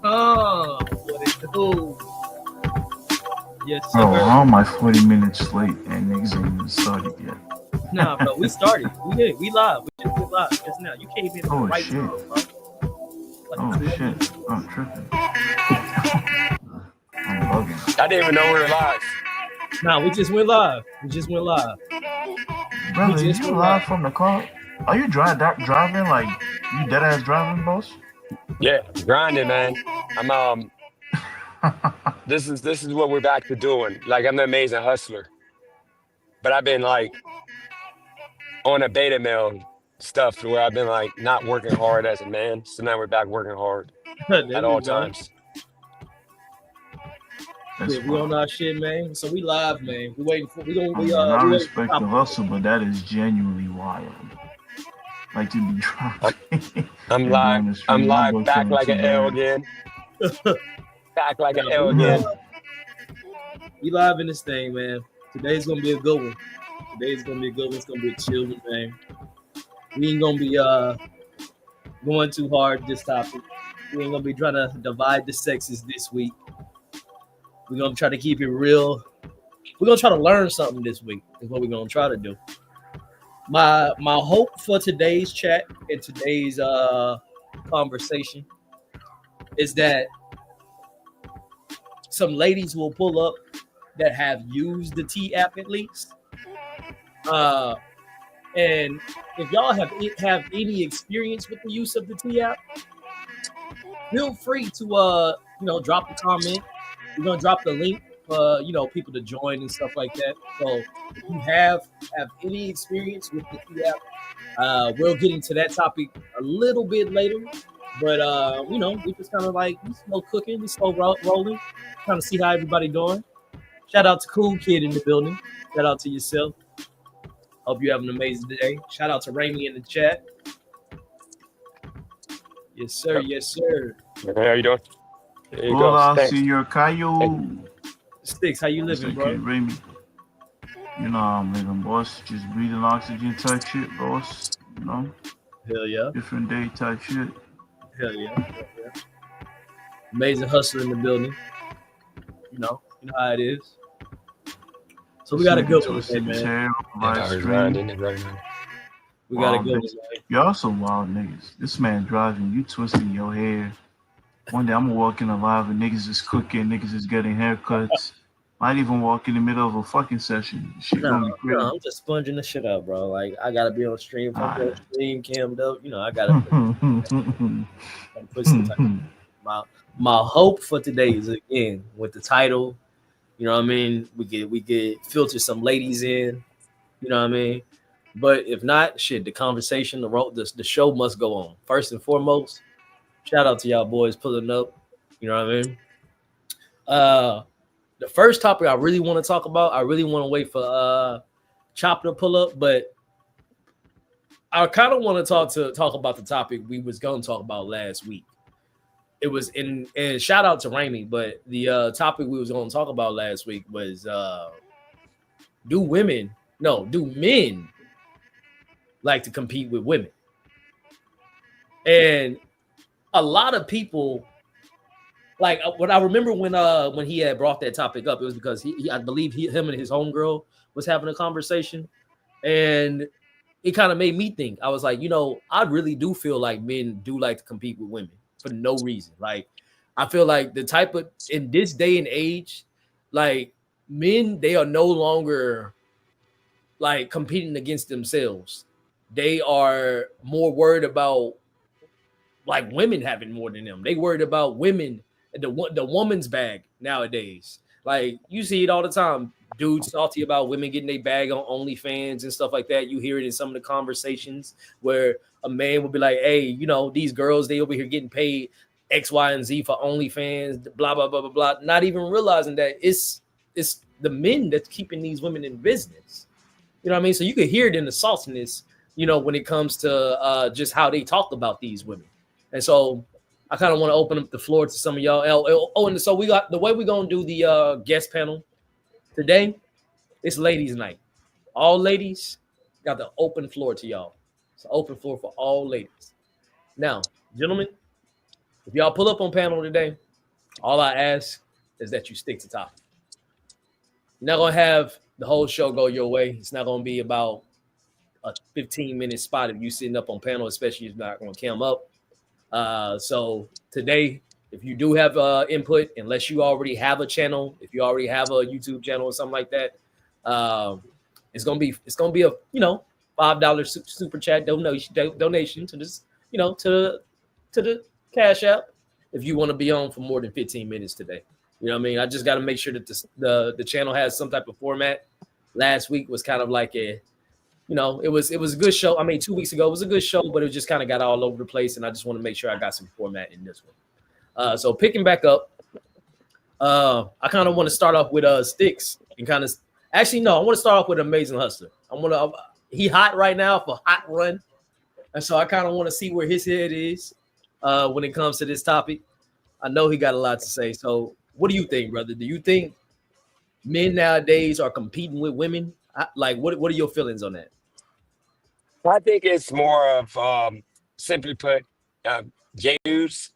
What it do? Yes, sir. Bro, how am I 40 minutes late and niggas ain't even started yet? Nah, bro, we started. We did. We live. We just went live just now. You came in at the Oh right shit. time, bro. Oh shit. I'm tripping. I'm bugging. I didn't even know we were live. Nah, we just went live. We just went live. Brother, just you went live live. from the car? Are you driving? Like, you dead ass driving, boss? Yeah, grinding, man. I'm this is what we're back to doing. Like I'm the amazing hustler. But I've been like on a beta male stuff where I've been like not working hard as a man. So now we're back working hard There at we all go. times. That's Yeah, we on our shit, man. So we live, man. We waiting for. We gonna. I We mean, I we respect the hustle, but that is genuinely wild. Like to be driving. I'm and live. down the street, I'm my live boy back feeling like too an L bad. again. Back like an Yeah, L again. we live in this thing, man. Today's gonna be a good one. Today's gonna be a good one. It's gonna be a chill one, man. We ain't gonna be going too hard this topic. We ain't gonna be trying to divide the sexes this week. We're gonna try to keep it real. We're gonna try to learn something this week. Is what we're gonna try to do. My hope for today's chat and today's conversation is that some ladies will pull up that have used the T app at least. And if y'all have any experience with the use of the T app, feel free to drop a comment. We're gonna drop the link for people to join and stuff like that. So if you have any experience with the T app, we'll get into that topic a little bit later. But we just kind of like we slow cooking, we slow rolling, trying to see how everybody doing. Shout out to Cool Kid in the building. Shout out to yourself. Hope you have an amazing day. Shout out to Raimi in the chat. Yes, sir. Yes, sir. Hey, how you doing? There you Hola, go. Thanks. Senor Cayo. Sticks, how you living, Mr. bro? Kid Raimi. You know how I'm living, boss. Just breathing oxygen type shit, boss. You know? Hell yeah. Different day type shit. Hell yeah. Hell yeah. Amazing hustler in the building. You know how it is. So we got a good one today, man. Grinding right now. We got a good one. Y'all some wild niggas. This man driving, you twisting your hair. One day I'm gonna walk in a live and niggas is cooking, niggas is getting haircuts. Might even walk in the middle of a fucking session. Shit gonna be crazy. No, I'm just sponging the shit up, bro. Like I gotta be on stream, on stream, cammed up. I gotta put some time. My hope for today is again with the title. You know what I mean? We get filter some ladies in. You know what I mean? But if not, shit, the conversation, the show must go on. First and foremost, shout out to y'all boys pulling up. You know what I mean? The first topic I really want to talk about, I really want to wait for Chopper to pull up, but I kind of want to talk about the topic we was going to talk about last week. It was and shout out to Raimi, but the topic we was going to talk about last week was do men like to compete with women? And a lot of people, like what I remember when he had brought that topic up, it was because I believe him and his homegirl was having a conversation, and it kind of made me think. I was like, I really do feel like men do like to compete with women for no reason. Like I feel like the type of in this day and age, like men, they are no longer like competing against themselves. They are more worried about like women having more than them. They worried about women, the woman's bag nowadays. Like you see it all the time. Dudes talk to you about women getting their bag on OnlyFans and stuff like that. You hear it in some of the conversations where a man will be like, "Hey, you know, these girls they over here getting paid X, Y, and Z for OnlyFans, blah blah blah blah blah." Not even realizing that it's the men that's keeping these women in business. You know what I mean? So you could hear it in the saltiness, you know, when it comes to just how they talk about these women. And so I kind of want to open up the floor to some of y'all. Oh, and so we got the way we're gonna do the guest panel today. It's ladies' night. All ladies got the open floor to y'all. It's an open floor for all ladies. Now, gentlemen, if y'all pull up on panel today, all I ask is that you stick to topic. You're not gonna have the whole show go your way. It's not gonna be about a 15-minute spot if you sitting up on panel, especially if you're not gonna come up. So today, if you do have input, unless you already have a channel, if you already have a YouTube channel or something like that, it's gonna be a $5 super chat donation to this, to the Cash App if you want to be on for more than 15 minutes today. You know what I mean? I just got to make sure that the channel has some type of format. Last week was kind of like it was a good show. I mean, 2 weeks ago it was a good show, but it just kind of got all over the place, and I just want to make sure I got some format in this one. So picking back up, I kind of want to start off with Sticks and I want to start off with Amazing Hustler. He hot right now for Hot Run, and so I kind of want to see where his head is when it comes to this topic. I know he got a lot to say. So what do you think, brother? Do you think men nowadays are competing with women? What are your feelings on that? I think it's more of, simply put, gay dudes.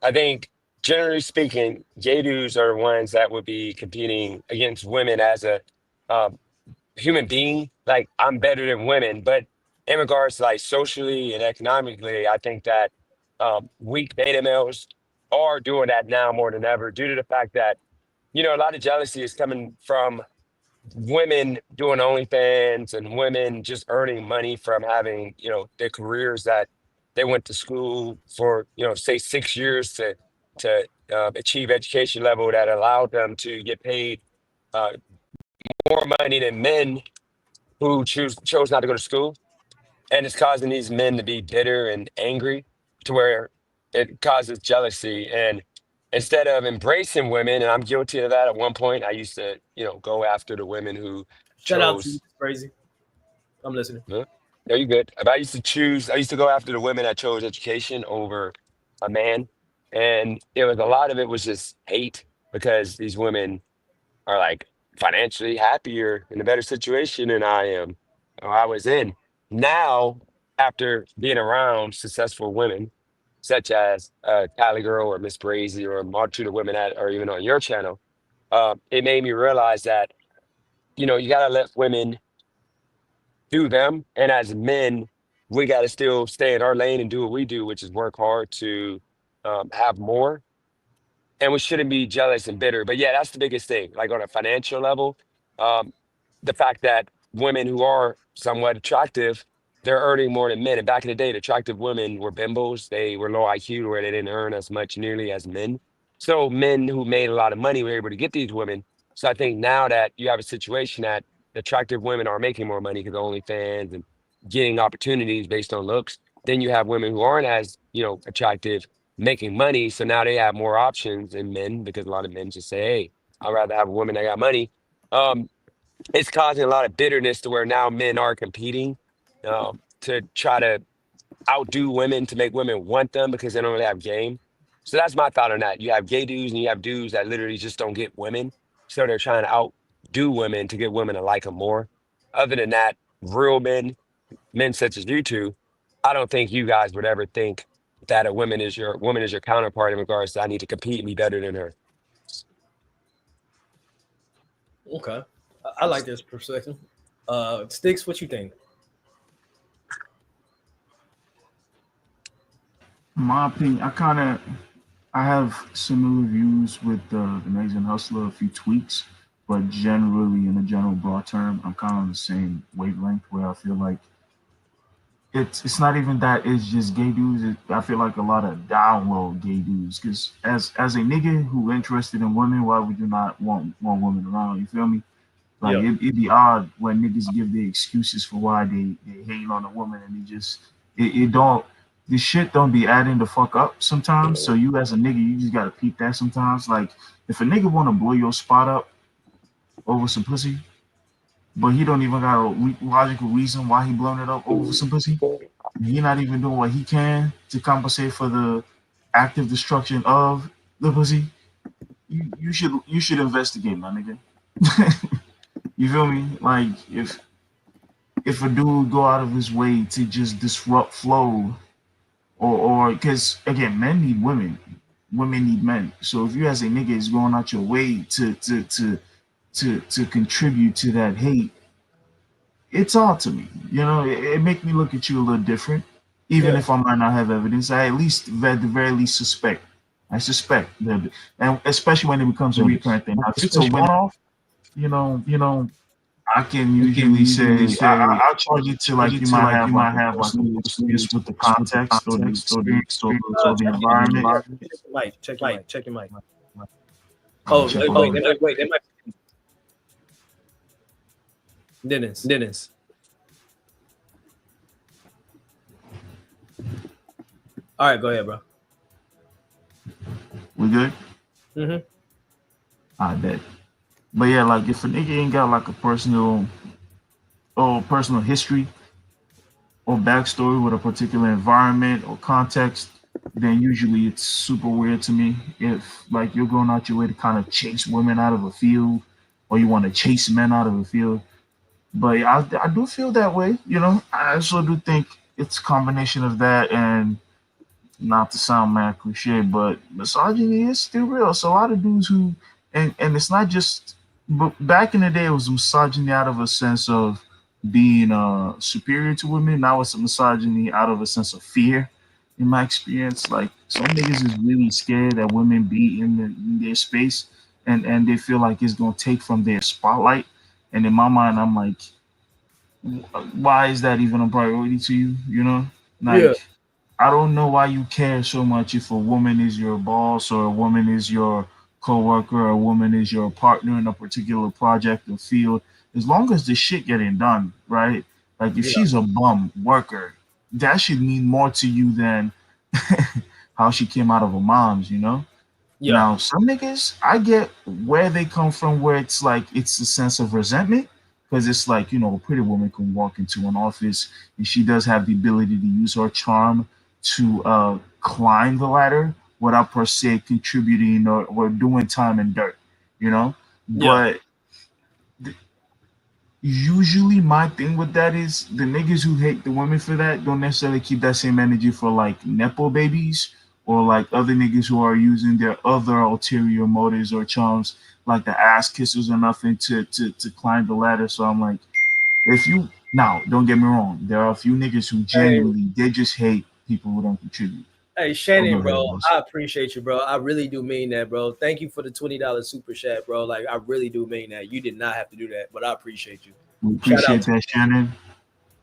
I think, generally speaking, gay dudes are the ones that would be competing against women as a human being. Like, I'm better than women. But in regards to like socially and economically, I think that weak beta males are doing that now more than ever due to the fact that, a lot of jealousy is coming from women doing OnlyFans and women just earning money from having, their careers that they went to school for, say 6 years to achieve education level that allowed them to get paid more money than men who chose not to go to school. And it's causing these men to be bitter and angry to where it causes jealousy. And instead of embracing women, and I'm guilty of that at one point, I used to, go after the women who Shout out to you, chose. Crazy. I'm listening. Huh? No, you good. But I used to go after the women that chose education over a man. And it was a lot of it was just hate because these women are like financially happier in a better situation than I am or I was in. Now, after being around successful women, such as Cali Girl or Miss Brazy or a multitude of women that are even on your channel, it made me realize that, you got to let women do them. And as men, we got to still stay in our lane and do what we do, which is work hard to have more. And we shouldn't be jealous and bitter. But yeah, that's the biggest thing. Like on a financial level, um, the fact that women who are somewhat attractive, they're earning more than men. And back in the day, the attractive women were bimbos. They were low IQ where they didn't earn as much nearly as men. So men who made a lot of money were able to get these women. So I think now that you have a situation that the attractive women are making more money because of OnlyFans and getting opportunities based on looks, then you have women who aren't as, attractive making money. So now they have more options than men because a lot of men just say, hey, I'd rather have a woman that got money. It's causing a lot of bitterness to where now men are competing to try to outdo women to make women want them because they don't really have game. So that's my thought on that. You have gay dudes and you have dudes that literally just don't get women. So they're trying to outdo women to get women to like them more. Other than that, real men such as you two, I don't think you guys would ever think that a woman is your counterpart in regards to I need to compete and be better than her. Okay. I like this perspective. Sticks, what you think? In my opinion, I kind of I have similar views with the Amazing Hustler, a few tweaks, but generally, in a general broad term, I'm kind of on the same wavelength where I feel like it's not even that it's just gay dudes. I feel like a lot of down low gay dudes. Because as a nigga who interested in women, why would you not want women around? You feel me? Like Yeah. it'd be odd when niggas give their excuses for why they hate on a woman and they just it don't this shit don't be adding the fuck up sometimes. So you as a nigga, you just gotta peep that sometimes. Like if a nigga wanna blow your spot up over some pussy, but he don't even got a logical reason why he blowing it up over some pussy, he not even doing what he can to compensate for the active destruction of the pussy. You should investigate, my nigga. You feel me? Like if a dude go out of his way to just disrupt flow, or because again, men need women need men. So if you as a nigga is going out your way to contribute to that hate, it's odd to me. You know, it make me look at you a little different. Even Yeah. if I might not have evidence, I at least at the very least suspect. I suspect that, and especially when it becomes a recurrent thing. Now, if it's a one-off, I can usually say I'll charge it to like you might have like a experience with the context or the experience or the environment. Check your mic. Check your mic. Check your mic. I'll Oh, check wait, all wait, of it. wait. They might. Dennis. All right, go ahead, bro. We good? Mm-hmm. I bet. But yeah, like if a nigga ain't got like a personal history or backstory with a particular environment or context, then usually it's super weird to me. If like you're going out your way to kind of chase women out of a field, or you want to chase men out of a field. But I do feel that way, you know. I also do think it's a combination of that and not to sound mad cliche, but misogyny is still real. So a lot of dudes who and it's not just but back in the day it was misogyny out of a sense of being superior to women. Now it's a misogyny out of a sense of fear. In my experience, like some niggas is really scared that women be in their space and they feel like it's gonna take from their spotlight. And in my mind, I'm like, why is that even a priority to you? You know, Yeah. like I don't know why you care so much if a woman is your boss or a woman is your coworker or a woman is your partner in a particular project or field. As long as the shit getting done, right? Like if Yeah. she's a bum worker, that should mean more to you than how she came out of her mom's, you know? Yeah. Now, some niggas, I get where they come from, where it's like it's a sense of resentment, because it's like a pretty woman can walk into an office and she does have the ability to use her charm to climb the ladder without per se contributing or doing time and dirt, you know. Yeah. But usually, my thing with that is the niggas who hate the women for that don't necessarily keep that same energy for like nepo babies or like other niggas who are using their other ulterior motives or charms, like the ass kissers or nothing to climb the ladder. So I'm like, if you now don't get me wrong, there are a few niggas who Hey, genuinely they just hate people who don't contribute. hey, Oh, go Shannon, ahead, bro. boss. I appreciate you, bro. I really do mean that, bro. Thank you for the $20 super chat, bro. Like I really do mean that. You did not have to do that, but I appreciate you. We Shout out appreciate to that, Shannon.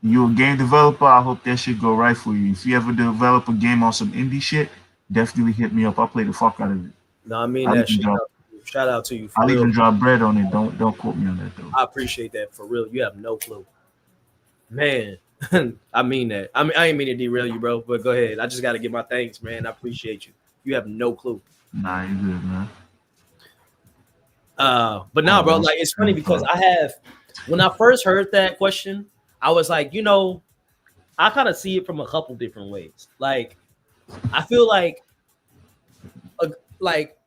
You're a game developer. I hope that shit go right for you. If you ever develop a game on some indie shit, definitely hit me up. I'll play the fuck out of it. No, I mean I'll that. even Shout drop out to you. Shout out to you for I'll real. even drop bread on it. Don't quote me on that though. I appreciate that for real. You have no clue, man. I mean that. I mean I ain't mean to derail you, bro. But go ahead. I just got to give my thanks, man. I appreciate you. You have no clue. Nah, you good, man. But now, bro, like it's funny because I have when I first heard that question, I was like, I kind of see it from a couple different ways. Like, I feel a, like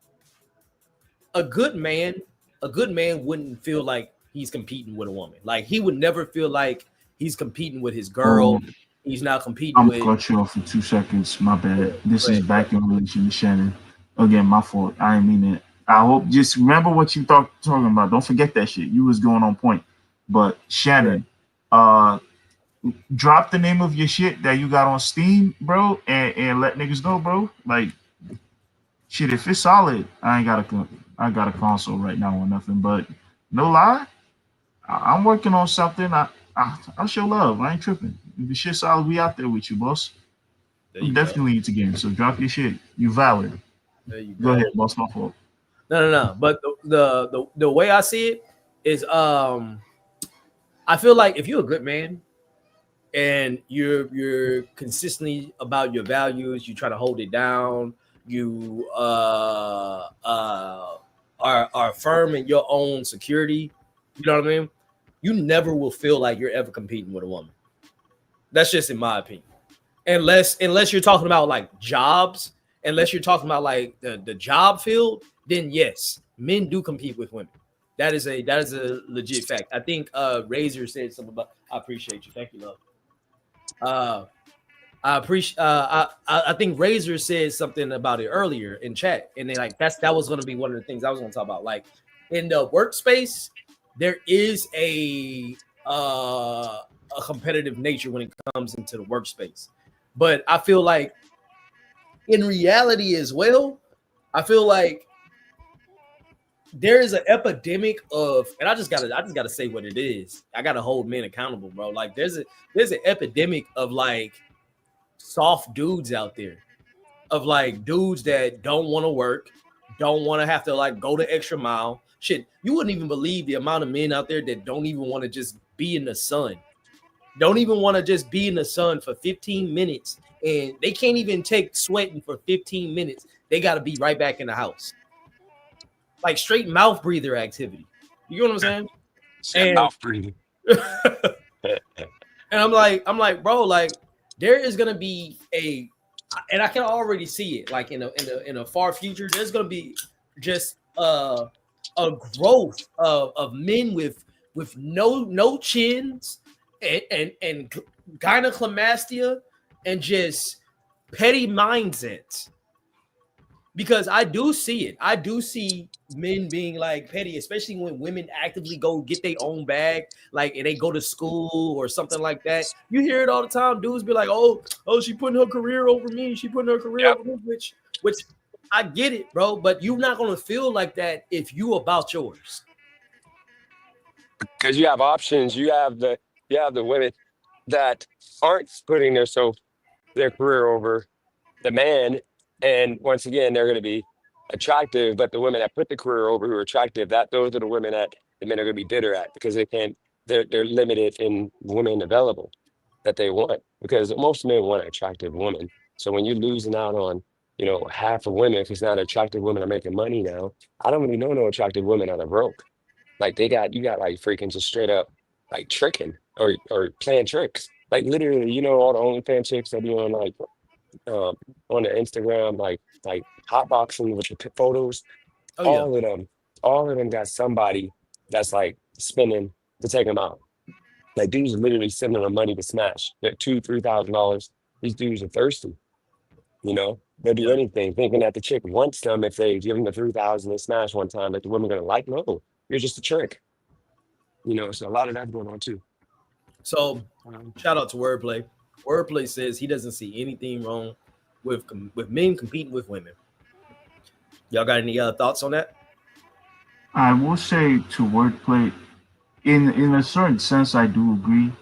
a good man, wouldn't feel like he's competing with a woman. Like he would never feel like he's competing with his girl. He's not competing I'm with. gonna cut you off for 2 seconds. My bad. This Go is ahead. back in relation to Shannon. Again, my fault. I didn't mean it. I hope just remember what you talking about. Don't forget that shit. You was going on point. But Shannon, uh drop the name of your shit that you got on Steam, bro, and let niggas know, bro. Like Shit, if it's solid, I got a console right now or nothing. But no lie, I'm working on something. I show love. I ain't tripping. If the shit solid, we out there with you, boss. There I'm you go. definitely into games. So drop your shit. You valid. There you Go go. ahead, boss. My fault. No. But the way I see it is, I feel like if you're a good man and you're consistently about your values, you try to hold it down, you are firm in your own security. You know what I mean? You never will feel like you're ever competing with a woman. That's just in my opinion. Unless you're talking about like jobs, unless you're talking about like the job field, then yes, men do compete with women. That is a legit fact. I think Razor said something about. I appreciate you. Thank you, love. Uh, I appreciate. I think Razor said something about it earlier in chat, and then like that was going to be one of the things I was going to talk about. Like in the workspace, there is a competitive nature when it comes into the workspace, but I feel like in reality as well, I feel like there is an epidemic of, and I just gotta say what it is. I gotta hold men accountable, bro. Like there's an epidemic of like soft dudes out there, of like dudes that don't want to work, don't want to have to like go the extra mile. Shit, you wouldn't even believe the amount of men out there that don't even want to just be in the sun. Don't even want to just be in the sun for 15 minutes, and they can't even take sweating for 15 minutes. They got to be right back in the house, like straight mouth breather activity. You know what I'm Shit, saying? mouth breathing. And and I'm like, bro, like there is gonna be and I can already see it, like in a far future. There's gonna be just a growth of men with no chins and gynecomastia and just petty mindsets, because I do see it. I do see men being like petty, especially when women actively go get their own bag, like and they go to school or something like that. You hear it all the time. Dudes be like, "Oh, she putting her career over me. She putting her career Yep. over me," which I get it, bro. But you're not gonna feel like that if you about yours. Because you have options. You have the women that aren't putting their career over the man, and once again they're going to be attractive. But the women that put the career over who are attractive, that those are the women that the men are going to be bitter at because they can't. They're limited in women available that they want because most men want an attractive woman. So when you're losing out on half of women because now the attractive women are making money now. I don't really know no attractive women that are broke. Like you got like freaking just straight up like tricking or playing tricks. Like literally, all the OnlyFans chicks that be um on the Instagram, like hotboxing with the photos. Oh yeah, All of them, all of them got somebody that's like spending to take them out. Like dudes are literally sending them money to smash. That $2,000, $3,000. These dudes are thirsty. They'll do yeah. anything, thinking that the chick wants them if they give them the 3,000 they smash one time. Like the woman gonna like, no, you're just a trick. So a lot of that going on too. So Um, shout out to Wordplay. Wordplay says he doesn't see anything wrong with men competing with women. Y'all got any thoughts on that? I will say to wordplay, in a certain sense, I do agree,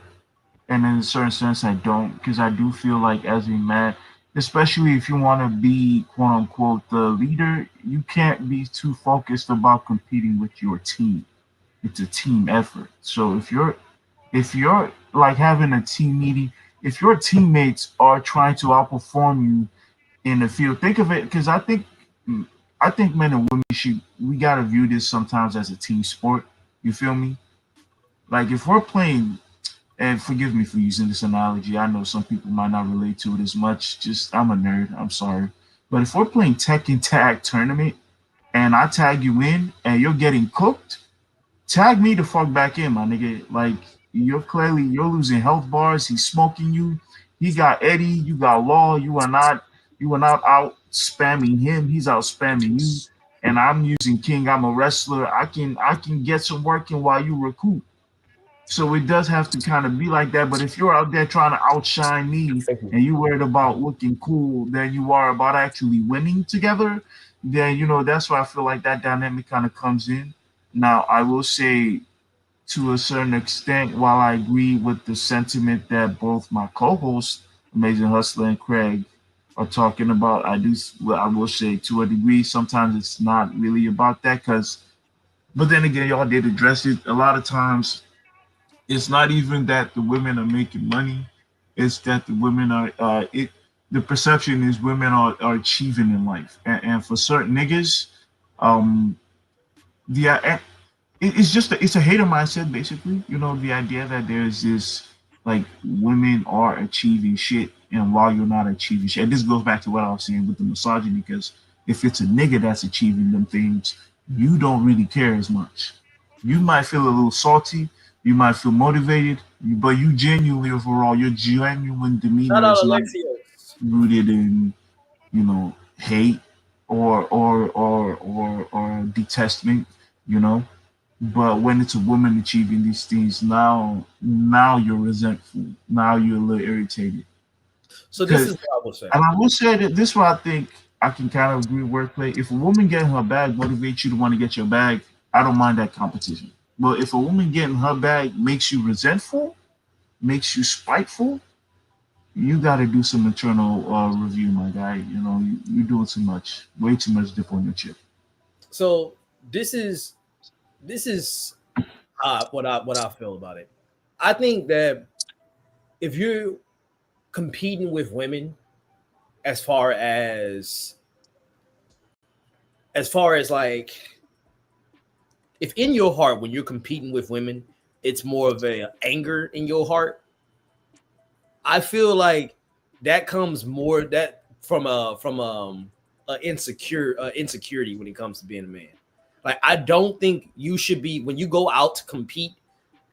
and in a certain sense, I don't, because I do feel like as a man, especially if you want to be quote unquote the leader, you can't be too focused about competing with your team. It's a team effort. So if you're like having a team meeting, if your teammates are trying to outperform you in the field, think of it because I think men and women should we gotta view this sometimes as a team sport. You feel me? Like if we're playing, and forgive me for using this analogy, I know some people might not relate to it as much. Just I'm a nerd. I'm sorry, but if we're playing Tekken Tag Tournament and I tag you in and you're getting cooked, tag me the fuck back in, my nigga. Like you're losing health bars. He's smoking you. He got Eddie. You got Law. You are not out spamming him. He's out spamming you. And I'm using King. I'm a wrestler. I can get some work in while you recoup. So it does have to kind of be like that. But if you're out there trying to outshine me Thank you. and you worried about looking cool than you are about actually winning together, then that's where I feel like that dynamic kind of comes in. Now, I will say to a certain extent, while I agree with the sentiment that both my co-hosts, Amazing Hustler and Craig, are talking about, well, I will say to a degree, sometimes it's not really about that because, but then again, y'all did address it. A lot of times it's not even that the women are making money; it's that the women are. The perception is women are achieving in life, and for certain niggas, um, the it's just it's a hater mindset basically. The idea that there's this like women are achieving shit, and while you're not achieving shit, and this goes back to what I was saying with the misogyny. Because if it's a nigga that's achieving them things, you don't really care as much. You might feel a little salty, you might feel motivated, but you genuinely overall, your genuine Shout demeanor out is not Alexios. rooted in hate or detestment. you know but when it's a woman achieving these things, now you're resentful, now you're a little irritated. So this is Because, what I will say. and I will say that this is what I think I can kind of agree with wordplay. If a woman getting her bag motivates you to want to get your bag, I don't mind that competition. But if a woman getting her bag makes you resentful, makes you spiteful, you got to do some internal review, my guy. You're doing too much, way too much dip on your chip. So this is what I feel about it. I think that if you're competing with women, as far as like, if in your heart when you're competing with women, it's more of a anger in your heart. I feel like that comes more that from a insecurity when it comes to being a man. Like, I don't think you should be, when you go out to compete,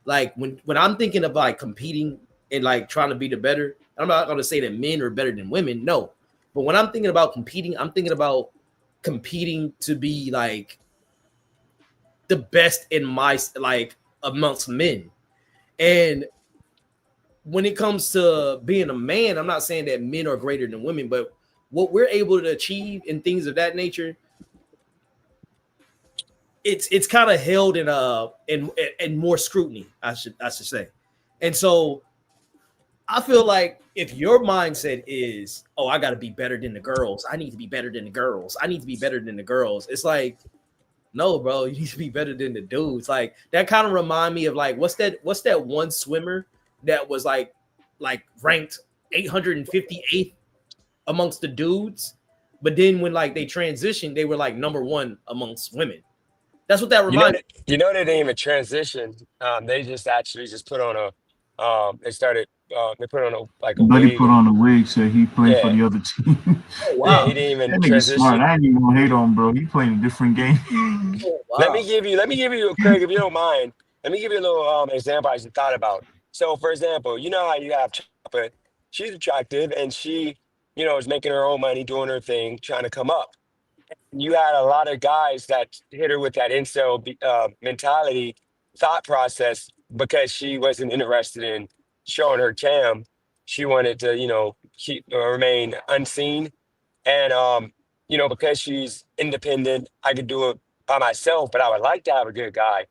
like when I'm thinking of like competing and like trying to be the better, I'm not going to say that men are better than women, no. But when I'm thinking about competing, I'm thinking about competing to be like the best in my, like, amongst men. And when it comes to being a man, I'm not saying that men are greater than women, but what we're able to achieve and things of that nature, it's kind of held in more scrutiny, I should say. And so I feel like if your mindset is, oh, I got to be better than the girls, I need to be better than the girls, I need to be better than the girls, it's like, no, bro, you need to be better than the dudes. Like, that kind of remind me of like, what's that one swimmer that was like ranked 858th amongst the dudes, but then when like they transitioned, they were like number one amongst women. That's what that reminded me. They didn't even transition. They just actually just put on a they started they put on a like a Buddy wig put and on a wig, so he playing for yeah, the other team. Oh yeah, wow. he didn't even That nigga smart. transition. I ain't even gonna hate on bro. He playing a different game. Oh wow. Let me give you, Craig, if you don't mind, let me give you a little example I just thought about. So for example, you know how you have Chopper, she's attractive and she, is making her own money, doing her thing, trying to come up. You had a lot of guys that hit her with that mentality, thought process, because she wasn't interested in showing her cam. She wanted to, keep remain unseen, and because she's independent, I could do it by myself, but I would like to have a good guy.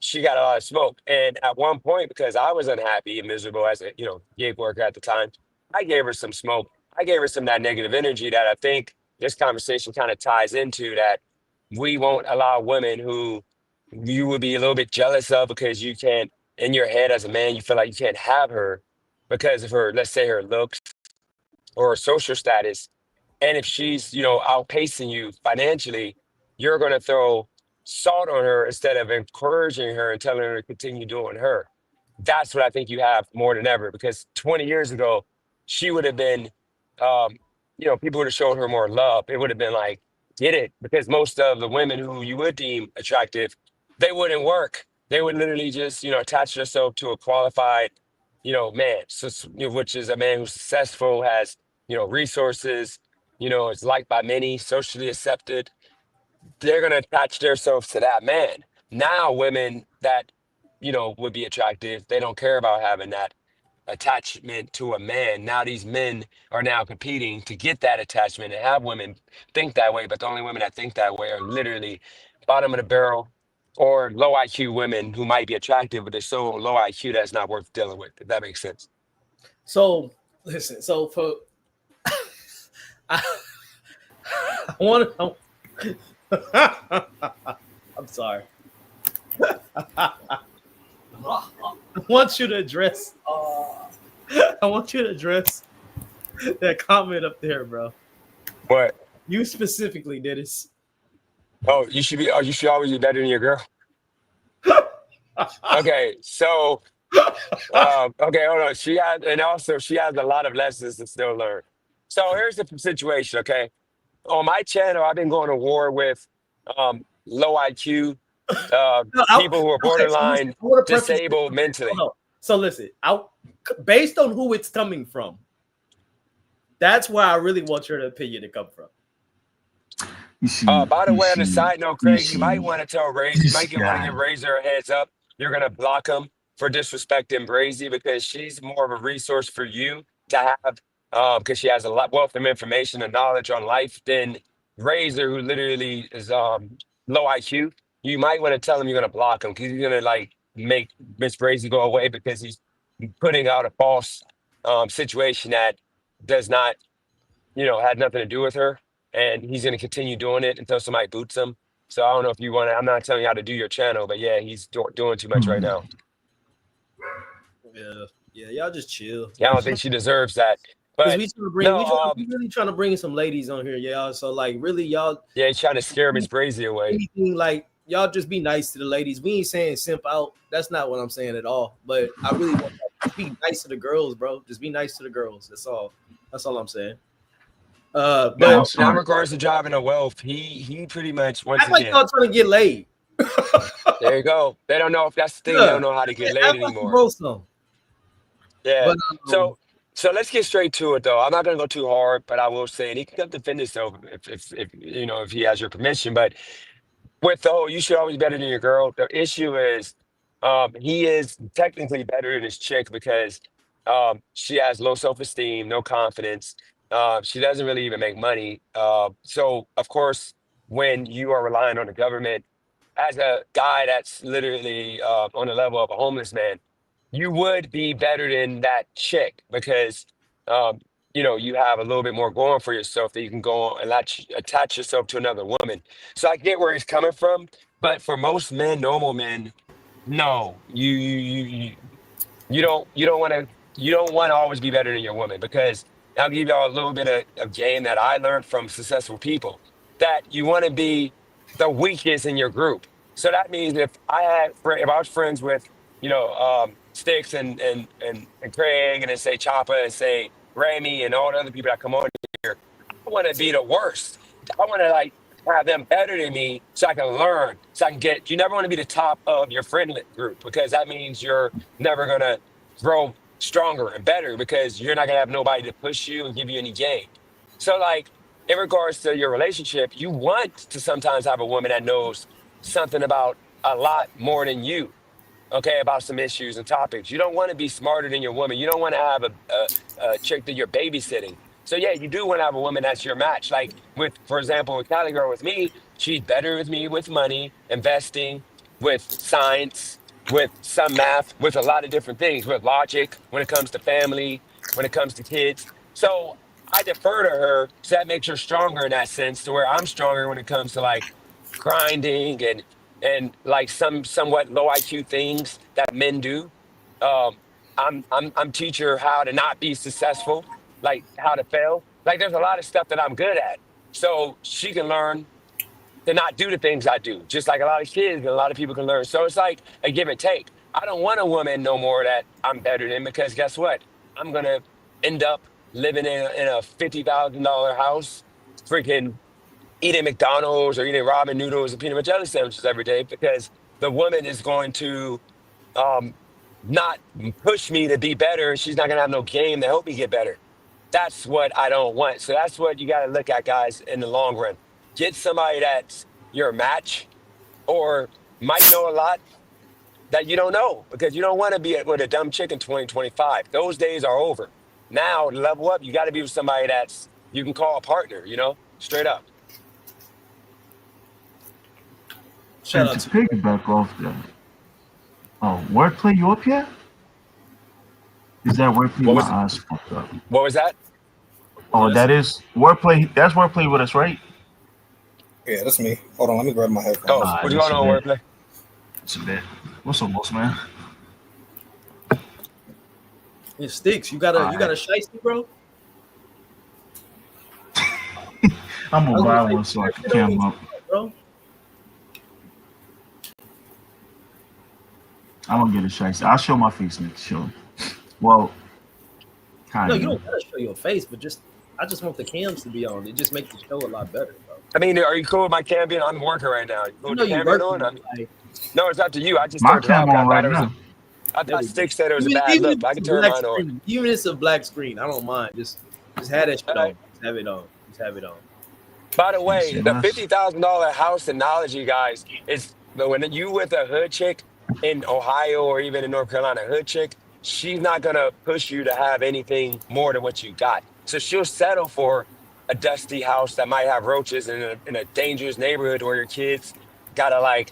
She got a lot of smoke, and at one point, because I was unhappy and miserable as a gig worker at the time, I gave her some smoke. I gave her some of that negative energy that I think this conversation kind of ties into, that we won't allow women who you would be a little bit jealous of because you can't, in your head as a man, you feel like you can't have her because of her, let's say, her looks or her social status. And if she's, outpacing you financially, you're going to throw salt on her instead of encouraging her and telling her to continue doing her. That's what I think you have more than ever, because 20 years ago, she would have been, um, people would have shown her more love. It would have been like, get it. Because most of the women who you would deem attractive, they wouldn't work. They would literally just, attach themselves to a qualified, man, so, which is a man who's successful, has, resources, is liked by many, socially accepted. They're going to attach themselves to that man. Now, women that, would be attractive. They don't care about having that attachment to a man. Now these men are now competing to get that attachment and have women think that way, but the only women that think that way are literally bottom of the barrel or low IQ women who might be attractive, but they're so low IQ that's not worth dealing with, if that makes sense. So listen, so for I want to. I'm sorry. I want you to address. I want you to address that comment up there, bro. But You specifically, Dennis. you should always be better than your girl. Okay, so okay, hold on. She has a lot of lessons to still learn. So here's the situation, okay? On my channel, I've been going to war with low IQ No, people who are okay, so listen, borderline I wanna preface this. disabled mentally. Hold on. So listen, based on who it's coming from, that's where I really want your opinion to come from. You see, By the you way, on the see, side note, you Craig, you might see want to tell Razor, you might this want to give guy. Razor a heads up. You're gonna block him for disrespecting Brazy because she's more of a resource for you to have, because she has a lot wealth of information and knowledge on life than Razor, who literally is low IQ. You might want to tell him you're gonna block him because he's gonna like make Miss Brazy go away because he's putting out a false situation that does not, had nothing to do with her, and he's going to continue doing it until somebody boots him. So I don't know if you want to. I'm not telling you how to do your channel, but yeah, he's doing too much right now. Yeah, y'all just chill. Yeah, I don't think she deserves that. Because But we trying to bring, no, we really trying to bring some ladies on here, y'all. So like, really, y'all, yeah, he's trying to scare Miss Brazy away. anything like y'all just be nice to the ladies. We ain't saying simp out. That's not what I'm saying at all. But I really want to be nice to the girls, bro. Just be nice to the girls. That's all. That's all I'm saying. Now, But now in regards to driving a wealth, he pretty much once act like again. y'all trying to get laid. There you go. They don't know if that's the thing. They don't know how to get laid Act like you anymore. both some. Yeah. But So let's get straight to it, though. I'm not gonna go too hard, but I will say, and he can come defend himself if he has your permission. But with the whole, you should always be better than your girl. The issue is, he is technically better than his chick because she has low self-esteem, no confidence. She doesn't really even make money. So of course, when you are relying on the government as a guy that's literally on the level of a homeless man, you would be better than that chick because um, you have a little bit more going for yourself that you can go on and attach yourself to another woman. So I get where he's coming from, but for most men, normal men, no, you don't want to always be better than your woman because I'll give y'all a little bit of game that I learned from successful people that you want to be the weakest in your group. So that means if I was friends with Sticks and Craig and then say Choppa and say Ramy and all the other people that come on here, I want to be the worst. I want to like have them better than me so I can learn, so I can get. You never want to be the top of your friend group because that means you're never gonna grow stronger and better because you're not gonna have nobody to push you and give you any game. So like in regards to your relationship, you want to sometimes have a woman that knows something about a lot more than you, okay, about some issues and topics. You don't want to be smarter than your woman. You don't want to have a chick that you're babysitting. So yeah, you do want to have a woman that's your match. Like for example, with Cali Girl with me, she's better with me with money, investing, with science, with some math, with a lot of different things, with logic, when it comes to family, when it comes to kids. So I defer to her, so that makes her stronger in that sense, to where I'm stronger when it comes to like grinding and like some somewhat low IQ things that men do. Um, I'm teach her how to not be successful, like how to fail. Like there's a lot of stuff that I'm good at, so she can learn to not do the things I do. Just like a lot of kids and a lot of people can learn. So it's like a give and take. I don't want a woman no more that I'm better than because guess what? I'm gonna end up living in a $50,000 house, freaking eating McDonald's or eating ramen noodles and peanut butter jelly sandwiches every day because the woman is going to um, not push me to be better. She's not going to have no game to help me get better. That's what I don't want. So that's what you got to look at, guys, in the long run. Get somebody that's your match or might know a lot, that you don't know because you don't want to be with a dumb chick in 2025. Those days are over. Now, to level up, you got to be with somebody that's you can call a partner, straight up. Shout And out to to piggyback off that, wordplay, you up yet? Is that wordplay? What My was eyes fucked up. what was that? Oh, yes. that is wordplay. That's wordplay with us, right? Yeah, that's me. Hold on, let me grab my headphones. Oh, Ah, what's that's going a on, bit. wordplay? It's a bit. What's up, boss man? It sticks. You got a shiesty, bro. I'm I gonna was buy gonna say, one so I that can shit don't cam even up. sell, bro. I'm gonna get a shiesty. I'll show my face next show. Well, kind No, of. you don't gotta show your face, but I just want the cams to be on. It just makes the show a lot better, bro. I mean, are you cool with my cam being? I'm working right now. You cool You with know the you cam being working. on? Like, No, it's up to you. I just My turned it off cam 'cause I on thought right it was now. I there we thought go. Stick said it was a Even, bad even look, if but I it's can a turn black mine on. screen, even if it's a black screen, I don't mind. Just have that shit All on. right. Just have it on. Just have it on. By the You way, see the us? $50,000 house analogy, guys, is when you with a hood chick in Ohio or even in North Carolina, hood chick, she's not gonna push you to have anything more than what you got. So she'll settle for a dusty house that might have roaches in a dangerous neighborhood where your kids gotta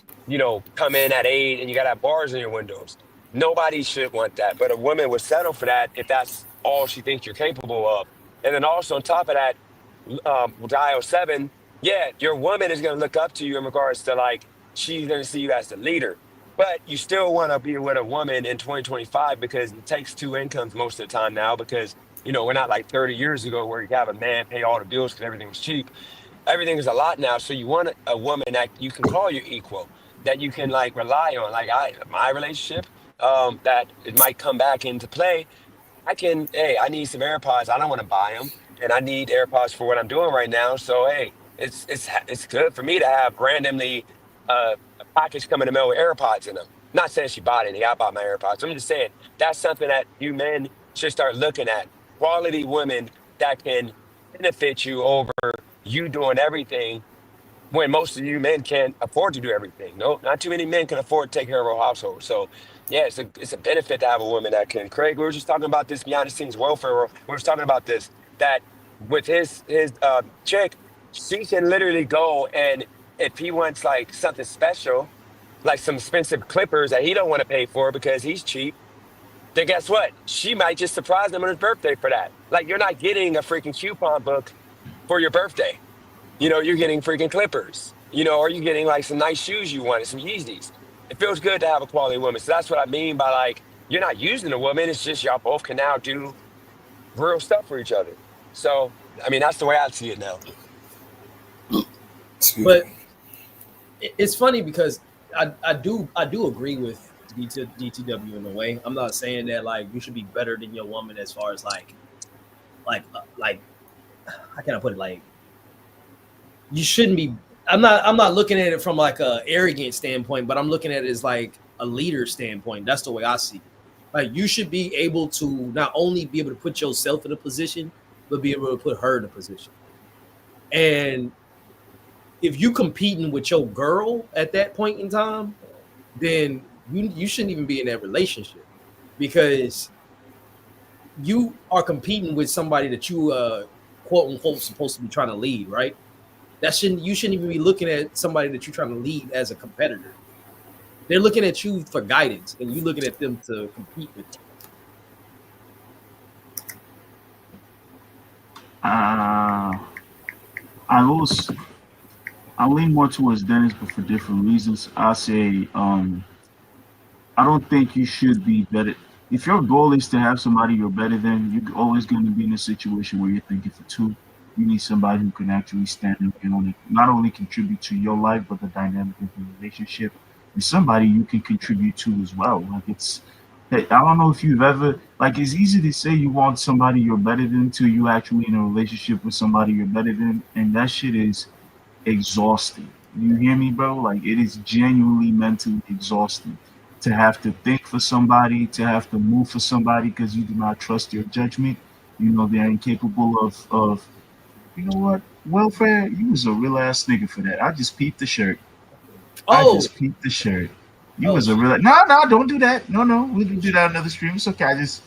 come in at 8 and you gotta have bars in your windows. Nobody should want that, but a woman would settle for that if that's all she thinks you're capable of. And then also on top of that, dial 7, yeah, your woman is going to look up to you in regards to like she's going to see you as the leader. But you still want to be with a woman in 2025 because it takes two incomes most of the time now because we're not like 30 years ago where you have a man pay all the bills because everything was cheap. Everything is a lot now. So you want a woman that you can call your equal, that you can like rely on. Like my relationship, that it might come back into play. Hey, I need some AirPods. I don't want to buy them, and I need AirPods for what I'm doing right now. So, hey, it's good for me to have randomly a package come in the mail with AirPods in them. Not saying she bought any. I bought my AirPods. I'm just saying that's something that you men should start looking at. Quality women that can benefit you over you doing everything when most of you men can't afford to do everything. No, not too many men can afford to take care of a household. So yeah, it's a benefit to have a woman that can. Craig, we were just talking about this behind the scenes welfare. We were talking about this that with his chick, she can literally go and if he wants like something special, like some expensive clippers that he don't want to pay for because he's cheap, then guess what? She might just surprise him on his birthday for that. Like you're not getting a freaking coupon book for your birthday. You're getting freaking clippers, or you're getting like some nice shoes you wanted, some Yeezys. It feels good to have a quality woman. So that's what I mean by like, you're not using a woman. It's just y'all both can now do real stuff for each other. So, I mean, that's the way I see it now. Excuse But me. it's funny because I do agree with DTW in a way. I'm not saying that like you should be better than your woman as far as like how can I put it, like you shouldn't be. I'm not looking at it from like a arrogant standpoint, but I'm looking at it as like a leader standpoint. That's the way I see it. Like you should be able to not only be able to put yourself in a position, but be able to put her in a position. And if you competing with your girl at that point in time, then you shouldn't even be in that relationship because you are competing with somebody that you quote unquote supposed to be trying to lead, right? You shouldn't even be looking at somebody that you're trying to lead as a competitor. They're looking at you for guidance, and you looking at them to compete with you. I lean more towards Dennis, but for different reasons. I say, I don't think you should be better. If your goal is to have somebody you're better than, you're always going to be in a situation where you're thinking for two. You need somebody who can actually stand up and not only contribute to your life, but the dynamic of the relationship, and somebody you can contribute to as well. Like I don't know if you've ever, like, it's easy to say you want somebody you're better than until you actually in a relationship with somebody you're better than, and that shit is exhausting. You hear me, bro? Like it is genuinely mentally exhausting to have to think for somebody, to have to move for somebody because you do not trust your judgment. They're incapable of you know what? Welfare, you was a real ass nigga for that. I just peeped the shirt. I Oh, just peeped the shirt. You was a real no, don't do that. No, we can do that on another stream. It's okay. I just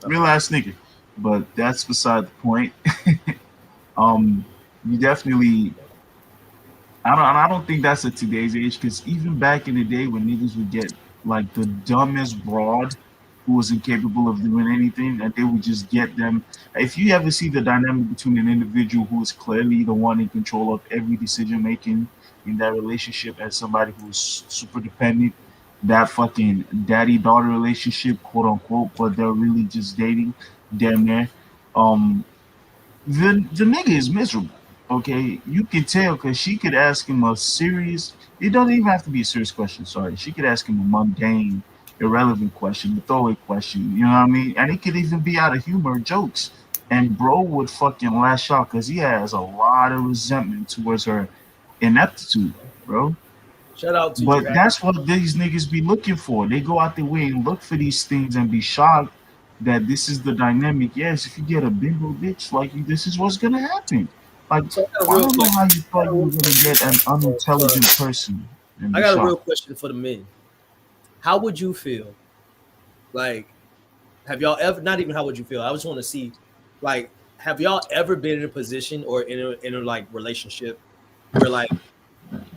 real ass nigga. But that's beside the point. You definitely I don't think that's at today's age, because even back in the day when niggas would get like the dumbest broad who was incapable of doing anything, and they would just get them. If you ever see the dynamic between an individual who is clearly the one in control of every decision making in that relationship and somebody who's super dependent, that fucking daddy daughter relationship, quote unquote, but they're really just dating, damn near. Um, the nigga is miserable. Okay, you can tell because she could ask him a serious. It doesn't even have to be a serious question. Sorry, she could ask him a mundane, irrelevant question, a throwaway question. You know what I mean? And it could even be out of humor, jokes. And bro would fucking lash out because he has a lot of resentment towards her ineptitude, bro. Shout out to But you. that's what these niggas be looking for. They go out their way and look for these things and be shocked that this is the dynamic. Yes, if you get a bimbo bitch like you, this is what's gonna happen. Like, So I I got a real don't know how question. you thought you were gonna get an unintelligent person. And I be got a real shocked. question for the men. How would you feel? Like, have y'all ever? Not even how would you feel. I just want to see, like, have y'all ever been in a position or in a like relationship where like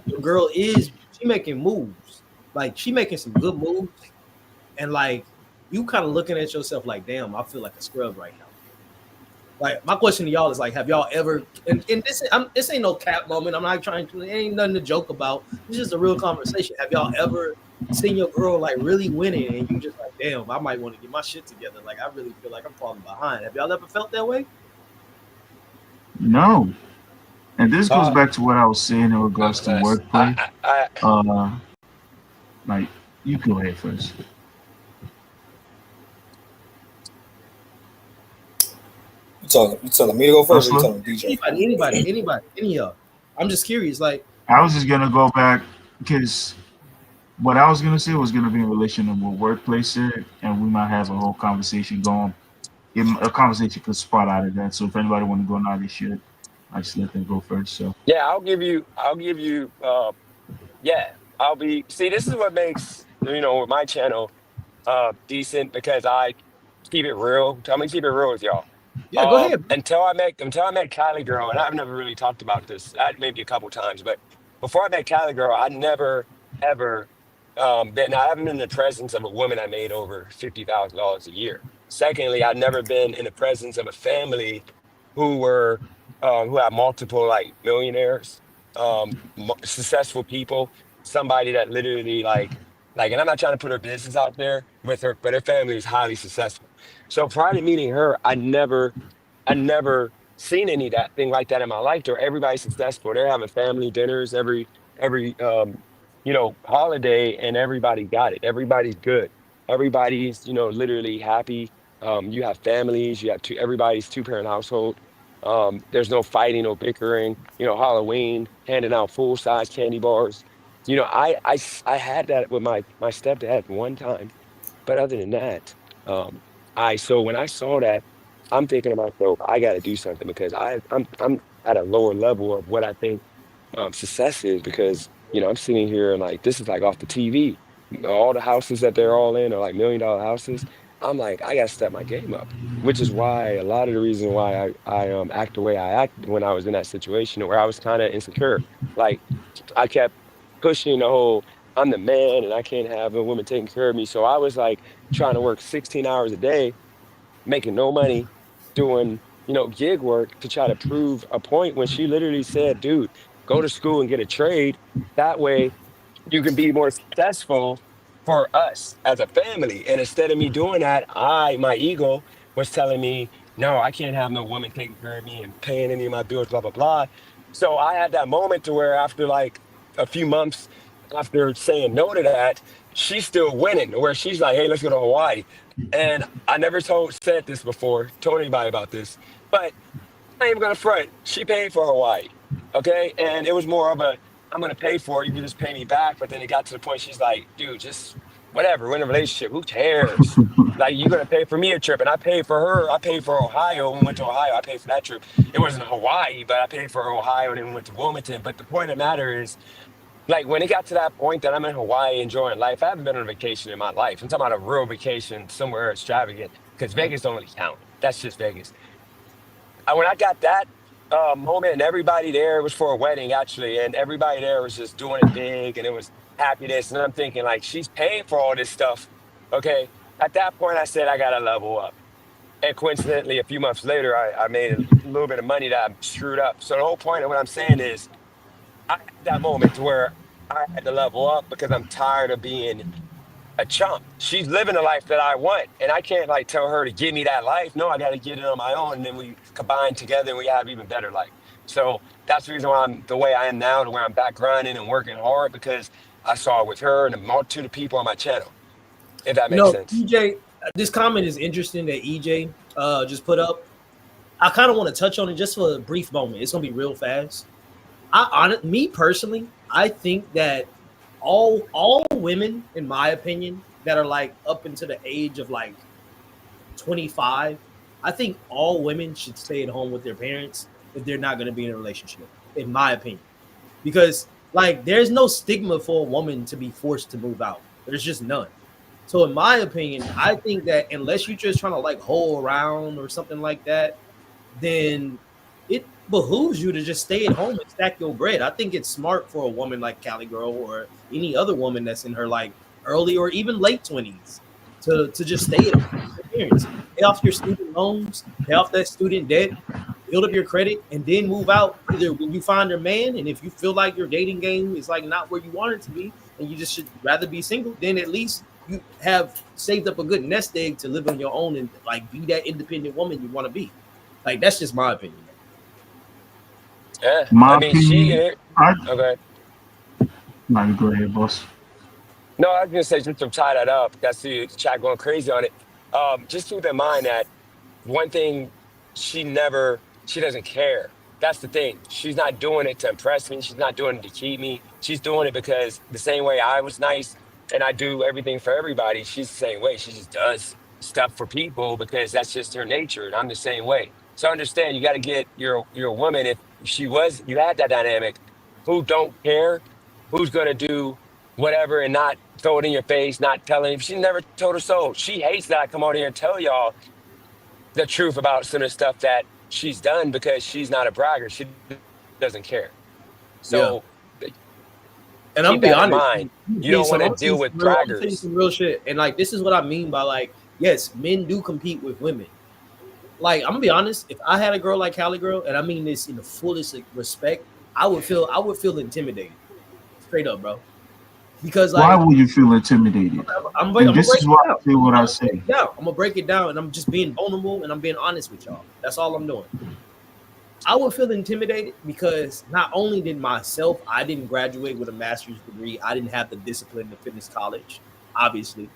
the girl is she making moves, like she making some good moves, and like you kind of looking at yourself like, damn, I feel like a scrub right now. Like my question to y'all is like, have y'all ever? And this ain't no cap moment. I'm not trying to. It ain't nothing to joke about. It's just a real conversation. Have y'all ever seen your girl like really winning, and you just like, damn, I might want to get my shit together. Like I really feel like I'm falling behind. Have y'all ever felt that way? No. And this goes Uh, back to what I was saying in regards to Yes. wordplay. I Like, you go ahead first. You telling me to go first, or you Hustler? telling DJ? Anybody, any of y'all. I'm just curious. Like, I was just gonna go back because what I was gonna say was gonna be in relation to what wordplay said, and we might have a whole conversation going. A conversation could spot out of that. So if anybody want to go now, they should. I just let them go first. So Yeah, I'll give you yeah, I'll be see this is what makes with my channel decent because I keep it real. Tell me keep it real with y'all. yeah, go ahead. Until I met Cali Girl, and I've never really talked about this, maybe a couple times, but before I met Cali Girl, I never ever I haven't been in the presence of a woman I made over $50,000 a year. Secondly, I've never been in the presence of a family who were who had multiple like millionaires, successful people, somebody that literally and I'm not trying to put her business out there with her, but her family is highly successful. So prior to meeting her, I never seen any of that thing like that in my life. Where everybody's successful. They're having family dinners every holiday, and everybody got it. Everybody's good. Everybody's literally happy. You have families. You have everybody's two-parent household. There's no fighting, no bickering. Halloween, handing out full-size candy bars. I had that with my stepdad one time, but other than that, so when I saw that, I'm thinking to myself, I got to do something because I'm at a lower level of what I think success is because I'm sitting here and like this is like off the TV. All the houses that they're all in are like $1 million houses. I'm like, I gotta step my game up, which is why a lot of the reason why I act the way I act when I was in that situation where I was kind of insecure. Like I kept pushing the whole I'm the man and I can't have a woman taking care of me. So I was like trying to work 16 hours a day, making no money, doing gig work to try to prove a point when she literally said, dude, go to school and get a trade. That way you can be more successful for us as a family. And instead of me doing that, my ego was telling me, no, I can't have no woman taking care of me and paying any of my bills, blah, blah, blah. So I had that moment to where after like a few months after saying no to that, she's still winning, where she's like, hey, let's go to Hawaii. And I never said this before, told anybody about this, but I ain't even gonna front. She paid for Hawaii. Okay. And it was more of I'm gonna pay for it, you can just pay me back. But then it got to the point she's like, dude, just whatever, we're in a relationship. Who cares? Like you're gonna pay for me a trip. And I paid for her, I paid for Ohio. When we went to Ohio, I paid for that trip. It wasn't Hawaii, but I paid for Ohio and then we went to Wilmington. But the point of the matter is Like when it got to that point that I'm in Hawaii enjoying life, I haven't been on a vacation in my life. I'm talking about a real vacation somewhere extravagant because Vegas don't really count. That's just Vegas. When I got that moment and everybody there, it was for a wedding actually, and everybody there was just doing it big and it was happiness. And I'm thinking like she's paying for all this stuff. Okay. At that point, I said I gotta level up. And coincidentally, a few months later, I made a little bit of money that I screwed up. So the whole point of what I'm saying is I had that moment to where I had to level up because I'm tired of being a chump. She's living the life that I want, and I can't like tell her to give me that life. No, I got to get it on my own, and then we combine together and we have even better life. So that's the reason why I'm the way I am now, to where I'm back grinding and working hard because I saw it with her and a multitude of people on my channel. If that makes sense. EJ, this comment is interesting that EJ just put up. I kind of want to touch on it just for a brief moment. It's gonna be real fast. Me personally, I think that all women, in my opinion, that are like up into the age of like 25, I think all women should stay at home with their parents if they're not going to be in a relationship, in my opinion. Because like there's no stigma for a woman to be forced to move out. There's just none. So in my opinion, I think that unless you're just trying to like hole around or something like that, then it behooves you to just stay at home and stack your bread. I think it's smart for a woman like Cali Girl or any other woman that's in her like early or even late 20s to just stay at home with their parents. Pay off your student loans, pay off that student debt, build up your credit, and then move out either when you find your man. And if you feel like your dating game is like not where you want it to be and you just should rather be single, then at least you have saved up a good nest egg to live on your own and like be that independent woman you want to be. Like that's just my opinion. Yeah, My I mean, opinion, okay. No, you go ahead, boss. No, I was gonna say just to tie that up. I see the chat going crazy on it. Just keep in mind that one thing she doesn't care. That's the thing. She's not doing it to impress me. She's not doing it to keep me. She's doing it because the same way I was nice and I do everything for everybody, she's the same way. She just does stuff for people because that's just her nature. And I'm the same way. So understand you got to get your woman. If you had that dynamic, who don't care, who's gonna do whatever and not throw it in your face, not telling. She never told her soul. She hates that I come out here and tell y'all the truth about some of the stuff that she's done because she's not a bragger. She doesn't care. So and I'm keep be that in honest, mind. You don't want to deal with I'm saying braggers. some real shit. And like this is what I mean by like, yes, men do compete with women. Like I'm gonna be honest, if I had a girl like Cali Girl, and I mean this in the fullest respect, I would feel intimidated. Straight up, bro. Because like Why would you feel intimidated? This is why I feel what I say. Yeah, I'm gonna break it down, and I'm just being vulnerable, and I'm being honest with y'all. That's all I'm doing. I would feel intimidated because not only I didn't graduate with a master's degree. I didn't have the discipline to finish college. Obviously,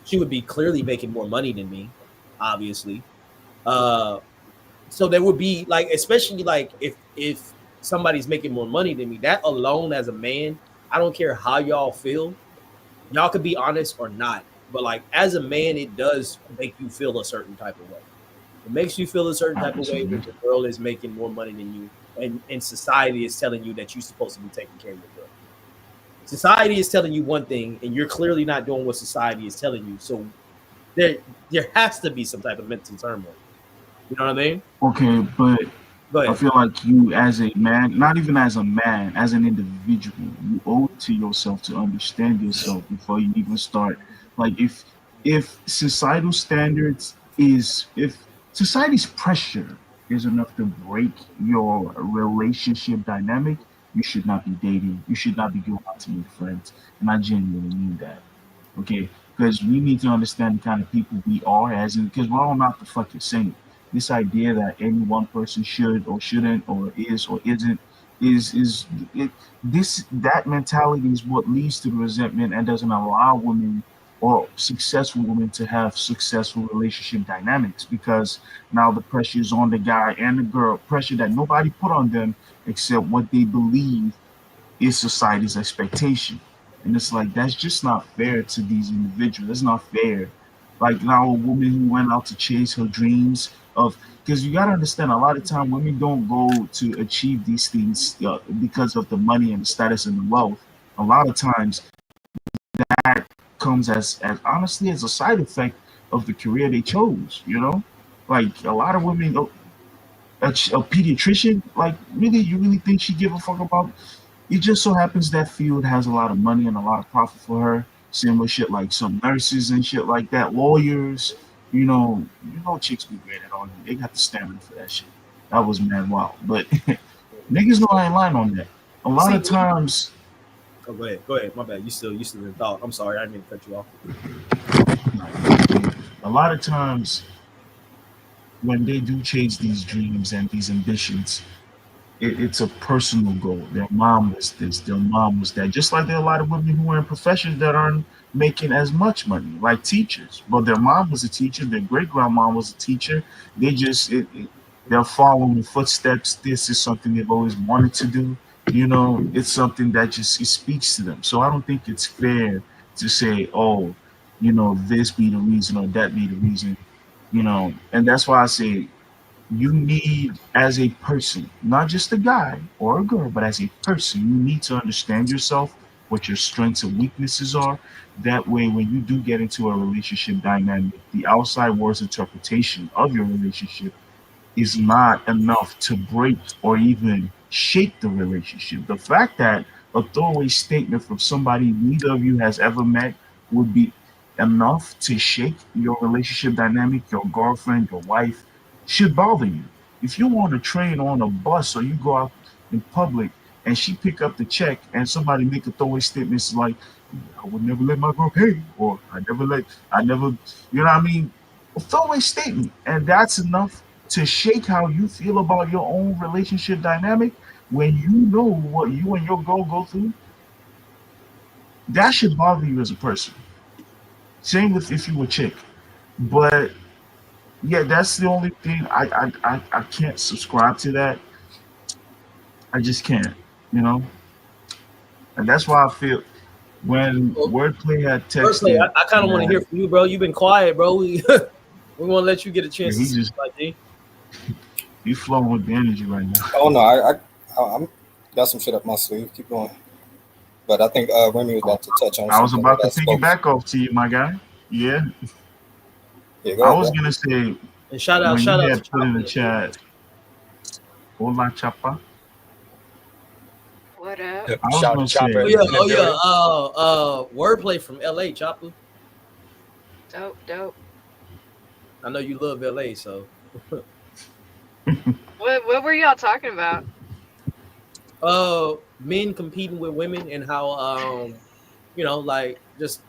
she would be clearly making more money than me. Obviously, so there would be like, especially like if somebody's making more money than me, that alone as a man, I don't care how y'all feel. Y'all could be honest or not, but like as a man, it does make you feel a certain type of way. It makes you feel a certain type of way when the girl is making more money than you, and society is telling you that you're supposed to be taking care of your girl. Society is telling you one thing, and you're clearly not doing what society is telling you. So there has to be some type of mental turmoil. You know what I mean? Okay, but I feel like you as a man, not even as a man, as an individual, you owe it to yourself to understand yourself before you even start. Like if societal standards if society's pressure is enough to break your relationship dynamic, you should not be dating. You should not be going out to make friends. And I genuinely mean that. Okay? Because we need to understand the kind of people we are because we're all not the fucking same. This idea that any one person should or shouldn't or is or isn't that mentality is what leads to the resentment and doesn't allow women or successful women to have successful relationship dynamics, because now the pressure is on the guy and the girl, pressure that nobody put on them except what they believe is society's expectation. And it's like, that's just not fair to these individuals. It's not fair. Like now a woman who went out to chase her dreams of, because you got to understand, a lot of time women don't go to achieve these things because of the money and the status and the wealth. A lot of times that comes as honestly as a side effect of the career they chose, you know? Like a lot of women, a pediatrician, like really, you really think she give a fuck about? It just so happens that field has a lot of money and a lot of profit for her. Same with shit like some nurses and shit like that, lawyers. Chicks be great at all. They got the stamina for that shit. That was mad wild, but niggas know I ain't lying on that. A lot of times. Oh, go ahead. My bad. You still in thought. I'm sorry, I didn't mean to cut you off. A lot of times when they do chase these dreams and these ambitions, it's a personal goal. Their mom was this, their mom was that. Just like there are a lot of women who are in professions that aren't making as much money, like teachers. But their mom was a teacher, their great grandma was a teacher. They're following the footsteps. This is something they've always wanted to do. It's something that just it speaks to them. So I don't think it's fair to say, oh, this be the reason or that be the reason. And that's why I say you need, as a person, not just a guy or a girl, but as a person, you need to understand yourself, what your strengths and weaknesses are. That way, when you do get into a relationship dynamic, the outside world's interpretation of your relationship is not enough to break or even shake the relationship. The fact that a throwaway statement from somebody neither of you has ever met would be enough to shake your relationship dynamic, your girlfriend, your wife, should bother you. If you on a train or on a bus or you go out in public and she pick up the check and somebody make a throwaway statement like, I would never let my girl pay, or I never, you know what I mean? A throwaway statement. And that's enough to shake how you feel about your own relationship dynamic when you know what you and your girl go through. That should bother you as a person. Same with if you were a chick. But yeah, that's the only thing I can't subscribe to that. I just can't, And that's why I feel when Wordplay had texted. I kind of want to hear from you, bro. You've been quiet, bro. We want to let you get a chance to speak, like D. You flowing with the energy right now. Oh no, I'm got some shit up my sleeve. Keep going. But I think Remy was about to touch on. I was about to piggyback off to you, my guy. Yeah. Yeah, I was gonna say. And shout out to put in the chat. Hola, Chapa. What up? Yep. I was gonna say. Wordplay from LA, Chopper. Dope. I know you love LA, so. What were y'all talking about? Men competing with women and how like just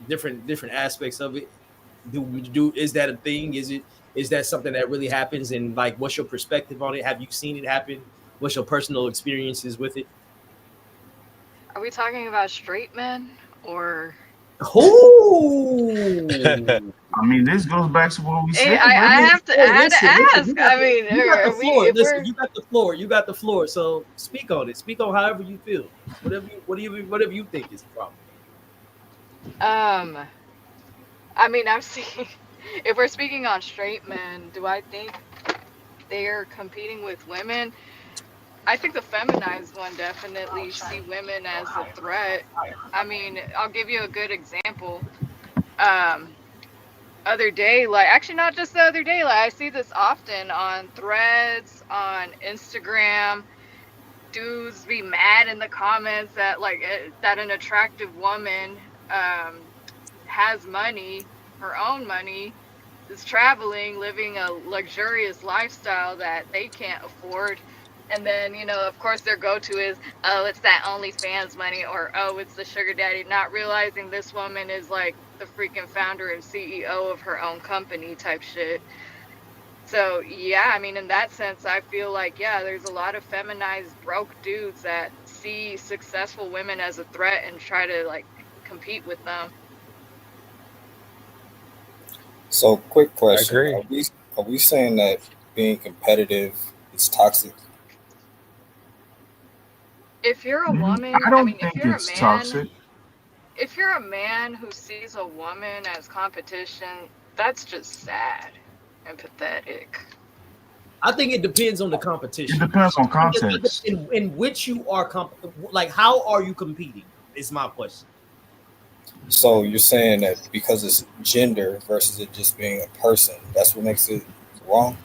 different aspects of it. Is that a thing? Is that something that really happens? And like, what's your perspective on it? Have you seen it happen? What's your personal experiences with it? Are we talking about straight men or? Oh, I mean, this goes back to what we said. I had to ask. I mean, you got the floor. You got the floor. So speak on it. Speak on however you feel. Whatever you think is the problem. I mean, I've seen. If we're speaking on straight men, do I think they're competing with women? I think the feminized one definitely see women as a threat. I mean, I'll give you a good example. Other day, actually not just the other day, I see this often on Threads, on Instagram. Dudes be mad in the comments that that an attractive woman has money, her own money, is traveling, living a luxurious lifestyle that they can't afford. And then, of course, their go-to is, oh, it's that OnlyFans money, or, oh, it's the sugar daddy, not realizing this woman is, the freaking founder and CEO of her own company type shit. So, yeah, I mean, in that sense, I feel there's a lot of feminized, broke dudes that see successful women as a threat and try to, compete with them. So, quick question. I agree. Are we saying that being competitive is toxic? If you're a woman, I don't think if you're it's a man, toxic. If you're a man who sees a woman as competition, that's just sad. empathetic. I think it depends on the It competition. depends on context. In which you are like, how are you competing? Is my question. So you're saying that because it's gender versus it just being a person, that's what makes it wrong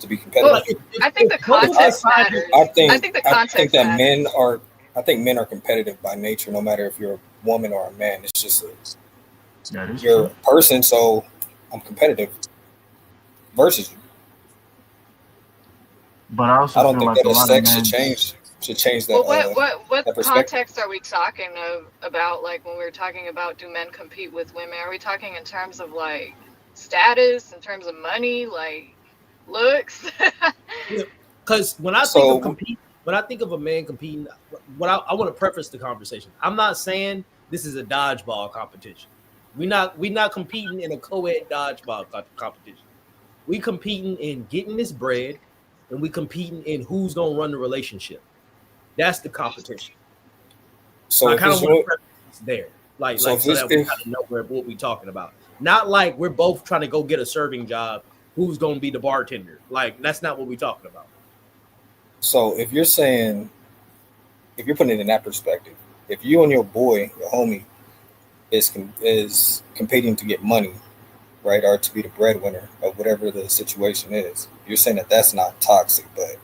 to be competitive. Well, I think the context matters. I think I think the context that matters. men are competitive by nature, no matter if you're a woman or a man. It's just That is you're true. a person, so I'm competitive versus you. But I also I don't feel think like a that a lot of sex men. should change that. Well, what that perspective. context are we talking about? Like when we're talking about do men compete with women? Are we talking in terms of like status, in terms of money, like looks? Because when I think of compete, when I think of a man competing, what I want to preface the conversation. I'm not saying this is a dodgeball competition. We're not competing in a co-ed dodgeball competition. We competing in getting this bread, and we competing in who's gonna run the relationship. That's the competition. So I kind of want to preface there, like so that we kind of know what we're talking about. Not like we're both trying to go get a serving job. Who's gonna be the bartender? Like that's not what we're talking about. So if you're saying, if you're putting it in that perspective, if you and your boy, your homie, is competing to get money, right, or to be the breadwinner of whatever the situation is, you're saying that that's not toxic. But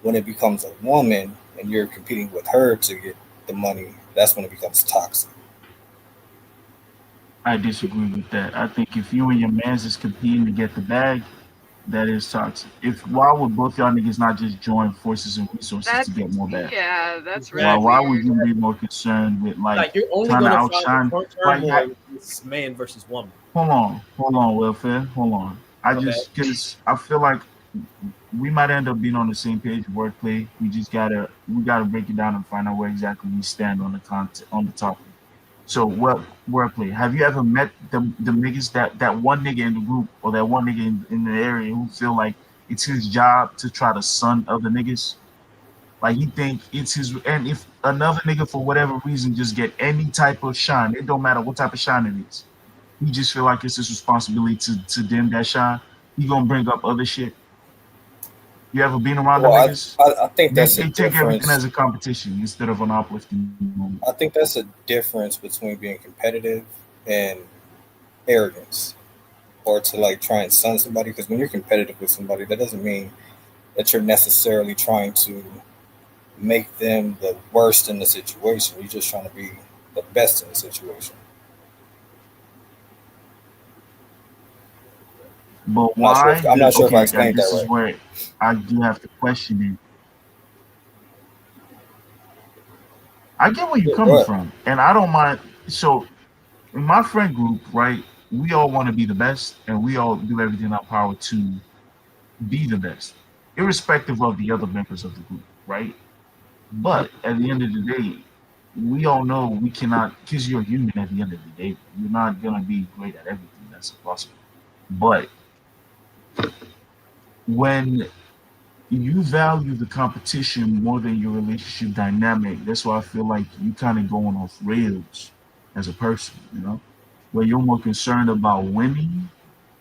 when it becomes a woman and you're competing with her to get the money, that's when it becomes toxic. I disagree with that. I think if you and your mans is competing to get the bag, that is toxic. Why would both y'all niggas not just join forces and resources to get more bag? Yeah, that's really why would you be more concerned with like you're only trying to gonna outshine? find like, it's man versus woman. Hold on, welfare. Hold on. Because I feel like we might end up being on the same page. Wordplay. We gotta break it down and find out where exactly we stand on the topic. So wordplay. Have you ever met the niggas that one nigga in the group or that one nigga in the area who feel like it's his job to try to sun other niggas? Like he think it's his, and if another nigga for whatever reason just get any type of shine, it don't matter what type of shine it is. He just feel like it's his responsibility to dim that shine. He gonna bring up other shit. You ever been around the niggas? I think that's they take everything as a competition instead of an uplifting moment. I think that's a difference between being competitive and arrogance, or to like try and sun somebody. Because when you're competitive with somebody, that doesn't mean that you're necessarily trying to make them the worst in the situation. You're just trying to be the best in the situation. But why? I'm not sure if I explained that right. This is where I do have to question it. I get where you're coming from, and I don't mind. So, in my friend group, right, we all want to be the best, and we all do everything in our power to be the best, irrespective of the other members of the group, right? But at the end of the day, we all know we cannot, because you're human at the end of the day. You're not going to be great at everything. That's impossible. But when you value the competition more than your relationship dynamic, that's why I feel like you kind of going off rails as a person, you know, where you're more concerned about winning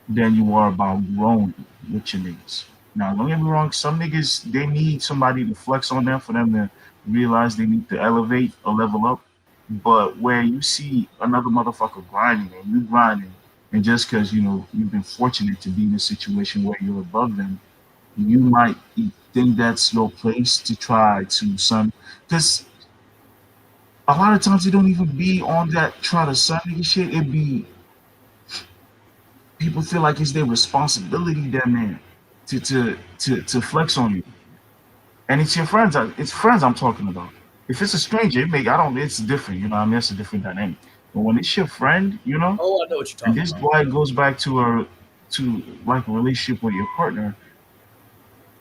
than you are about growing with your niggas. Now, don't get me wrong, some niggas, they need somebody to flex on them for them to realize they need to elevate or level up. But where you see another motherfucker grinding and you grinding, and just because, you know, you've been fortunate to be in a situation where you're above them, you might think that's your place to try to sun. Because a lot of times it don't even be on that try to sun nigga shit. It be people feel like it's their responsibility then, man, to flex on you. And it's your friends. It's friends I'm talking about. If it's a stranger, it's different, you know what I mean? It's a different dynamic. But when it's your friend, you know, I know what you're talking and this why it goes back to like a relationship with your partner.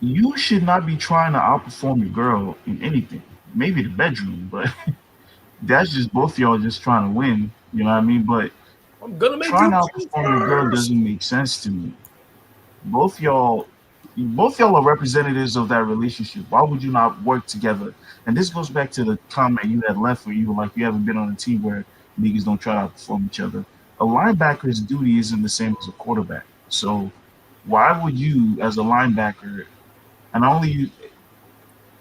You should not be trying to outperform your girl in anything. Maybe the bedroom, but that's just both y'all just trying to win. You know what I mean? But I'm gonna make trying to outperform your girl doesn't make sense to me. Both y'all are representatives of that relationship. Why would you not work together? And this goes back to the comment you had left where you were like, you haven't been on a team where niggas don't try to outperform each other. A linebacker's duty isn't the same as a quarterback. So why would you, as a linebacker, and only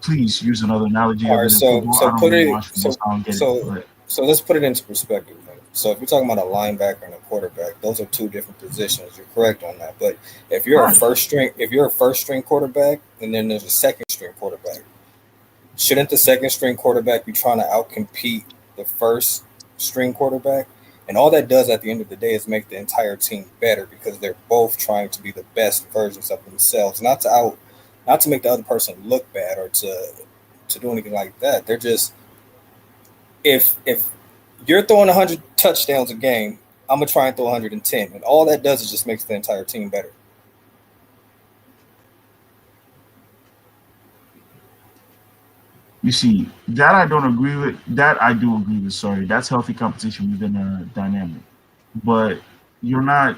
please use another analogy All other right, than so football. I so don't put really it watch football, so I don't get it. so But so let's put it into perspective. Then. So if you're talking about a linebacker and a quarterback, those are two different positions. You're correct on that. But if you're a right, first string quarterback, and then there's a second string quarterback, shouldn't the second string quarterback be trying to outcompete the first string quarterback? And all that does at the end of the day is make the entire team better because they're both trying to be the best versions of themselves, not to make the other person look bad or to do anything like that. They're just if you're throwing 100 touchdowns a game, I'm gonna try and throw 110, and all that does is just makes the entire team better. you see that I don't agree with. That I do agree with. Sorry, that's healthy competition within a dynamic. But you're not.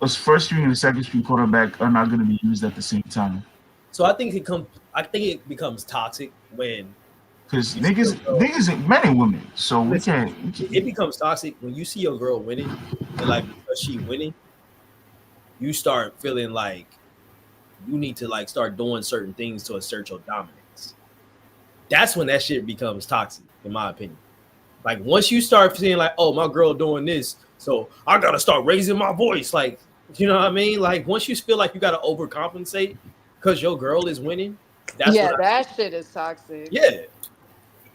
A first string and a second string quarterback are not going to be used at the same time. So I think it becomes toxic when Because you see your girl. niggas, men and women. So we Listen, can't. it becomes toxic when you see your girl winning, and like because she winning, you start feeling like you need to like start doing certain things to assert your dominance. That's when that shit becomes toxic, in my opinion. Like once you start seeing like, oh, my girl doing this, so I gotta start raising my voice. Like, you know what I mean? Like once you feel like you gotta overcompensate because your girl is winning, that's Yeah, what that shit is toxic. yeah.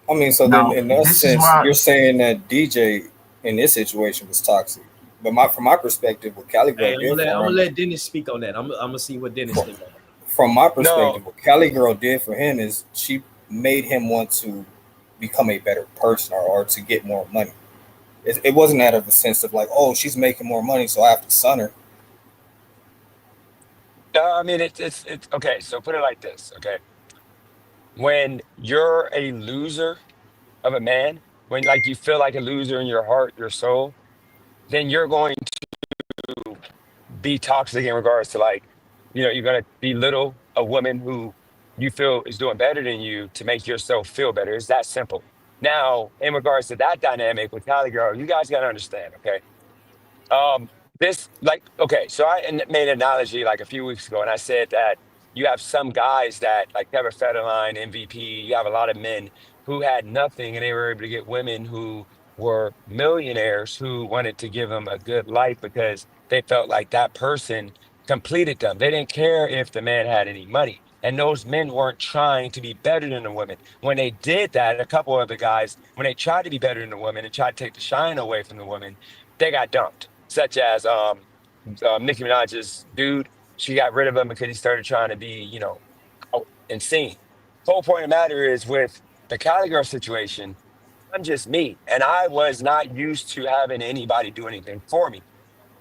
I mean, so then Now in that this is sense, why. you're saying that DJ in this situation was toxic. But from my perspective, what Cali Hey, Girl I'm did gonna for him, let Dennis speak on that. I'm gonna see what Dennis from, think on that. from my No, perspective, what Cali Girl did for him is she made him want to become a better person or to get more money. It wasn't out of the sense of like, oh, she's making more money, so I have to son her. no. I mean, it's okay. So put it like this. Okay, when you're a loser of a man, when like you feel like a loser in your heart, your soul, then you're going to be toxic in regards to like, you're gonna belittle a woman who you feel is doing better than you to make yourself feel better. It's that simple. Now, in regards to that dynamic with Cali Girl, you guys gotta understand, okay? Um, this like okay, so made an analogy like a few weeks ago, and I said that you have some guys that like Kevin Federline, MVP. You have a lot of men who had nothing, and they were able to get women who were millionaires who wanted to give them a good life because they felt like that person completed them. They didn't care if the man had any money. And those men weren't trying to be better than the women. When they did that, a couple of the guys, when they tried to be better than the women and tried to take the shine away from the women, they got dumped, such as Nicki Minaj's dude. She got rid of him because he started trying to be, out and seen. Whole point of the matter is with the Cali Girl situation, I'm just me, and I was not used to having anybody do anything for me.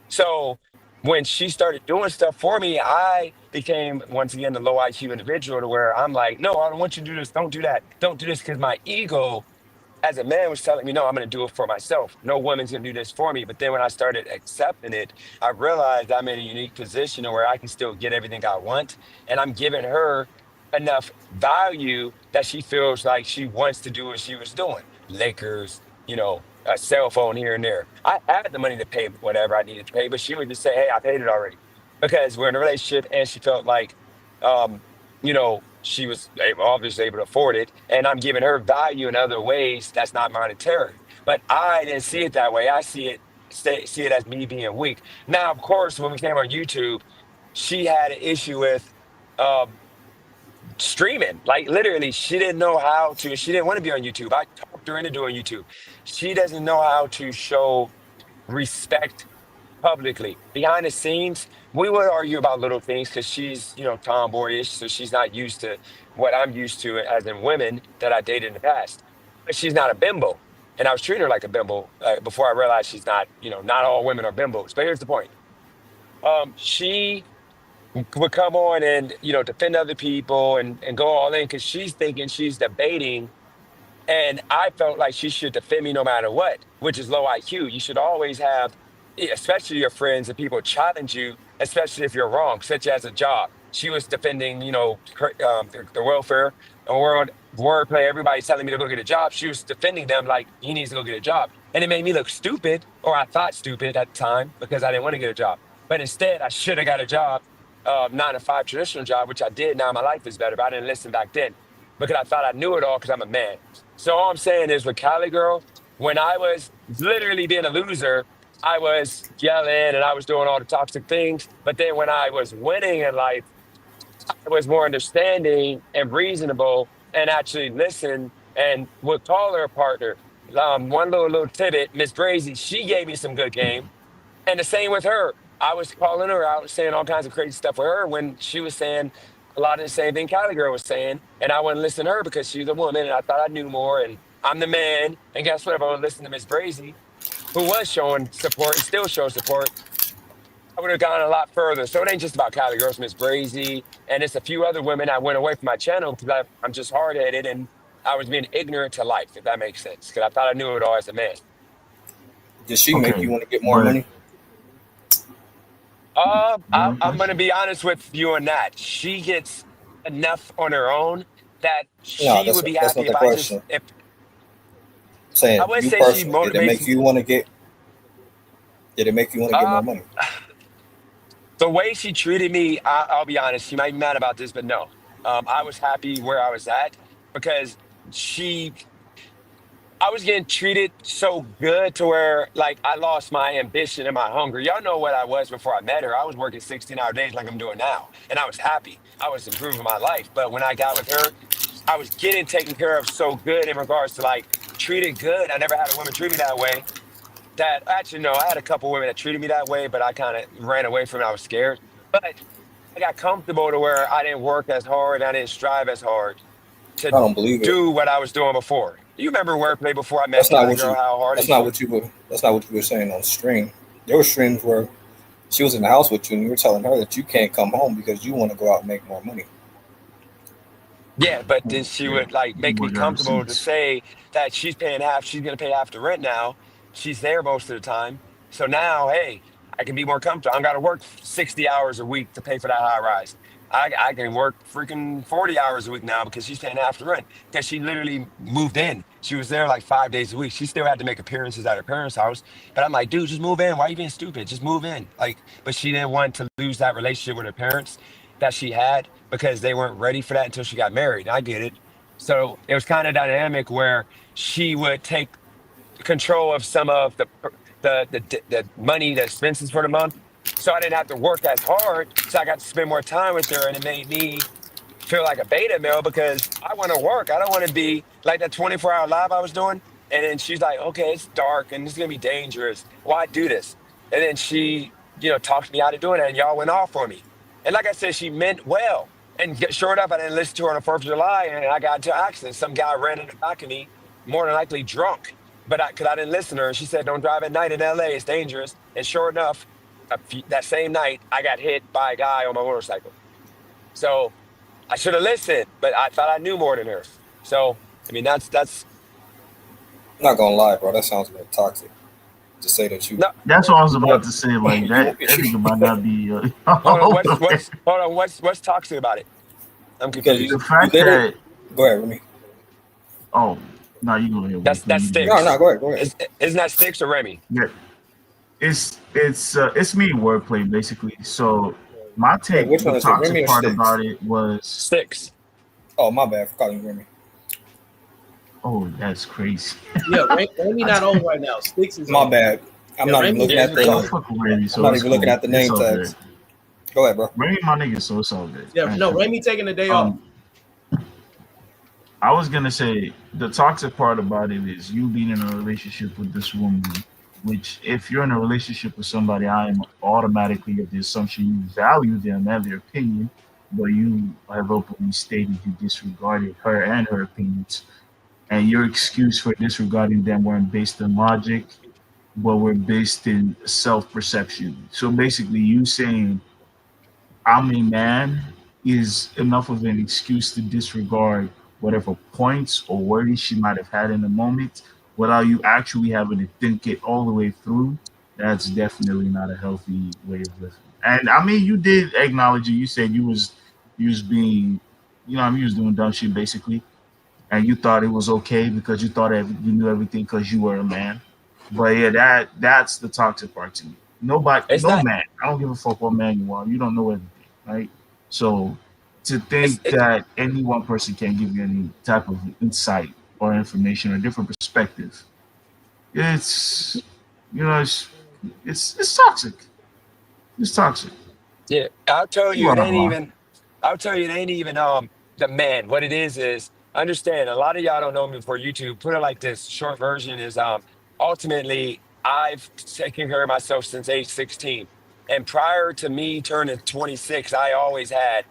So when she started doing stuff for me, I became once again the low IQ individual to where I'm like, no, I don't want you to do this. Don't do that. Don't do this because my ego as a man was telling me, no, I'm going to do it for myself. No woman's going to do this for me. But then when I started accepting it, I realized I'm in a unique position where I can still get everything I want. And I'm giving her enough value that she feels like she wants to do what she was doing. Lakers, a cell phone here and there. I had the money to pay whatever I needed to pay, but she would just say, hey, I paid it already. Because we're in a relationship and she felt like, she was obviously able to afford it, and I'm giving her value in other ways that's not monetary. But I didn't see it that way. I see it as me being weak. Now, of course, when we came on YouTube, she had an issue with um, streaming. Like literally, she didn't know how to. She didn't want to be on YouTube. I talked her into doing YouTube. She doesn't know how to show respect publicly. Behind the scenes, we would argue about little things because she's, tomboyish, so she's not used to what I'm used to as in women that I dated in the past. But she's not a bimbo. And I was treating her like a bimbo before I realized she's not, not all women are bimbos. But here's the point. She would come on and, defend other people and go all in because she's thinking she's debating, and I felt like she should defend me no matter what, which is low IQ. You should always have, especially your friends and people challenge you, especially if you're wrong, such as a job. She was defending, the welfare and wordplay. Everybody's telling me to go get a job. She was defending them like he needs to go get a job. And it made me look stupid, or I thought stupid at the time because I didn't want to get a job. But instead, I should have got a job, 9 to 5 traditional job, which I did. Now my life is better, but I didn't listen back then because I thought I knew it all because I'm a man. So all I'm saying is with Cali Girl, when I was literally being a loser, I was yelling and I was doing all the toxic things. But then when I was winning in life, I was more understanding and reasonable and actually listened and would call her a partner. One little tidbit, Miss Brazy, she gave me some good game. And the same with her. I was calling her out, saying all kinds of crazy stuff with her when she was saying a lot of the same thing Cali Girl was saying. And I wouldn't listen to her because she's a woman and I thought I knew more. And I'm the man. And guess what? If I would listen to Miss Brazy, who was showing support and still shows support, I would have gone a lot further. So it ain't just about Cali Girls, Miss Brazy, and it's a few other women I went away from my channel because I'm just hard headed and I was being ignorant to life, if that makes sense. Because I thought I knew it all as a man. Does she make Okay, you want to get more but money? one I'm gonna question. be honest with you on that. She gets enough on her own that No, she would be that's happy not the if I just question. if I Saying would you say she personally, did it motivates make me. you want to get? Did it make you want to get Uh, more money? the way she treated me, I'll be honest, she might be mad about this, but no. I was happy where I was at because she I was getting treated so good to where like I lost my ambition and my hunger. Y'all know what I was before I met her. I was working 16-hour days like I'm doing now. And I was happy. I was improving my life. But when I got with her, I was getting taken care of so good in regards to like treated good. I never had a woman treat me that way. That actually no, I had a couple women that treated me that way, but I kind of ran away from it. I was scared. But I got comfortable to where I didn't work as hard, I didn't strive as hard to I don't believe it. do what I was doing before. You remember wordplay before I met That's not Cali what Girl, you. how hard I That's used to not work? what you were. That's not what you were saying on stream. There were streams where she was in the house with you, and you were telling her that you can't come home because you want to go out and make more money. Yeah, but then Oh, she yeah, would like you make me would got comfortable to receipts. say that she's gonna pay half the rent now. She's there most of the time. So now, hey, I can be more comfortable. I don't gotta work 60 hours a week to pay for that high rise. I can work freaking 40 hours a week now because she's paying half the rent. Because she literally moved in. She was there like 5 days a week. She still had to make appearances at her parents' house. But I'm like, dude, just move in. Why are you being stupid? Just move in. Like, but she didn't want to lose that relationship with her parents that she had because they weren't ready for that until she got married. I get it. So it was kind of dynamic where she would take control of some of the money, the expenses for the month. So I didn't have to work as hard. So I got to spend more time with her, and it made me feel like a beta male because I want to work. I don't want to be like that 24-hour live I was doing. And then she's like, okay, it's dark and it's gonna be dangerous. Why do this? And then she, talked me out of doing it, and y'all went off on me. And like I said, she meant well. And sure enough, I didn't listen to her on the 4th of July, and I got into an accident. Some guy ran in the back of me, more than likely drunk. But because I didn't listen to her, she said, "Don't drive at night in LA. It's dangerous." And sure enough, that same night, I got hit by a guy on my motorcycle. So I should have listened, but I thought I knew more than her. So I mean, that's I'm not gonna lie, bro. That sounds a little toxic to say that you no. That's what I was about want to say. Like you. that, that nigga might not be. Hold on. What's Okay. what's hold on? What's toxic about it? I'm Because The confused. you fact literally. that Go ahead, Remy. oh no, you go ahead, Wesley. That's You do. No, sticks. go ahead. Go ahead. Isn't that sticks or Remy? Yeah, it's me wordplay basically. So my Wait, take, which one the is it, Remy toxic or part Sticks? about it was, Sticks. Oh, my bad for calling you Remy. oh, that's crazy. Yeah, Remy not on right now. Sticks is My on. bad. I'm Yeah, not even Remy looking is at I on. the. fuck with Randy, I'm so not it's even looking cool. at the It's name all good. tags. Go ahead, bro. Randy, my nigga, so it's all good. Yeah, no, Remy taking the day off. I was gonna say the toxic part about it is you being in a relationship with this woman, which if you're in a relationship with somebody, I am automatically of the assumption you value them and their opinion, but you have openly stated you disregarded her and her opinions. And your excuse for disregarding them weren't based on logic, but were based in self-perception. So basically you saying I'm a man is enough of an excuse to disregard whatever points or worries she might have had in the moment without you actually having to think it all the way through. That's definitely not a healthy way of living. And I mean, you did acknowledge it. You said you was being, you was doing dumb shit basically, and you thought it was okay because you thought you knew everything because you were a man. But yeah, that's the toxic part to me. Nobody, It's no not. man. I don't give a fuck what man you are. You don't know everything, right? So to It's think it. that any one person can give you any type of insight or information or different perspective, it's it's toxic. It's toxic. Yeah, I'll tell You you, it are ain't wrong. even. I'll tell you, it ain't even the man. What it is understand. A lot of y'all don't know me for YouTube. Put it like this. Short version is ultimately I've taken care of myself since age 16, and prior to me turning 26, I always had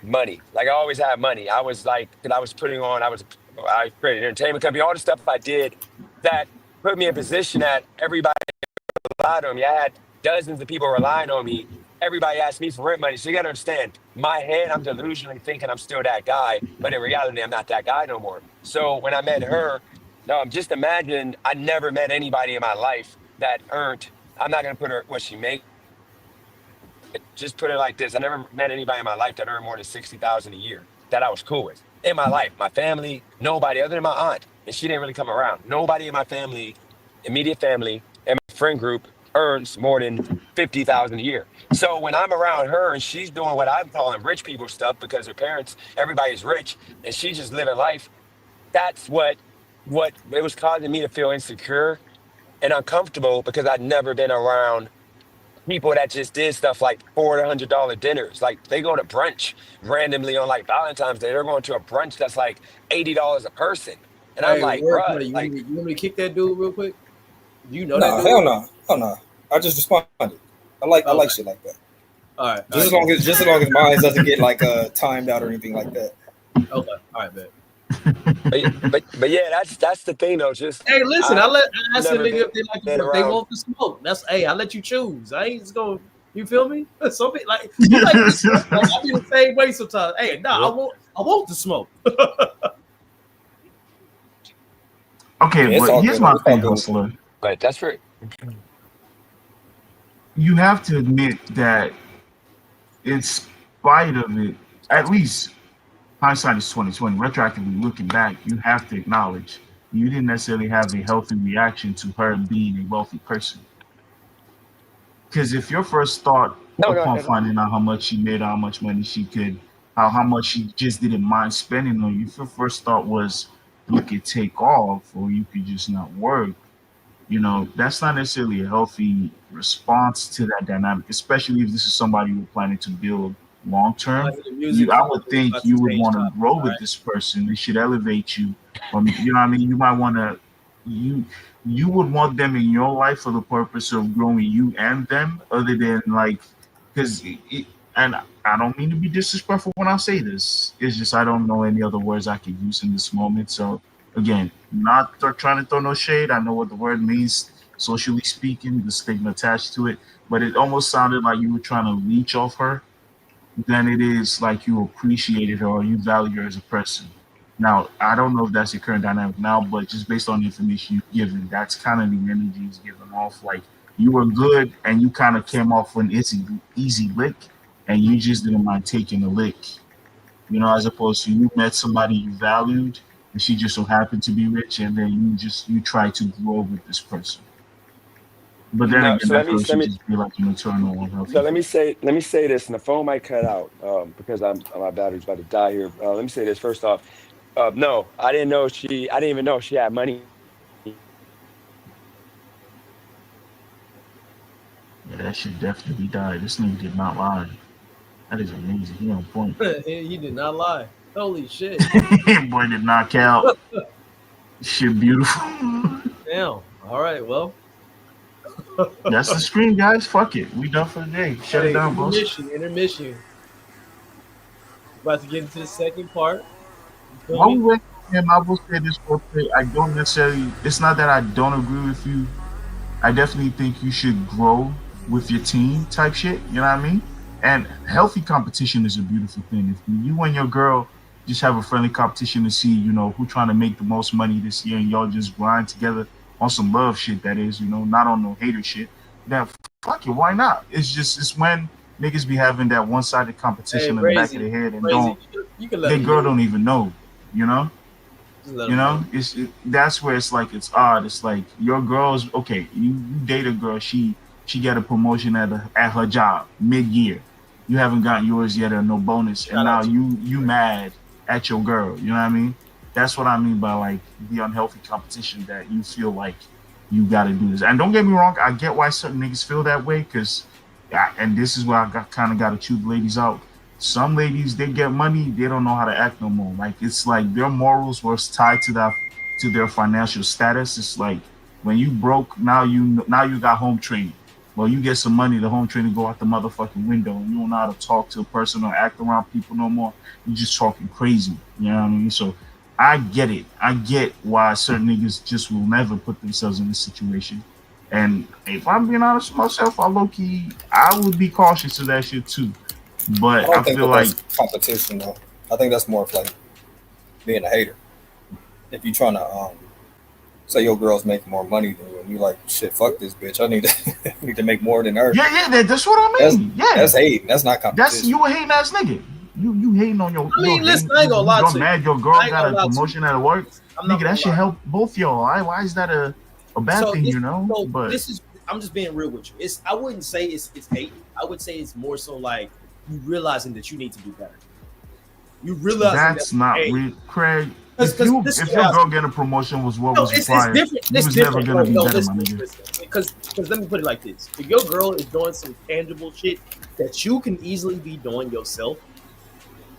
money. Like I always had money. I was like, 'cause I was putting on. I created an entertainment company. All the stuff I did that put me in a position that everybody relied on me. I had dozens of people relying on me. Everybody asked me for rent money. So you got to understand, my head, I'm delusionally thinking I'm still that guy, but in reality, I'm not that guy no more. So when I met her, just imagine I never met anybody in my life that earned. I'm not gonna put her what she makes. Just put it like this: I never met anybody in my life that earned more than 60,000 a year that I was cool with in my life. My family, nobody other than my aunt, and she didn't really come around. Nobody in my family, immediate family, and my friend group earns more than 50,000 a year. So when I'm around her and she's doing what I'm calling rich people stuff because her parents, everybody's rich, and she's just living life. That's what it was causing me to feel insecure and uncomfortable because I'd never been around people that just did stuff like $400 dinners. Like they go to brunch randomly on like Valentine's Day. They're going to a brunch that's like $80 a person. And I'm Hey, like, wordplay. bruh, like, You want me to kick that dude real quick? Do you know that Nah, dude? hell no, hell no. I just responded. I like Okay. shit like that. All right. Just as long as mine doesn't get like timed out or anything like that. Okay. All right, man. but yeah, that's the thing though. Just Hey, listen, I I ask a never nigga if they like been if they around. want the smoke. That's hey, I let you choose. I ain't just gonna. You feel me? Some people like you like the smoke. Like, I be the same way sometimes. Hey, nah, I want the smoke. Okay, Yeah, it's but all here's good. my It's all thing, good. hustler. But that's for You have to admit that in spite of it, at least hindsight is 2020. Retroactively looking back, you have to acknowledge you didn't necessarily have a healthy reaction to her being a wealthy person. Because if your first thought no. upon finding out how much she made, how much money she could, how much she just didn't mind spending on you, if your first thought was you could take off or you could just not work, that's not necessarily a healthy response to that dynamic, especially if this is somebody you're planning to build long I term. hear the music. I Come on, would we're think about to you would change want to topics. grow All with right. this person. They should elevate you. You know what I mean? You might want to, you you would want them in your life for the purpose of growing you and them, other than like, because and I don't mean to be disrespectful when I say this. It's just I don't know any other words I could use in this moment. So again, not trying to throw no shade. I know what the word means socially speaking, the stigma attached to it, but it almost sounded like you were trying to leech off her than it is like you appreciated her or you value her as a person. Now, I don't know if that's your current dynamic now, but just based on the information you've given, that's kind of the energy he's giving off. Like you were good and you kind of came off an easy lick and you just didn't mind taking a lick, as opposed to you met somebody you valued and she just so happened to be rich and then you try to grow with this person. But then No. again, So that girl should just be like an eternal so unhealthy. let me say this, and the phone might cut out because my battery's about to die here. Let me say this first off. No, I didn't even know she had money. Yeah, that should definitely die. This nigga did not lie. That is amazing. He on point. He did not lie. Holy shit. Boy did knock out. Shit beautiful. Damn. All right. Well. That's the screen, guys. Fuck it. We done for the day. Shut it down, boss. Intermission. About to get into the second part. You feel While me? we wait for him, I will say this real quick. I don't necessarily, it's not that I don't agree with you. I definitely think you should grow with your team type shit. You know what I mean? And healthy competition is a beautiful thing. If you and your girl just have a friendly competition to see, who trying to make the most money this year and y'all just grind together on some love shit, that is, not on no hater shit, then fuck it, why not? It's when niggas be having that one-sided Hey, competition in the back of their head and Brazy, you can let their me girl hear it. don't even know, you know? Just let him know. That's where it's like it's odd. It's like your girl's okay. You date a girl, she she get a promotion at her job mid-year. You haven't gotten yours yet or no bonus, and Shout now out to you mad at your girl. You know what I mean? That's what I mean by like the unhealthy competition that you feel like you got to do this. And don't get me wrong, I get why certain niggas feel that way because, and this is where I kind of got to chew the ladies out. Some ladies, they get money, they don't know how to act no more. Like it's like their morals was tied to their financial status. It's like when you broke, now you got home training. Well, you get some money, the home training go out the motherfucking window, and you don't know how to talk to a person or act around people no more. You just talking crazy. You know what I mean? So I get it. I get why certain niggas just will never put themselves in this situation. And if I'm being honest with myself, I would be cautious of that shit too. I But don't I think feel that like that's competition though. I think that's more of like being a hater. If you're trying to say your girl's making more money than you, and you like, shit, fuck this bitch. I need to need to make more than her. that's what I That's mean. Yeah, that's hating. That's not that's competition. you a hating ass nigga. You hating on your. I mean, you're listen, hating- I ain't gonna lie you're to you. mad your girl I ain't got gonna a lie to you. promotion at work. I'm not Nigga, gonna that should lie. help both y'all. Why is that a bad So thing? this, You know, so but this is. I'm just being real with you. I wouldn't say it's hate. I would say it's more so like you realizing that you need to do better. You realizing that's that, not hey, real, Craig. because If your girl getting a promotion was what no, was it's required, different. you It's was never different. gonna be No, better, listen, my nigga. because let me put it like this: if your girl is doing some tangible shit that you can easily be doing yourself,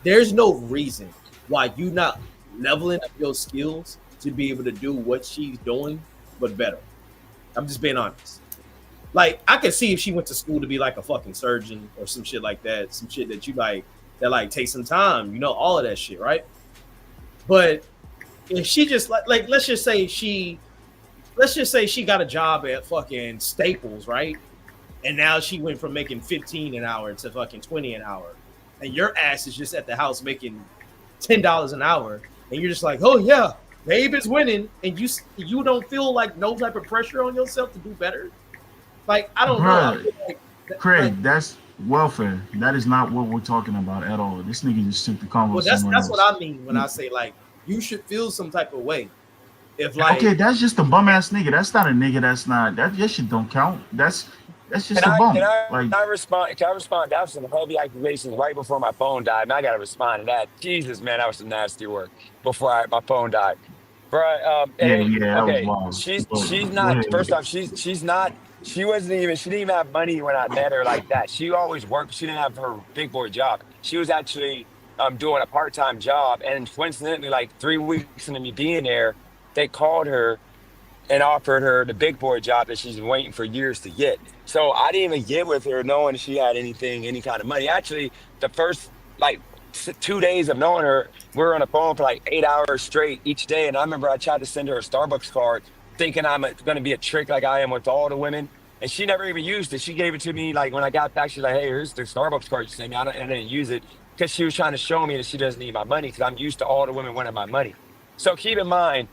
there's no reason why you not leveling up your skills to be able to do what she's doing, but better. I'm just being honest. Like I can see if she went to school to be like a fucking surgeon or some shit like that, some shit that you like that like takes some time, you know, all of that shit, right? But if she just like let's just say she got a job at fucking Staples, right? And now she went from making 15 an hour to fucking 20 an hour. And your ass is just at the house making $10 an hour. And you're just like, oh yeah, babe is winning. And you don't feel like no type of pressure on yourself to do better. Like, I don't know. I Bruh, feel like, Craig, that's welfare. That is not what we're talking about at all. This nigga just took the convo well, somewhere that's else. what I mean when I say like you should feel some type of way. If like Okay, that's just a bum ass nigga. That's not a nigga. That's not that shit don't count. That's just Can a I bum. can Like I respond? Can I respond? That was some heavy accusations right before my phone died. And I gotta respond to that. Jesus, man, that was some nasty work before my phone died. Bruh, it yeah, ain't that was okay. wild. She's Go not. ahead. First off, she's not. She didn't even have money when I met her like that. She always worked. She didn't have her big boy job. She was actually doing a part-time job, and coincidentally, like 3 weeks into me being there, they called her and offered her the big boy job that she's been waiting for years to get. So I didn't even get with her knowing she had any kind of money. Actually, the first like 2 days of knowing her, we were on the phone for like 8 hours straight each day. And I remember I tried to send her a Starbucks card thinking I'm going to be a trick like I am with all the women. And she never even used it. She gave it to me like when I got back, she's like, hey, here's the Starbucks card you sent me. I didn't use it because she was trying to show me that she doesn't need my money because I'm used to all the women wanting my money. So keep in mind,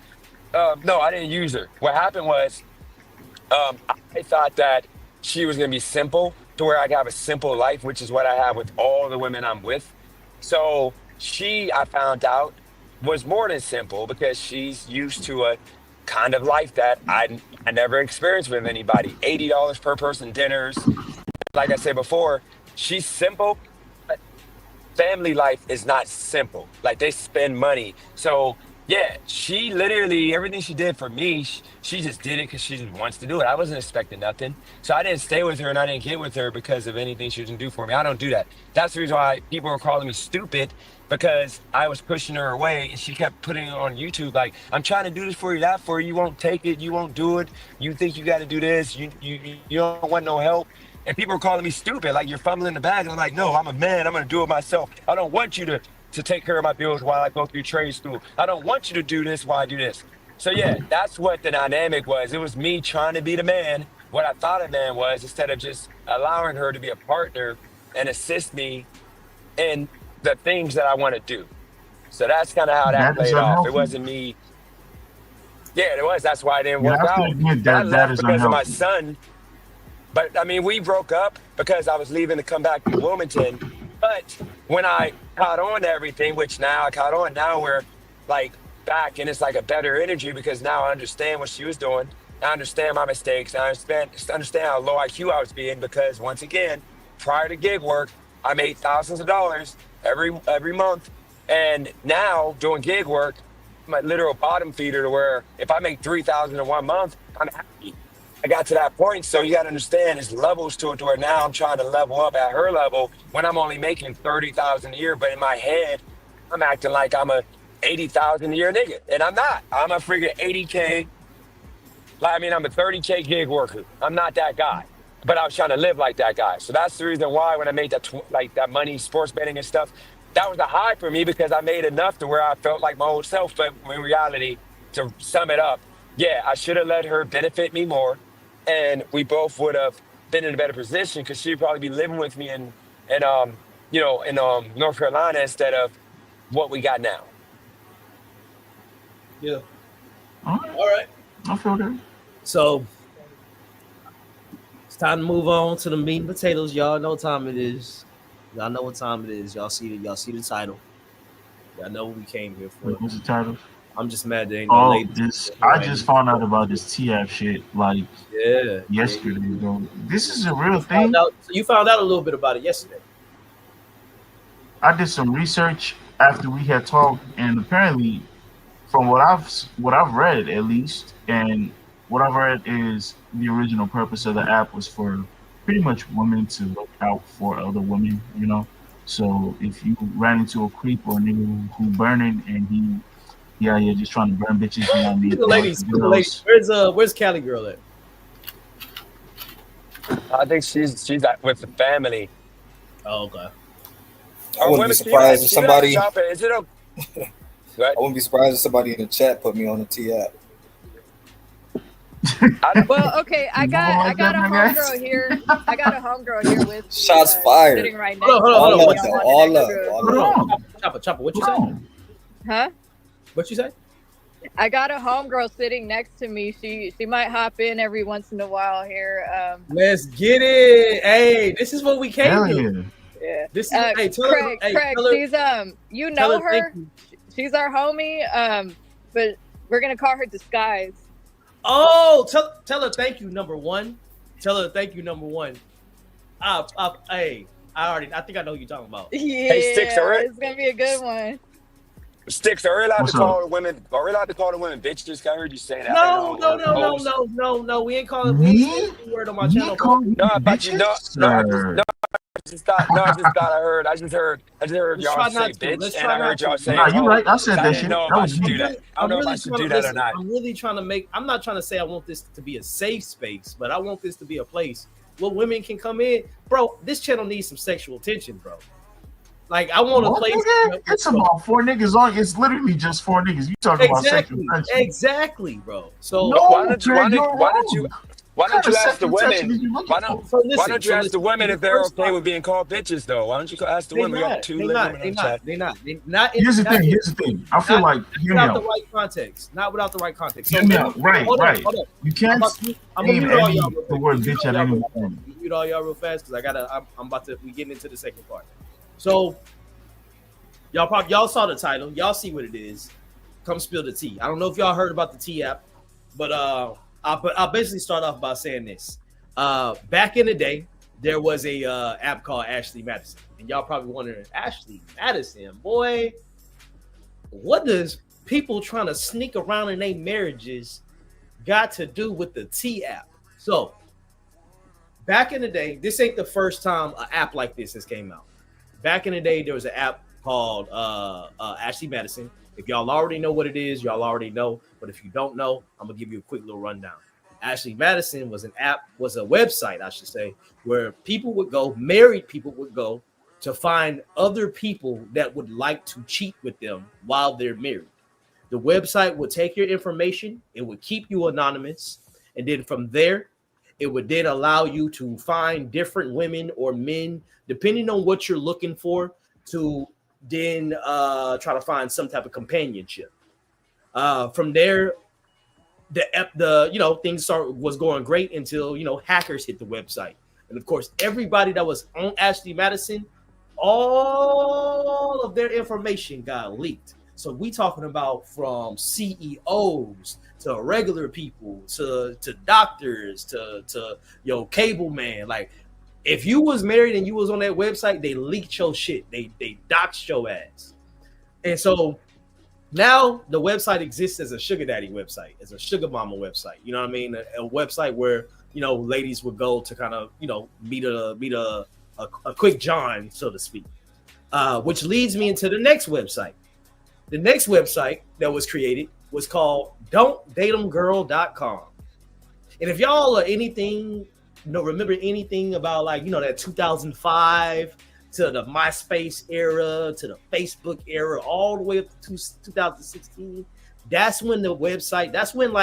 no, I didn't use her. What happened was I thought that she was going to be simple to where I could have a simple life, which is what I have with all the women I'm with. So she, I found out, was more than simple because she's used to a kind of life that I never experienced with anybody. $80 per person dinners. Like I said before, she's simple, but family life is not simple. Like they spend money. So yeah, she literally everything she did for me, she just did it because she just wants to do it. I wasn't expecting nothing, so I didn't stay with her and I didn't get with her because of anything she didn't do for me. I don't do that. That's the reason why people were calling me stupid because I was pushing her away and she kept putting it on YouTube like, I'm trying to do this for you, that for you. You won't take it. You won't do it. You think you got to do this. You don't want no help. And people were calling me stupid, like you're fumbling the bag. And I'm like, no, I'm a man. I'm going to do it myself. I don't want you to take care of my bills while I go through trade school. I don't want you to do this while I do this. So yeah, that's what the dynamic was. It was me trying to be the man, what I thought a man was, instead of just allowing her to be a partner and assist me in the things that I want to do. So that's kind of how that That is played off. It unhealthy. wasn't me. Yeah, it was. That's why it didn't You work have to out. admit But I that left is because of my unhealthy. son. But I mean, we broke up because I was leaving to come back to Wilmington. But when I caught on to everything, which now I caught on, now we're like back and it's like a better energy because now I understand what she was doing. I understand my mistakes. I understand how low IQ I was being because once again, prior to gig work, I made thousands of dollars every month, and now doing gig work, I'm a literal bottom feeder to where if I make 3,000 in 1 month, I'm happy. I got to that point, so you got to understand there's levels to it to where now I'm trying to level up at her level when I'm only making 30,000 a year, but in my head, I'm acting like I'm a 80,000 a year nigga, and I'm not. I'm a freaking 80K. Like, I mean, I'm a 30K gig worker. I'm not that guy, but I was trying to live like that guy. So that's the reason why when I made that like that money, sports betting and stuff, that was a high for me because I made enough to where I felt like my old self. But in reality, to sum it up, yeah, I should have let her benefit me more, and we both would have been in a better position because she'd probably be living with me in North Carolina instead of what we got now. Yeah. All right. All right. I feel that. So it's time to move on to the meat and potatoes. Y'all know what time it is. Y'all know what time it is. Y'all see the title. Y'all know what we came here for. What's the title? I'm just mad there ain't no Oh, ladies. I just found out about this TF shit like Yeah. yesterday, bro. This is a real Found thing. out, so you found out a little bit about it yesterday. I did some research after we had talked, and apparently, from what I've read at least, and what I've read is the original purpose of the app was for pretty much women to look out for other women, you know. So if you ran into a creep or a nigga who burning and yeah, just trying to burn bitches, you know what I mean? The ladies. Where's Cali girl at? I think she's with the family. Oh, okay. I wouldn't be surprised if somebody. Is it okay? I wouldn't be surprised if somebody in the chat put me on the T app. Well, okay, I got a homegirl here. I got a homegirl here with me, Shots fired. sitting right next Hold to on, me. hold on. All up. Hold on. Chopper, what you Hold say? on. Huh? What you say? I got a homegirl sitting next to me. She might hop in every once in a while here. Let's get it. Hey, this is what we came Hell to. yeah. Yeah. This is hey, tell Craig, her, Craig, tell her, she's you tell know her thank her. you. She's our homie. But we're gonna call her Disguise. Oh, tell her thank you, number one. Tell her thank you, number one. Hey, I think I know who you're talking about. Yeah, Hey, Sticks, all right? it's gonna be a good one. Sticks, are we allowed What's to call women? Are we allowed to call the women bitches? I heard you say that. No. We ain't calling Me? any word on my You channel. call me No, but you know, bitches? I just thought I just heard Let's y'all try say not to. bitch, Let's and try I heard not y'all to. say. Nah, you right. I said I that didn't shit. know if That I was should do me. that. I don't know if I should do that or not. I'm really trying to make. I'm not trying to say I want this to be a safe space, but I want this to be a place where women can come in, bro. This channel needs some sexual tension, bro. Like I want a What, place. nigga? It's about 4 niggas on. It's literally just 4 niggas. You talking about sexual tension? Exactly, bro. So No, Why don't you ask the What kind of women? sexual tension is you looking Why for? don't you ask the women if they're okay with being called bitches though? Why don't you ask the women? We got two women on the chat. They're not. Here's the thing. I feel like hear me without out. the right context. Not without the right context. So Hear me out. Right. hold on. You can't I'm gonna aim mute all y'all. real the quick. word bitch at any point. Mute all y'all real fast because I'm about to. We getting into the second part. So y'all saw the title. Y'all see what it is. Come spill the tea. I don't know if y'all heard about the T app, but I'll basically start off by saying this. Back in the day, there was a app called Ashley Madison, and y'all probably wondering, Ashley Madison, boy, what does people trying to sneak around in their marriages got to do with the T app? So, back in the day, this ain't the first time an app like this has came out. Back in the day, there was an app called Ashley Madison. If y'all already know what it is, y'all already know. But if you don't know, I'm gonna give you a quick little rundown. Ashley Madison was a website, I should say, where people would go, married people would go to find other people that would like to cheat with them while they're married. The website would take your information, it would keep you anonymous, and then from there, it would then allow you to find different women or men, depending on what you're looking for, to then try to find some type of companionship. From there, things was going great until hackers hit the website, and of course everybody that was on Ashley Madison, all of their information got leaked. So we talking about from CEOs to regular people to doctors to cable man. Like if you was married and you was on that website, they leaked your shit. They doxed your ass. And so now the website exists as a sugar daddy website, as a sugar mama website. You know what I mean? A website where ladies would go to kind of meet a quick John, so to speak. Which leads me into the next website. The next website that was created was called Don'tDateEmGirl.com. And if y'all are anything, remember anything about that 2005 to the MySpace era, to the Facebook era, all the way up to 2016, that's when the website, that's when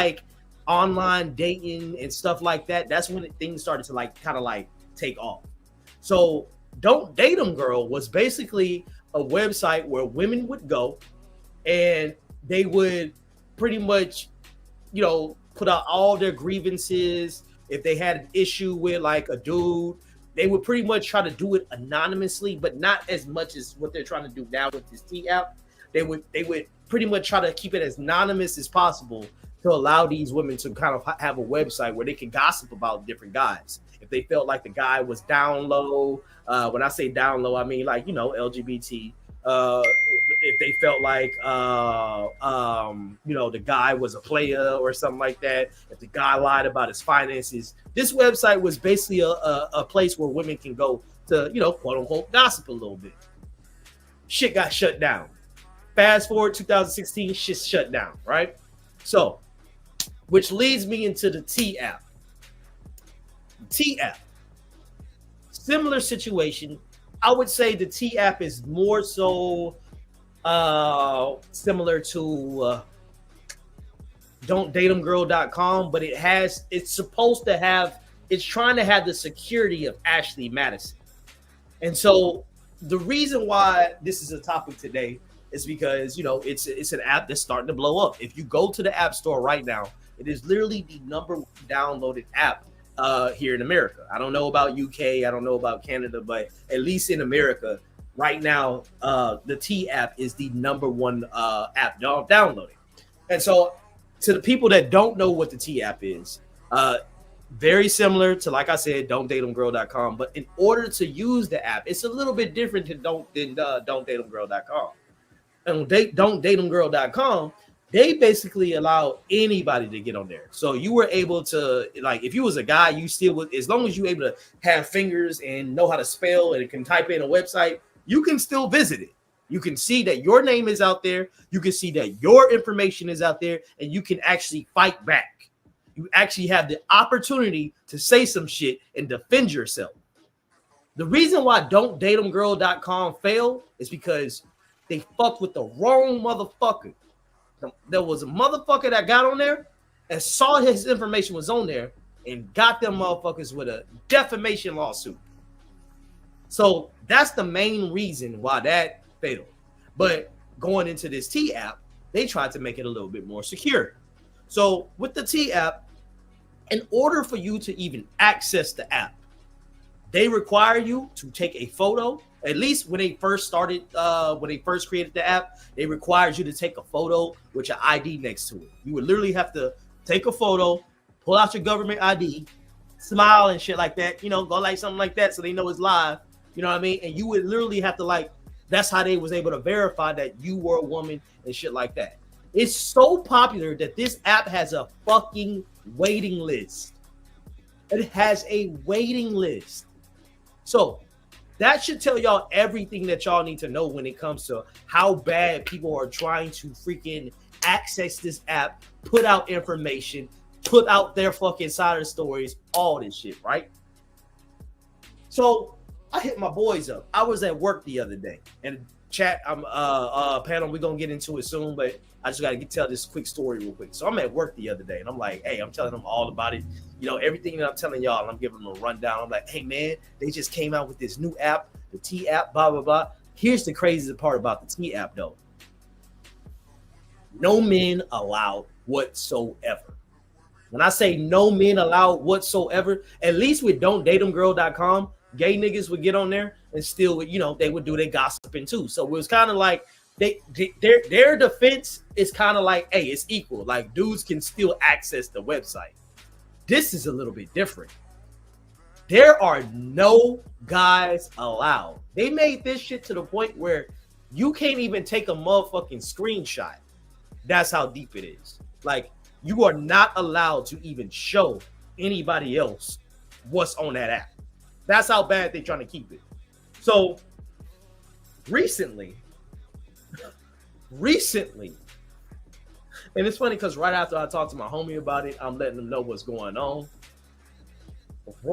online dating and stuff like that, that's when things started to kind of take off. So Don't Date 'Em Girl was basically a website where women would go and they would pretty much, put out all their grievances. If they had an issue with a dude, they would pretty much try to do it anonymously, but not as much as what they're trying to do now with this T app. They would pretty much try to keep it as anonymous as possible to allow these women to kind of have a website where they can gossip about different guys. If they felt like the guy was down low, when I say down low, I mean LGBT. If they felt like the guy was a player or something like that, if the guy lied about his finances, this website was basically a place where women can go to quote unquote gossip a little bit. Shit got shut down. Fast forward 2016, shit's shut down, right? So, which leads me into the T app. T app, similar situation. I would say the T app is more so similar to Don'tDateEmGirl.com, but it's trying to have the security of Ashley Madison. And so the reason why this is a topic today is because it's an app that's starting to blow up. If you go to the App Store right now, it is literally the number one downloaded app here in America. I don't know about UK, I don't know about Canada, but at least in America right now, the T app is the number one app downloading. And so to the people that don't know what the T app is, very similar to, like I said, Don'tDateEmGirl.com, but in order to use the app, it's a little bit different than Don'tDateEmGirl.com. And Don'tDateEmGirl.com, they basically allow anybody to get on there. So you were able to, if you was a guy, you still would, as long as you able to have fingers and know how to spell and can type in a website, you can still visit it. You can see that your name is out there. You can see that your information is out there, and you can actually fight back. You actually have the opportunity to say some shit and defend yourself. The reason why Don'tDateEmGirl.com failed is because they fucked with the wrong motherfucker. There was a motherfucker that got on there and saw his information was on there and got them motherfuckers with a defamation lawsuit. So that's the main reason why that failed. But going into this T app, they tried to make it a little bit more secure. So with the T app, in order for you to even access the app, they require you to take a photo. At least when they first started, when they first created the app, they required you to take a photo with your ID next to it. You would literally have to take a photo, pull out your government ID, smile and shit like that, go like something like that so they know it's live, you know what I mean? And you would literally have to that's how they was able to verify that you were a woman and shit like that. It's so popular that this app has a fucking waiting list. It has a waiting list. So that should tell y'all everything that y'all need to know when it comes to how bad people are trying to freaking access this app, put out information, put out their fucking insider stories, all this shit, right? So I hit my boys up. I was at work the other day, and chat, panel, we're gonna get into it soon, but I just gotta tell this quick story real quick. So I'm at work the other day, and I'm like, hey, I'm telling them all about it. Everything that I'm telling y'all, and I'm giving them a rundown. I'm like, hey man, they just came out with this new app, the T app, blah, blah, blah. Here's the craziest part about the T app though. No men allowed whatsoever. When I say no men allowed whatsoever, at least with Don'tDateEmGirl.com, gay niggas would get on there and still, they would do their gossiping too. So it was kind of like their defense is kind of like, hey, it's equal. Like dudes can still access the website. This is a little bit different. There are no guys allowed. They made this shit to the point where you can't even take a motherfucking screenshot. That's how deep it is. Like, you are not allowed to even show anybody else what's on that app. That's how bad they're trying to keep it. So, recently, and it's funny because right after I talked to my homie about it, I'm letting them know what's going on.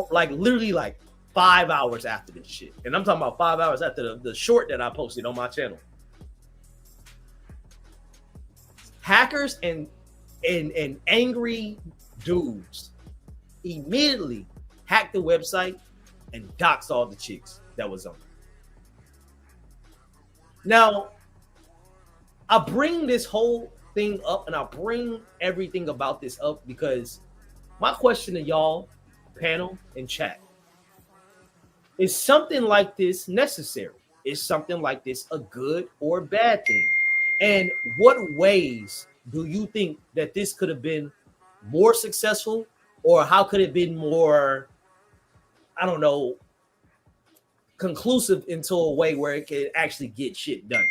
Like, literally, like 5 hours after this shit. And I'm talking about 5 hours after the short that I posted on my channel. Hackers and angry dudes immediately hacked the website and doxed all the chicks that was on it. Now, I bring this whole thing up and I bring everything about this up because my question to y'all, panel and chat, is something like this necessary? Is something like this a good or bad thing? And what ways do you think that this could have been more successful, or how could it have been more, I don't know, conclusive into a way where it could actually get shit done?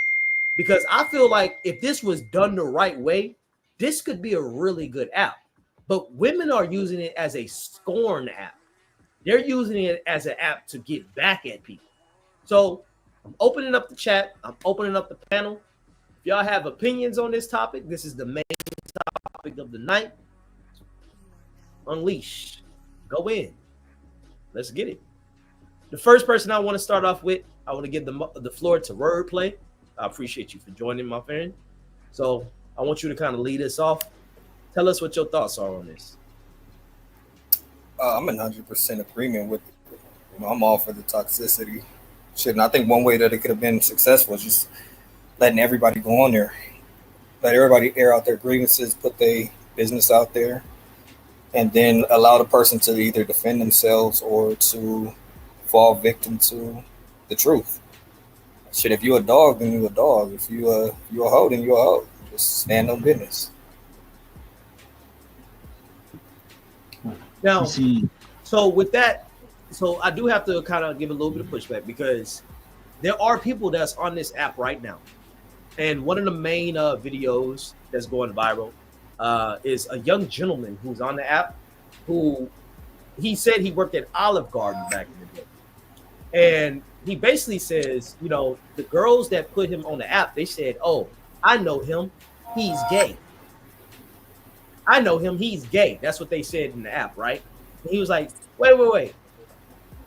Because I feel like if this was done the right way, this could be a really good app. But women are using it as a scorn app. They're using it as an app to get back at people. So I'm opening up the chat. I'm opening up the panel. If y'all have opinions on this topic, this is the main topic of the night. Unleash. Go in. Let's get it. The first person I want to start off with, I want to give the floor to Wordplay. I appreciate you for joining, my friend. So I want you to kind of lead us off. Tell us what your thoughts are on this. I'm in 100% agreement with it. I'm all for the toxicity shit. And I think one way that it could have been successful is just letting everybody go on there. Let everybody air out their grievances, put their business out there, and then allow the person to either defend themselves or to fall victim to the truth. Shit, if you a dog, then you a dog. If you a hoe, then you a hoe. Just stand on business. Now, so with that, so I do have to kind of give a little bit of pushback because there are people that's on this app right now. And one of the main videos that's going viral is a young gentleman who's on the app who he said he worked at Olive Garden back in the day. And he basically says, you know, the girls that put him on the app, they said, oh, I know him. He's gay. I know him. He's gay. That's what they said in the app, right? And he was like, wait.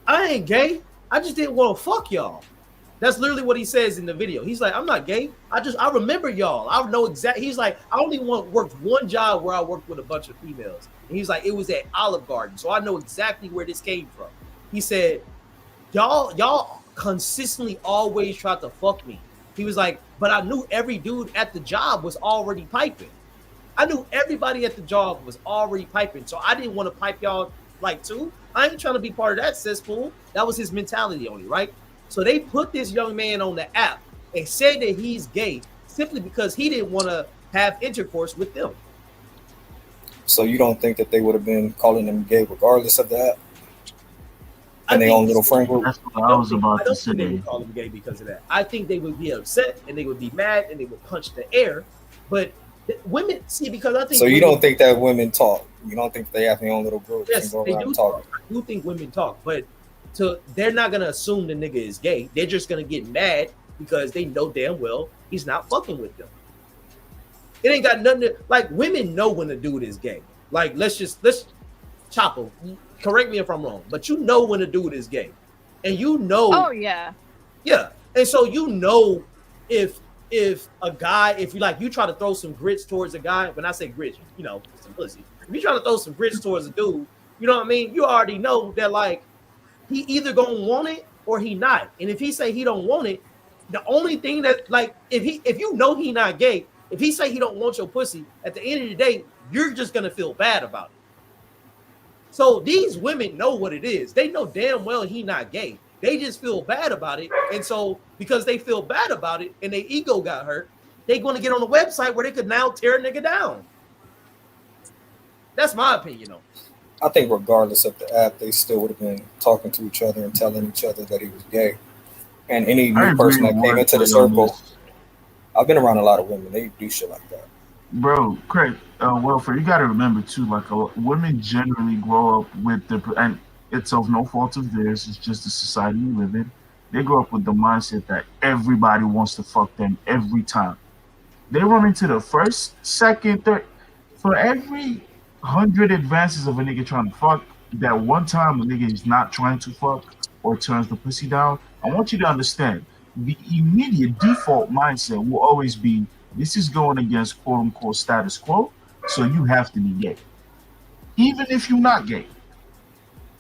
I ain't gay. I just didn't want to fuck y'all. That's literally what he says in the video. He's like, I'm not gay. I remember y'all. I know exactly. He's like, I only worked one job where I worked with a bunch of females. And he's like, it was at Olive Garden. So I know exactly where this came from. He said, y'all consistently always tried to fuck me. He was like, but I knew every dude at the job was already piping. I knew everybody at the job was already piping. So I didn't want to pipe y'all like too. I ain't trying to be part of that cesspool. That was his mentality only, right? So they put this young man on the app and said that he's gay simply because he didn't want to have intercourse with them. So you don't think that they would have been calling him gay regardless of that? And their own little friend group? That's what I was about to I don't think they say. would call him gay because of that. I think they would be upset and they would be mad and they would punch the air. But women, see, because I think... So you don't think that women talk? You don't think they have their own little groups? Yes, they do talk. I do think women talk, but they're not going to assume the nigga is gay. They're just going to get mad because they know damn well he's not fucking with them. It ain't got nothing to... Like, women know when a dude is gay. Like, let's chop him. Correct me if I'm wrong, but you know when a dude is gay. And you know... Oh, yeah. Yeah. And so you know if a guy, if you try to throw some grits towards a guy, when I say grits, you know, some pussy. If you try to throw some grits towards a dude, you know what I mean? You already know that, like, he either gonna want it or he not. And if he say he don't want it, the only thing that, like, if you know he not gay, if he say he don't want your pussy, at the end of the day, you're just gonna feel bad about it. So these women know what it is. They know damn well he not gay. They just feel bad about it. And so because they feel bad about it and their ego got hurt, they're going to get on the website where they could now tear a nigga down. That's my opinion, though. I think regardless of the app, they still would have been talking to each other and telling each other that he was gay. And any I new agree person that with came into the Wordplay on circle, this. I've been around a lot of women. They do shit like that. Bro, Craig, Welfare, you got to remember too, like women generally grow up with and it's of no fault of theirs, it's just the society we live in. They grow up with the mindset that everybody wants to fuck them every time. They run into the first, second, third. For every 100 advances of a nigga trying to fuck, that one time a nigga is not trying to fuck or turns the pussy down, I want you to understand the immediate default mindset will always be this is going against quote unquote status quo, so you have to be gay. Even if you're not gay.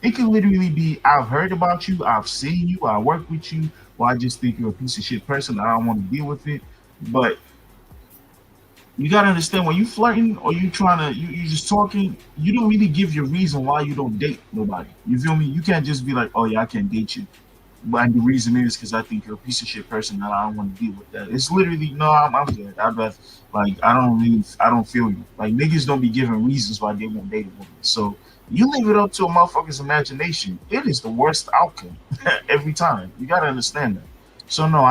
It can literally be I've heard about you, I've seen you, I work with you, or I just think you're a piece of shit person, I don't want to deal with it. But you gotta understand when you flirting or you trying to you just talking, you don't really give your reason why you don't date nobody. You feel me? You can't just be like, oh yeah, I can't date you. But the reason is because I think you're a piece of shit person and I don't want to deal with that. It's literally no, I'm good. I'd rather like I don't feel you. Like niggas don't be giving reasons why they won't date a woman. So you leave it up to a motherfucker's imagination. It is the worst outcome every time. You gotta understand that. So no,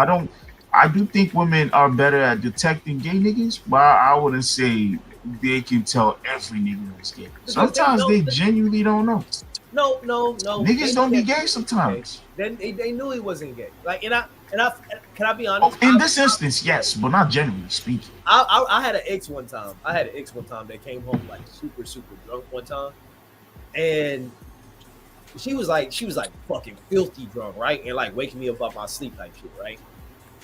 I do think women are better at detecting gay niggas, but I wouldn't say they can tell every nigga is gay. Sometimes they genuinely don't know. No. Niggas don't be gay sometimes. Then they knew he wasn't gay. Like, and I can I be honest? In this instance, yes, but not generally speaking. I had an ex one time. That came home like super drunk one time, and she was like fucking filthy drunk, right? And like waking me up out my sleep type shit, right?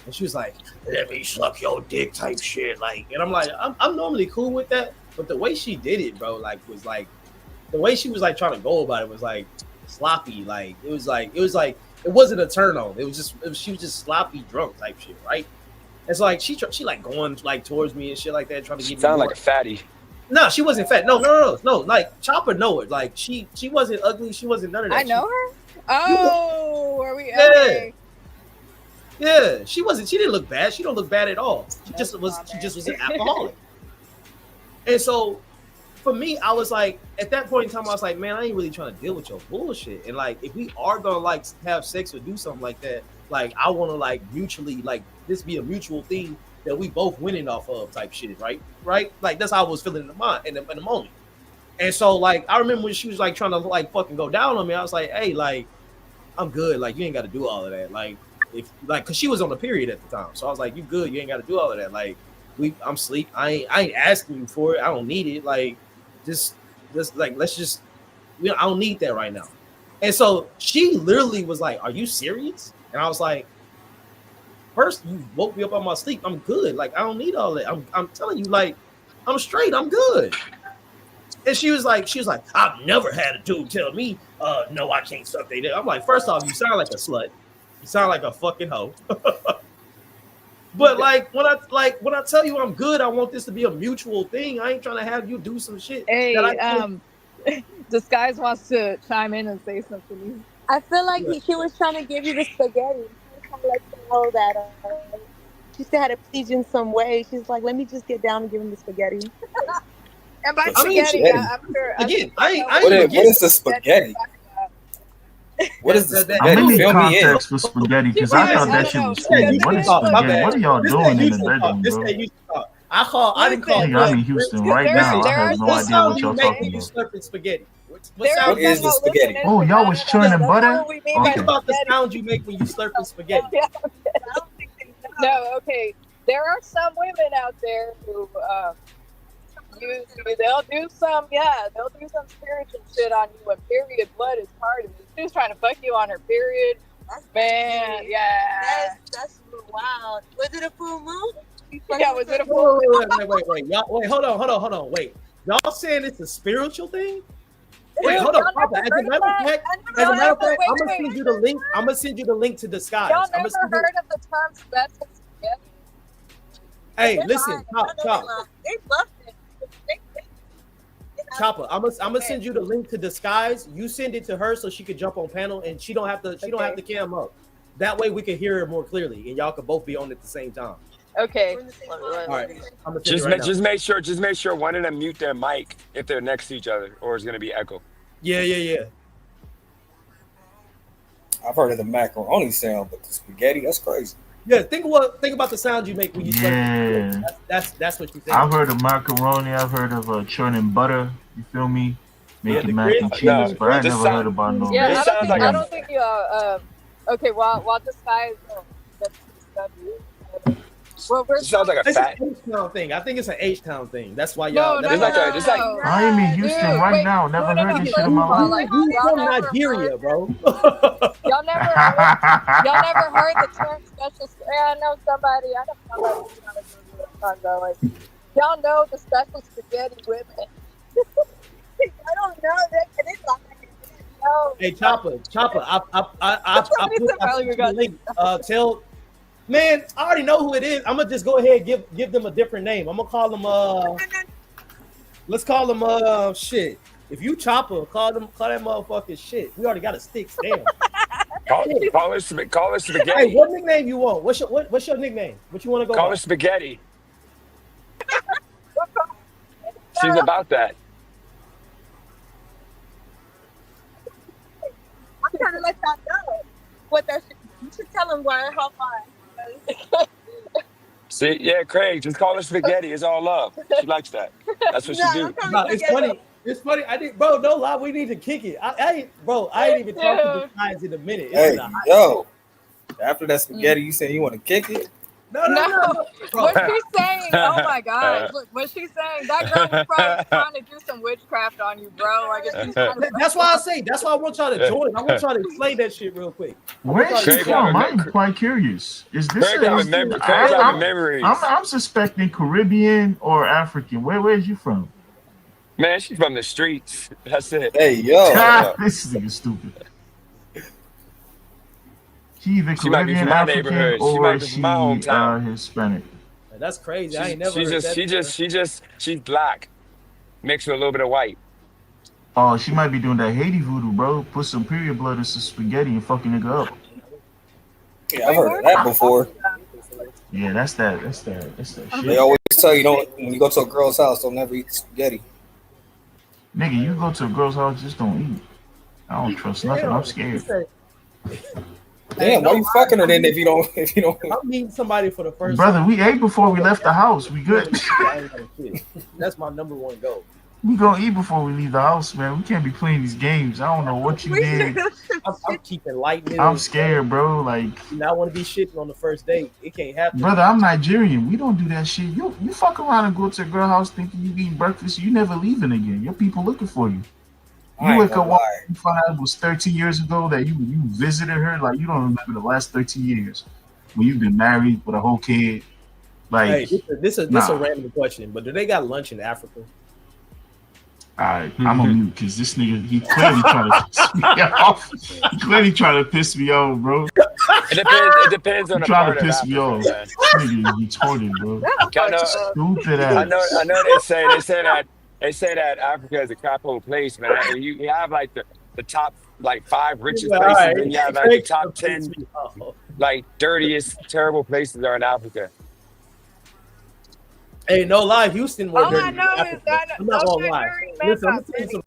And she was like, "Let me suck your dick" type shit, like. And I'm like, I'm normally cool with that, but the way she did it, bro, like was like the way she was like trying to go about it was like sloppy, like it wasn't a turn on. She was just sloppy drunk type shit, right? It's like she like going like towards me and shit like that, trying to get me. Sound like a fatty. No, she wasn't fat. No. Like Chopper know it. Like she wasn't ugly. She wasn't none of that. I know her. Oh, are we? Okay. Yeah, she wasn't. She didn't look bad. She don't look bad at all. She just was an alcoholic. And so, for me, I was like, at that point in time, I was like, man, I ain't really trying to deal with your bullshit. And like, if we are gonna like have sex or do something like that, like I want to like mutually like this be a mutual thing that we both winning off of type shit, right? Like that's how I was feeling in the moment. And so like I remember when she was like trying to like fucking go down on me, I was like, hey, like I'm good. Like you ain't got to do all of that. Like if like because she was on the period at the time, so I was like, you good? You ain't got to do all of that. Like I'm sleep. I ain't asking you for it. I don't need it. Like just like let's just I don't need that right now. And so she literally was like, are you serious? And I was like, first you woke me up on my sleep. I'm good. Like I don't need all that. I'm telling you, like I'm straight. I'm good. And she was like, I've never had a dude tell me, no, I can't suck their dick. I'm like, first off, you sound like a slut. You sound like a fucking hoe. But like when I tell you I'm good, I want this to be a mutual thing. I ain't trying to have you do some shit. Hey, Disguise wants to chime in and say something. I feel like she was trying to give you the spaghetti. She was trying to let you know that she still had to please you in some way. She's like, let me just get down and give him the spaghetti. And by spaghetti, I'm sure. Again, what is the spaghetti? What is this? I'm in the context for spaghetti because I thought that shit was cool. What is spaghetti? What are y'all doing in the bedroom, bro? I didn't call. I'm in Houston right now. I have no idea what y'all talking about. Slurping spaghetti. What is the spaghetti? Oh, y'all was churning butter? Think about the sound you make when you slurping spaghetti. No, okay. There are some women out there who they'll do some spiritual shit on you when period blood is part of it. She was trying to fuck you on her period. Man, yeah. That's wild. Was it a full moon? Yeah, was it a full moon? Wait. Y'all, wait, hold on. Wait. Y'all saying it's a spiritual thing? Wait, hold on. As a matter of fact, I'm gonna send you the link. I'm gonna send you the link to Disguise. Y'all never heard of the term special spaghetti? Hey, listen, Chop. They love it. Chopper, I'm gonna send you the link to Disguise. You send it to her so she could jump on panel, and she don't have to cam up. That way we can hear her more clearly, and y'all can both be on at the same time. Okay. All right. I'm gonna send Just it right now. just make sure one of them mute their mic if they're next to each other, or it's gonna be echo. Yeah. I've heard of the macaroni sound, but the spaghetti, that's crazy. Yeah, think about the sound you make when you Yeah. That's what you think. I've heard of macaroni. I've heard of churning butter. You feel me? Making the mac and grits. cheese, No, but I this never sound- heard about no. Yeah, This I sounds like I a- don't think you. Okay, while this guy is. Well, we're It sounds like a It's fat. an H-Town thing. I think it's an H-Town thing. That's why y'all. No, that's It's like why- a- it's like- I am in Houston right now. Never heard this shit in my life. Like, You y'all from never Nigeria, heard- bro. Y'all never heard the term special. I know somebody. I know somebody. Like, y'all know the special spaghetti women. I don't know. It's like, no. Hey, Chopper. I Somebody put said probably I put the link. Tell, man, I already know who it is. I'm gonna just go ahead and give them a different name. I'm gonna call them. Let's call them. Shit. If you Chopper, call that motherfucker shit. We already got a stick. Damn. Call her Hey, spaghetti. what nickname you want? What's your nickname? What you want to go? Call by? her spaghetti. She's about that. I'm trying to let y'all know what that shit. You should tell them how far. See, yeah, Craig, just call her spaghetti. It's all love. She likes that. That's what she do. No, it's funny. It's funny. I did, bro. No lie. We need to kick it. I ain't even talked to the guys in a minute. It's Hey, been a hot- yo. After that spaghetti, you saying you want to kick it? no. Bro, What she's saying, oh my god, look, what she's saying, that girl was probably trying to do some witchcraft on you, bro. Like, if she's trying to that's why I say. That's why I want y'all to join. I want y'all to explain that shit real quick. Where's she Craig from? got a I'm quite curious. Is this? Craig got I'm, memories. I'm suspecting Caribbean or African. Where's you from? Man, she's from the streets. That's it. Hey, yo. This nigga stupid. She either She might be Caribbean, from my African, neighborhood. She or might be from she my hometown. Hispanic. That's crazy. I ain't never. heard that. She's black, mixed with a little bit of white. Oh, she might be doing that Haiti voodoo, bro. Put some period blood in some spaghetti and fuck a nigga up. Yeah, I've heard of that before. Yeah, that's that shit. They always tell you, don't when you go to a girl's house, don't never eat spaghetti. Nigga, you go to a girl's house, just don't eat. I don't trust nothing. I'm scared. Damn, why you fucking her then if you don't? I'm meeting somebody for the first Brother, time. we ate before we left the house. We good. That's my number one goal. We gonna eat before we leave the house, man. We can't be playing these games. I don't know what you did. I'm keeping light. I'm scared, bro. Like, I want to be shitting on the first date. It can't happen. brother, I'm Nigerian. We don't do that shit. You fuck around and go to a girl house thinking you eating breakfast. You never leaving again. Your people looking for you. I You ain't wake gonna up lie. you find out it was 13 years ago that you visited her. Like, you don't remember the last 13 years when you've been married with a whole kid. Like, Hey, this is nah. a random question, but do they got lunch in Africa? Alright, I'm on mute because this nigga, he clearly trying to piss me off. He clearly trying to piss me off, bro. It depends on You the trying part to of piss me Africa, off. man. This nigga is retarded, bro. I know, Stupid I ass. know. They say that Africa is a crap hole place, man. You have like the top like 5 richest All places, right. and you have like the top 10 Oh. like dirtiest, terrible places are in Africa. Hey, no lie, Houston more All dirty I than know is Africa. that I'm not those gonna lie. Nigerian men Listen, I'm got gonna tell you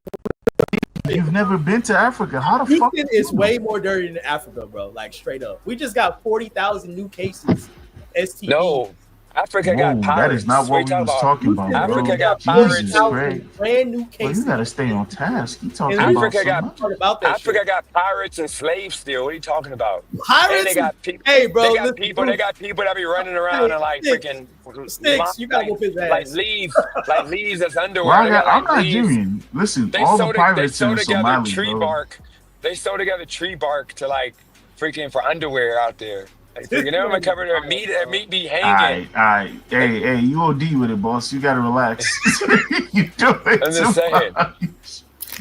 something. You've never been to Africa. How the fuck? Houston is way more dirty than Africa, bro. Like straight up. We just got 40,000 new cases. STD. No, Africa got Whoa, pirates. that is not what we you was talking about, bro. Africa got Jesus pirates. Christ. Brand new Well, cases. you gotta stay on task. You talking And about Africa got- something. Talk about that Africa shit. got pirates and slaves still. What are you talking about? And Pirates. they got people. Hey, bro. They got listen, people. They got people that be running around and like Sticks. freaking Sticks. You gotta like, whoop his like ass. leaves as underwear. Well, They got, I'm like, leaves. Nigerian. Listen, They all sew the they pirates sew in together Somali, tree bro. bark. They sew together tree bark to like freaking for underwear out there. Like freaking them are covered their meat. Their meat be hanging. Alright. Hey, you OD with it, boss. You gotta relax. You do it I'm just too saying. much.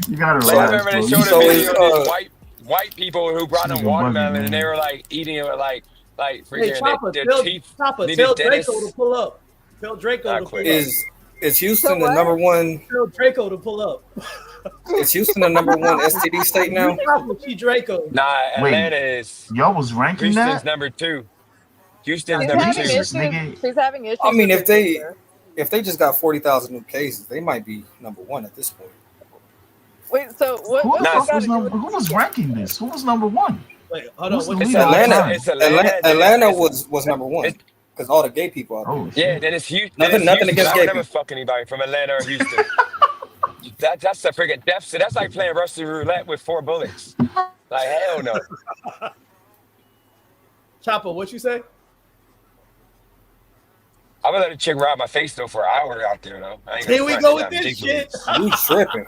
You gotta Like, I relax, remember bro. they showed a So video is, of these white people who brought them Nigga watermelon bugging, and they man. were like eating it with like Hey, freaking Chopper, their tell teeth. Chopper, needed tell dentists. Draco to pull up. Tell Draco Not to pull quick. up. Is Is So Houston the what? number one? Tell Draco to pull up. Is Houston the number one STD state now? You talking to Draco. Nah, Wait, Atlanta is. y'all was ranking Houston's that? number 2. Houston's She's number having 2. Jesus, issues. nigga. She's having issues I mean, with if her they sister. if they just got 40,000 new cases, they might be number one at this point. Wait, so what? Who What's the Nah, this fuck got was to do number? with Who was the ranking this? Who was number one? Wait, hold Who's on. the What leader you of say? the Atlanta, time? It's Atlanta. then Atlanta it's, was number one it's because all the gay people out Oh there. yeah. shit. Then it's Houston. Nothing against I would gay never people. fuck anybody from Atlanta or Houston. That's a freaking deficit. That's like playing Russian roulette with 4 bullets. Like hell no. Chopper, what you say? I would let a chick ride my face though for an hour out there though. I ain't gonna Here we front. go They with got this big shit. booties. You tripping?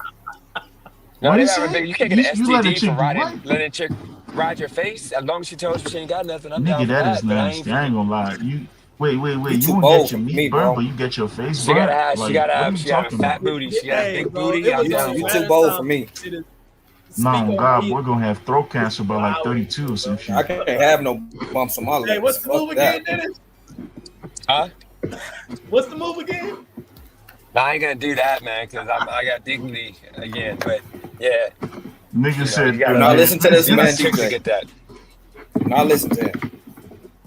No, What they he got a say? big. You can't get an You let a STD chick for do riding, what? letting a chick ride your face. As long as she tells you she ain't got nothing, I'm down Nigga, for that is that. But I ain't nasty. I ain't freaking. gonna lie. You wait. You You too won't bold get for your me, meat burnt, bro. but you get your face She gotta burnt. have. She Like, gotta what are have. you She gotta have a talking about? fat booty. She got a Hey, big bro, booty. it I'm was down only for You it. too right bold time for me. to speak Nah, on God, me we're gonna have throat cancer by for like hours, 32 or some bro. I shit. can't have no bumps on my Hey, what's legs. the move Fuck that. again, Dennis? Huh? What's the move again? No, I ain't gonna do that, man, because I got dignity again. But yeah, Nigga you said, Do not listen to this you man, got chicks to DJ. get that. Do not listen to him.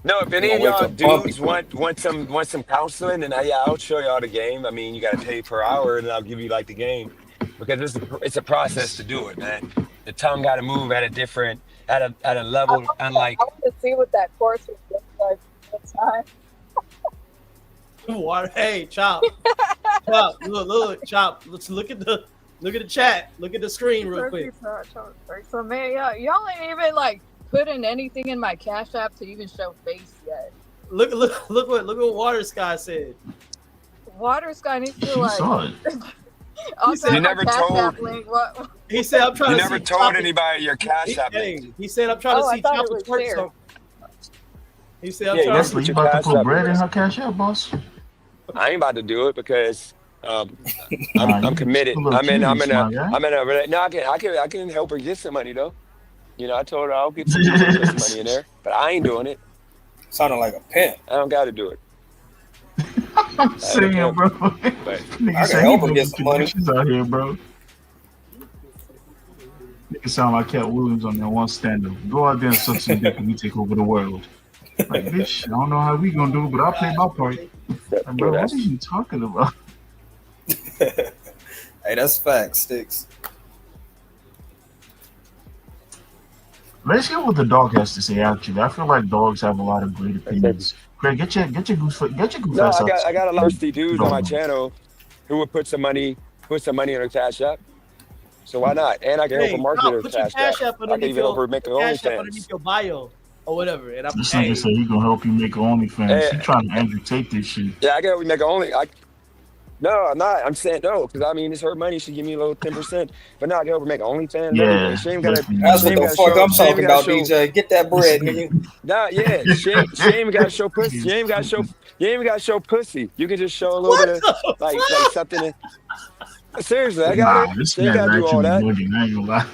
No, if You're any gonna of wake y'all up bumpy. dudes want some counseling, then yeah, I'll show y'all the game. I mean, you gotta pay per hour, and I'll give you like the game because it's a process to do it, man. The tongue got to move at a different at a level, I unlike. want to see what that course would look like next time. Hey, Chop. Chop. Look, Chop. Let's look at the chat. Look at the screen real quick. So man, y'all ain't even like putting anything in my Cash App to even show face yet. Look what Water Sky said. Water Sky needs to she like saw it. I'll said- send You my never Cash told- App link. What? He said I'm trying You to never see told Chopper- anybody your cash app link. Hey, he said I'm trying to Oh, I see thought it Chopper was twerk shared. something. He said I'm Yeah, trying you to never Leslie, see you your about to Cash put App bread link. in her cash app, boss? I ain't about to do it because Nah, I'm you committed. still a I'm in curious, my guy. no, I can help her get some money though. You know, I told her I'll get some money in there, but I ain't doing it. Sounding like a pimp. I don't got to do it. I'm saying, pimp. bro. But Nigga I say can he help her building get some money. connections out here, bro. Nigga sound like Cat Williams on that one stand-up. Go out there and suck some dick and we take over the world. Like, bitch, I don't know how we gonna do it, but I'll play my part. Like, bro, what are you talking about? Hey, that's facts, Sticks. Let's hear what the dog has to say. Actually, I feel like dogs have a lot of great opinions. Greg, get your goof no, ass out. I got a lot of dudes on my Dog. channel who would put some money in her Cash App. So why not? And I can help Hey, her market Chop, her put your Cash Cash App. App I can underneath even help her make her Cash App underneath OnlyFans. your bio or whatever. And I'm This nigga said he gonna help you make OnlyFans. He trying to Andrew Tate this shit. Yeah, I can help you make her only. No, I'm not. I'm saying no, because I mean it's her money. She give me a little 10%, but now I can help her make OnlyFans. Yeah, She ain't gotta. definitely. That's She what ain't the gotta fuck show. I'm She ain't talking gotta about, show. DJ. Get that bread, nigga. Nah, yeah, she ain't even gotta show pussy. You ain't even gotta show. You ain't even gotta show pussy. You can just show a little What bit of the like fuck? something. Seriously, I got Nah, it. this She ain't man's gotta do all actually that. bugging. I ain't gonna lie.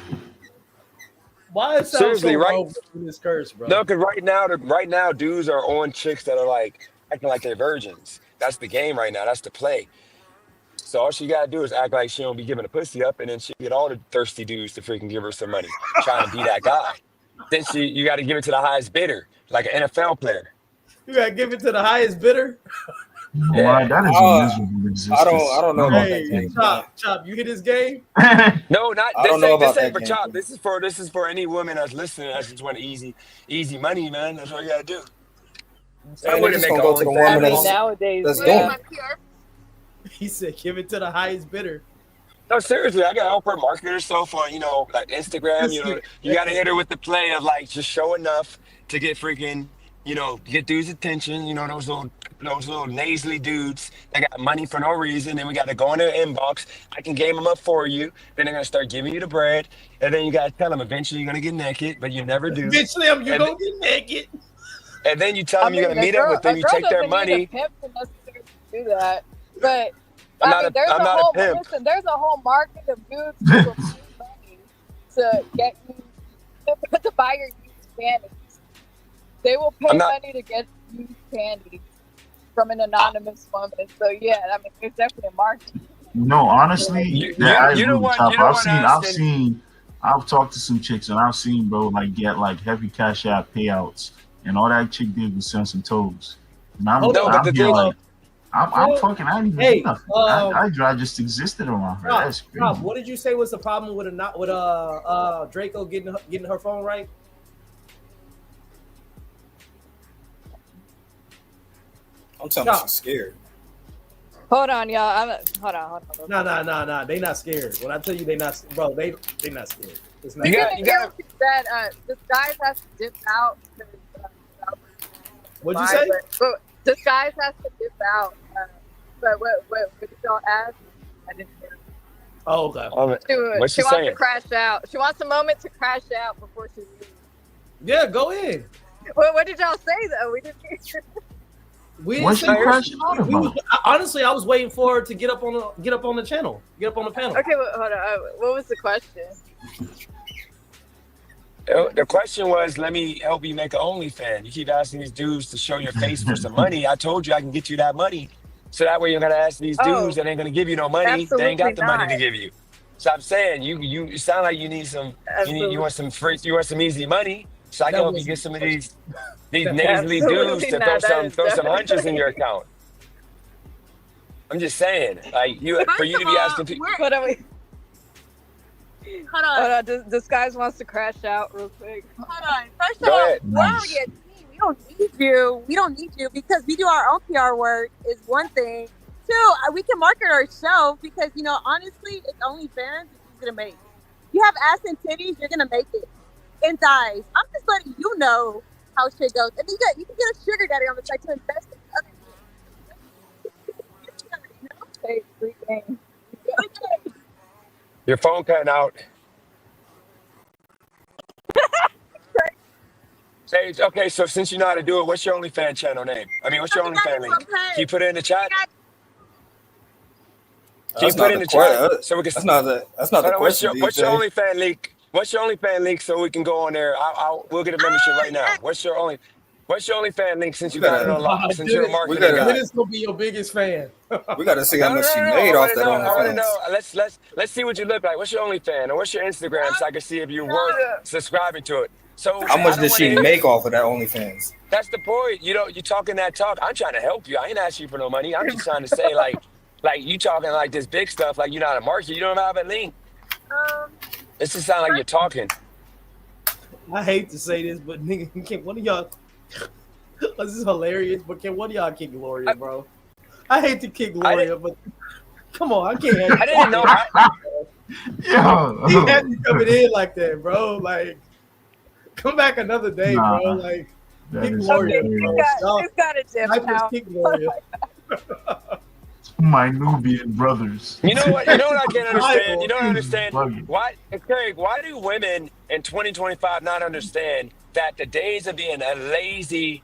Why it sounds so Seriously, right? wrong in this curse, bro? No, because right now, dudes are on chicks that are like acting like they're virgins. That's the game right now. That's the play. So all she gotta do is act like she don't be giving a pussy up, and then she get all the thirsty dudes to freaking give her some money, trying to be that guy. Then you got to give it to the highest bidder, like an NFL player. You gotta give it to the highest bidder. Why? That is a miserable existence. I don't know about that Hey, game. Chop, you hit his game? No, not I this. don't know Ain't about this ain't that for game. Chop. This is for any woman that's listening. That's just want easy money, man. That's all you gotta do. I And they're wouldn't just make gonna a go to the OnlyFans. woman that's nowadays, that's yeah. doing it. He said, give it to the highest bidder. No, seriously, I gotta help her market herself on, like Instagram. You gotta hit her with the play of like just show enough to get freaking, get dudes' attention. Those little nasally dudes that got money for no reason. Then we gotta go in their inbox. I can game them up for you. Then they're gonna start giving you the bread, and then you gotta tell them eventually you're gonna get naked, but you never do. Bitch Slim, you And gonna get naked. And then you tell them you're gonna meet up with them. You take their money. Pimp to necessarily do that, but I'm I mean, not a pimp. Listen, there's a whole market of dudes who will pay money to get you to buy your used panties. They will pay I'm not- money to get used panties. from an anonymous woman. So yeah, I mean, it's definitely a market. No, honestly, I you agree don't with want Chopper. you don't I've want seen, I've talked to some chicks and I've seen bro like get like heavy cash out payouts, and all that chick did was send some toes. And I'm, Hold on, but the I'm here thing, like, I'm fucking. I didn't even Hey, do nothing. I just existed around her. That's crazy. Rob, what did you say was the problem with Draco getting her phone right? I'm telling you, she's scared. Hold on, y'all. Hold on. No. They not scared. When I tell you they not, bro, they not scared. It's not. You got that disguise has to dip out. What'd you say? But disguise has to dip out. But what did y'all ask? I didn't hear. Oh, okay. What's She she wants saying? to crash out. She wants a moment to crash out before she leaves. Yeah, go in. What did y'all say though? We didn't hear. We What's she didn't say- crashing out about? honestly, I was waiting for her to get up on the channel, get up on the panel. Okay, well, hold on. What was the question? The question was, let me help you make an OnlyFans. You keep asking these dudes to show your face for some money. I told you I can get you that money. So that way you're gonna ask these dudes that ain't gonna give you no money. They ain't got the money to give you. So I'm saying you sound like you need some you want some free, you want some easy money. So I can help you get some of these nasally dudes to throw some hunches in your account. I'm just saying, like for you to be asking people. What are we? Hold on. Disguise wants to crash out real quick. Hold on. First of Go all, ahead. we're already a team. We don't need you. We don't need you because we do our own PR work is one thing. Two, we can market ourselves because, honestly, it's OnlyFans. It's easy to make. You have ass and titties, you're going to make it. And thighs. I'm just letting you know how shit goes. And you can get a sugar daddy on the side to invest in other Hey, free game. Your phone cutting out. Sage, okay, so since you know how to do it, what's your OnlyFans channel name? I mean, what's your OnlyFans link? Can you put it in the chat? Can you put it in the chat so we can? That's not the question. What's your OnlyFans link? What's your OnlyFans link so we can go on there? We'll get a membership right now. What's your OnlyFans link since you got it unlocked? Since you're a marketing guy. Dennis gonna be your biggest fan. We got to see how much she made off that I want to OnlyFans. know. Let's see what you look like. What's your OnlyFans or what's your Instagram so I can see if you're worth subscribing to it. So How much did she make off of that OnlyFans? That's the point. You talking that talk. I'm trying to help you. I ain't asking you for no money. I'm just trying to say like you talking like this big stuff. Like you're not a market. You don't have a link. This just sound like you're talking. I hate to say this, but nigga, can one of y'all? This is hilarious, but can one of y'all kick Gloria, bro? I hate to kick Gloria, but come on, I can't. I didn't know. He had me coming in like that, bro. Like, come back another day, bro. Like, kick Gloria, bro. It's got a dip now. Kick Gloria. My Nubian brothers. You know what? I can't understand. You don't understand why, Craig. Why do women in 2025 not understand that the days of being a lazy,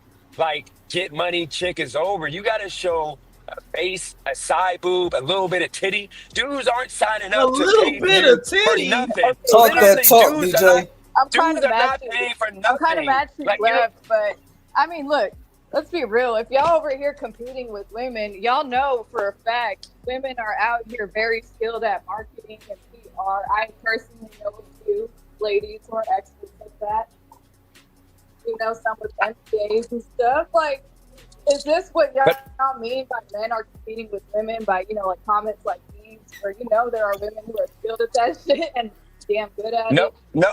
get money chick is over? You got to show a face, a side boob, a little bit of titty. Dudes aren't signing up A to little pay bit you of titty? for nothing. Talk that talk, Dudes DJ. I'm kind Dudes of are not mad. paying for nothing. I'm kind of mad she left, but I mean, look. Let's be real. If y'all over here competing with women, y'all know for a fact women are out here very skilled at marketing and PR. I personally know a few ladies who are experts at that. Some with MBAs and stuff. Like, is this what y'all mean by men are competing with women by, comments like these where, there are women who are skilled at that shit and damn good at it? No.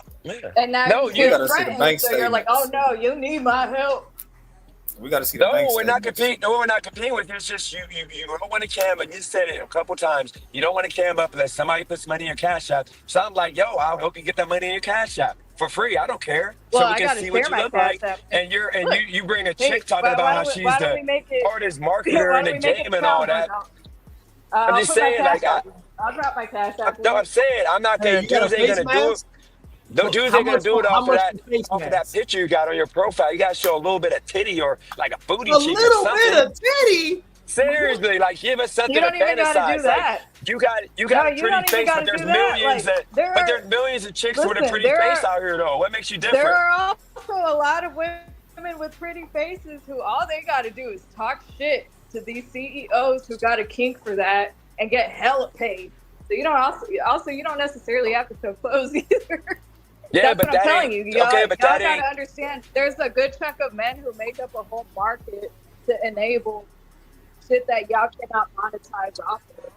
And now No, you you gotta see the threatened, bank so you're like, oh no, you need my help. We got to see the No, bank we're not statements. competing. No, we're not competing with you. It's just you don't want to cam, and you said it a couple times. You don't want to cam up unless somebody puts money in your cash app. So I'm like, I'll help you get that money in your cash app for free. I don't care. Well, so we I can gotta see what share you my look Cash like. App. And you bring a chick Hey, talking about how she's why don't we the make it- hardest why marketer don't in we the make it game and all count? that. I'll I'm just put my saying, Cash App. I'll drop my Cash App. No, I'm saying I'm not Hey, gonna. you got a Dudes ain't face gonna do it. mask? No, dudes How ain't gonna much- do it how off of much that the face off of that mask? picture you got on your profile. You gotta show a little bit of titty or like a booty A cheek or little something. bit of titty. Seriously, give us something You don't to even gotta fantasize. do that. You got No, a you pretty don't even face, gotta but there's do that. millions Like, there's millions of chicks with a listen, pretty there face are- out here though. What makes you different? There are also a lot of women with pretty faces who all they got to do is talk shit to these CEOs who got a kink for that and get hella paid. So you don't also you don't necessarily have to show clothes either. Yeah, That's but what I'm that telling ain't you. Y'all, okay. But y'all that gotta ain't. understand. There's a good chunk of men who make up a whole market to enable shit that y'all cannot monetize off of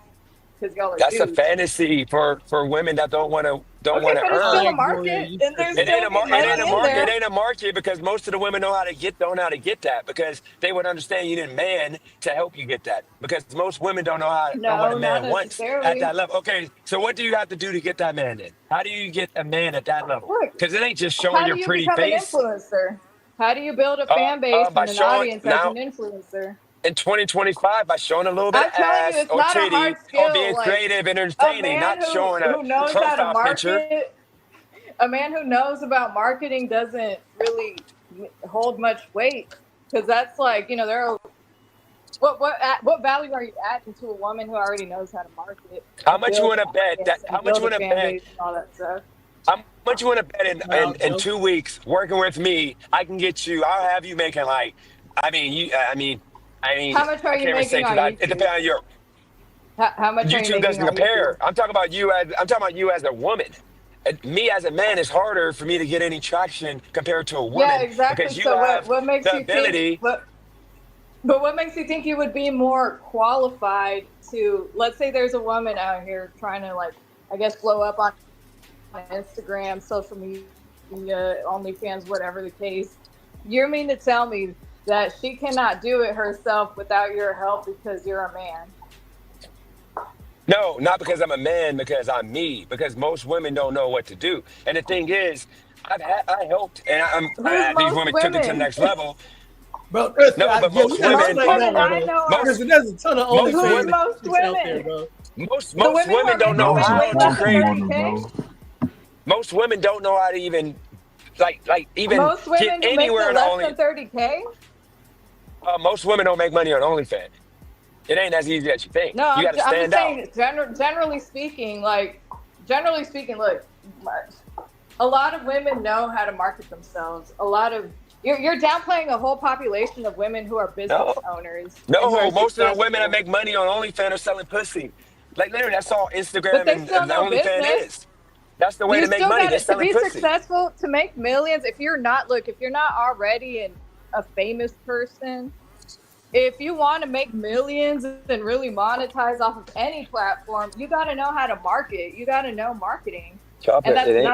because y'all are That's a dudes. fantasy for women that don't want to Okay, but it's All still earn. a right, Gloria, market, you and there's tripping. It ain't still a be it money ain't a in market. It there. ain't a market because most of the women don't know how to get that because they would understand you need a man to help you get that because most women don't know what a No, not man wants at necessarily. that level. Okay, so what do you have to do to get that man then? How do you get a man at that level? Look, Because it ain't just showing how do your you pretty become an face. influencer? How do you build a fan base By and an showing audience as now an influencer? in 2025 by showing a little bit of I'm telling you, ass it's or not a titty hard or skill. being Like creative and a entertaining, man not showing a who knows how to profile picture. market, a man who knows about marketing doesn't really hold much weight because that's like there are what value are you adding to a woman who already knows how to market How and much you build want an to bet that? audience and How much you build a want to fan bet? base and all that stuff? How much you want to bet in, Wow, in Joe. 2 weeks working with me? I can get you. I'll have you making like. I mean, you. How much are I you can't even say making on because it YouTube? depends on your How much are you YouTube making doesn't on YouTube? compare. I'm talking about you as a woman. And me as a man is harder for me to get any traction compared to a Yeah, woman exactly. because you So have what makes the you think ability. what makes you think you would be more qualified to, let's say there's a woman out here trying to like I guess blow up on Instagram, social media, OnlyFans, whatever the case. You mean to tell me that she cannot do it herself without your help because you're a man? No, not because I'm a man, because I'm me. Because most women don't know what to do. And the thing is, I helped, and Who's these most women took it to the women? next level. Bro, listen, No, but yeah, we most gotta women, Most explain that women one, I bro. know are most Because there's a ton of most who's OnlyFans women, most chicks out there, women? bro. The most women who women are don't making know Those way, how way are to less than filthy create. models, 30K. bro. Most women don't know how to even even Most get women who make anywhere the in less only. than 30K. Most women don't make money on OnlyFans. It ain't as easy as you think. No, You got to I'm just stand out. saying, generally speaking, look, a lot of women know how to market themselves. A lot of you're downplaying a whole population of women who are business No, owners and who are no. Most of the women that successful, make money on OnlyFans are selling pussy. Like literally, that's all but Instagram they and still the know OnlyFans business. is. That's the way You to make still money. got They're it to selling be pussy. successful, to make millions. If you're not already a famous person, if you want to make millions and really monetize off of any platform, you got to know how to market. You got to know marketing, and Chopper, it ain't.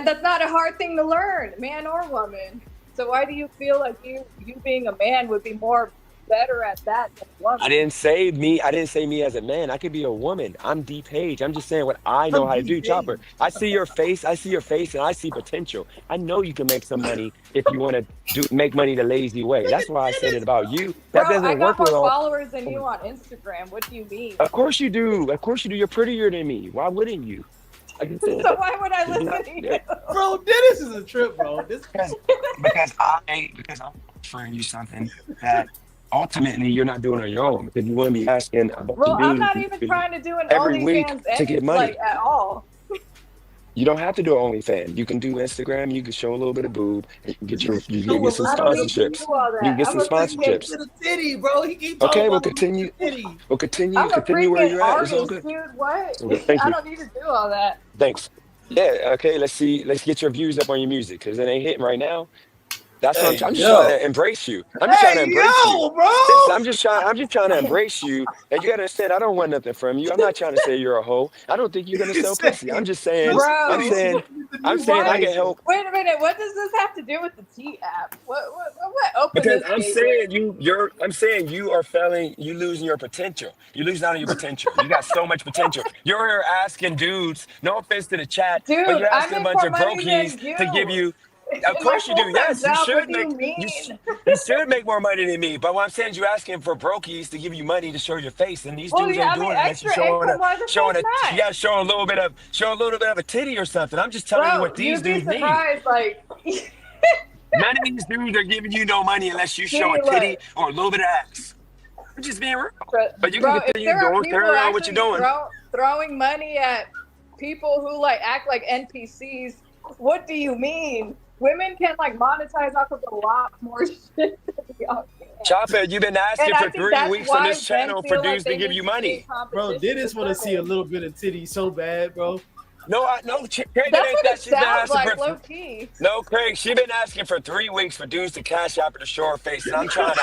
that's not a hard thing to learn, man or woman. So why do you feel like you being a man would be more better at that than a I woman? didn't say me. I didn't say me as a man. I could be a woman. I'm D Page. I'm just saying what I know I'm how to do. DK. Chopper. I see your face. I see your face, and I see potential. I know you can make some money if you want to make money the lazy way. That's why I said it about you. That Bro, I doesn't got work with more all. followers than you on Instagram. What do you mean? Of course you do. Of course you do. You're prettier than me. Why wouldn't you? Like I said, So why would I yeah, listen to yeah. you? Bro, Dennis is a trip, bro. This Because I'm offering you something that ultimately you're not doing on your own because you want to be asking a bunch of Well, I'm dudes not even trying to do an every week OnlyFans to get like money. at all. You don't have to do OnlyFans. You can do Instagram. You can show a little bit of boob. And you show can a get some I little don't bit of need to booty. do sponsorships. all You can that. get I'm some a Show a little freaking sponsorships. bit of titty, bro. He keep talking Okay, we'll about a little bit continue. of titty. We'll continue. I'm a Continue where freaking you're at. It's all artist, good. dude. What? Okay, thank I you. don't need to do all that. Thanks. Yeah. Okay. Let's see. Let's get your views up on your music because it ain't hitting right now. That's what Hey, I'm just trying yo. to embrace you. I'm just trying to Hey, embrace you. yo, bro. Listen, I'm just trying to embrace you. And you gotta understand, I don't want nothing from you. I'm not trying to say you're a hoe. I don't think you're gonna He sell said, pussy. I'm just show saying, some I'm titty Bro, so you saying, can get the I'm new saying I what? can mindset. help Wait a minute. What does this have to do with the T app? What opened because this I'm gateway? saying I'm saying you are failing, you losing your potential. You losing out on your potential. You got so much potential. You're here asking dudes, no offense to the chat, but Dude, you're I asking a make bunch more of money brokies than to give you you. Of in my course you do. full-time Yes, you job. What should do you make mean? you should make more money than me. But what I'm saying is you're asking for brokies to give you money to show your face, and these Well, dudes yeah, ain't I mean, doing it unless you extra income. Why the fuck you not? gotta show a little bit of a titty or something. I'm just telling you Bro, what these you'd be dudes need. surprised. Like, None of these dudes are giving you no money unless you show a see, look, titty or a little bit of ass. I'm just being real. But you can bro, if continue there are doing people carry on what you're actually doing. throwing money at people who like act like NPCs, what do you mean? Women can like monetize off of a lot more shit than y'all can. Chopper, you've been asking And I for think 3 that's weeks on why this men channel for feel like dudes to they give need you to be in money. Bro, competition Dennis with want to see a women. little bit of titty so bad, bro. No, Craig, it That's ain't what that. it She's been sounds asking like, for. low key. No, Craig, she been asking for 3 weeks for dudes to cash out to the shore face, and I'm trying to.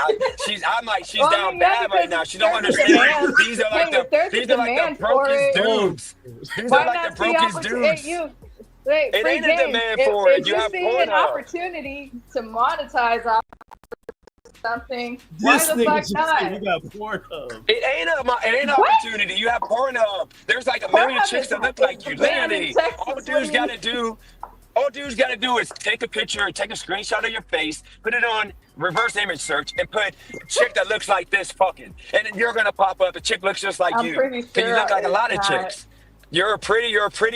I'm like, she's Well, I down mean, yeah, bad right because now. if She don't there's a understand. demand, These are like hey, if there's a these are like the demand for brokest it, Bro, dudes. These why are like the not see brokest opportunity? Hey, dudes. you, wait, It free ain't a game. demand for it. If You you're have seeing an Pornhub. opportunity to monetize off something, why this the nigga fuck just not? said you got Pornhub. It ain't an What? opportunity. You have Pornhub. There's like a million Pornhub chicks is, that look like you. banned in Literally, Texas. What do you mean? all dudes gotta do is take a picture, take a screenshot of your face, put it on reverse image search, and put a chick that looks like this fucking, and then you're gonna pop up. A chick looks just like I'm you. pretty Cause you sure look like a it's lot of not. chicks. You're a pretty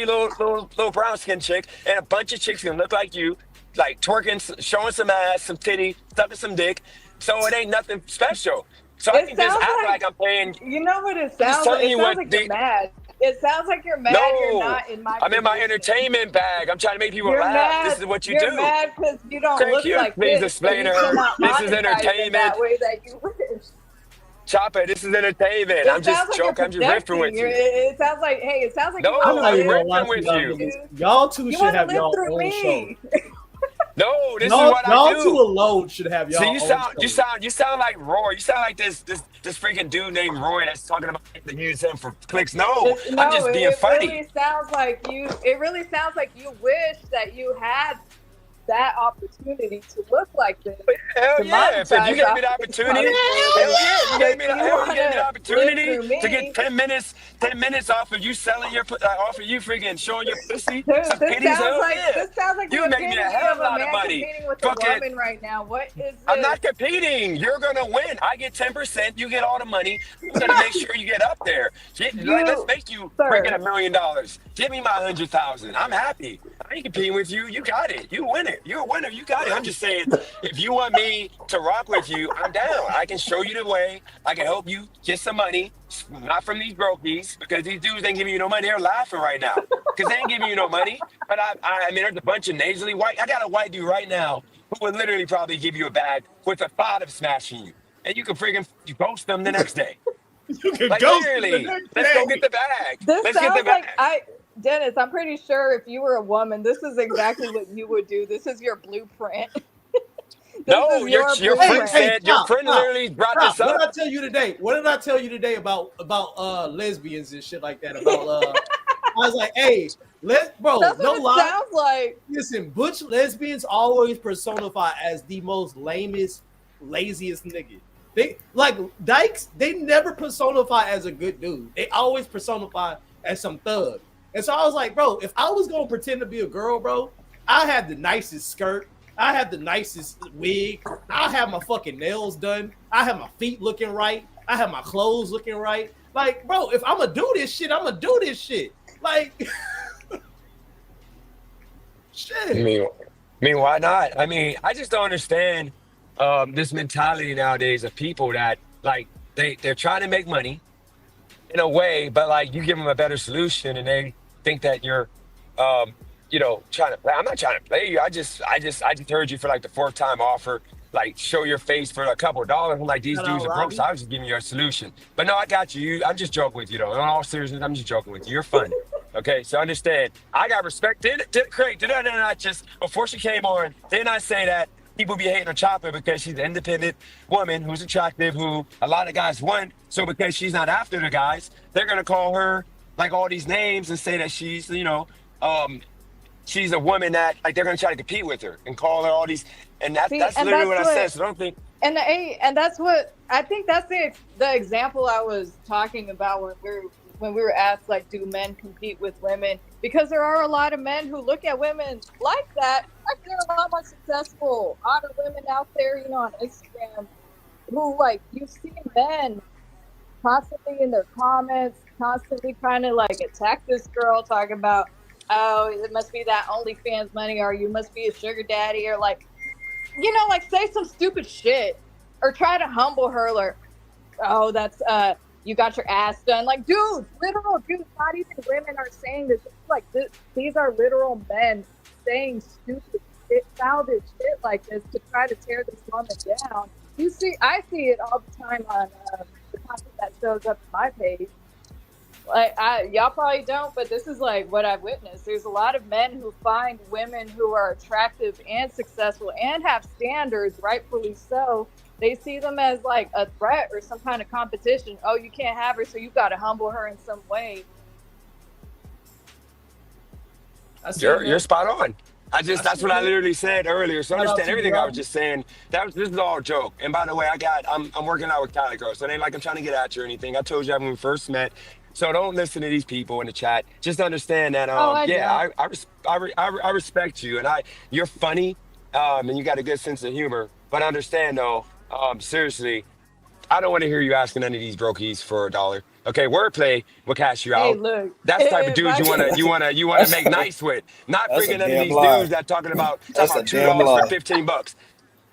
little brown skin chick, and a bunch of chicks can look like you, like twerking, showing some ass, some titty, sucking some dick. So it ain't nothing special. So I It can just sounds act like, like I'm paying. you know what it I'm just sounds like? telling It you sounds what like you're the. mad. It sounds like you're mad you're No, not in my I'm in my position. entertainment bag. I'm trying to make people You're laugh. This mad. is what you You're do. mad because you don't Craig, look can you like please this, so explain you to her? cannot This is monetize in entertainment. that way that you wish. Chopper, this is entertainment. I'm It sounds just like you're joking. I'm just riffing projecting. with you. It sounds like, hey, it sounds like you No, I'm want not to I'm even gonna live lie riffing to with y'all you. niggas. Y'all two You should want to have live y'all through own show. me. No, this is what I Y'all two do. alone should have See, y'all you own sound, you show. sound, you sound like Roy. You sound like this freaking dude named Roy that's talking about to use him for clicks. No, I'm No, just being it funny. really sounds like you. It really sounds like you wish that you had that opportunity to look like this, Hell to yeah! If you monetize gave off me the this opportunity, positivity. hell yeah! You But gave me the you want to live opportunity through to get me. 10 minutes off of you selling off of you freaking showing your pussy, Dude, some titties. Hell yeah! this sounds like You the make me a epitome hell of of a a lot of man money. competing with a Fucking, woman right now. What is I'm this? not competing. You're gonna win. I get 10%. You get all the money. I'm gonna make sure you get up there. Let's You, make you freaking sir. $1 million. Give me my 100,000. I'm happy. I ain't competing with you. You got it. You win it. You're a winner. You got it. I'm just saying, if you want me to rock with you, I'm down. I can show you the way. I can help you get some money, not from these brokies, because these dudes ain't giving you no money. They're laughing right now because they ain't giving you no money. But I mean, there's a bunch of nasally white. I got a white dude right now who would literally probably give you a bag with the thought of smashing you, and you can freaking ghost them the next day. You can Like ghost him the literally, next let's go day. get the bag. This Let's get the sounds like bag. Dennis, I'm pretty sure if you were a woman, this is exactly what you would do. This is your blueprint. This No, is your your Hey, friend blueprint. hey, said your stop, friend stop, literally brought stop. this What up. did I tell you today? What did I tell you today about lesbians and shit like that? About I was like, hey, bro, That's no what it lie. sounds like. Listen, butch lesbians always personify as the most lamest, laziest nigga. They like dykes. They never personify as a good dude. They always personify as some thug. And so I was like, bro, if I was gonna pretend to be a girl, bro, I had the nicest skirt. I have the nicest wig. I have my fucking nails done. I have my feet looking right. I have my clothes looking right. Like, bro, if I'm gonna do this shit, I'm gonna do this shit. Like, shit. I mean, why not? I mean, I just don't understand this mentality nowadays of people that like they're trying to make money in a way, but like you give them a better solution and they think that you're trying to play. I'm not trying to play you. I just heard you for like the fourth time offer, like show your face for a couple of dollars. I'm like, these Shout dudes out are broke, so Robbie. I was just giving you a solution. But no, I got you. I'm just joking with you though. In all seriousness, I'm just joking with you. You're fun. Okay, so understand. I got respect. Craig, did I not just before she came on? Didn't I say that people be hating on Chopper because she's an independent woman who's attractive, who a lot of guys want? So because she's not after the guys, they're gonna call her like all these names and say that she's, she's a woman that like they're gonna try to compete with her and call her all these, and that's See, that's and literally that's what I said. what, So don't think. and that's what I think. That's the example I was talking about when we were asked, like, do men compete with women? Because there are a lot of men who look at women like that. Like, there are a lot more successful, hotter women out there, on Instagram, who, like, you see men constantly in their comments, constantly trying to, like, attack this girl, talking about, oh, it must be that OnlyFans money, or you must be a sugar daddy, or, like, like, say some stupid shit, or try to humble her, or, oh, that's, you got your ass done. Like, dudes, literal dudes, not even women are saying this. It's like, these are literal men saying stupid shit, childish shit like this to try to tear this woman down. I see it all the time on the content that shows up on my page. Like y'all probably don't, but this is like what I've witnessed. There's a lot of men who find women who are attractive and successful and have standards, rightfully so. They see them as like a threat or some kind of competition. Oh, you can't have her, so you got to humble her in some way. You're spot on. That's what I literally said earlier. So Shout out understand to everything you, I was just saying. This is all a joke. And by the way, I'm working out with Cali Girl, so it ain't like I'm trying to get at you or anything. I told you that when we first met. So don't listen to these people in the chat. Just understand that I respect you, and you're funny, and you got a good sense of humor. But understand though, seriously, I don't want to hear you asking none of these brokies for $1. Okay, wordplay will cash you Hey, out. look. That's the type of dudes you wanna make nice with. Not That's a freaking none of damn these lie. dudes that talking about That's a damn $2 lie. for $15.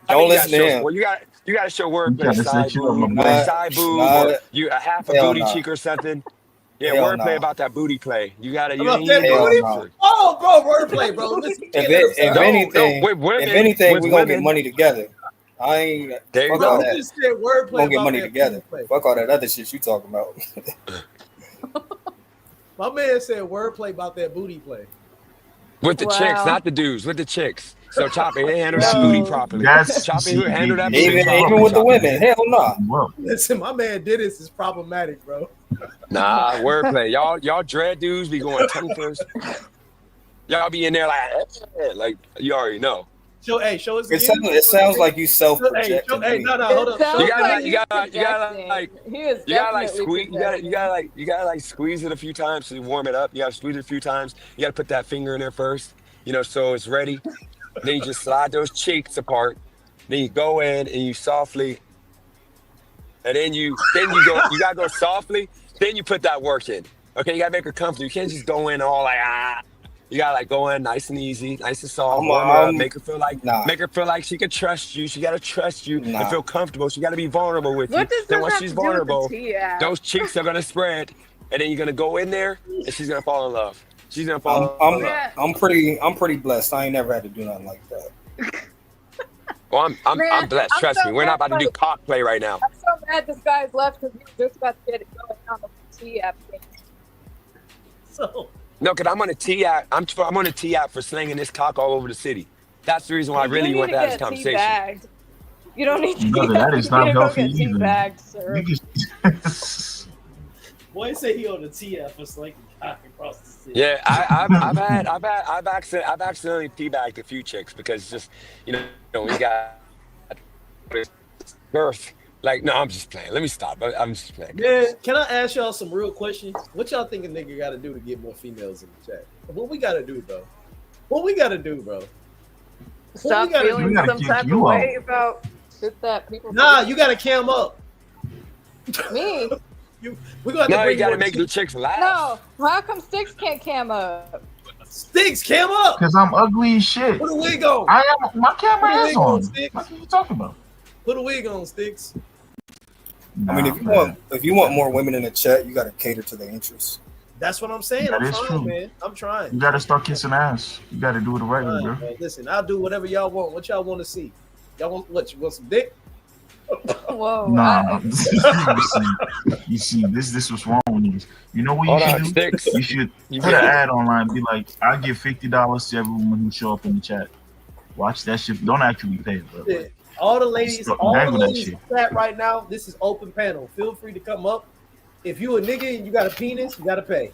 Don't listen to him. Well, you gotta show I'm wordplay, trying to side set you up, my boob, boy. side boob, Not, or you a half a hell booty nah. cheek or something. Yeah, Hell wordplay nah. about that booty play. You gotta you About ain't that even Hell booty? nah. for it. Oh, bro, wordplay, bro. Listen, you can't let him If sound- anything, with women, if anything, with we gonna get women. money together. I ain't There you fuck go. all Bro, that. he just said We wordplay gonna get about money that together. booty play. Fuck all that other shit you talking about. My man said wordplay about that booty play. With the chicks, Wow. not the dudes, with the chicks. So Choppy, he handle that Bro. booty properly. That's Choppy, who handle that booty even properly. with the Choppy. women, hell nah. Well, Listen, my man Dennis is problematic, bro. Nah, wordplay. Y'all dread dudes be going tongue first. Y'all be in there like you already know. Show us It again. sounds like you self Hey, projecting. no, hold up. It sounds You gotta like you he's gotta projecting. like He is you gotta like definitely squeeze you gotta like squeeze it a few times to warm it up. You gotta squeeze it a few times. You gotta put that finger in there first, so it's ready. Then you just slide those cheeks apart. Then you go in and you softly, and then you gotta go softly. Then you put that work in. Okay, you gotta make her comfortable. You can't just go in all like You gotta like go in nice and easy, nice and soft, warm her up, make her feel like she can trust you. She gotta trust you and feel comfortable. She gotta be vulnerable with you. What does Then this once have she's to do with the vulnerable, T-app? those cheeks are gonna spread, and then you're gonna go in there, and she's gonna fall in love. She's gonna fall in love. I'm pretty blessed. I ain't never had to do nothing like that. Well, I'm Man, blessed. I'm Trust so me. We're not glad, about to do like- cock play right now. I'm so mad this guy's left because we were just about to get it going on the T-app thing. So, No, cause I'm on a T app. I'm on a T app for slinging this cock all over the city. That's the reason why I really want to have this conversation. Teabagged. You don't need to Brother, that is not healthy get either. teabagged, sir. Niggas- boy say he on the TF for slinking cock across the city. Yeah, I've accidentally teabagged a few chicks because it's just when you got girth. Like, no, I'm just playing. Let me stop. I'm just playing. Man, can I ask y'all some real questions? What y'all think a nigga got to do to get more females in the chat? What we got to do, bro? Stop we gotta do? feeling We gotta some kick type of you way about shit that people. Nah, you got to cam up. Me? We're going to No, you bring gotta more make the chicks laugh. No. How come Sticks can't cam up? Sticks, cam up. Cause I'm ugly as shit. Put a wig on. My camera Put a is wig on, on. Sticks. What are you talking about? Put a wig on, Sticks. I mean, if you want more women in the chat, you got to cater to their interests. That's what I'm saying. That I'm is trying, true. man. I'm trying. You gotta start kissing ass. You gotta do it the right way, All bro. right, man. Listen, I'll do whatever y'all want. What y'all want to see? Y'all want what? You want some dick? Whoa. Nah, you see, this was wrong with niggas. You know what Hold you on, should do? Sticks. You should You put an got- ad online. Be like, I give $50 to every woman who show up in the chat. Watch that shit. Don't actually pay, but Yeah. All the ladies, Stop all the nagging that ladies shit. in chat right now. This is open panel. Feel free to come up. If you a nigga and you got a penis, you got to pay.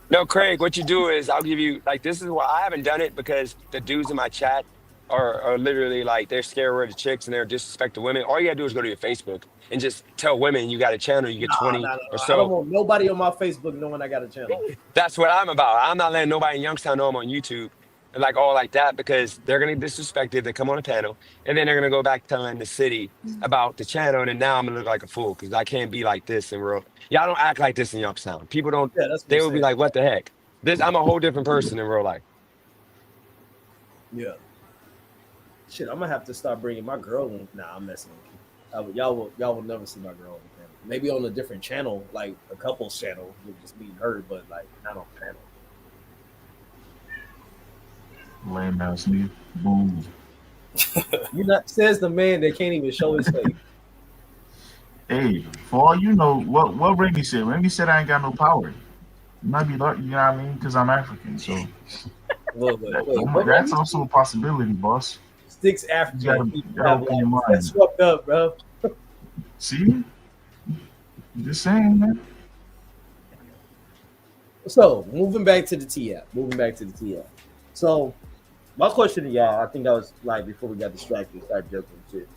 No, Craig, what you do is I'll give you this is why I haven't done it because the dudes in my chat are literally like they're scared of the chicks and they're disrespecting women. All you gotta do is go to your Facebook and just tell women you got a channel, you get 20 Nah, or I don't so. want nobody on my Facebook knowing I got a channel. That's what I'm about. I'm not letting nobody in Youngstown know I'm on YouTube and all like that because they're gonna disrespect it. They come on a panel and then they're gonna go back telling the city about the channel and then now I'm gonna look like a fool because I can't be like this in real. Y'all don't act like this in Youngstown. People don't. Yeah, that's what They I'm will be saying. like, what the heck? I'm a whole different person in real life. Yeah. Shit, I'm gonna have to start bringing my girl in. Nah, I'm messing with you. Y'all will never see my girl on the panel. Maybe on a different channel, like a couple's channel, with just me and her, but like not on the panel. lame ass nigga. Boom. You not says the man that can't even show his face. Hey, for all you know, what Remy said. Remy said I ain't got no power. You might be lucky, you know what I mean? Because I'm African, so that's also a possibility, boss. Six African you gotta open your mind. That's fucked up, bro. See? I'm just saying, man. So moving back to the T app. So my question to y'all, I think that was like before we got distracted, started joking and shit.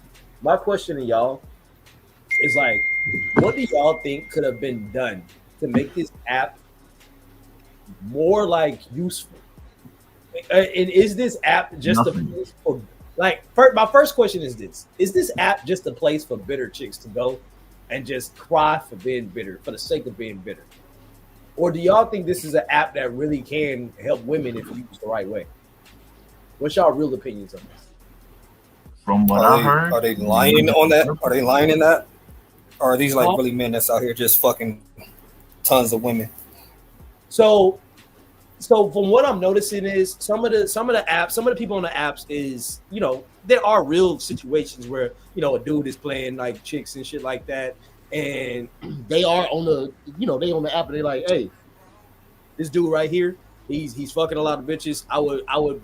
My question to y'all is like, what do y'all think could have been done to make this app more like useful? And is this app just a place for my first question is this app just a place for bitter chicks to go and just cry for being bitter for the sake of being bitter? Or do y'all think this is an app that really can help women if used the right way? What's y'all real opinions on this? From what I heard, are they lying on that? Are they lying in that? Or are these like really men that's out here just fucking tons of women? So from what I'm noticing is some of the people on the apps is, you know, there are real situations where, you know, a dude is playing like chicks and shit like that, and they are on the, you know, they on the app and they're like, hey, this dude right here, he's fucking a lot of bitches. I would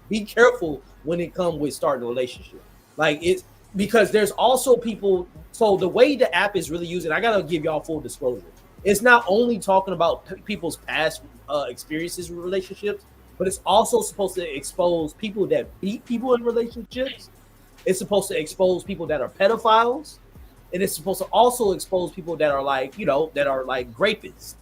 be careful when it comes with starting a relationship. Like, it's because there's also people. So the way the app is really used, and I gotta give y'all full disclosure, it's not only talking about people's past experiences with relationships, but it's also supposed to expose people that beat people in relationships. It's supposed to expose people that are pedophiles, and it's supposed to also expose people that are like, you know, that are like rapists.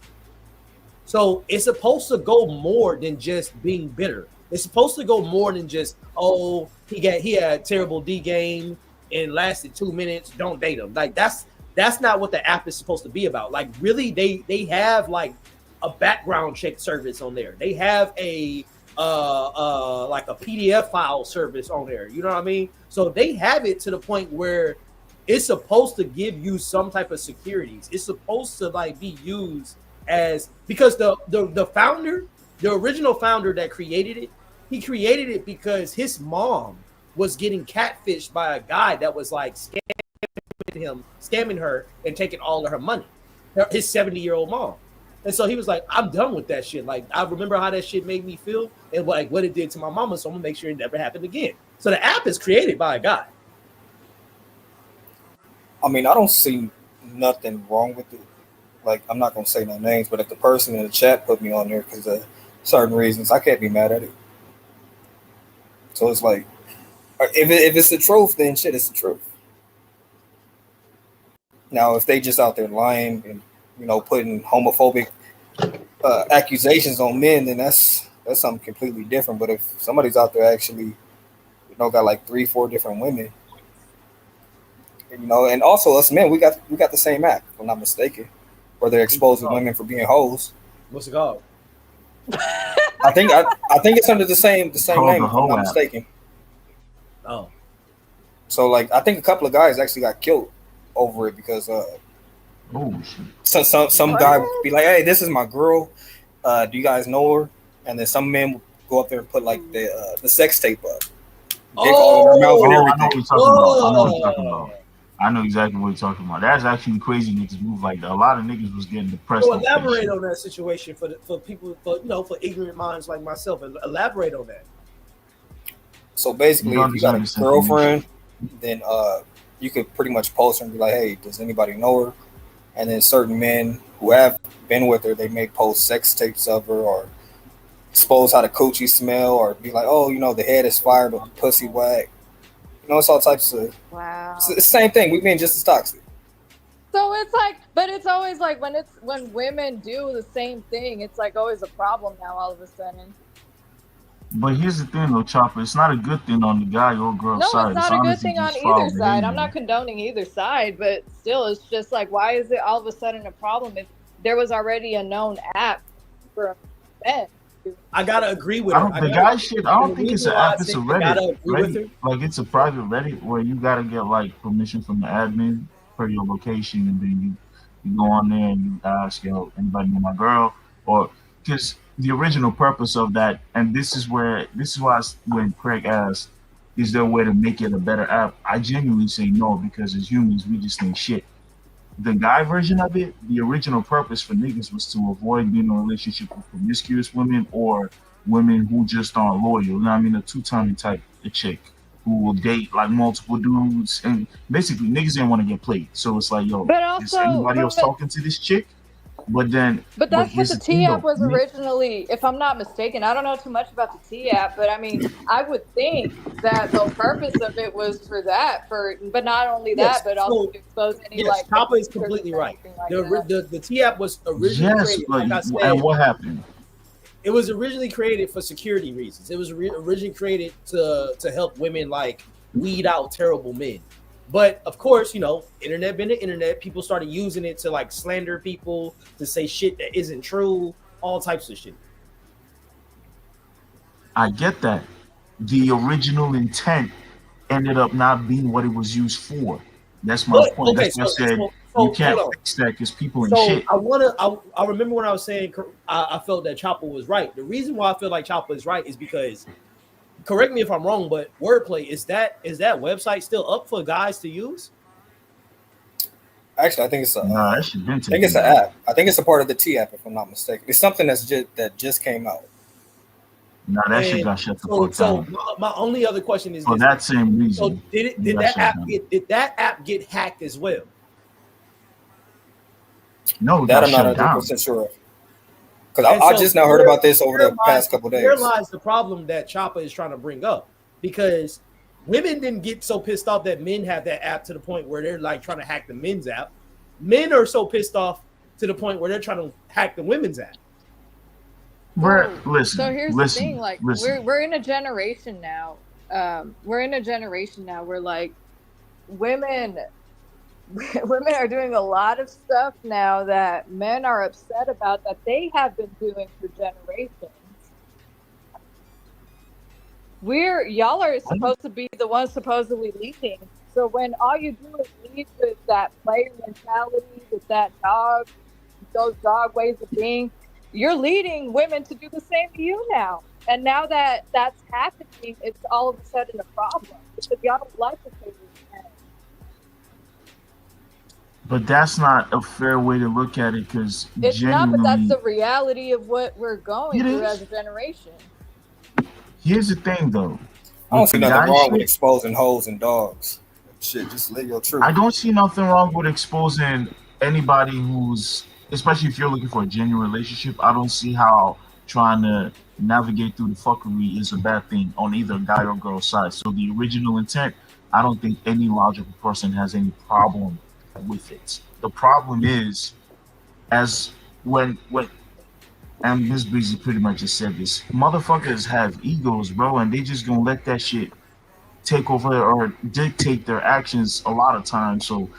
So it's supposed to go more than just being bitter. It's supposed to go more than just, oh, he had terrible D game and lasted 2 minutes. Don't date him. Like that's not what the app is supposed to be about. Like really, they have like a background check service on there. They have a like a PDF file service on there. You know what I mean? So they have it to the point where it's supposed to give you some type of securities. It's supposed to like be used as, because the founder, the original founder that created it, he created it because his mom was getting catfished by a guy that was like scamming her and taking all of her money, his 70-year-old mom. And so he was like, I'm done with that shit. Like, I remember how that shit made me feel and like what it did to my mama, so I'm gonna make sure it never happened again. So the app is created by a guy. I mean, I don't see nothing wrong with it. Like, I'm not gonna say no names, but if the person in the chat put me on there because of certain reasons, I can't be mad at it. So it's like, if it's the truth, then shit, it's the truth. Now, if they just out there lying and, you know, putting homophobic accusations on men, then that's something completely different. But if somebody's out there actually, you know, got like 3-4 different women, and, you know, and also us men, we got the same act, if I'm not mistaken, where they're exposing women for being hoes. What's it called? I think it's under the same name, if I'm not mistaken. Oh. So like, I think a couple of guys actually got killed over it because some guy would be like, hey, this is my girl. Do you guys know her? And then some men would go up there and put like the sex tape up. Dick all in her mouth and everything. I know exactly what you're talking about. That's actually crazy niggas move. Like a lot of niggas was getting depressed. So elaborate on that situation for people, for ignorant minds like myself. Elaborate on that. So basically, if you got a girlfriend, then you could pretty much post her and be like, hey, does anybody know her? And then certain men who have been with her, they may post sex tapes of her or expose how the coochie smell, or be like, oh, you know, the head is fire, but the pussy whack. You know, it's all types of. Wow. It's the same thing. We've been just as toxic. So it's like, but it's always like when women do the same thing, it's like always a problem now all of a sudden. But here's the thing, though, Chopper. It's not a good thing on the guy or girl side. No, it's not a good thing on either side. I'm not condoning either side, but still, it's just like, why is it all of a sudden a problem if there was already a known app for men? I gotta agree with her. The guy shit. I don't think it's an app. It's a Reddit. Like it's a private Reddit where you gotta get like permission from the admin for your location, and then you go on there and you ask, yo, anybody know my girl? Or because the original purpose of that, and this is why when Craig asked, "Is there a way to make it a better app?" I genuinely say no, because as humans, we just think shit. The guy version of it, the original purpose for niggas was to avoid being in a relationship with promiscuous women or women who just aren't loyal. You know what I mean? A two-timing type of chick who will date like multiple dudes, and basically niggas didn't want to get played. So it's like, yo, But is also, anybody else talking to this chick? But then, but that's what here's the the thing T app though. was originally, if I'm not mistaken. I don't know too much about the T app, but I mean, I would think that the purpose of it was for that, but not only that, Yes, but also so to expose any yes, like Chopper is abusers completely or right. anything like that. The T app was originally Yes, created, but like I and said, what happened? it was originally created for security reasons. It was originally created to help women like weed out terrible men. But of course, you know, internet been the internet. People started using it to like slander people, to say shit that isn't true, all types of shit. I get that. The original intent ended up not being what it was used for. That's my But point. okay, That's why I said you hold can't on. fix that because people ain't So shit. I remember when I was saying I felt that Chopper was right. The reason why I feel like Chopper is right is because, correct me if I'm wrong, but Wordplay, is that website still up for guys to use? Actually, I think it's Nah, that shit been I think taken it's an down. app. I think it's a part of the T app, if I'm not mistaken. It's something that just came out. Nah, that shit And got shut the so fuck down. my only other question is For this: that same so reason, did it got shut down. that app get hacked as well? No, it That got I'm not shut down. 100% sure of. Because And I so just now heard about this over the past couple here days. lies the problem that Chopper is trying to bring up, because women didn't get so pissed off that men have that app to the point where they're like trying to hack the men's app. Men are so pissed off to the point where they're trying to hack the women's app. Listen. So here's the thing, like listen. we're in a generation now. We're in a generation now where like women are doing a lot of stuff now that men are upset about that they have been doing for generations. Y'all are supposed to be the ones supposedly leading. So when all you do is lead with that player mentality, with those dog ways of being, you're leading women to do the same to you now. And now that that's happening, it's all of a sudden a problem because y'all don't like the way we act. But that's not a fair way to look at it because It's not, but that's genuinely, the reality of what we're going It through is. as a generation. here's the thing though. I don't With see the nothing guy wrong with shit, exposing hoes and dogs. Shit, just live your truth. I don't see nothing wrong with exposing anybody who's, especially if you're looking for a genuine relationship. I don't see how trying to navigate through the fuckery is a bad thing on either guy or girl side. So the original intent, I don't think any logical person has any problem with it. The problem is, as when and Miss Breezy pretty much just said this, motherfuckers have egos, bro, and they just gonna let that shit take over or dictate their actions a lot of times. So,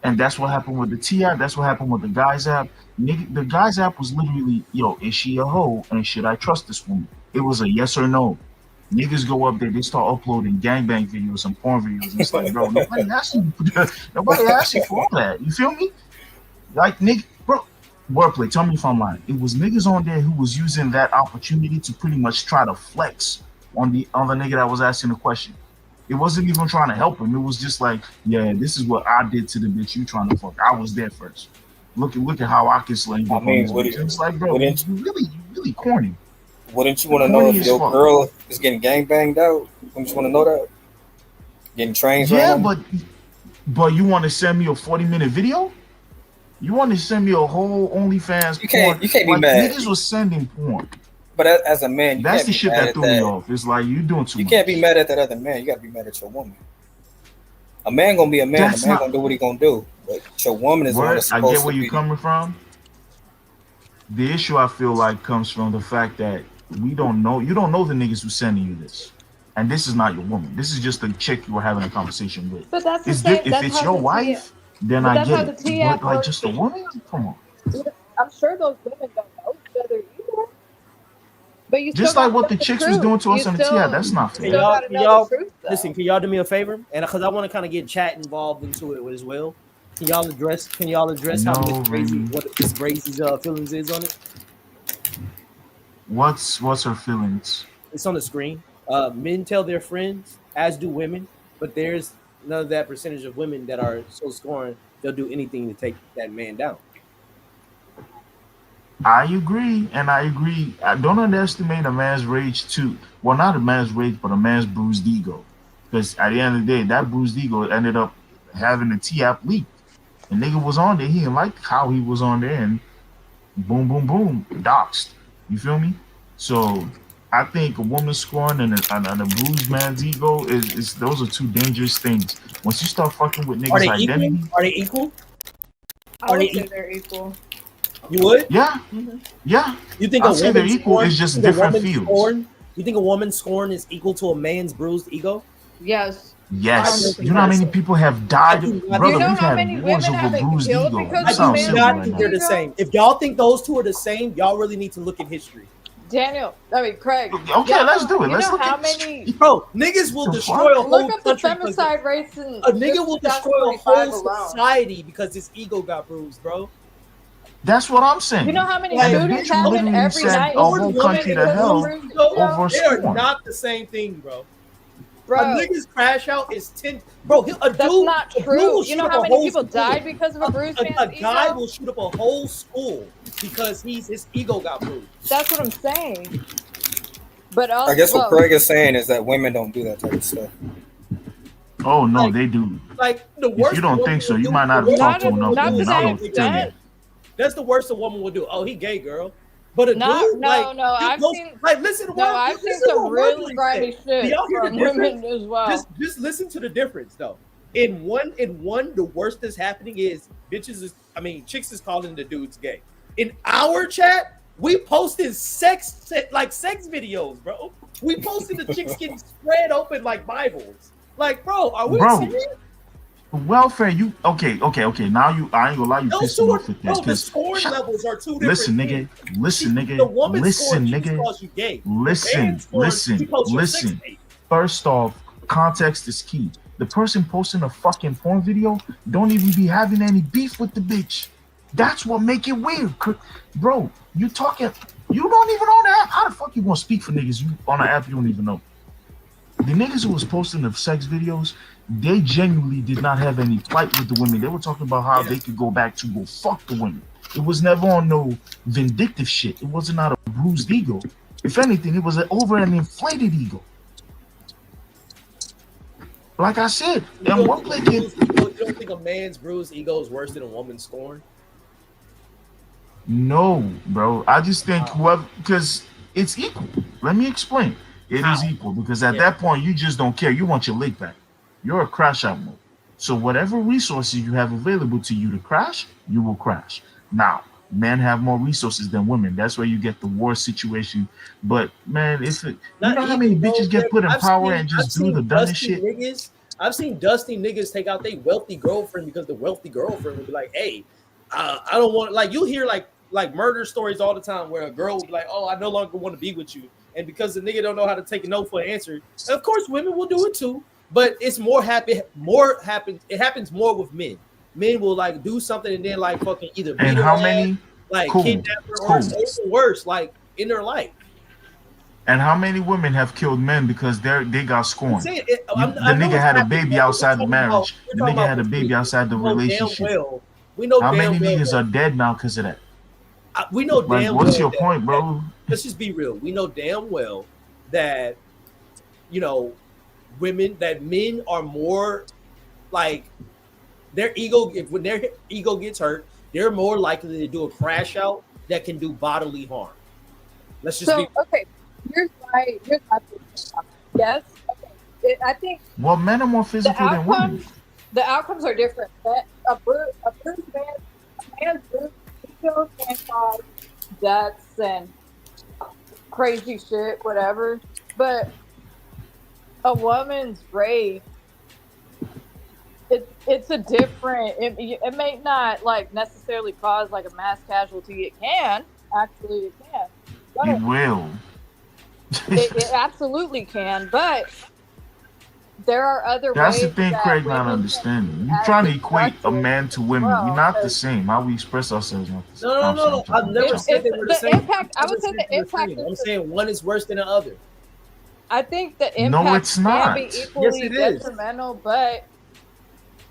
and that's what happened with the T app. That's what happened with the Guys app. Nigga, the Guys app was literally, yo, is she a hoe and should I trust this woman? It was a yes or no. Niggas go up there, they start uploading gangbang videos and porn videos. And it's like, bro, nobody asked you for all that. You feel me? Like, nigga, bro, Wordplay, tell me if I'm lying. It was niggas on there who was using that opportunity to pretty much try to flex on the nigga that was asking the question. It wasn't even trying to help him. It was just like, yeah, this is what I did to the bitch you trying to fuck. I was there first. Look at how I can slay you. I mean, It's like, bro, you really corny. Wouldn't you want to know Corny if as your fuck. girl is getting gang banged out? Wouldn't you want to know that? Getting trains Yeah, ran on? but you want to send me a 40-minute video? You want to send me a whole OnlyFans You can't porn? be Like, mad. niggas was sending porn. But as a man, you That's can't the be shit mad that at threw me that. off. It's like you doing too You much. can't be mad at that other man. You got to be mad at your woman. A man gonna be a man. That's A man not gonna do what he gonna do. But your woman is the one where that's I supposed get where to you're be. coming from. The issue I feel like comes from the fact that you don't know the niggas who's sending you this. And this is not your woman. This is just a chick you were having a conversation with. But that's the It's same. if That's it's how your the T wife, then but I that's how get the it. T But app like works. just a woman? Come on. I'm sure those women don't know each other either. But you Just still like gotta what know the chicks was truth. doing to us You on the still, TI. That's not you fair. still gotta Can know y'all the truth, though. listen? Can y'all do me a favor? And because I want to kind of get chat involved into it as well. Can y'all address how No, Miss Brazy, what Miss Brazy's feelings is on it? What's her feelings? It's on the screen. Men tell their friends, as do women, but there's none of that percentage of women that are so scorned they'll do anything to take that man down. I agree, and I agree. I don't underestimate a man's rage too. Well, not a man's rage, but a man's bruised ego. Because at the end of the day, that bruised ego ended up having the T-app leak. The nigga was on there. He didn't like how he was on there, and boom, boom, boom, doxed. You feel me? So I think a woman scorn and a bruised man's ego is those are two dangerous things. Once you start fucking with Are niggas' they identity, equal? Are they equal? I Are would they say equal? they're equal. You would? yeah, yeah. You think I'd a say they're woman equal. scorn? It's just you think a different woman fields. scorn- You think a woman's scorn is equal to a man's bruised ego? Yes. Yes. 100%. You know how many people have died? I do not- Brother, You know we've how had many wars women have over been bruised killed ego. because You I of sound do man's silly not right think now. they're the same. If y'all think those two are the same, y'all really need to look at history. Craig. Okay, let's do it. You Let's know look how at many? Bro, niggas will The destroy a fuck? whole Look up the country. because- femicide rates in A nigga will destroy a 2025 whole alone. society because his ego got bruised, bro. That's what I'm saying. You know how many Like, the shootings bitch happen literally every said night? a whole Woman country to because hell of bruised ego, over they are scorn. not the same thing, bro. Bro, A nigga's crash out is 10. Bro, a that's dude, not a dude true. will You shoot know up how a many whole people school. died because of a bruised A man's guy ego? will shoot up a whole school because his ego got bruised. That's what I'm saying. But also, I guess what Craig is saying is that women don't do that type of stuff. Oh no, Like- they do. Like the worst. you don't a woman think so, will you do- might not the have worst talked to a woman enough will not do to women. is I that don't gay, tell extent. That's the worst a woman will do. Oh, he gay, girl. But a No, dude, no, like, no, you I've go- seen- like listen to No, what I've seen listen to some what really Wordplay grimy said. shit Do y'all hear from the difference? women as well. Just listen to the difference though. In one, the worst that's happening is chicks is calling the dudes gay. In our chat, we posted sex videos, bro. We posted the chicks getting spread open like Bibles. Like, bro, are we Bro, serious? welfare, you okay. Now I ain't gonna lie, you Those pissed two me are, off with bro, this. the Cause scoring levels are two different listen, things. nigga, listen, The nigga, woman listen, scoring, she nigga, calls you gay. The listen, man scoring, she posts your sex listen. tape. First off, context is key. The person posting a fucking porn video don't even be having any beef with the bitch. That's what make it weird, bro. You don't even on the app. How the fuck you gonna speak for niggas you on an app you don't even know? The niggas who was posting the sex videos, they genuinely did not have any fight with the women. They were talking about how they could go back to go fuck the women. It was never on no vindictive shit. It wasn't out of bruised ego. If anything, it was an inflated ego. Like I said, You and one play kid. don't think a man's bruised ego is worse than a woman's scorn? No, bro. I just think whoever, because it's equal. Let me explain. It is equal because at that point you just don't care. You want your lick back. You're a crash out mode. So whatever resources you have available to you to crash, you will crash. Now, men have more resources than women. That's where you get the war situation. But man, you know how many bitches get put in power and just do the dumbest shit? I've seen dusty niggas take out their wealthy girlfriend because the wealthy girlfriend would be like, "Hey, I don't want." Like you hear like murder stories all the time where a girl would be like, "Oh, I no longer want to be with you," and because the nigga don't know how to take a no for an answer, of course women will do it too. But it's more happens. It happens more with men. Men will like do something and then like fucking either beat And her how ass, many? like Cool, kidnap her cool. or even worse, like in their life. And how many women have killed men because they got scorned? The The nigga had a baby outside the marriage. The nigga had a baby outside the relationship. We know How damn many well niggas that- are dead now because of that? we know Like, damn what's well your that- point, bro? Let's just be real. We know damn well that men are more like their ego. When their ego gets hurt, they're more likely to do a crash out that can do bodily harm. Let's just So be. okay, here's my position. Yes, okay. I think Well, men are more the physical than women. outcomes are different. A bruised man's bruised ego can cause deaths and crazy shit, whatever. But a woman's rage, it's a different. It may not like necessarily cause like a mass casualty. It can actually, it can. It will. It absolutely can, but there are other That's the ways thing that Craig not women can understanding. be You as trying to equate a productive man to as women. We're well. not the 'Cause same. How we express ourselves. Not the same. No, no, I'm no, sorry. no. I'm I've talking never about said it's they were the the same. impact. I I've would never say said the they were the impact same. is I'm the. saying one is worse than the other. I think the No, impact it's can not. be Yes, equally it is. detrimental, but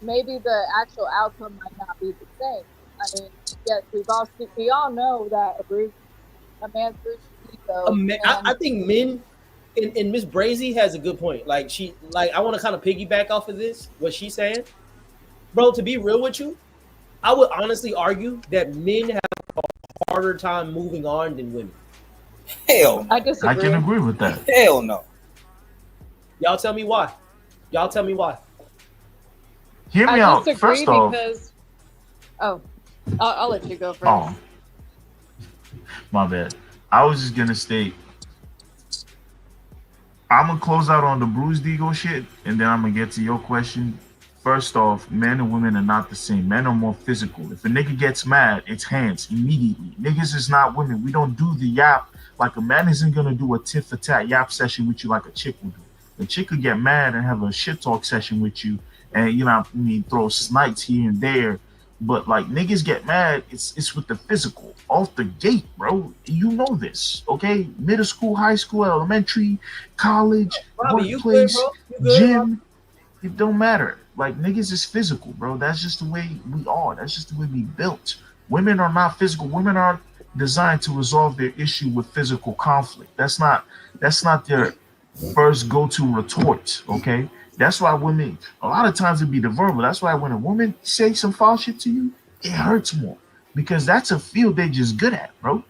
maybe the actual outcome might not be the same. I mean, yes, we all know that a man's bruised ego I can. think men and Miss Brazy has a good point. Like I want to kind of piggyback off of this, what she's saying. Bro, to be real with you, I would honestly argue that men have a harder time moving on than women. Hell I no. disagree. I can agree with that. Hell no. Y'all tell me why. Y'all tell me why. Hear me I out. disagree First off, because. Oh, I'll let you go first. oh, my bad. I was just gonna state. I'm gonna close out on the bruised ego shit, and then I'm gonna get to your question. First off, men and women are not the same. Men are more physical. If a nigga gets mad, it's hands immediately. Niggas is not women. We don't do the yap. Like a man isn't gonna do a tit for tat yap session with you like a chick would do. The chick could get mad and have a shit talk session with you, and you know what I mean, throw snites here and there. But like niggas get mad, it's with the physical off the gate, bro. You know this, okay? Middle school, high school, elementary, college, Robbie, you good, workplace, bro? You good, gym. Robbie? It don't matter. Like niggas is physical, bro. That's just the way we are. That's just the way we built. Women are not physical. Women are designed to resolve their issue with physical conflict. That's not their first go-to retort. Okay. That's why women a lot of times it be the verbal. That's why when a woman say some foul shit to you, it hurts more. Because that's a field they just good at, bro.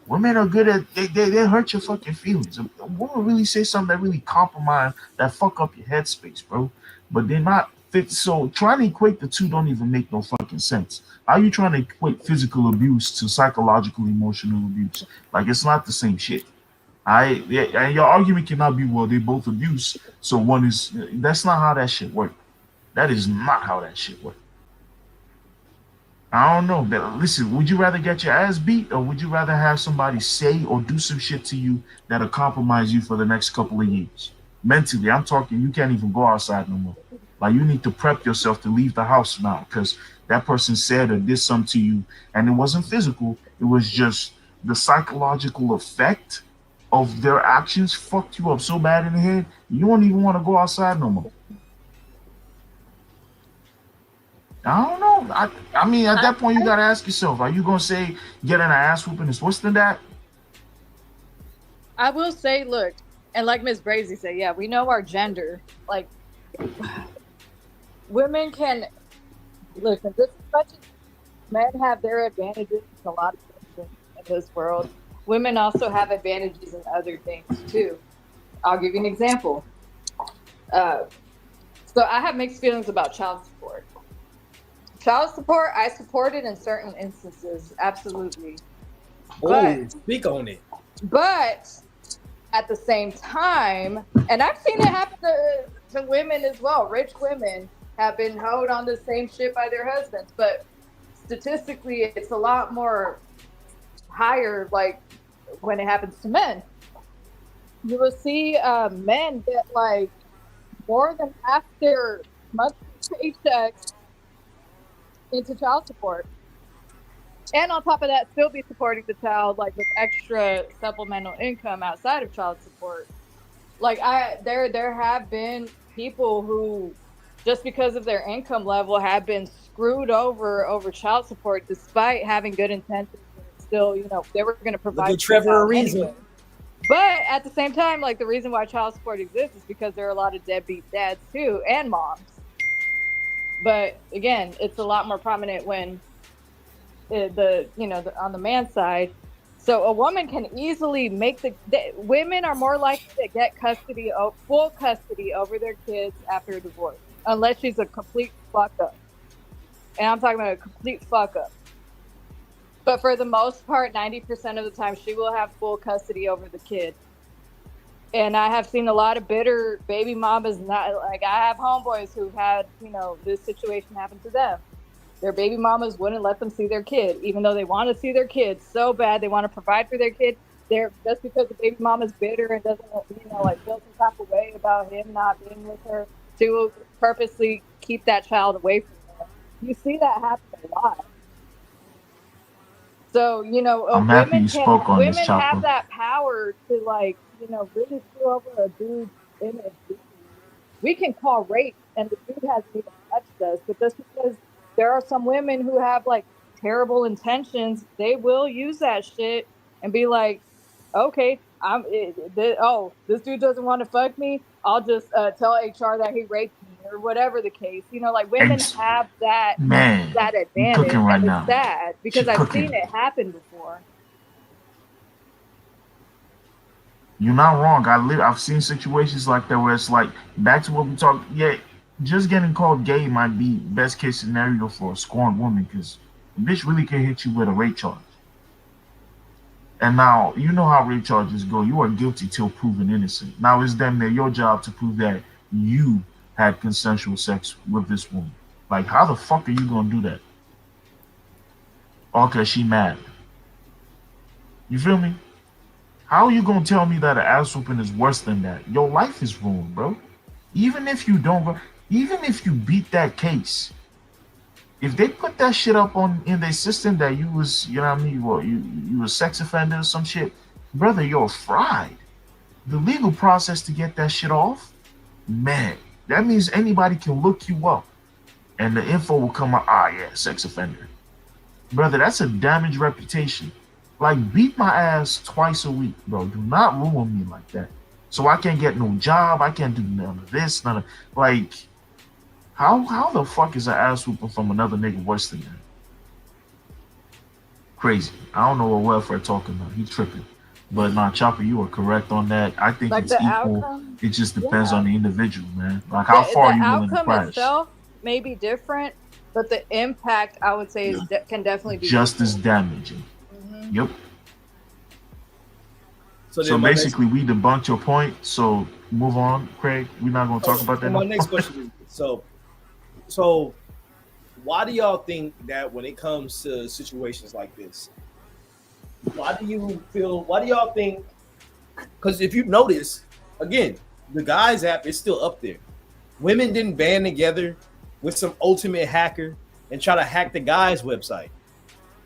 Women are good at they hurt your fucking feelings. A woman really say something that really compromise that fuck up your headspace, bro. But they're not fit. So trying to equate the two don't even make no fucking sense. How you trying to equate physical abuse to psychological emotional abuse? Like it's not the same shit. And your argument cannot be well they both abuse. So one is that's not how that shit works. That is not how that shit works. I don't know. Listen, would you rather get your ass beat or would you rather have somebody say or do some shit to you that'll compromise you for the next couple of years? Mentally, I'm talking, you can't even go outside no more. Like, you need to prep yourself to leave the house now because that person said or did something to you and it wasn't physical. It was just the psychological effect of their actions fucked you up so bad in the head, you don't even want to go outside no more. I don't know. I mean, at that point, you gotta ask yourself: are you gonna say getting an ass whooping is worse than that? I will say, look, and like Miss Brazy said, yeah, we know our gender. Like, women can listen. Just as much as men have their advantages in a lot of things in this world, women also have advantages in other things too. I'll give you an example. So I have mixed feelings about child support. Child support, I support it in certain instances, absolutely. Oh, speak on it. But at the same time, and I've seen it happen to women as well. Rich women have been hoed on the same shit by their husbands, but statistically, it's a lot more higher. Like when it happens to men, you will see men get like more than half their monthly paychecks into child support, and on top of that still be supporting the child like with extra supplemental income outside of child support. Like there have been people who just because of their income level have been screwed over child support despite having good intentions and still, you know, they were going to provide. Look at Trevor Ariza. Anyway. But at the same time, like the reason why child support exists is because there are a lot of deadbeat dads too and moms. But again, it's a lot more prominent when on the man's side. So a woman can easily make women are more likely to get full custody over their kids after a divorce, unless she's a complete fuck up. And I'm talking about a complete fuck up. But for the most part, 90% of the time, she will have full custody over the kid. And I have seen a lot of bitter baby mamas. Not like I have homeboys who had, this situation happen to them. Their baby mamas wouldn't let them see their kid, even though they want to see their kid so bad. They want to provide for their kid. they're just because the baby mama's bitter and doesn't, like feel some type of way about him not being with her, to purposely keep that child away from her. You see that happen a lot. So I'm happy you spoke on this, women Chopper. have that power to like really screw over a dude's image. We can call rape, and the dude hasn't even touched us, but just because there are some women who have like terrible intentions, they will use that shit and be like, okay, this dude doesn't want to fuck me. I'll just tell HR that he raped me or whatever the case. Like women have that advantage, right and now. it's sad because She I've cooking. seen it happen before. You're not wrong. I've seen situations like that where it's like, back to what we talked. Yeah, just getting called gay might be best case scenario for a scorned woman, because a bitch really can hit you with a rape charge. And now, you know how rape charges go. You are guilty till proven innocent. Now it's damn near your job to prove that you had consensual sex with this woman. Like, how the fuck are you gonna do that? Okay, she mad. You feel me? How are you gonna tell me that an ass whooping is worse than that? Your life is ruined, bro. Even if you beat that case, if they put that shit up in their system that you was, you a sex offender or some shit, brother, you're fried. The legal process to get that shit off, man, that means anybody can look you up and the info will come out, yeah, sex offender. Brother, that's a damaged reputation. Like, beat my ass twice a week, bro. Do not ruin me like that. So I can't get no job. I can't do none of this, none of, like, how the fuck is an ass whooping from another nigga worse than that? Crazy. I don't know what welfare talking about. He tripping. But nah, Chopper, you are correct on that. I think Like it's the equal. outcome? It just depends Yeah. on the individual, man. Like, how far are you willing to outcome crash? itself may be different, but the impact, I would say, can definitely be Just equal. as damaging. Mhm. Yep. So, So then my basically, we debunked your point. So move on, Craig. We're not going to talk about so that. my now. next question is, so why do y'all think that when it comes to situations like this, why do y'all think, because if you notice, again, the guys app is still up there. Women didn't band together with some ultimate hacker and try to hack the guys' website.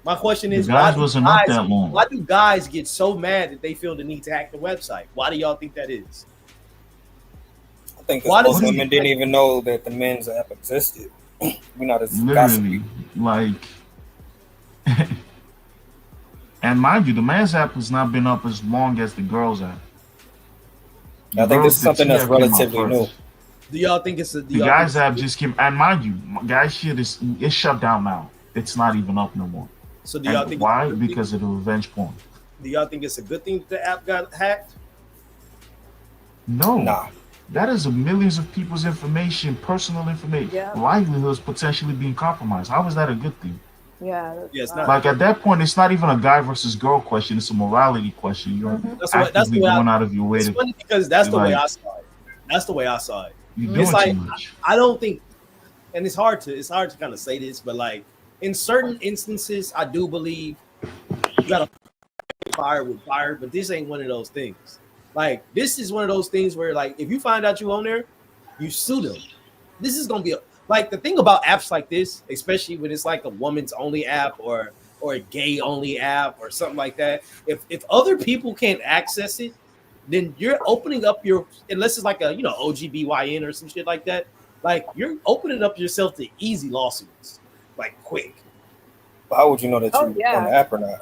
My question is, The guys wasn't up that long. why do guys get so mad that they feel the need to hack the website? Why do y'all think that is? I think Why because does most he- women didn't even know that the men's app existed. We're not as Literally, gossipy. like, and mind you, the man's app has not been up as long as the girls' app. I think this is something that's TF came out relatively first. new. Do y'all think it's The guys' app just came, and mind you, guys' shit is shut down now. It's not even up no more. So do y'all And think why? it's a good thing? Because of the revenge porn. Do y'all think it's a good thing that the app got hacked? No. Nah. That is millions of people's information, personal information, Yeah. livelihoods potentially being compromised. How is that a good thing? Yeah. Yeah, it's not. Like, at that point, it's not even a guy versus girl question. It's a morality question. You're That's actively the way going out of your way It's to. funny because that's the way like- I saw it. That's the way I saw it. You're It's doing like, too much. I don't think, and it's hard to kind of say this, but like in certain instances, I do believe you gotta fire with fire, but this ain't one of those things. Like, this is one of those things where, like, if you find out you on there, you sue them. This is gonna be like the thing about apps like this, especially when it's like a woman's only app or a gay only app or something like that. If other people can't access it, then you're opening up unless it's like a OGBYN or some shit like that. Like, you're opening up yourself to easy lawsuits, like quick. But how would you know that Oh, you're yeah. on the app or not?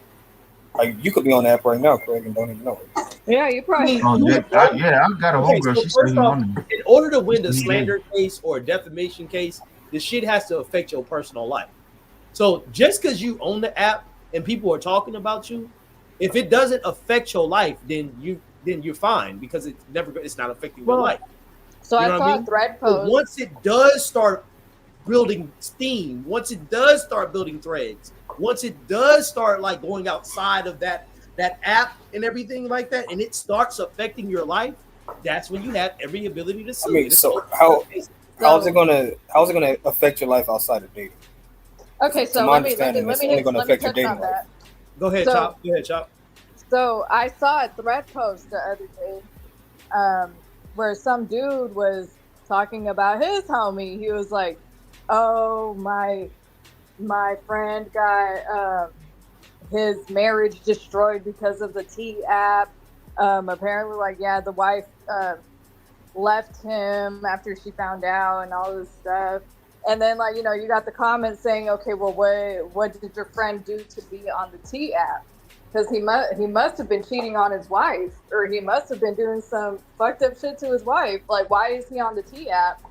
Like, you could be on the app right now, Craig, and don't even know it. Yeah, you probably. Oh, yeah, I got a Okay, homegirl. so She said first he off, on there. in order to win the Just be gay. slander case or a defamation case, the shit has to affect your personal life. So just because you own the app and people are talking about you, if it doesn't affect your life, then you're fine because it's not affecting your Well, life. So You I know what saw I a mean? thread But post. once it does start building steam, once it does start building threads, once it does start like going outside of that app and everything like that, and it starts affecting your life, that's when you have every ability to sue. I mean, It's so not- how's it gonna affect your life outside of dating? Okay, To so my let me understanding, it's only gonna let me affect your touch on dating life. that. Go ahead, So- Chop. Go ahead, Chop. So I saw a thread post the other day, where some dude was talking about his homie. He was like, "Oh, my friend got his marriage destroyed because of the T app. Apparently, like, yeah, the wife left him after she found out and all this stuff." And then, like, you got the comments saying, "Okay, well, what did your friend do to be on the T app? Because he must have been cheating on his wife, or he must have been doing some fucked up shit to his wife. Like, why is he on the T app?"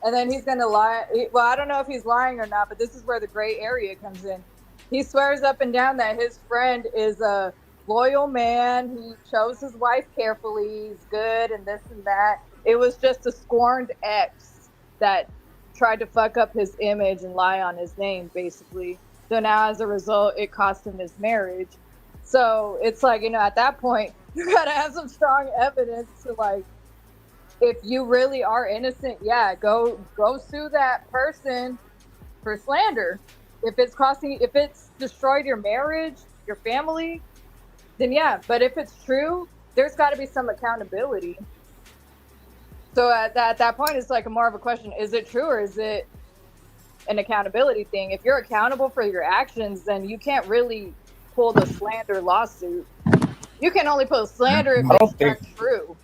And then he's gonna lie. Well, I don't know if he's lying or not, but this is where the gray area comes in. He swears up and down that his friend is a loyal man. He chose his wife carefully. He's good and this and that. It was just a scorned ex that tried to fuck up his image and lie on his name, basically. So now, as a result, it cost him his marriage. So it's like, at that point, you gotta have some strong evidence to, like, if you really are innocent, yeah, go sue that person for slander. If it's destroyed your marriage, your family, then yeah. But if it's true, there's got to be some accountability. So at that point, it's like more of a question: is it true or is it an accountability thing? If you're accountable for your actions, then you can't really pull the slander lawsuit. You can only pull slander if it's not true.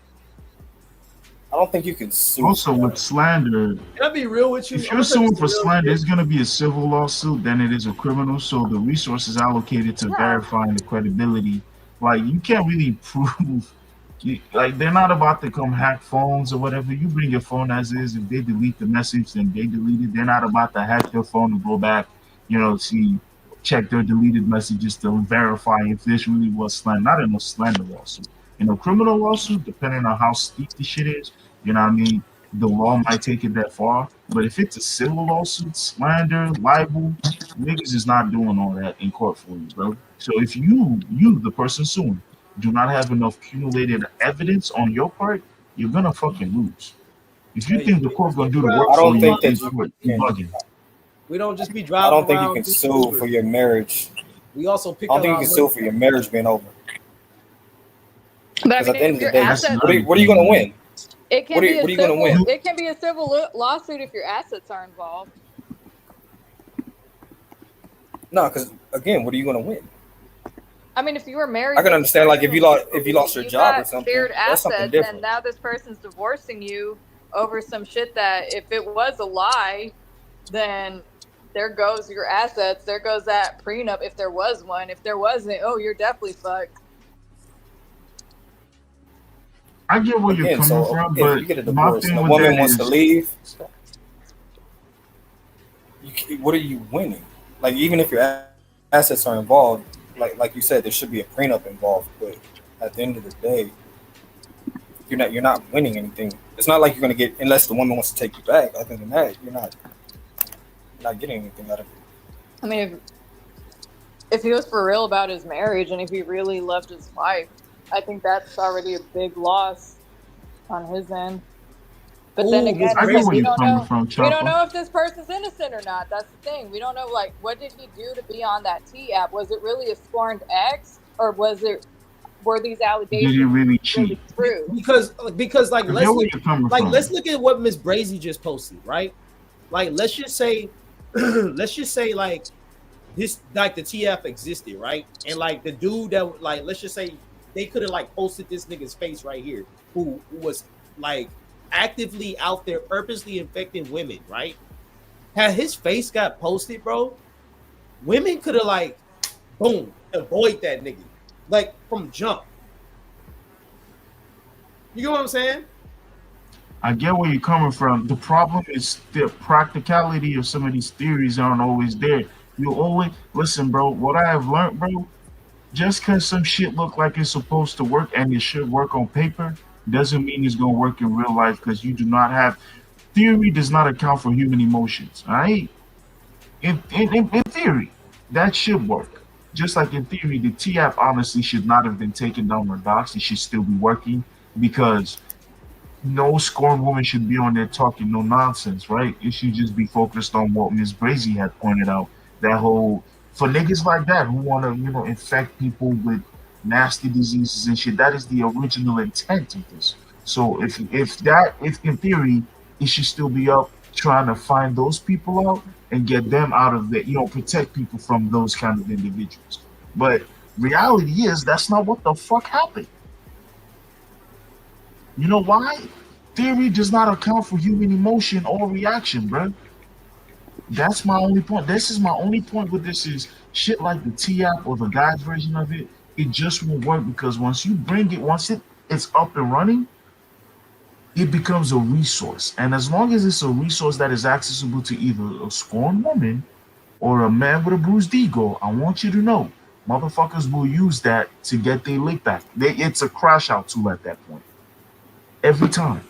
I don't think you can sue. Also, with slander, Can I be real with you? if you're suing for slander, it's going to be a civil lawsuit than it is a criminal. So the resources allocated to verifying the credibility, like, you can't really prove. Like, they're not about to come hack phones or whatever. You bring your phone as is. If they delete the message, then they delete it. They're not about to hack your phone and go back, check their deleted messages to verify if this really was slander. Not in a slander lawsuit. In a criminal lawsuit, depending on how steep the shit is, you know what I mean, the law might take it that far. But if it's a civil lawsuit, slander, libel, niggas is not doing all that in court for you, bro. So if you, the person suing, do not have enough accumulated evidence on your part, you're gonna fucking lose. If you think the court's gonna do the work for you, you're bugging. We don't just be I driving. don't think you can sue for your marriage. We also pick I don't up think you our can sue money. for your marriage being over. But I Because at mean, the end if of the your day, assets, what are you gonna win? it can What are be you- a what are you gonna civil. win? It can be a civil lawsuit if your assets are involved. No, because again, what are you gonna win? I mean, if you were married, I can to understand, like, if you lost your you job or got something, shared that's something assets, different. and now this person's divorcing you over some shit that, if it was a lie, then there goes your assets. There goes that prenup if there was one. If there wasn't, oh, you're definitely fucked. I get where you're Again, coming so from, if but you get a my divorce and thing a with woman that wants to is, leave, what are you winning? Like, even if your assets are involved, like you said, there should be a prenup involved. But at the end of the day, you're not winning anything. It's not like you're gonna get, unless the woman wants to take you back. Other than that, you're not getting anything out of it. I mean, if he was for real about his marriage and if he really loved his wife, I think that's already a big loss on his end. But then Ooh, again, I it's get like, where we you're don't coming know. from, We don't Chopper. know if this person's innocent or not. That's the thing. We don't know, like, what did he do to be on that T app? Was it really a scorned ex, or were these Did allegations he really really cheat? true? because like I get where you're coming from. let's look at what Miss Brazy just posted, right? Like, let's just say like this, like, the TF existed, right? And like the dude that, like, let's just say they could have like posted this nigga's face right here, who was like actively out there purposely infecting women, right? Had his face got posted, bro, women could have, like, boom, avoid that nigga, like, from jump. You get what I'm saying? I get where you're coming from. The problem is the practicality of some of these theories aren't always there. You always listen, bro. What I have learned, bro, just because some shit look like it's supposed to work and it should work on paper, doesn't mean it's gonna work in real life, because you do not have theory does not account for human emotions. All right. In theory, that should work. Just like in theory, the TF honestly should not have been taken down or doxed. It should still be working, because no scorned woman should be on there talking no nonsense, right? It should just be focused on what Ms. Brazy had pointed out. That whole, for niggas like that who want to, infect people with, nasty diseases and shit. That is the original intent of this. So if in theory, it should still be up trying to find those people out and get them out of it, protect people from those kind of individuals. But reality is that's not what the fuck happened. You know why? Theory does not account for human emotion or reaction, bro. That's my only point. This is my only point with this is shit like the T-App or the guy's version of it. It just won't work because once it's up and running, it becomes a resource. And as long as it's a resource that is accessible to either a scorned woman or a man with a bruised ego, I want you to know, motherfuckers will use that to get their lick back. It's a crash out tool at that point. Every time.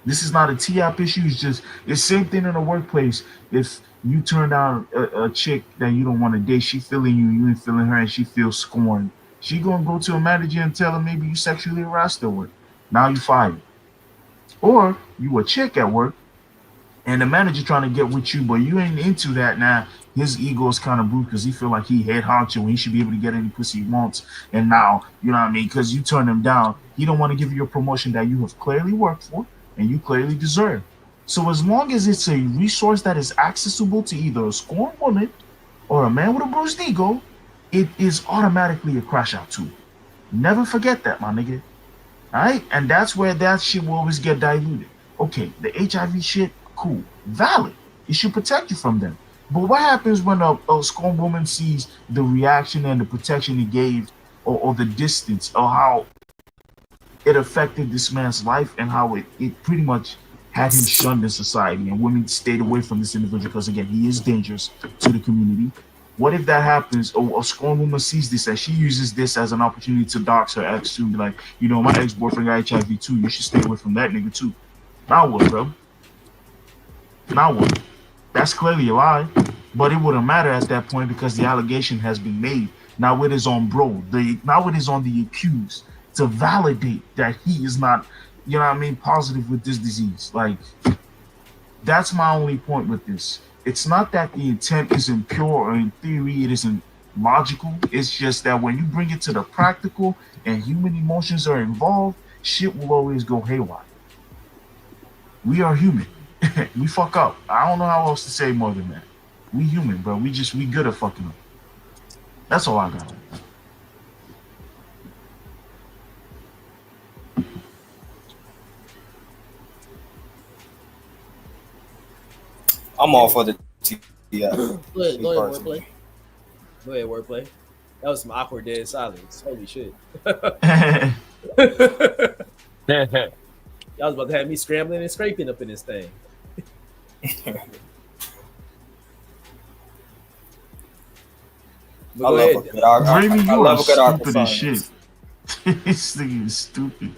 This is not a T-App issue. It's the same thing in the workplace. If you turn down a chick that you don't want to date, she feeling you ain't feeling her, and she feels scorned, she gonna go to a manager and tell her maybe you sexually harassed her with. Now you fired. Or you a chick at work, and the manager trying to get with you, but you ain't into that. Now his ego is kind of bruised because he feel like he head honcho and he should be able to get any pussy he wants. And now, you know what I mean? Because you turn him down, he don't want to give you a promotion that you have clearly worked for and you clearly deserve. So as long as it's a resource that is accessible to either a scorned woman or a man with a bruised ego, it is automatically a crash out tool. Never forget that, my nigga. All right? And that's where that shit will always get diluted. Okay, the HIV shit, cool, valid. It should protect you from them. But what happens when a scorned woman sees the reaction and the protection it gave or the distance or how it affected this man's life and how it pretty much had him shunned in society and women stayed away from this individual because, again, he is dangerous to the community. What if that happens or a scorned woman sees this and she uses this as an opportunity to dox her ex too, be like, my ex-boyfriend got HIV too, you should stay away from that nigga too. Now what, bro? Now what? That's clearly a lie, but it wouldn't matter at that point because the allegation has been made. Now it is on now it is on the accused to validate that he is not, positive with this disease. Like, that's my only point with this. It's not that the intent isn't pure or in theory it isn't logical. It's just that when you bring it to the practical and human emotions are involved, shit will always go haywire. We are human. We fuck up. I don't know how else to say more than that. We human, bro. We good at fucking up. That's all I got. I'm all for the yeah. Go ahead, wordplay. Go ahead, wordplay. That was some awkward dead silence. Holy shit. Y'all was about to have me scrambling and scraping up in this thing. I love a good argument. I love a good stupid as shit. This thing is stupid.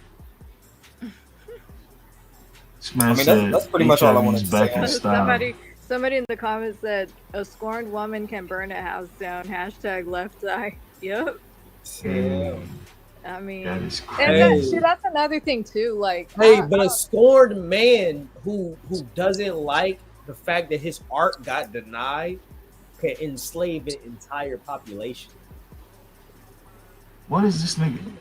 That's pretty much all I wanted to say. Somebody in the comments said a scorned woman can burn a house down. # left eye. Yep. Yeah. I mean, that is crazy. That's another thing too. Like, but a scorned man who doesn't like the fact that his art got denied can enslave an entire population. What is this nigga?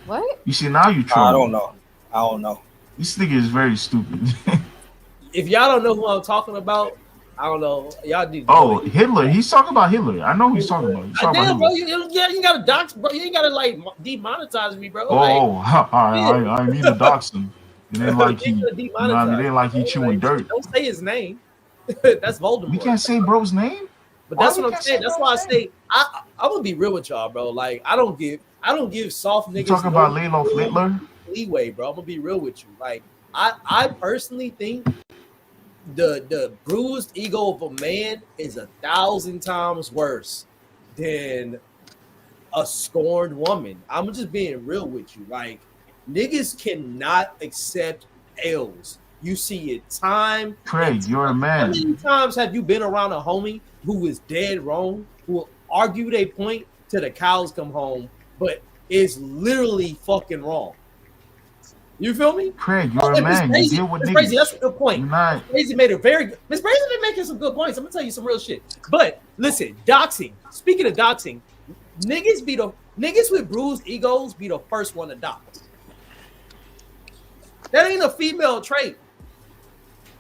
What? You see, now you trying. I don't know. This nigga is very stupid. If y'all don't know who I'm talking about, I don't know. Y'all do. Oh, Hitler. He's talking about Hitler. I know who he's talking about. He's talking about bro. You gotta dox, bro. You ain't gotta like demonetize me, bro. I need to dox him. It ain't like he, it ain't like he chewing dirt. Don't say his name. That's Voldemort. We can't say bro's name. But that's what I'm saying. That's why I say I'm gonna be real with y'all, bro. Like I don't give soft niggas. You talking about Layla Hitler? Leeway, bro. I'm gonna be real with you. Like I personally think the bruised ego of a man is 1,000 times worse than a scorned woman. I'm just being real with you. Like niggas cannot accept L's. You see it time. Craig, you're a man. How many times have you been around a homie who is dead wrong, who will argue their point till the cows come home, but is literally fucking wrong? You feel me? Craig, you're a man. You deal with Miss niggas. Crazy, that's a good point. Miss Crazy made a very good. Miss Crazy been making some good points. I'm gonna tell you some real shit. But listen, doxing. Speaking of doxing, niggas be the Niggas with bruised egos be the first one to die. That ain't a female trait.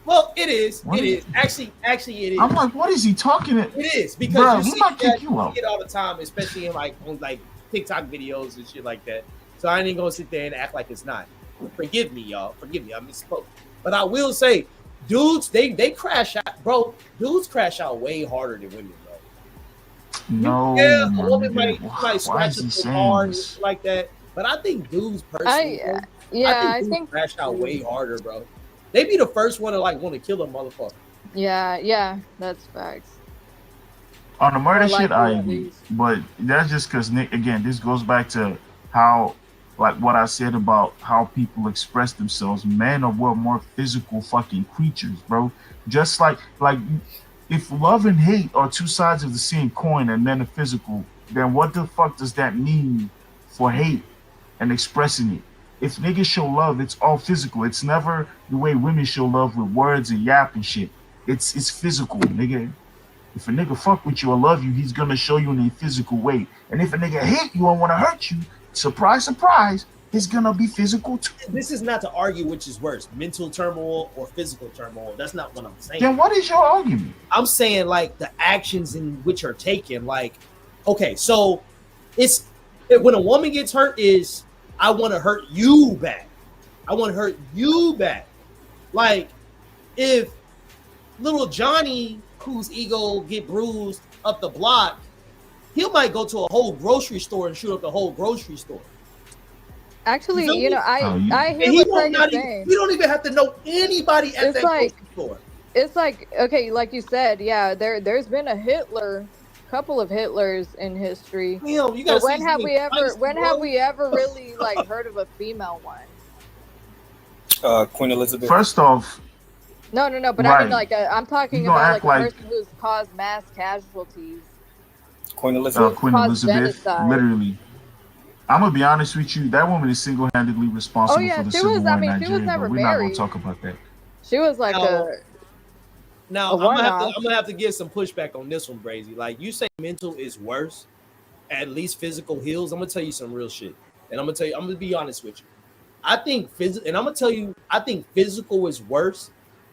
Well, it is. What? It is. Actually, it is. I'm like, what is he talking at? It is because Bruh, you we see might kick that you out. shit all the time, especially in on TikTok videos and shit like that. So I ain't gonna sit there and act like it's not. Forgive me, y'all. Forgive me. I misspoke. But I will say, dudes, they crash out, bro. Dudes crash out way harder than women, bro. No, Yeah, a my woman nigga. might Why scratch is he it saying hard and this? shit like that. But I think dudes personally, I dudes think crash out way harder, bro. They be the first one to want to kill a motherfucker. yeah, that's facts. On the murder Or shit, likely, I at agree. least. But that's just because, Nick, again, this goes back to how, like what I said about how people express themselves. Men are more physical fucking creatures, bro. Just like if love and hate are two sides of the same coin and men are physical, then what the fuck does that mean for hate and expressing it? If niggas show love, it's all physical. It's never the way women show love with words and yap and shit. It's physical, nigga. If a nigga fuck with you or love you, he's gonna show you in a physical way. And if a nigga hate you and wanna hurt you, surprise, surprise, it's gonna be physical too. This is not to argue which is worse, mental turmoil or physical turmoil. That's not what I'm saying. Then what is your argument? I'm saying like the actions in which are taken. Like, okay, so it's when a woman gets hurt is I want to hurt you back. I want to hurt you back. Like if little Johnny, whose ego get bruised up the block, he might go to a whole grocery store and shoot up the whole grocery store. Actually, You know, I Oh, you- I And hear he what won't Craig not is even, saying. you don't even have to know anybody at It's that like- grocery store. It's like, okay, like you said, yeah, there's been a couple of Hitlers in history. Damn, you gotta But when see have some we ever advice, when bro. have we ever really like heard of a female one? Queen Elizabeth. First off, No, but I mean Right. like I'm talking You gonna about act like a like- person who's caused mass casualties. Queen Elizabeth. Queen caused Elizabeth, genocide. literally. I'm gonna be honest with you. That woman is single-handedly responsible Oh, yeah, for the she Civil was- War I in mean, she Nigeria. was never But we're not gonna married. talk about that. She was like Now a I'm one-off. gonna have to give some pushback on this one, Brazy. Like you say, mental is worse. At least physical heals. I'm gonna tell you some real shit, and I'm gonna be honest with you. I think and I'm gonna tell you, I think physical is worse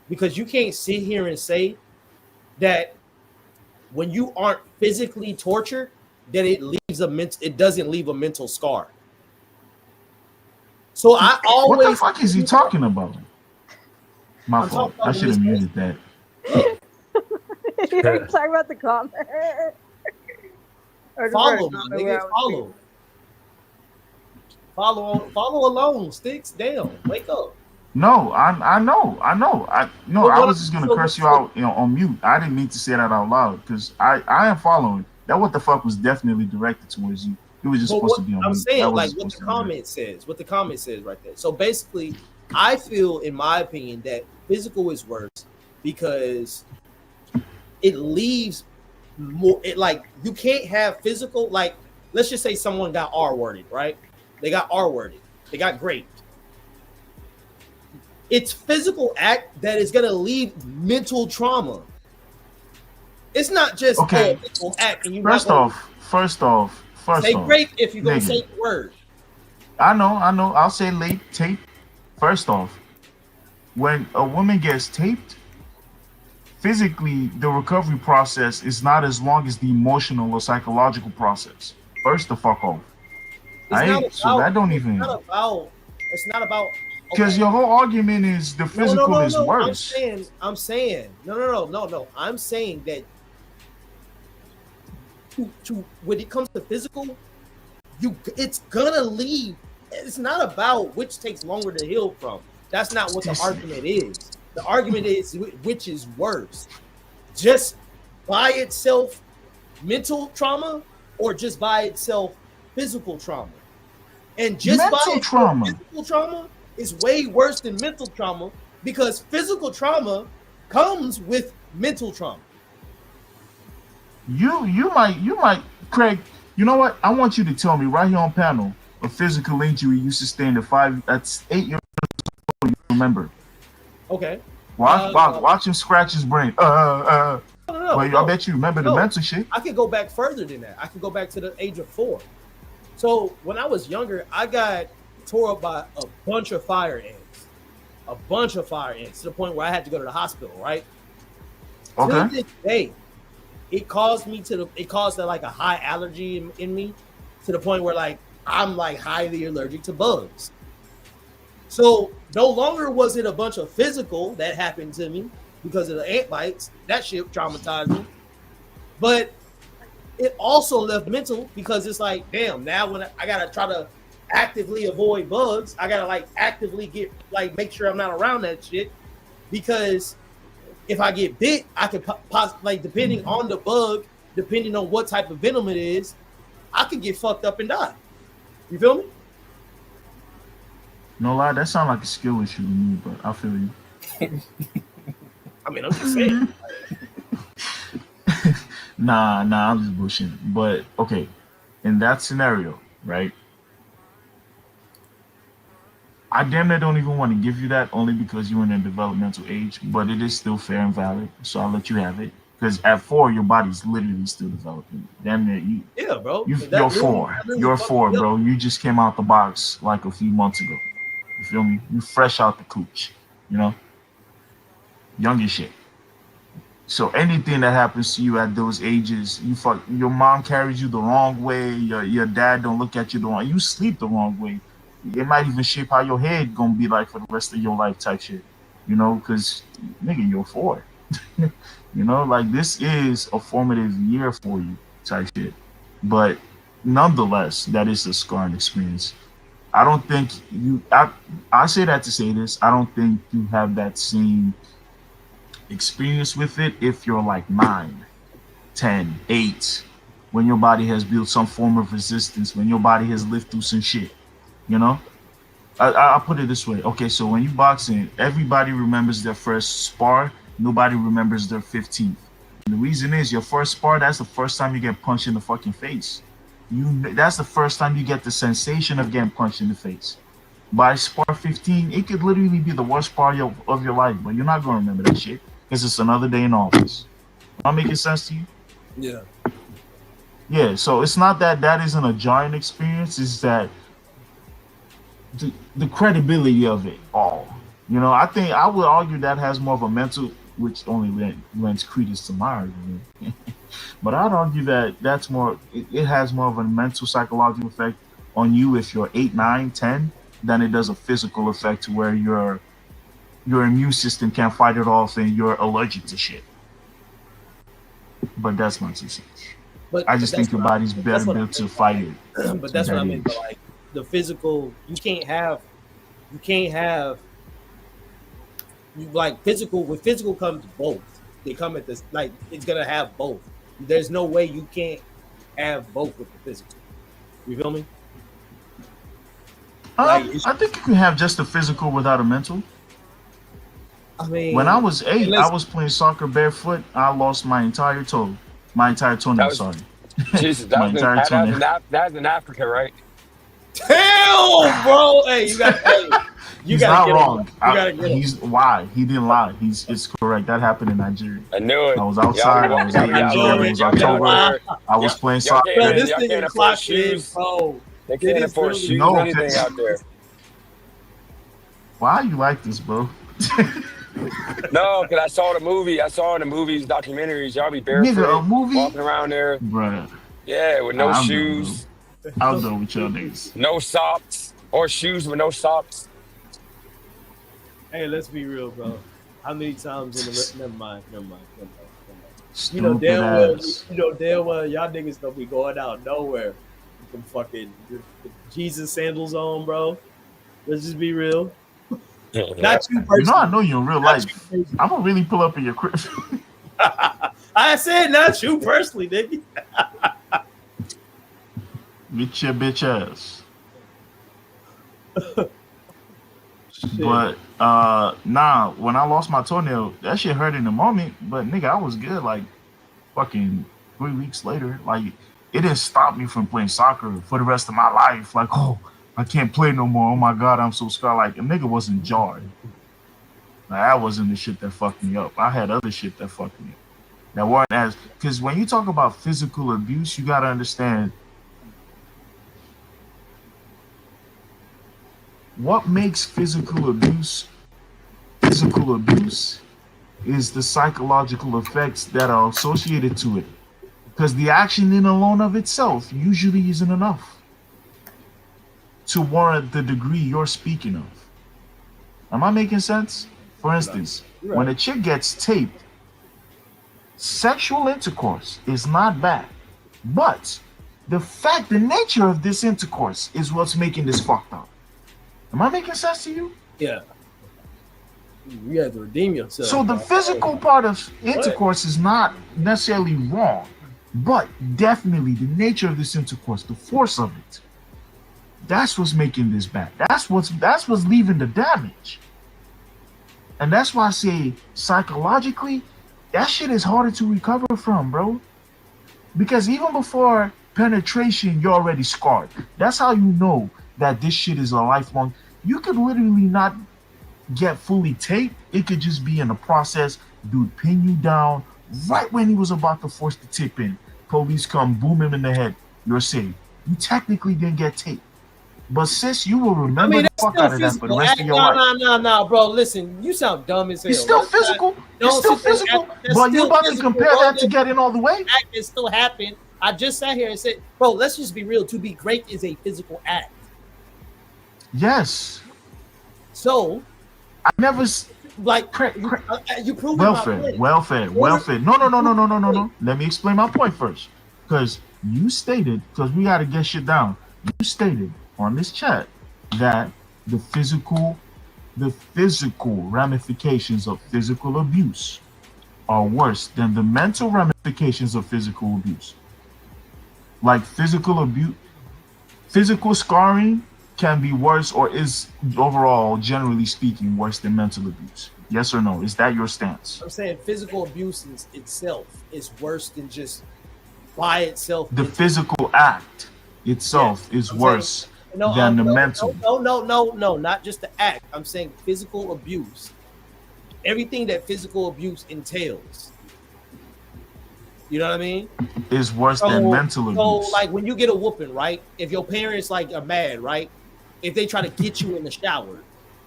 because you can't sit here and say that when you aren't physically tortured, that it doesn't leave a mental scar. So I always What the fuck is he talking about? My I'm fault. talking about I should have when muted that. You're talking about the comment. Or just follow read a me, comment nigga. where I was- Follow along, sticks down. Wake up. No, I know. I Well, was just gonna so- curse you out, on mute. I didn't mean to say that out loud because I am following. That what the fuck was definitely directed towards you. It was just But supposed what to be on I'm mute. saying, That like wasn't what the supposed to be on mute. comment says right there. So basically, I feel, in my opinion, that physical is worse because it leaves more. It like you can't have physical. Like let's just say someone got R-worded, right? They got R-worded. They got raped. It's physical act that is gonna leave mental trauma. It's not just Okay. physical act. And you First off, say rape if you're gonna nigga. say the word. I know. I'll say late tape. First off, when a woman gets taped, physically the recovery process is not as long as the emotional or psychological process. First the fuck off. So that don't even It's not about because your whole argument is the physical is worse. I'm saying no. I'm saying that to when it comes to physical, it's gonna leave. It's not about which takes longer to heal from. That's not what the argument is. The argument is which is worse. Just by itself, mental trauma, or just by itself, physical trauma. And just Mental by itself, trauma. physical trauma is way worse than mental trauma because physical trauma comes with mental trauma. You might, Craig. You know what? I want you to tell me right here on panel a physical injury you sustained that's 8 years old. You remember? Okay. Watch him scratch his brain. No, Well, I bet you remember the mental shit. I could go back further than that. I could go back to the age of 4. So when I was younger, I got tore up by a bunch of fire ants to the point where I had to go to the hospital. Right. Okay. To this day, it caused like a high allergy in me to the point where like I'm like highly allergic to bugs. So no longer was it a bunch of physical that happened to me because of the ant bites. That shit traumatized me. But it also left mental because it's like, damn, now when I gotta try to actively avoid bugs, I gotta like actively make sure I'm not around that shit because if I get bit, I could like depending on the bug, depending on what type of venom it is, I could get fucked up and die. You feel me? No lie, that sounds like a skill issue to me, but I feel you. I mean, I'm just saying. Nah, I'm just bullshitting. But okay, in that scenario, right? I damn near don't even want to give you that only because you're in a developmental age, but it is still fair and valid. So I'll let you have it. Because at 4, your body's literally still developing. Damn near Yeah, bro. You're 4. You're 4, bro. You just came out the box like a few months ago. You feel me? You fresh out the cooch. You know? Young as shit. So anything that happens to you at those ages, your mom carries you the wrong way, your dad don't look at you the wrong, you sleep the wrong way. It might even shape how your head gonna be like for the rest of your life type shit. You know, because nigga, you're 4. You know, like this is a formative year for you type shit. But nonetheless, that is a scarring experience. I don't think I say that to say this, I don't think you have that same experience with it if you're like 9, 10, 8, when your body has built some form of resistance, when your body has lived through some shit, you know? I'll put it this way. Okay, so when you boxing, everybody remembers their first spar, nobody remembers their 15th. And the reason is your first spar, that's the first time you get punched in the fucking face. That's the first time you get the sensation of getting punched in the face. By spar 15, it could literally be the worst spar of your life, but you're not going to remember that shit because it's another day in office. Am I making sense to you? Yeah. Yeah, so it's not that isn't a jarring experience, it's that the credibility of it all. You know, I would argue that has more of a mental, which only lends credence to my argument. But I'd argue that that's more, it has more of a mental psychological effect on you if you're 8, 9, 10 than it does a physical effect to where your immune system can't fight it off and you're allergic to shit. But that's my 2 cents. I just think your body's better built to fight it. But that's what I mean. Like the physical, you can't have like physical. With physical comes both. They come at this like it's gonna have both. There's no way you can't have both with the physical. You feel me? I think you can have just the physical without a mental. I mean, when I was 8, I was playing soccer barefoot. I lost my entire toe. My entire toenail, sorry. Jesus, that's in Africa, right? Damn, bro. Hey, you got he's not wrong. Why? He didn't lie. It's correct. That happened in Nigeria. I knew it. I was outside. I was in Nigeria. It was October. I was playing soccer. This thing is clocked in, bro. They can't afford shoes or anything out there. Why you like this, bro? No, because I saw the movie. I saw in the movies, documentaries. Y'all be barefoot, nigga, a movie? walking around there. Bruh. Yeah, with no shoes. I'll go with y'all niggas. No socks. Or shoes with no socks. Hey, let's be real, bro. How many times in the never mind. You know damn well y'all niggas don't be going out nowhere with them fucking Jesus sandals on, bro. Let's just be real. Not you personally. You know, I know you in real life. I'm gonna really pull up in your crib. I said not you personally, nigga. Get your bitch ass. But nah, when I lost my toenail, that shit hurt in the moment. But nigga, I was good like fucking 3 weeks later. Like it didn't stop me from playing soccer for the rest of my life. Like, oh, I can't play no more. Oh my god, I'm so scarred. Like a nigga wasn't jarred. Like, that wasn't the shit that fucked me up. I had other shit that fucked me up. That weren't as, because when you talk about physical abuse, you gotta understand what makes physical abuse is the psychological effects that are associated to it. Because the action in alone of itself usually isn't enough to warrant the degree you're speaking of. Am I making sense? For instance, You're right. when a chick gets taped, sexual intercourse is not bad. But the nature of this intercourse is what's making this fucked up. Am I making sense to you? Yeah. You have to redeem yourself. So the physical part of intercourse is not necessarily wrong, but definitely the nature of this intercourse, the force of it, that's what's making this bad. That's what's leaving the damage. And that's why I say psychologically, that shit is harder to recover from, bro. Because even before penetration, you're already scarred. That's how you know that this shit is a lifelong. You could literally not get fully taped. It could just be in a process. Dude pin you down right when he was about to force the tip in. Police come, boom him in the head. You're safe. You technically didn't get taped. But sis, you will remember the fuck out of that for the rest of your life. No, bro. Listen, you sound dumb as hell. It's still physical. It's still physical. But you about to compare that to getting all the way? Act can still happen. I just sat here and said, bro, let's just be real. To be great is a physical act. Yes. So, I never like you proved welfare. No. Let me explain my point first. Because you stated, because we got to get shit down. You stated on this chat that the physical ramifications of physical abuse are worse than the mental ramifications of physical abuse. Like physical abuse, physical scarring can be worse, or is overall, generally speaking, worse than mental abuse. Yes or no? Is that your stance? I'm saying physical abuse itself is worse than just by itself. The physical act itself is worse than the mental. No, not just the act. I'm saying physical abuse. Everything that physical abuse entails. You know what I mean? Is worse than mental abuse. So, like when you get a whooping, right? If your parents like are mad, right? If they try to get you in the shower,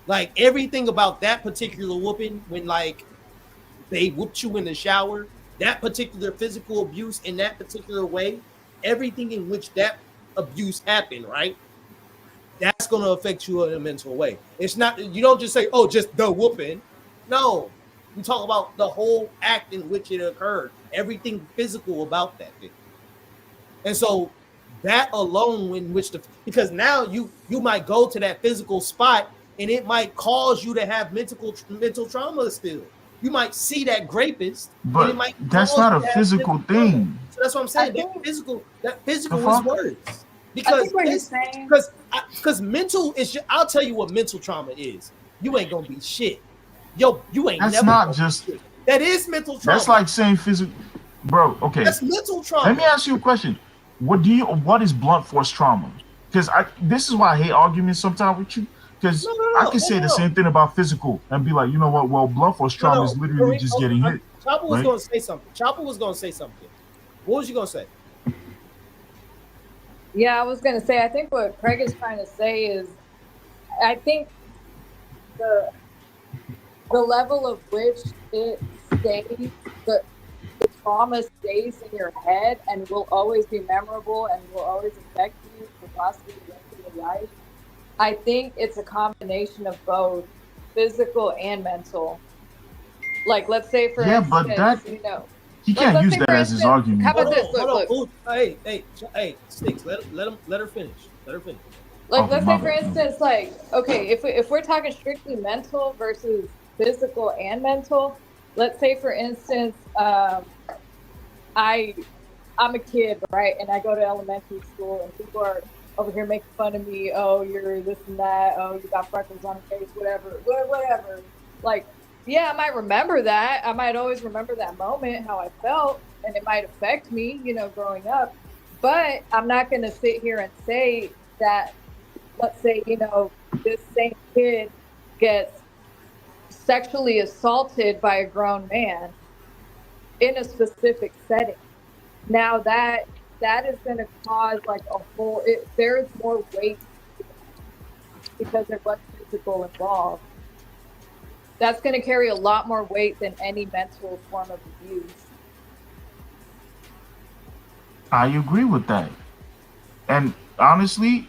like everything about that particular whooping, when like they whooped you in the shower, that particular physical abuse in that particular way, everything in which that abuse happened, right? That's going to affect you in a mental way. It's not, you don't just say, oh, just the whooping. No, we talk about the whole act in which it occurred, everything physical about that thing. And so that alone, in which because now you might go to that physical spot and it might cause you to have mental trauma still. You might see that rapist, but it might that's not a physical thing. So that's what I'm saying. That physical is worse. Because mental is just, I'll tell you what mental trauma is. You ain't gonna be shit. Yo, you ain't that's never not just shit. That is mental trauma. That's like saying physical, bro. Okay, that's mental trauma. Let me ask you a question. What is blunt force trauma? Because this is why I hate arguments sometimes with you. Because I can say the same thing about physical and be like, you know what? Well, blunt force trauma is literally just getting hit. Chopper was going to say something. What was you going to say? Yeah, I was going to say, I think what Craig is trying to say is, I think the level of which it stays, the trauma stays in your head and will always be memorable and will always affect you for possibly the rest of your life. I think it's a combination of both physical and mental. Like, let's say for instance, but that, he can't use that as his argument. How about this? Look. Hey, Sticks, let her finish. Like, let's say for instance, like, okay, if we're talking strictly mental versus physical and mental, let's say for instance, I'm a kid, right? And I go to elementary school and people are over here making fun of me. Oh, you're this and that. Oh, you got freckles on your face, whatever. Like, yeah, I might remember that. I might always remember that moment, how I felt, and it might affect me, growing up. But I'm not going to sit here and say that, let's say, this same kid gets sexually assaulted by a grown man in a specific setting. Now that is going to cause like a whole, there's more weight. because there was physical involved. That's going to carry a lot more weight than any mental form of abuse. I agree with that. And honestly,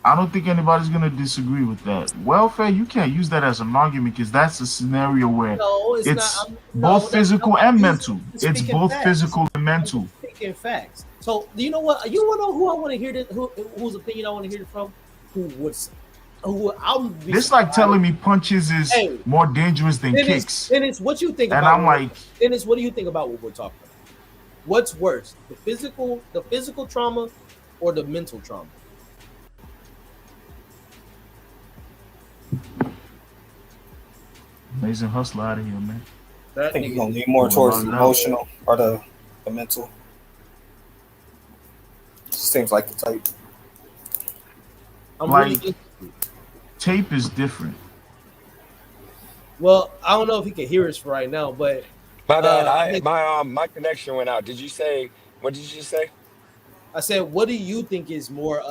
I don't think anybody's going to disagree with that. Welfare, you can't use that as an argument because that's a scenario where No, it's it's not. both physical and mental. It's speaking both facts. physical and mental. Speaking facts. So you know what? You want to know who I want to hear this? Whose opinion I want to hear it from? This like telling me punches is more dangerous than kicks. Dennis, what you think and about? I'm like, Dennis, what do you think about what we're talking about? What's worse, the physical trauma, or the mental trauma? Amazing Hustler out of here, man. I think you're gonna lean more towards the emotional or the mental. Seems like the type. Like, tape is different. Well, I don't know if he can hear us right now, but my bad. My connection went out. Did you say? What did you say? I said, what do you think is more,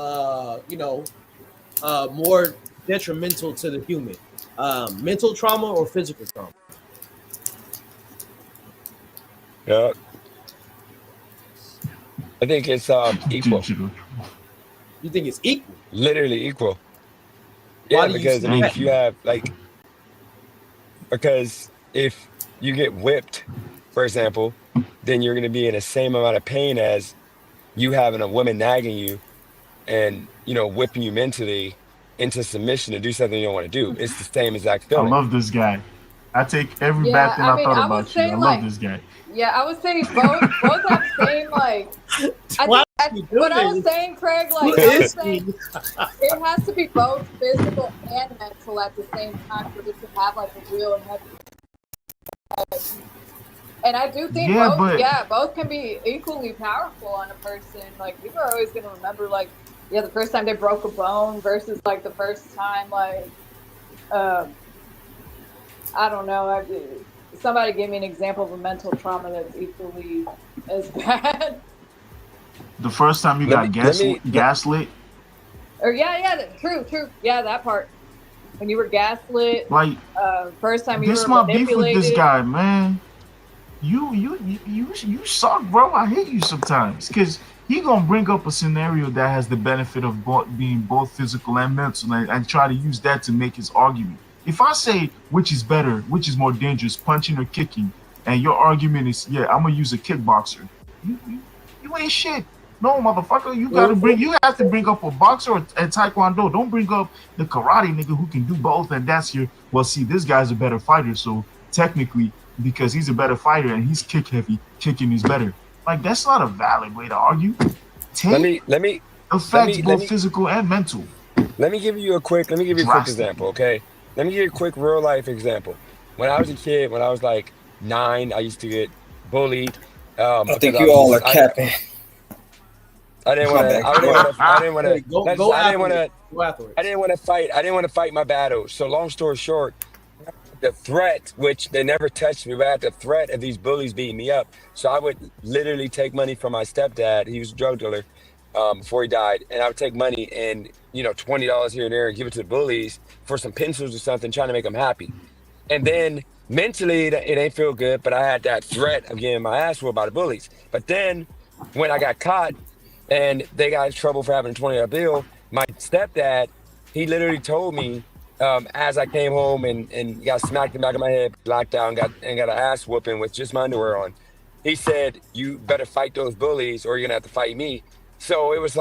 more detrimental to the human, mental trauma or physical trauma? Yeah, I think it's equal. You think it's equal? Literally equal. Yeah, because I mean, if you have because if you get whipped, for example, then you're going to be in the same amount of pain as you having a woman nagging you and, whipping you mentally into submission to do something you don't want to do. It's the same exact feeling. I love this guy. I take every bad thing I thought about you. I love this guy. Yeah, I would say both have same what I was saying, Craig, it has to be both physical and mental at the same time for it to have a real heavy. And I do think both can be equally powerful on a person. Like, people are always gonna remember the first time they broke a bone versus the first time I don't know. Somebody give me an example of a mental trauma that's equally as bad. The first time you got gaslit. Or true. Yeah, that part. When you were gaslit. First time you were manipulated. This my beef with this guy, man. You suck, bro. I hate you sometimes because he gonna bring up a scenario that has the benefit of being both physical and mental, and try to use that to make his argument. If I say which is better, which is more dangerous, punching or kicking, and your argument is, I'm gonna use a kickboxer, you ain't shit. No, motherfucker, you have to bring up a boxer and taekwondo. Don't bring up the karate nigga who can do both, and that's this guy's a better fighter, so technically, because he's a better fighter and he's kick heavy, kicking is better. That's not a valid way to argue. Let me affects both physical and mental. Let me give you a quick example, okay? Let me give you a quick real life example. When I was a kid, when I was 9, I used to get bullied. I think you all are capping. I didn't want to fight my battles. So long story short, the threat, which they never touched me, but I had the threat of these bullies beating me up. So I would literally take money from my stepdad. He was a drug dealer before he died. And I would take money and, $20 here and there and give it to the bullies for some pencils or something, trying to make them happy. And then mentally, it ain't feel good, but I had that threat of getting my ass whooped by the bullies. But then when I got caught and they got in trouble for having a $20 bill, my stepdad, he literally told me, as I came home and got smacked in the back of my head, locked down, got an ass whooping with just my underwear on. He said, "You better fight those bullies or you're gonna have to fight me." So it was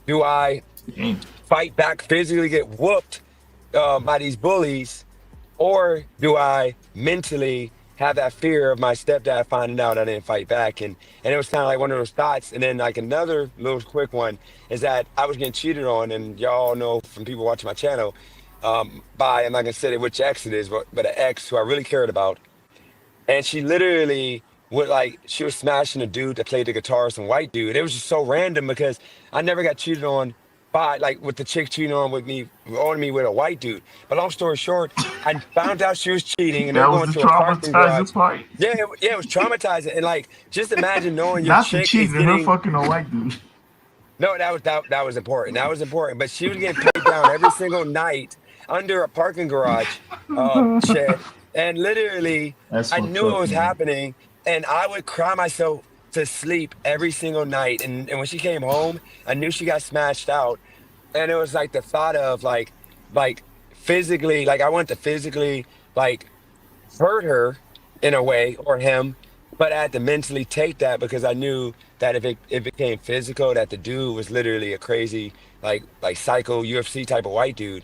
do I fight back physically, get whooped by these bullies, or do I mentally have that fear of my stepdad finding out I didn't fight back? And it was kind of one of those thoughts. And then another little quick one is that I was getting cheated on, and y'all know from people watching my channel, by, I'm not gonna say which ex it is, but an ex who I really cared about. And she literally would she was smashing a dude that played the guitar, some white dude. It was just so random because I never got cheated on by with the chick cheating on me with a white dude. But long story short, I found out she was cheating, and that they was going the to a parking garage. Part. Yeah, it was traumatizing. And just imagine knowing your not chick cheating, is getting her fucking a white dude. No, that was important. That was important. But she was getting paid down down every single night under a parking garage shed, and literally, That's I what's knew it up, was man. happening, and I would cry myself to sleep every single night. And when she came home, I knew she got smashed out, and it was like the thought of like physically, like I wanted to physically like hurt her in a way or him, but I had to mentally take that because I knew that if it became physical, that the dude was literally a crazy like psycho UFC type of white dude.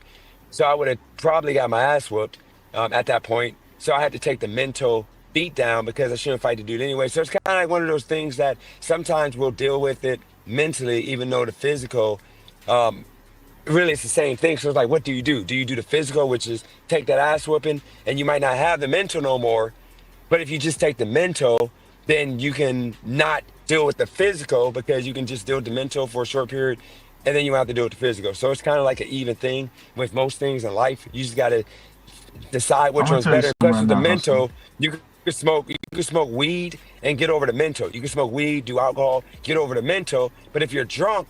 So I would have probably got my ass whooped at that point. So I had to take the mental beat down because I shouldn't fight the dude anyway. So it's kind of like one of those things that sometimes we'll deal with it mentally, even though the physical, really it's the same thing. So it's like, what do you do? Do you do the physical, which is take that ass whooping, and you might not have the mental no more. But if you just take the mental, then you can not deal with the physical because you can just deal with the mental for a short period, and then you have to deal with the physical. So it's kind of like an even thing with most things in life. You just got to decide I'm which gonna one's tell you better. something Especially right with the now, Hustler. mental, you can smoke weed and get over the mental. You can smoke weed, do alcohol, get over the mental. But if you're drunk,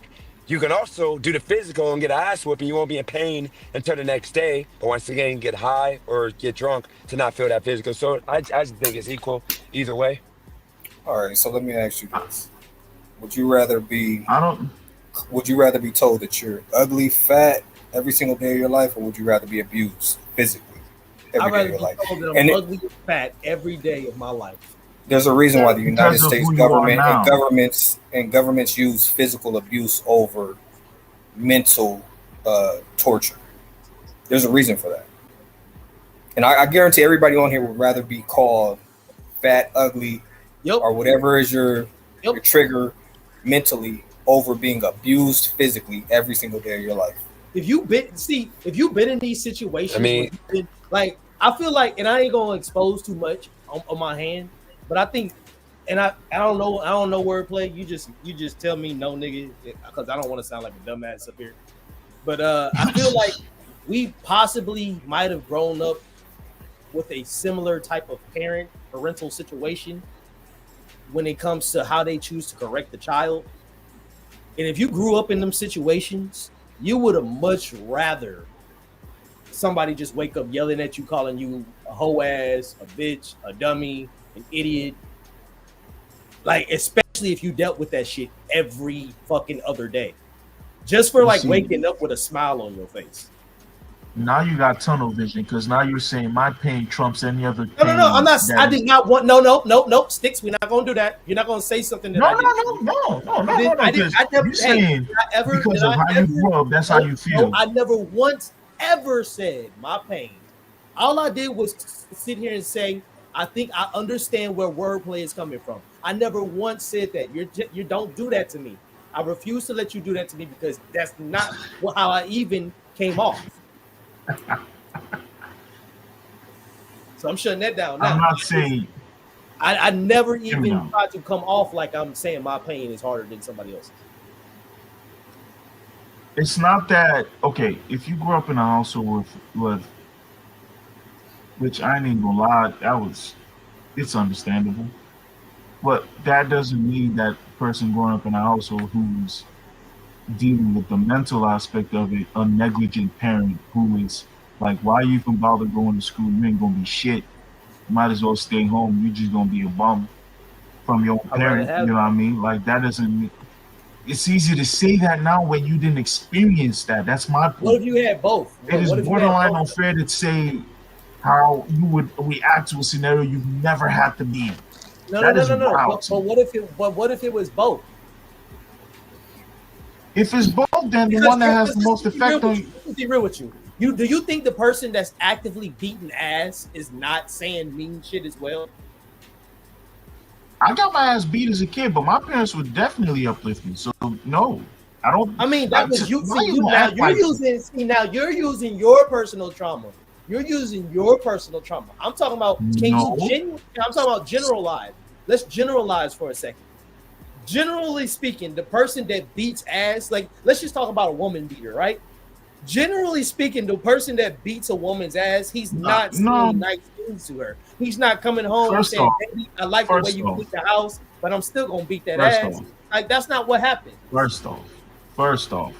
you can also do the physical and get an ass whooping. You won't be in pain until the next day. But once again, get high or get drunk to not feel that physical. So I just think it's equal either way. All right, so let me ask you this: Would you rather be I don't. Would you rather be told that you're ugly, fat every single day of your life, or would you rather be abused physically I'd every day of rather your be life? told that And I'm ugly and fat every day of my life. there's a reason why the United Because of States who you are government now. and governments use physical abuse over mental torture. There's a reason for that, and I guarantee everybody on here would rather be called fat, ugly, Yep. or whatever is your Yep. trigger mentally over being abused physically every single day of your life. If you've been in these situations, I mean- where you've been, like, I feel like, and I ain't gonna expose too much on my hand, but I think, and I don't know wordplay. You just tell me no, nigga, because I don't want to sound like a dumbass up here. But I feel like we possibly might have grown up with a similar type of parental situation when it comes to how they choose to correct the child. And if you grew up in them situations, you would have much rather somebody just wake up yelling at you, calling you a hoe ass, a bitch, a dummy, an idiot. Like, especially if you dealt with that shit every fucking other day. Just for You like see- waking up with a smile on your face. Now you got tunnel vision because now you're saying my pain trumps any other pain. No, I'm not. that I is- did not want. No, Sticks. We're not gonna do that. You're not gonna say something that No, I didn't. no. I didn't. I never. You saying did I ever, because did of I how ever, you grew up, that's how you feel. No, I never once ever said my pain. All I did was sit here and say, I think I understand where wordplay is coming from. I never once said that. You don't do that to me. I refuse to let you do that to me because that's not how I even came off. So I'm shutting that down now. I'm not saying I never Hear me even out. tried to come off like I'm saying my pain is harder than somebody else's. it's not that. Okay, if you grew up in a household with which I ain't even gonna lie, it's understandable. But that doesn't mean that person growing up in a household who's dealing with the mental aspect of it, a negligent parent who is like, why you even bother going to school? You ain't gonna be shit. You might as well stay home. You're just gonna be a bum from your I'd parent. rather have You know what I mean? Like that doesn't mean it's easy to say that now when you didn't experience that. That's my point. What if you had both? It is What if you had borderline both? unfair to say how you would react to a scenario you've never had to be in. No. That is But wild. what if it was both? If it's both, then the Because one that has the let's most be real effect with on you. Let's be real with you. Do you think the person that's actively beating ass is not saying mean shit as well? I got my ass beat as a kid, but my parents would definitely uplift me. So no, I don't. I mean, that was you. Why See, you you gonna now act you're like- using. See, now you're using your personal trauma. You're using your personal trauma. I'm talking about. No. I'm talking about generalize. Let's generalize for a second. Generally speaking, the person that beats ass, like let's just talk about a woman beater, right? Generally speaking, the person that beats a woman's ass, he's not saying no. nice things to her. He's not coming home and First saying, off- "Baby, I like the way first you off- beat the house, but I'm still gonna beat that First ass." off. Like that's not what happened. First off,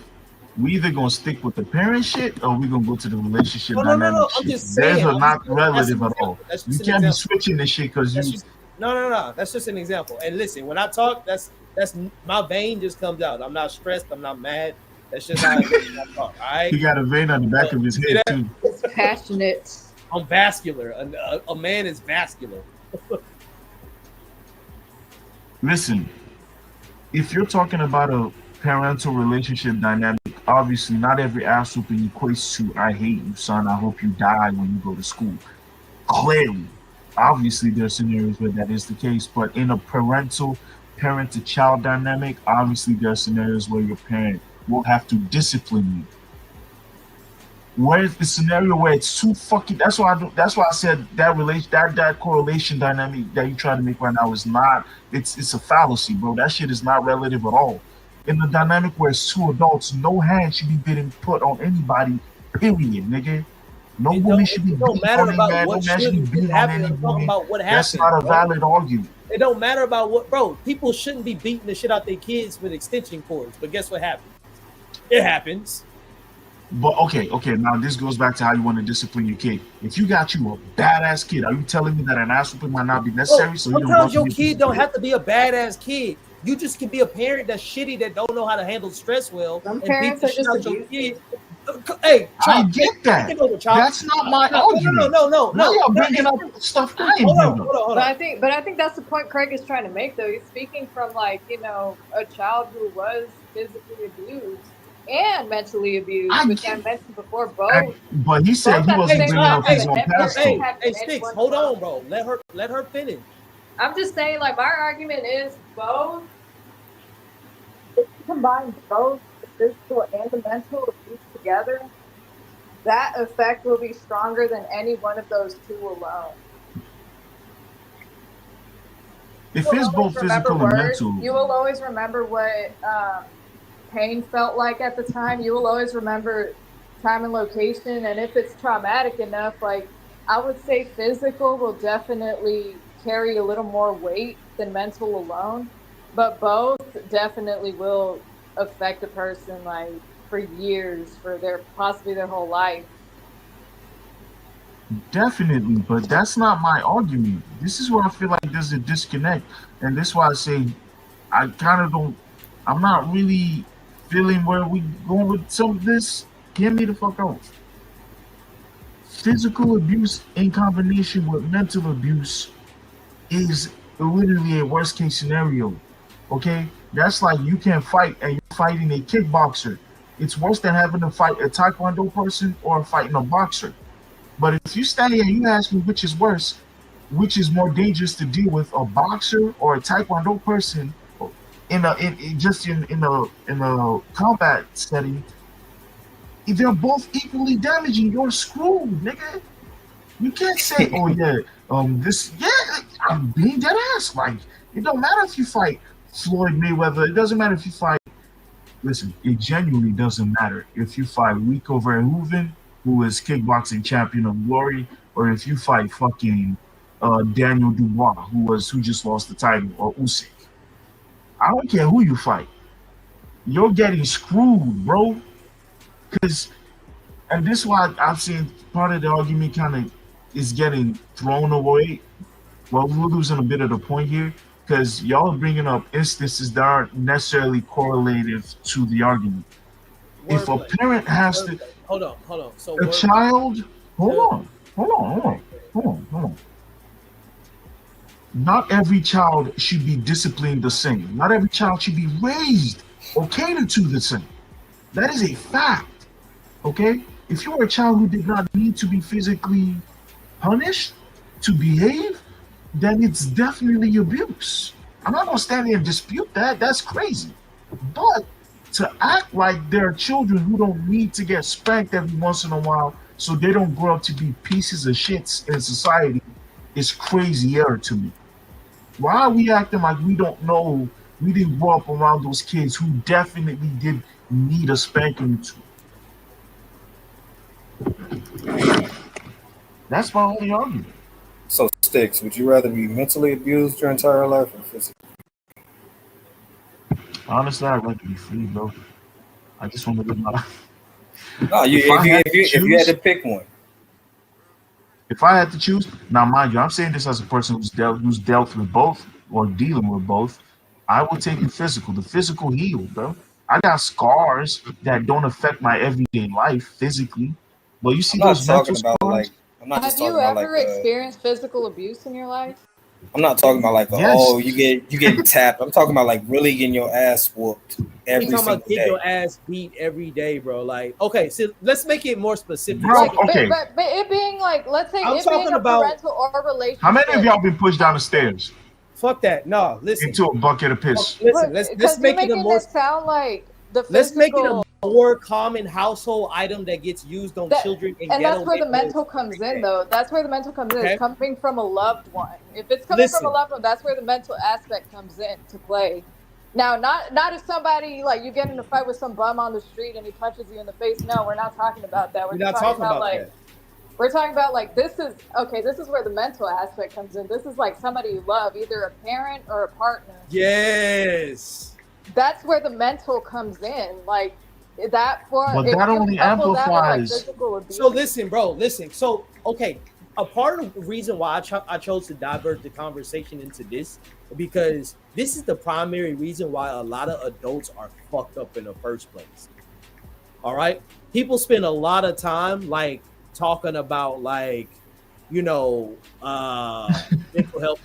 we either gonna stick with the parent shit or we gonna go to the relationship No. dynamic I'm shit. just Those saying. are not relative at all. That's You just an can't be example. switching this shit because That's you. just, no. That's just an example. And listen, when I talk, that's my vein just comes out. I'm not stressed. I'm not mad. That's just how I talk. All right. He got a vein on the back of his See head that? too. It's passionate. I'm vascular. A man is vascular. Listen, if you're talking about a parental relationship dynamic, obviously not every ass whooping equates to "I hate you, son. I hope you die when you go to school." Clearly, obviously, there are scenarios where that is the case, but in a parent-to-child dynamic, obviously there are scenarios where your parent will have to discipline you. Where's the scenario where it's too fucking? That's why I said that correlation dynamic that you try to make right now is not. It's a fallacy, bro. That shit is not relative at all. In the dynamic where it's two adults, no hand should be being put on anybody. Period, nigga. No woman should be beating on a man. No man should be beating on any woman. That's not a valid argument. It don't matter about what, bro. People shouldn't be beating the shit out their kids with extension cords. But guess what happens? It happens. But okay. Now this goes back to how you want to discipline your kid. If you got you a badass kid, are you telling me that an ass whooping might not be necessary? Bro, So you sometimes your kid don't have to be a badass kid. You just can be a parent that's shitty that don't know how to handle stress well. Some and parents beat the are shit just out your abusive. kid. Hey, I Chop, get that. take it over, Chop. That's not my No. argument. Now y'all bringing up stuff I ain't Hold on. bringing up. But I think that's the point Craig is trying to make, though. He's speaking from, like, you know, a child who was physically abused and mentally abused, which I mentioned before. Both. But he said he wasn't bringing up his own past. Hey, Sticks, hold on, bro. Let her finish. I'm just saying, like, my argument is both. If you combine both the physical and the mental abuse together, that effect will be stronger than any one of those two alone. If it's both physical and mental, you will always remember what pain felt like at the time. You will always remember time and location, and if it's traumatic enough, like, I would say physical will definitely carry a little more weight than mental alone, but both definitely will affect a person, like, for years, for possibly their whole life. definitely, but that's not my argument. This is where I feel like there's a disconnect, and this is why I say I kind of don't. I'm not really feeling where we going with some of this. Get me the fuck out. Physical abuse in combination with mental abuse is literally a worst case scenario. Okay, that's like you can fight and you're fighting a kickboxer. It's worse than having to fight a taekwondo person or fighting a boxer. But if you stand here and you ask me which is worse, which is more dangerous to deal with, a boxer or a taekwondo person, in a combat setting, if they're both equally damaging, you're screwed, nigga. You can't say, oh yeah, I'm being dead ass. Like, it don't matter if you fight Floyd Mayweather. It doesn't matter if you fight. Listen, it genuinely doesn't matter if you fight Rico Verhoeven, who is kickboxing champion of glory, or if you fight fucking Daniel Dubois, who just lost the title, or Usyk. I don't care who you fight. You're getting screwed, bro. And this is why I'm saying part of the argument kind of is getting thrown away. Well, we're losing a bit of the point here because y'all are bringing up instances that aren't necessarily correlative to the argument. If a parent has to... Hold on. So a child... Hold on. Not every child should be disciplined the same. Not every child should be raised or catered to the same. That is a fact. Okay? If you are a child who did not need to be physically punished to behave, then it's definitely abuse. I'm not going to stand here and dispute that. That's crazy. But to act like there are children who don't need to get spanked every once in a while so they don't grow up to be pieces of shits in society is crazy error to me. Why are we acting like we don't know, we didn't grow up around those kids who definitely did need a spanking too? That's my only argument. So, Sticks, would you rather be mentally abused your entire life or physically? Honestly, I'd rather be free, bro. I just want to live my life. No, if you had to pick one. If I had to choose, now mind you, I'm saying this as a person who's dealt with both or dealing with both. I will take the physical. The physical heal, bro. I got scars that don't affect my everyday life physically, but you see I'm not those mental talking about scars. like. I'm not just Have talking you about ever like. experienced physical abuse in your life? I'm not talking about like Yes. oh you get tapped. I'm talking about like really getting your ass whooped We every talking single about get day. your ass beat every day, bro. Like, okay, so let's make it more specific. Bro, Like, okay. but it being like, let's say I'm it being talking a about- parental or relationship. How many of y'all been pushed down the stairs Fuck that. No, listen. into a bucket of piss? Listen, let's Because make you're it a making more. it sound like the physical. Let's make it a more common household item that gets used on children in And ghetto that's where the neighborhoods. mental comes in, though. That's where the mental comes in. Okay. It's coming from a loved one. If it's coming Listen. from a loved one, that's where the mental aspect comes in to play. Now, not if somebody, like, you get in a fight with some bum on the street and he punches you in the face. No, we're not talking about that. We're not talking about like, that. we're talking about, like, this is where the mental aspect comes in. This is, like, somebody you love, either a parent or a partner. Yes. That's where the mental comes in. Like, that for But if that you only couple that with, like, amplifies- physical abuse. So listen, bro. Listen. So okay, a part of the reason why I chose to divert the conversation into this because this is the primary reason why a lot of adults are fucked up in the first place. All right, people spend a lot of time like talking about like mental health,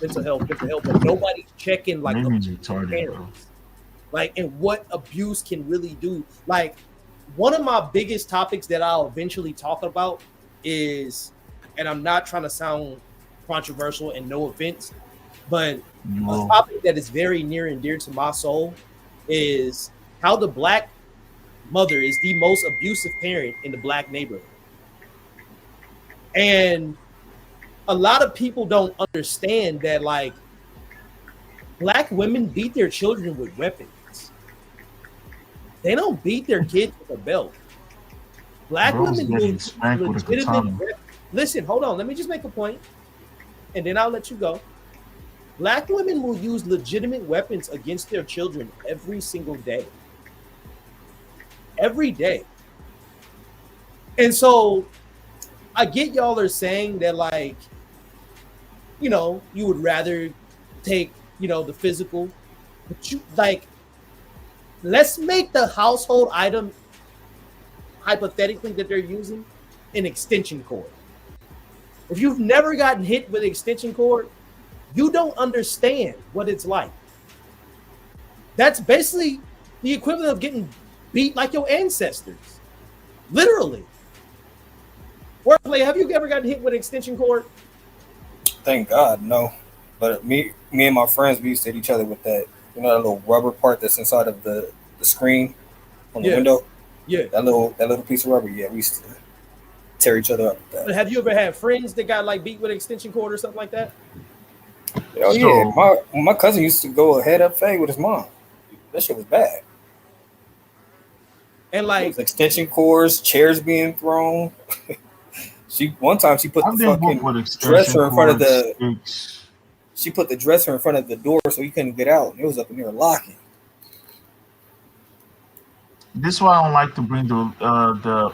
but nobody's checking like Maybe the he's retarded, bro. parents. Like, and what abuse can really do. Like, one of my biggest topics that I'll eventually talk about is, and I'm not trying to sound controversial and no offense, but a No. topic that is very near and dear to my soul is how the black mother is the most abusive parent in the black neighborhood. And a lot of people don't understand that, like, black women beat their children with weapons. They don't beat their kids with a belt. Black Bro's women getting use spanked with a legitimate katana. weapons. Listen, hold on. Let me just make a point, and then I'll let you go. Black women will use legitimate weapons against their children every single day. Every day. And so I get y'all are saying that, like, you would rather take, the physical, but you like, let's make the household item hypothetically that they're using an extension cord. If you've never gotten hit with an extension cord, you don't understand what it's like. That's basically the equivalent of getting beat like your ancestors. Literally. Wordplay, have you ever gotten hit with an extension cord? Thank God, no. But me and my friends, we used to hit each other with that, that little rubber part that's inside of the screen on the window. Yeah. That little piece of rubber. Yeah, we used to tear each other up with But that. have you ever had friends that got like beat with an extension cord or something like that? Oh yeah, my cousin used to go head up fade with his mom. That shit was bad. And It like, was extension cords, chairs being thrown. One time she put I've the been fucking with extension dresser in front of cords, the. sticks. She put the dresser in front of the door so he couldn't get out. It was up in there locking. This is why I don't like to bring the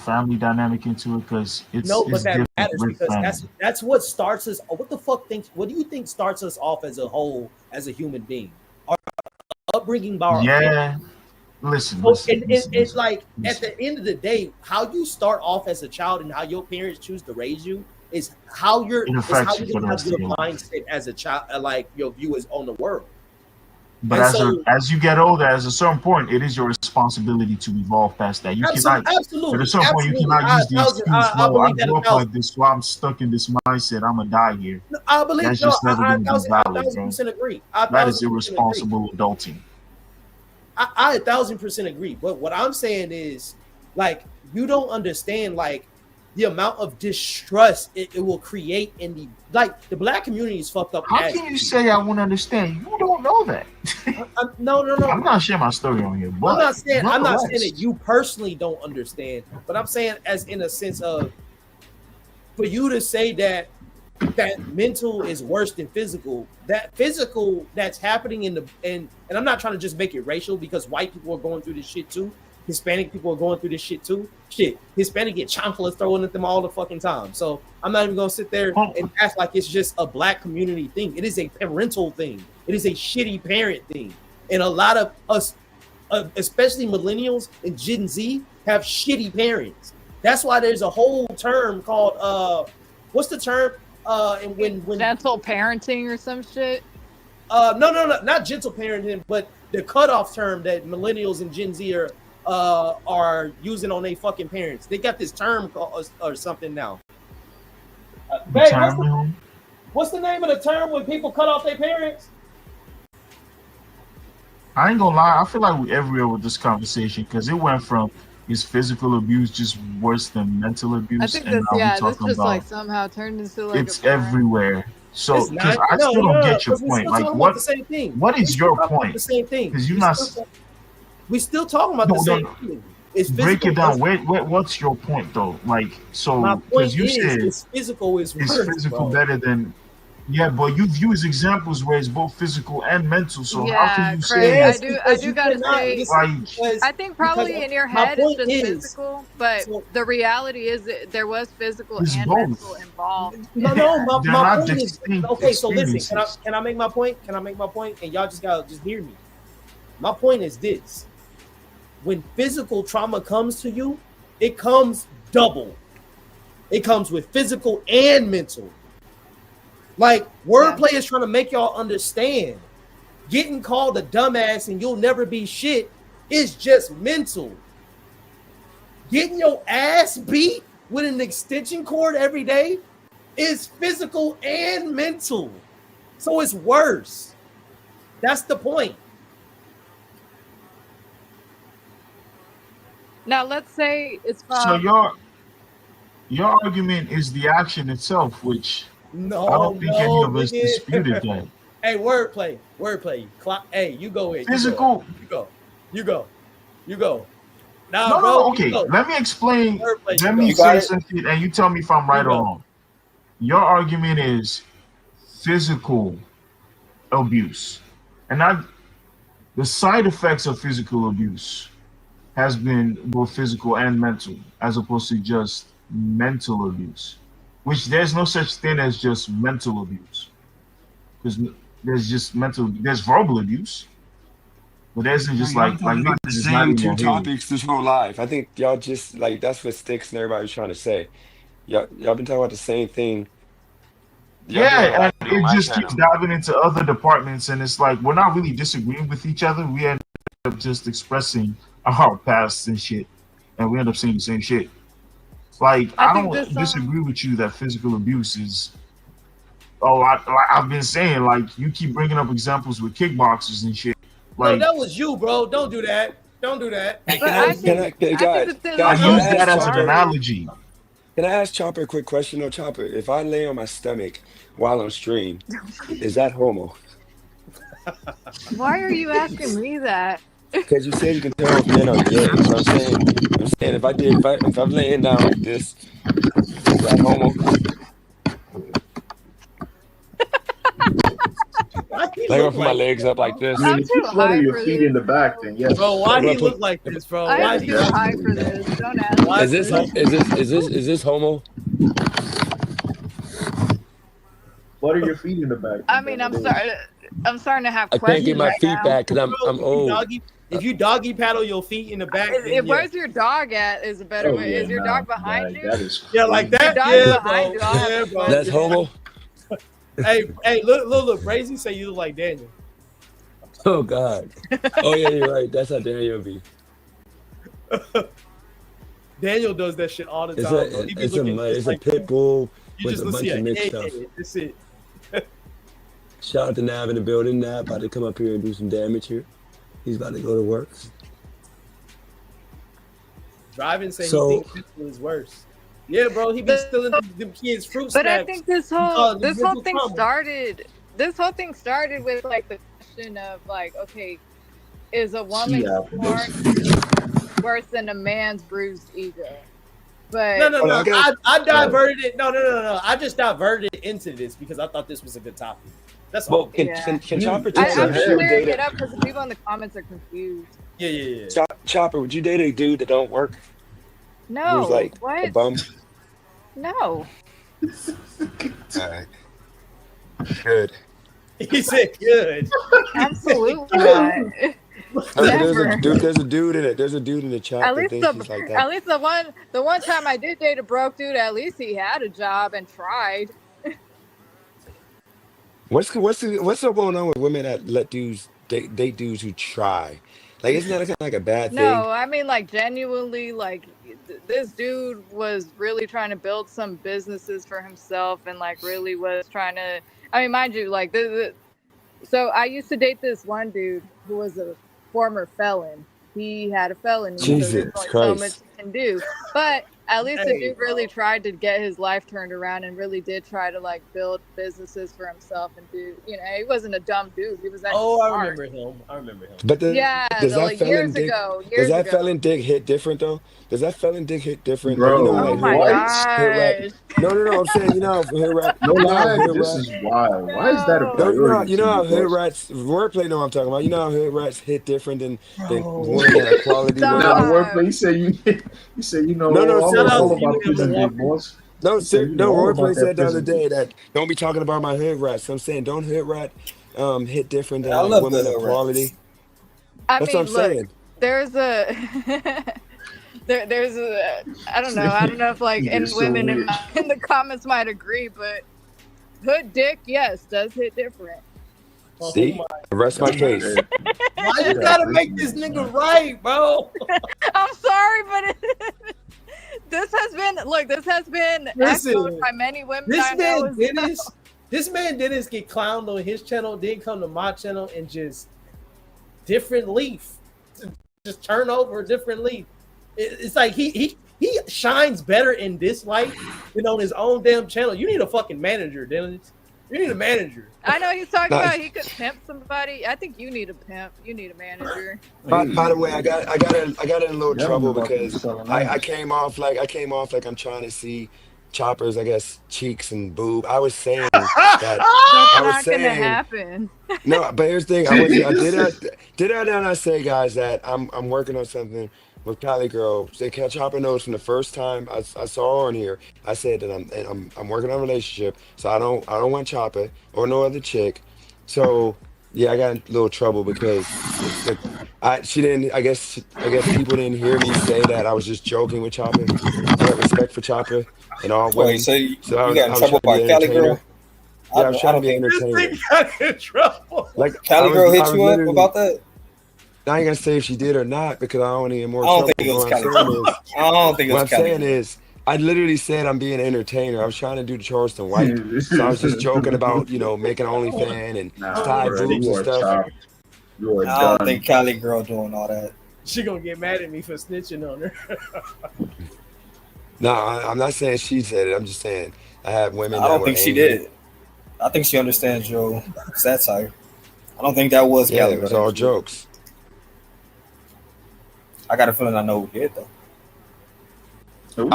family dynamic into it because it's no, but it's that different matters with because family. that's what starts us. What do you think starts us off as a whole, as a human being? Our upbringing by our Yeah, listen. So, listen, and listen, it's listen. like at the end of the day, how you start off as a child and how your parents choose to raise you is how you're It is how affects you you for the have rest of your your life. mindset as a child, like your view is on the world. But and as you get older, at a certain point, it is your responsibility to evolve past that. You cannot. Absolutely. At a certain point, you cannot use the excuse, I "No, I believe that grew a up thousand. like this, so I'm stuck in this mindset. I'm gonna die here." I believe That's no. just never I gonna be valid, bro. 1,000% agree. That is irresponsible adulting. I 1,000% agree. But what I'm saying is, like, you don't understand, like, the amount of distrust it will create in the black community is fucked up. How can you say I won't understand? You don't know that. No. I'm not sharing my story on here. But I'm not saying nonetheless, that you personally don't understand, but I'm saying as in a sense of for you to say that that mental is worse than physical. That physical that's happening and I'm not trying to just make it racial because white people are going through this shit too. Hispanic people are going through this shit too. Shit, Hispanic get chanclas thrown at them all the fucking time. So I'm not even gonna sit there and act like it's just a black community thing. It is a parental thing. It is a shitty parent thing. And a lot of us, especially millennials and Gen Z, have shitty parents. That's why there's a whole term called what's the term? And when gentle parenting or some shit. No, not gentle parenting, but the cutoff term that millennials and Gen Z are using on their fucking parents. They got this term called or something now. Babe, what's the name of the term when people cut off their parents? I ain't gonna lie, I feel like we everywhere with this conversation because it went from is physical abuse just worse than mental abuse? I think this, this just like somehow turned into like it's everywhere. So because I still don't get your point. Like what is your point? The same thing. Because you're not. We still talking about the same thing. It's break it down. What's your point though? Like so because you said it's physical is worse, it's physical better than. Yeah, but you've used examples where it's both physical and mental. So how can you say? I do gotta say, I think probably in your head it's just physical, but the reality is that there was physical and mental involved. No, my point is okay. So listen, can I make my point? Can I make my point? And y'all just gotta hear me. My point is this: when physical trauma comes to you, it comes double. It comes with physical and mental. Like wordplay is trying to make y'all understand. Getting called a dumbass and you'll never be shit is just mental. Getting your ass beat with an extension cord every day is physical and mental. So it's worse. That's the point. Now let's say it's from... So your argument is the action itself, which no, I don't think any of us disputed that. Hey, wordplay. Hey, you go in. Physical. You go. Now, no, bro, okay. Let me explain. Wordplay, let me say something, and you tell me if I'm right or wrong. Your argument is physical abuse, and the side effects of physical abuse has been both physical and mental, as opposed to just mental abuse. Which there's no such thing as just mental abuse. Because there's verbal abuse. But there isn't just like the same two topics this whole life. I think y'all just like that's what Sticks and everybody was trying to say. Y'all been talking about the same thing. Yeah, and it just keeps diving into other departments, and it's like we're not really disagreeing with each other. We end up just expressing our past and shit, and we end up saying the same shit. Like I don't disagree with you that physical abuse is. I've been saying, like you keep bringing up examples with kickboxers and shit. Like no, that was you, bro. Don't do that. I use that as an analogy. Can I ask Chopper a quick question? No, Chopper, if I lay on my stomach while on stream, is that homo? Why are you asking me that? Because you said you can tell if men are gay. So I'm saying if I'm laying down like this, is that homo? Like with my legs up like this. I'm too high your for feet this. in the back, then yes. Bro, why do you look like this, bro? I'm too high for this. Don't ask. Is this homo? What are your feet in the back? I mean, I'm starting to have questions. I can't get my feet back because I'm old. If you doggy paddle your feet in the back, where's your dog at? Is a better way. Is your dog behind you? That is crazy. like that. Yeah, bro. That's homo. Hey, look, Brazy say you look like Daniel. Oh God. Oh yeah, you're right. That's how Daniel be. Daniel does that shit all the time. It's a pit bull with a bunch of mixed stuff. That's it. Shout out to Nav in the building. Nav about to come up here and do some damage here. He's about to go to work. Driving saying he thinks physical is worse. Yeah, bro, he be stealing them kids' fruit snacks. But I think this whole thing started. This whole thing started with like the question of like, okay, is a woman's heart worse than a man's bruised ego? But No, no, Hold no. on, I got- I diverted it. No. I just diverted it into this because I thought this was a good topic. That's all. Well, can Yeah. Chopper It's tell I'm me a if just she would clearing date it a up because the people in the comments are confused. Yeah. Chopper? Would you date a dude that don't work? No, Who's like a what? bum? No. All right. Good. He said good. Absolutely not. Never. There's a dude in it. There's a dude in the chat At that least thinks he's like that. at least the one time I did date a broke dude, at least he had a job and tried. What's up going on with women that let dudes date dudes who try? Like, isn't that kind of like a bad thing? No, I mean like genuinely, like this dude was really trying to build some businesses for himself and like really was trying to. I mean, mind you, like so I used to date this one dude who was a former felon. He had a felony, so Jesus there's only so Christ. much you can do. But at least the Hey, dude really tried to get his life turned around and really did try to like build businesses for himself and do. You know, he wasn't a dumb dude. He was actually Oh, I smart. remember him. But Yeah, does that like felon years dick ago. does that ago. felon dick hit different though? Does that felon dick hit different? Like, Bro, Oh like my what? hood rat. gosh. No. I'm saying hood rat. No lie, Hood this rat. is wild. Why is that a No. priority? You know how to you, hood boss? rats wordplay know what I'm talking about. You know how hood rats hit different than Bro. women that are quality Stop. women. Nah, wordplay. You say you know No, all, shout out all to you about in prison, Milwaukee. big boss. No, You say you know all wordplay about that said the other prison day dick. that don't be talking about my hood rats. So I'm saying don't hood rat hit different than I like love women the of hood quality. rats. I That's mean, what I'm look, saying. there's a there's a I don't know if like You're any so women weird. in the comments might agree, but hood dick, yes, does hit different. Oh See, my. rest my case. Hey, Why you yeah, gotta make prison this dick, nigga man. right, bro? I'm sorry, but this has been echoed Listen, by many women this I know man as well. Dennis get clowned on his channel, then come to my channel and just different leaf. Just turn over a different leaf. It's like he shines better in this light than on his own damn channel. You need a fucking manager, Dennis. You need a manager. I know he's talking Nice. about he could pimp somebody. I think you need a pimp. You need a manager. By the way, I got in a little Yeah, trouble I'm about to be because selling I ice. came off like I'm trying to see Chopper's, I guess, cheeks and boob. I was saying that That's I was not gonna saying happen. no, but here's the thing. Did I not say, guys, that I'm working on something with Cali Girl. Chopper knows from the first time I saw her on here. I said that I'm working on a relationship, so I don't want Chopper or no other chick. So yeah, I got in a little trouble because she didn't. I guess people didn't hear me say that I was just joking with Chopper. I got respect for Chopper and all women. Wait, so you So I got in was trouble trying to by be an Cali entertainer. Girl? Yeah, I was I trying to don't be an think This entertainer. nigga got in trouble. Like Cali Girl I hit was you up literally. about that. I ain't gonna say if she did or not because I don't want any more I don't trouble. think it was What I'm Cali saying Girl. is, I don't think it what was I'm Cali saying Girl. is, I literally said I'm being an entertainer. I was trying to do the Charleston White, so I was just joking about making OnlyFans and Nah, side bro, boobs you and are stuff. chopped. You are I don't done. think Cali Girl doing all that. She gonna get mad at me for snitching on her. No, I'm not saying she said it. I'm just saying I have women I that don't were think she angry. did. I think she understands your satire. I don't think that was Yeah, Cali it was Girl. all jokes. I got a feeling I know who did though. Ooh.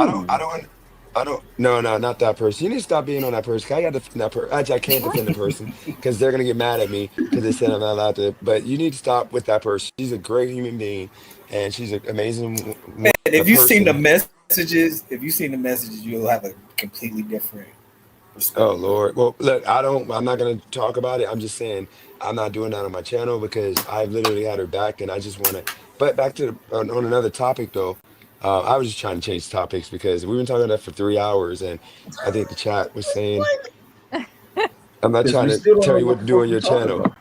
No, not that person. You need to stop being on that person. I got to defend that person. Actually, I can't defend the person because they're gonna get mad at me because they said I'm not allowed to. But you need to stop with that person. She's a great human being, and she's an amazing Man, if you've seen the person. messages, you'll have a completely different perspective. Oh Lord. Well, look, I'm not gonna talk about it. I'm just saying I'm not doing that on my channel because I've literally had her back, and I just want to. But back to on another topic though. I was just trying to change topics because we've been talking about that for 3 hours, and I think the chat was saying I'm not Because trying we to still don't tell know you what what the to do fuck on we your talking channel. about.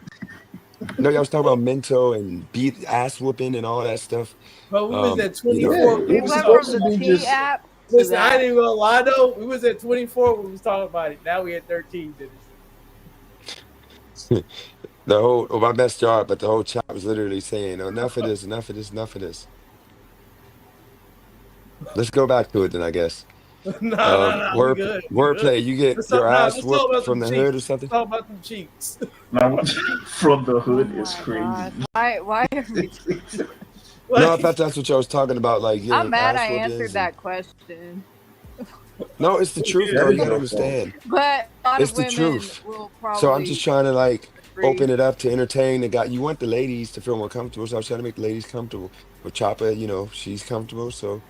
No, y'all was talking about mental and beat ass whooping and all that stuff. But we was at You know, 24. Yeah, We it was went supposed from to the be T just app to Listen, I that. ain't even gonna lie though. We was at 24 when we was talking about it. Now we at 13. Dennis. the whole I messed y'all up, but the whole chat was literally saying, enough of this, enough of this, enough of this. Let's go back to it then, I guess. Nah. We good. We good. Wordplay, you get Let's your talk, ass let's talk whooped about from them the hood or cheeks. something? Let's talk about them cheeks. now from the Oh hood is my crazy. god. Why are we No, I thought that's what y'all was talking about. Like, you I'm know, mad ass I whoopings answered and- that question. No, it's the truth, That though. is You gotta your understand. But a lot It's of the women truth. will probably So I'm just trying to like agree. open it up to entertain the guy. You want the ladies to feel more comfortable, so I was trying to make the ladies comfortable. With Chopper, you know, she's comfortable, so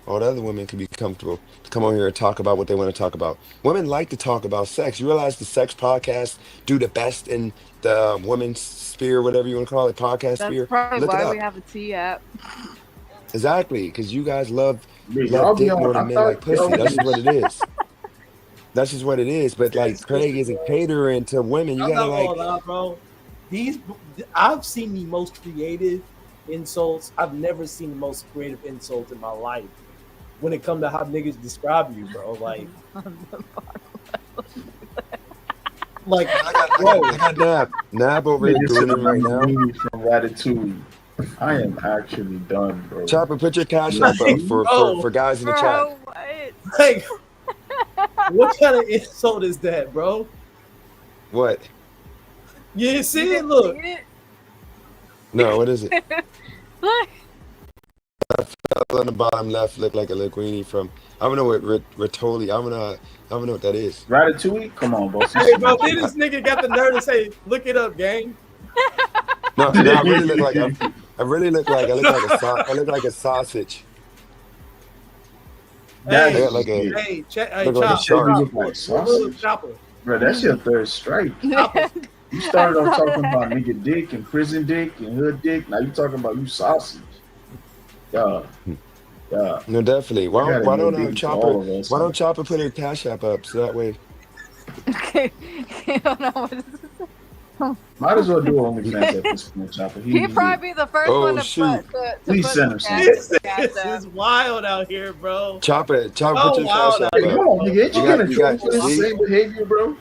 all the other women can be comfortable to come on here and talk about what they want to talk about. Women like to talk about sex. You realize the sex podcasts do the best in the women's sphere, whatever you want to call it, podcast That's sphere. probably Look it why we up. have a T app. Exactly, because you guys love Man, y'all be dick on. more than I men like thought y'all pussy. That's just what was. it is. That's just what it is. But like Craig isn't catering to women. You I'm gotta not like, gonna lie, bro. I've seen the most creative insults. I've never seen the most creative insults in my life when it comes to how niggas describe you, bro. Like, I got Nab over here Nigga said gooning right now. Linguini from Ratatouille. I am actually done, bro. Chopper, put your cash app up for guys in the chat. Bro, what? like, what kind of insult is that, bro? What? You didn't see You it? didn't Look, see it? No, what is it? Look. On the bottom left look like a linguini from. I don't know what Rotoli. I don't know what that is. Ratatouille? Come on, boss. hey, bro, then this nigga got the nerve to say, "Look it up, gang." No, I really look like I look like a sausage. That Hey, I got like a hey, hey, look like a Chop, shark. You look like sausage. Chopper. Bro, that's your third strike. You started off talking about nigga dick and prison dick and hood dick. Now you talking about you sausage. Yeah. No, definitely. Why gotta don't go I deep to Chopper? all of us, Why man. don't Chopper put her cash app up so that way? Okay. I don't know what this is. Might as well do OnlyFans at this point, Chopper. He'd probably be the first Oh, one to shoot. put to Please put send the her some. This is wild out here, bro. Chopper, put your Oh, cash wow, app Hey, up. come on, nigga. Ain't you getting in You trouble got- for this see? same behavior, bro?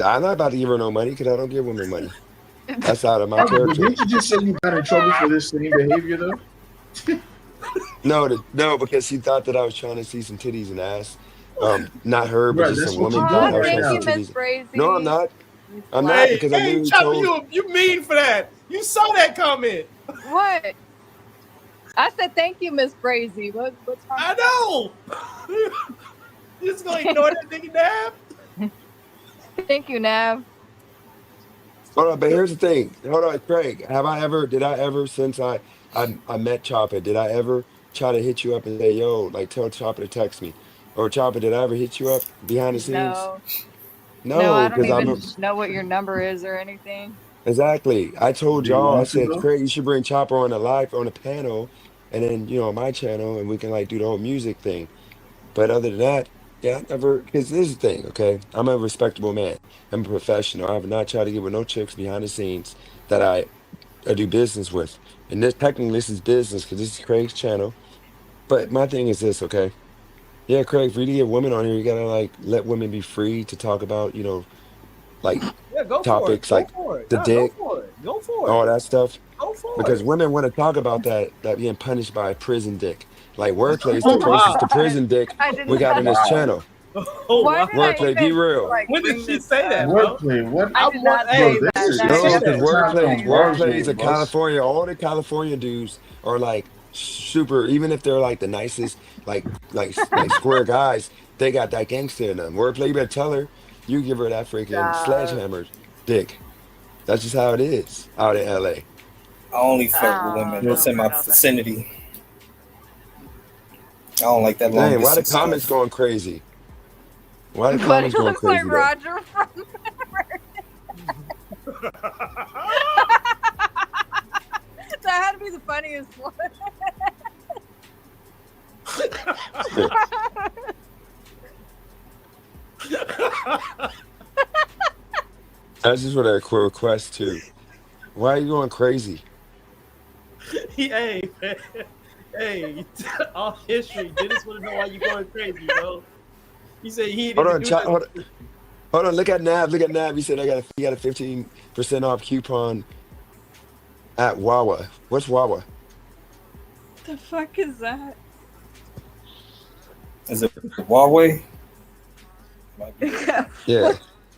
I'm not about to give her no money because I don't give women money. That's out of my But territory. didn't you just say you got in trouble for this same behavior, though? No, because she thought that I was trying to see some titties and ass. Not her, but Right, just that's some what women you thought did I was right trying now. to Thank see you, Miss titties. Brazy. No, I'm not. I'm not Hey, because I hey, literally Chopper, told. you mean for that? You saw that comment. What? I said thank you, Miss Brazy. What's wrong? I know. You just gonna ignore that nigga Dab? Thank you, Nav. Hold on, but here's the thing. Hold on, Craig. Did I ever, since I met Chopper, did I ever try to hit you up and say, yo, like tell Chopper to text me? Or Chopper, did I ever hit you up behind the scenes? No, I No, don't because even know what your number is or anything. exactly. I told Do you y'all, I want to, said, though? Craig, you should bring Chopper on a panel, and then, on my channel, and we can like do the whole music thing. But other than that, yeah, I never, because this is the thing, okay? I'm a respectable man. I'm a professional. I have not tried to get with no chicks behind the scenes that I do business with. And technically this is business because this is Craig's channel. But my thing is this, okay? Yeah, Craig, for you to get women on here, you gotta like let women be free to talk about, like Yeah, go for it. topics Go like for it. the Nah, dick, Go for it. Go for all it. that stuff. Go for Because it. women want to talk about that being punished by prison dick. Like wordplay is Oh, the wow. closest to prison dick I did we got on this Wow. channel. Oh, Why wow. did I Wordplay, be even, real. like, When did bring she this say that, up? bro? Wordplay, what? I did not Hey, say Bro, that. this is That No, say is that. because Turn up wordplay, on wordplay is a Marjorie, boss. California. All the California dudes are like super. Even if they're like the nicest, like square guys, they got that gangster in them. Wordplay, you better tell her. You give her that freaking sledgehammer dick. That's just how it is out in LA. I only flirt with women that's in my vicinity. I don't like that long Dang, why the distance comments stuff. going crazy? Why the But comments it going looks like crazy though? Roger from That had to be the funniest one. That's just what I request too. Why are you going crazy? Hey, man. Hey, all history. Dennis want to know why you going crazy, bro. He said he Hold didn't on, do that. hold on. Look at Nav. Look at Nav. He said he got a 15% off coupon at Wawa. What's Wawa? The fuck is that? Is it Huawei? Yeah.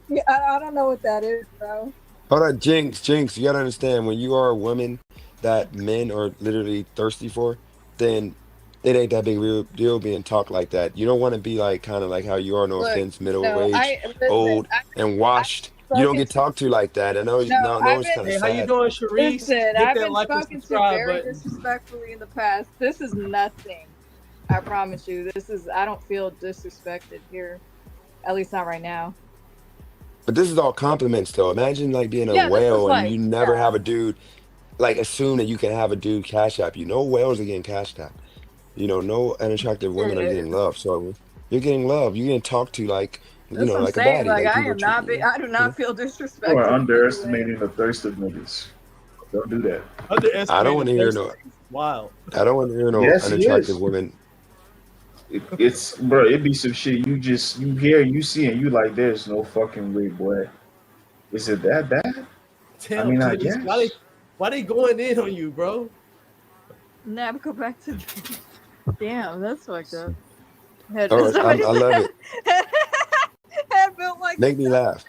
Yeah, I don't know what that is, bro. Hold on, Jinx. You gotta understand when you are a woman that men are literally thirsty for, then it ain't that big real deal being talked like that. You don't want to be like kind of like how you are, no Look, offense, middle no, age, listen. old, and I've washed. You don't spoken get to. talked to like that. I know, No, no, I've it's been. kind of Hey, how you sad. doing, Sharice? Listen, Hit I've that been like and spoken to subscribe very button. disrespectfully in the past. This is nothing. I promise you. This is. I don't feel disrespected here. At least not right now. But this is all compliments, though. Imagine like being a Yeah, this is whale and like. you never Yeah. have a dude like assume that you can have a dude cash app you. No whales are getting cash app. No unattractive women are getting love. So you're getting love. You're getting talked to like That's what I'm like a saying. baddie. Like Like I people am not. treat I do you. not feel You are disrespected in any way. underestimating the thirst of niggas. Don't do that. I don't Underestimated want to hear thirst no. rate. Wow. I don't want to hear no Yes, he unattractive is. women. It's bro. It be some shit you just you hear, you see, and you like. There's no fucking way, boy. Is it that bad? I Damn, mean, I Dennis, guess. why they going in on you, bro? Now go back to. Damn, that's fucked up. Had Oh, somebody I love it. had built like Make me laugh.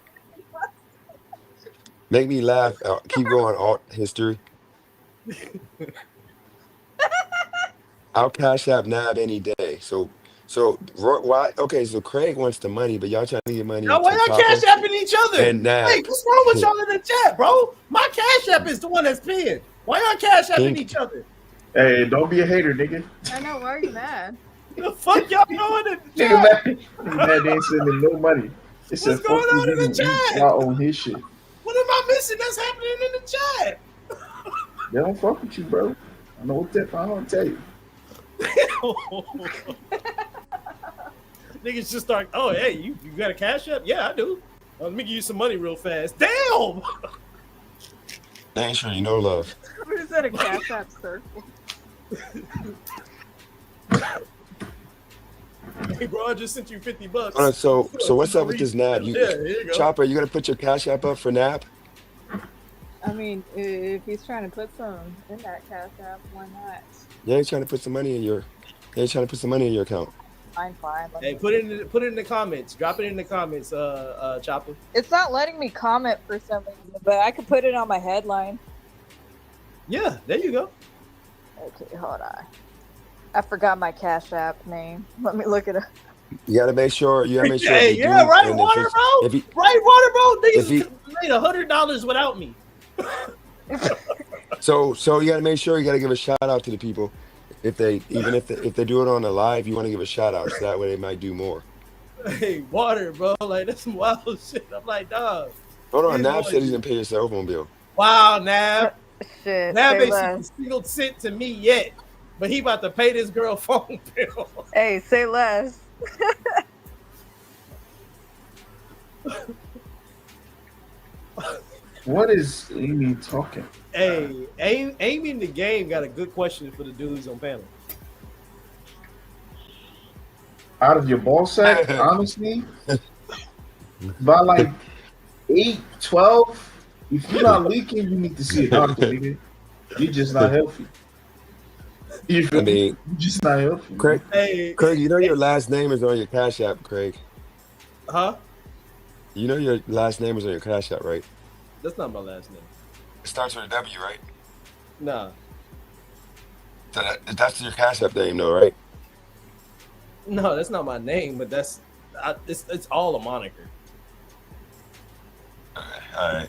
Make me laugh. Keep going. Alt history. I'll cash app Nab any day. So why? Okay, so Craig wants the money, but y'all trying to get money Now, why to y'all cash Chopper apping each other? and Nab. Hey, what's wrong with y'all in the chat, bro? My cash app is the one that's paying. Why y'all cash apping Pink. each other? Hey, don't be a hater, nigga. I know. Why are you mad? The fuck y'all doing in the Nigga, chat? man, they ain't sending no money. It said, What's going fuck you, on in the you chat? y'all own his shit. What am I missing that's happening in the chat? They don't fuck with you, bro. I know what that I don't tell you. Niggas just start, oh, hey, you got a cash app? Yeah, I do. Let me give you some money real fast. Damn! They ain't sure you know love. What is that? A cash app circle? Hey, bro, I just sent you $50. All right, so what's up with this Nab? Yeah, here you go. Chopper, you gonna put your cash app up for Nab? I mean, if he's trying to put some in that cash app, why not? You ain't trying to put some money in your. You ain't trying to put some money in your account. Fine. Hey, put it in the comments. Drop it in the comments, Chopper. It's not letting me comment for some reason, but I could put it on my headline. Yeah, there you go. Okay, hold on. I forgot my cash app name. Let me look it up. You gotta make sure. You gotta make sure. Hey, if they yeah, do, right, and water, bro. if he, Right, water, bro. if he, Niggas made $100 without me. so you gotta make sure you gotta give a shout out to the people. If they if they do it on a live, you want to give a shout out, so that way they might do more. Hey, water, bro. Like, that's some wild shit. I'm like, dog. Hold on, Yeah, Nab boy. said he's gonna pay your cell phone bill. Wow, Nav. Shit. Nav say ain't less. single cent to me yet. But he about to pay this girl phone bill. Hey, say less. What is Amy talking? Hey, Amy in the game got a good question for the dudes on panel. Out of your ball sack, honestly, by like 8, 12, if you're not leaking, you need to see a doctor, nigga. You're just not healthy. You feel I me? mean, You're just not healthy. Craig, Hey, you know your last name is on your cash app, Craig. huh? You know your last name is on your cash app, right? That's not my last name. It starts with a W, right? Nah. So that's your cash app name, though, right? No, that's not my name, but it's all a moniker. All right.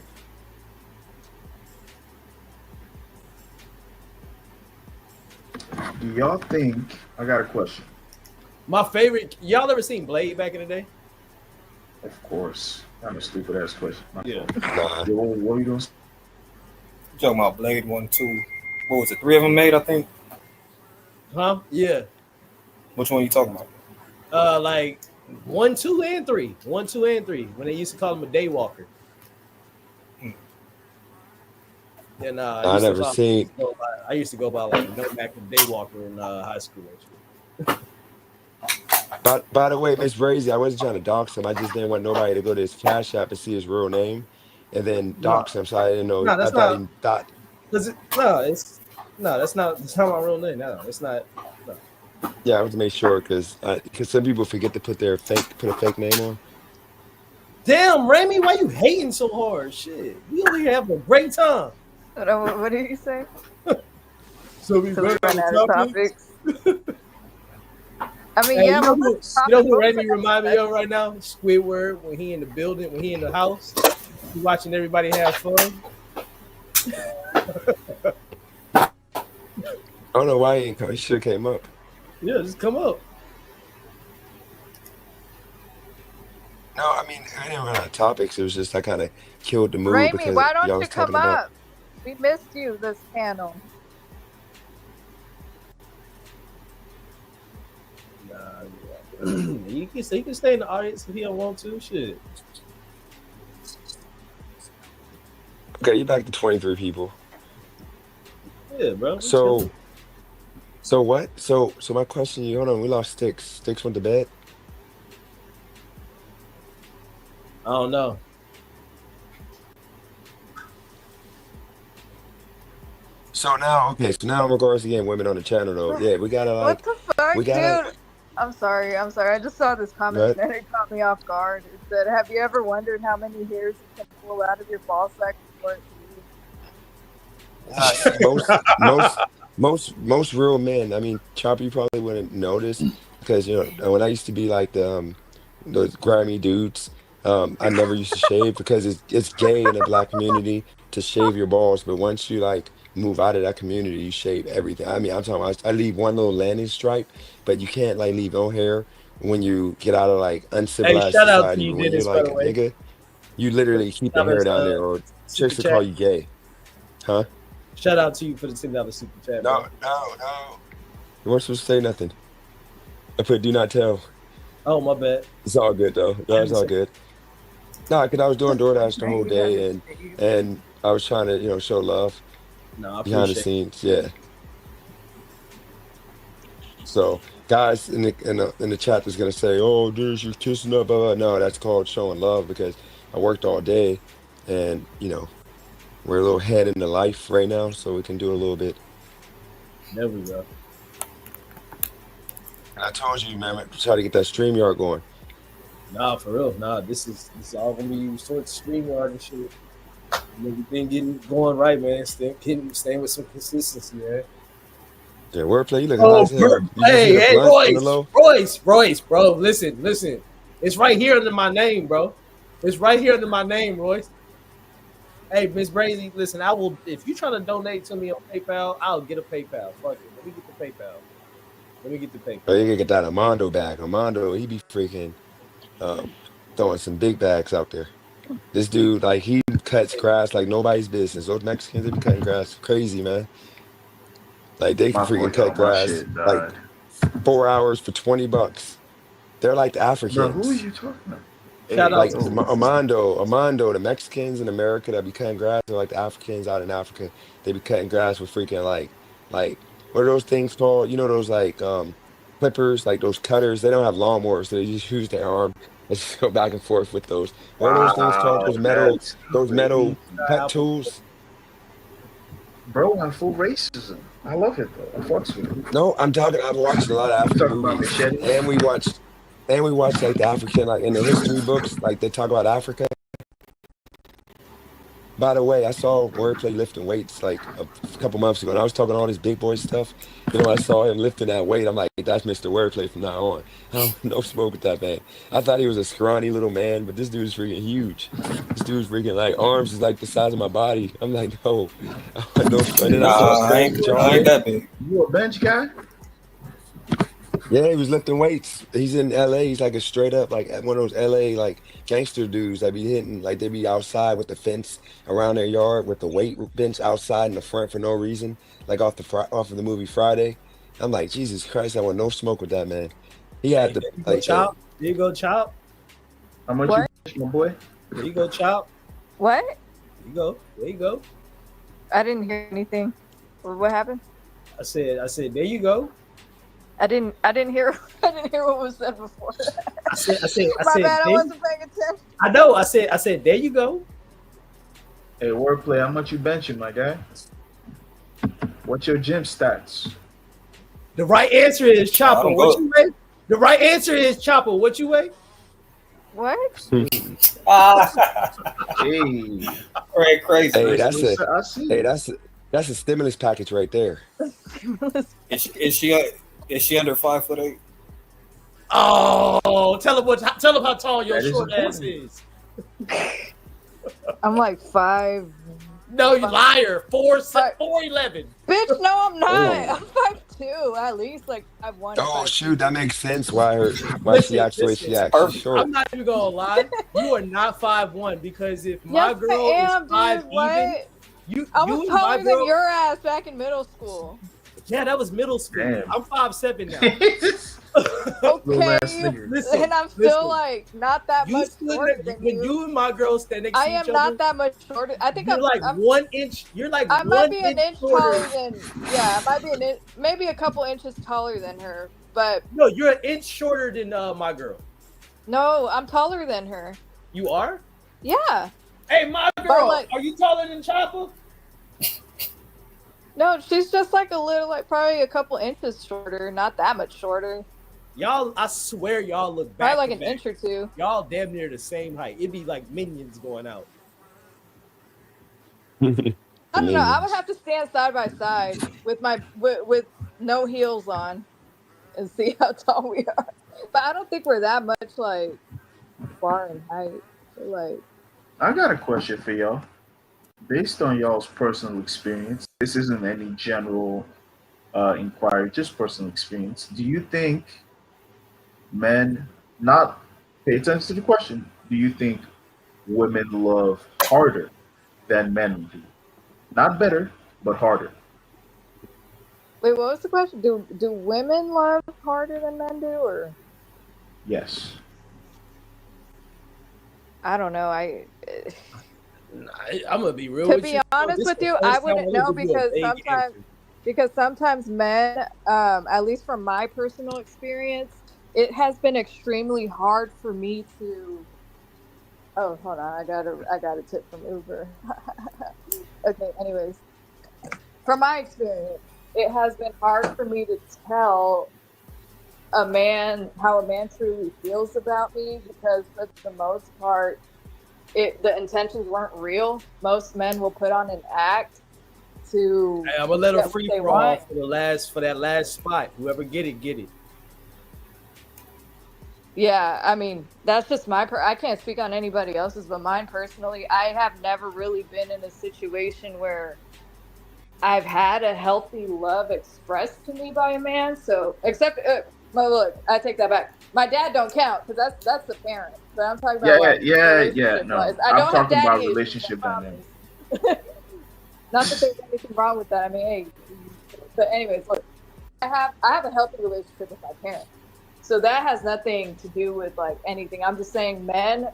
Do y'all think? I got a question. My favorite, y'all ever seen Blade back in the day? Of course. Kind of stupid ass question. My Yeah. fault. Yo, what are you doing? Talking about Blade 1, 2. What was it? 3 of them made, I think. Huh? Yeah. Which one you talking about? Like 1, 2, and 3. 1, 2, and 3. When they used to call him a daywalker. And I never seen. I used to go by like No Mac and Daywalker in high school. By the way, Miss Brazy, I wasn't trying to dox him. I just didn't want nobody to go to his cash app and see his real name, and then dox him. So I didn't know. No, I that's thought not. he thought. That's not my real name. No, it's not. No. Yeah, I want to make sure because some people forget to put a fake name on. Damn, Remy, why you hating so hard? Shit, we over here having a great time. What did you say? So we So we run run out out of of topics. topics. I mean, Hey, yeah, you know but who, what's you know who topic? Randy remind me of right now? Squidward, when he in the building, when he in the house, he watching everybody have fun. I don't know why he ain't come. He should have came up. Yeah, just come up. No, I mean, I didn't run out of topics. It was just I kind of killed the mood Raimi, because why don't y'all you was come talking about. up? We missed you this panel. Nah, yeah. he can stay in the audience if he don't want to. Shit. Okay, you're back to 23 people. Yeah, bro. we So, chilling. so what? So my question, you hold on. We lost Sticks. Sticks went to bed. I don't know. So now, okay. So now in regards to getting women on the channel, though, yeah, we gotta What like, the fuck, we gotta. dude? I'm sorry. I just saw this comment What? and it caught me off guard. It said, "Have you ever wondered how many hairs you can pull out of your ball sack before it leaves?" Most real men. I mean, Chopper, you probably wouldn't notice because when I used to be like those grimy dudes, I never used to shave because it's gay in the black community to shave your balls. But once you like move out of that community, you shave everything. I mean, I'm talking about I leave one little landing stripe, but you can't like leave no hair when you get out of like Hey, uncivilized shout out to society. you, But when you're Dennis, by like the a way. nigga, you literally keep the hair $10 down there, or super chicks will call chat. you gay, huh? Shout out to you for the $10 super chat, No, bro. no. You weren't supposed to say nothing. I put do not tell. Oh, my bad. It's all good though. No, it's all good. No, because I was doing DoorDash the whole day and I was trying to, show love No, I behind the appreciate it. scenes. Yeah. So guys in the chat that's gonna say, "Oh, dude, you're kissing up," blah, blah. No, that's called showing love because I worked all day and we're a little head in the life right now, so we can do a little bit. There we go. I told you, man, try to get that StreamYard going. Nah, for real. Nah, this is all gonna be sort of StreamYard and shit. And everything getting going right, man. Staying with some consistency, man. Yeah, wordplay, you looking Oh, nice as hell. You just hey, hit a blunt on the low? Royce, bro. Listen. It's right here under my name, bro. It's right here under my name, Royce. Hey, Miss Brazy, listen, I will, if you're trying to donate to me on PayPal, I'll get a PayPal. Fuck it. Let me get the PayPal. Oh, you can get that Armando bag. Armando, he be freaking throwing some big bags out there. This dude, like, he cuts grass like nobody's business. Those Mexicans, they be cutting grass crazy, man. Like, they can My freaking boy, cut my grass shit like died. 4 hours for $20. They're like the Bro, who Africans. is you talking about? Shout out Like to Armando, the Mexicans in America that be cutting grass are like the Africans out in Africa. They be cutting grass with freaking like what are those things called? You know those like clippers, like those cutters. They don't have lawnmowers, so they just use their arm and just go back and forth with those. What are those things called? Wow, Those that's metal crazy. cut tools. Bro, I'm full racism. I love it though. I fucks with it. No, I've watched a lot of You African talking about movies, machete? and we watched like the African, like in the history books, like they talk about Africa. By the way, I saw Wordplay lifting weights like a couple months ago, and I was talking all this big boy stuff. I saw him lifting that weight. I'm like, that's Mr. Wordplay from now on. I don't no smoke with that man. I thought he was a scrawny little man, but this dude's freaking huge. This dude's freaking like arms is like the size of my body. I'm like, no. And then I saw Nah, I Stank ain't John. that big. You a bench guy? Yeah, he was lifting weights. He's in LA. He's like a straight up like one of those LA like gangster dudes that be hitting like they be outside with the fence around their yard with the weight bench outside in the front for no reason, like off of the movie Friday. I'm like, Jesus Christ, I want no smoke with that man. He had the There you go, like Chop. There you go, Chop. How much What? you bench, my boy? There you go, Chop. What? There you go. I didn't hear anything. What happened? I said, there you go. I didn't hear what was said before. I said, My bad, I there- wasn't paying attention. I know. I said, there you go. Hey, Wordplay, how much you benching, my guy? What's your gym stats? The right answer is Chopper. don't What go. you weigh? The right answer is Chopper. What you weigh? What? Hey, Right, crazy. Hey, that's a I see hey, it. that's a stimulus package right there. Is she under 5'8"? Oh, tell him how tall your That is short ass important. is. I'm like 5. No, you liar. 5. 4'11". Bitch, no, I'm not. Oh. I'm 5'2", at least like 5'1". Oh 5'2". shoot, that makes sense. Why she Listen, acts the way she acts. She's Perfect. short. I'm not even gonna lie. You are not 5'1", because if my Yes, girl I am, is 5 dude. even, What? you I you was and my taller than girl. your ass back in middle school. Yeah, that was middle school. Damn. I'm 5'7" now. Little Okay, ass nigga. Listen, and I'm still listen. like not that You much stood shorter there, than when you. you and my girl stand next I to each am other. not that much shorter. I think You're like I'm 1 inch. You're like I might 1 be an inch inch shorter. taller than I might be maybe a couple inches taller than her, but No, you're an inch shorter than my girl. no, I'm taller than her. You are? Yeah. Hey, my girl, like- are you taller than Chopper? No, she's just like a little, like probably a couple inches shorter, not that much shorter. Y'all, I swear, y'all look back. Probably like to an back. inch or two. Y'all damn near the same height. It'd be like minions going out. I don't know. I would Minions. have to stand side by side with my with no heels on and see how tall we are. But I don't think we're that much like far in height. So, like, I got a question for y'all. Based on y'all's personal experience, this isn't any general inquiry, just personal experience. Do you think men, not pay attention to the question, do you think women love harder than men do? Not better, but harder. wait, what was the question? Do women love harder than men do, or Yes. I don't know. I'm gonna be real To with be you. honest This with the you, first I time wouldn't I'm know gonna give you a vague because answer. sometimes men, at least from my personal experience, it has been extremely hard for me to. Oh, hold on, I got a tip from Uber. Okay, anyways, from my experience, it has been hard for me to tell a man how a man truly feels about me, because for the most part, the intentions weren't real. Most men will put on an act to Hey, I'm gonna let get them what free they for all want. for that last spot. Whoever get it, get it. Yeah, I mean, that's just I can't speak on anybody else's, but mine personally, I have never really been in a situation where I've had a healthy love expressed to me by a man. So, except, well, look, I take that back. My dad don't count, because that's the parent. But I'm talking about Yeah. relationship No, wise. I I'm don't have talking about daddy issues, relationship I dynamics. promise. Not that there's anything wrong with that. I mean, hey, but anyways, look, I have a healthy relationship with my parents. So that has nothing to do with like anything. I'm just saying, men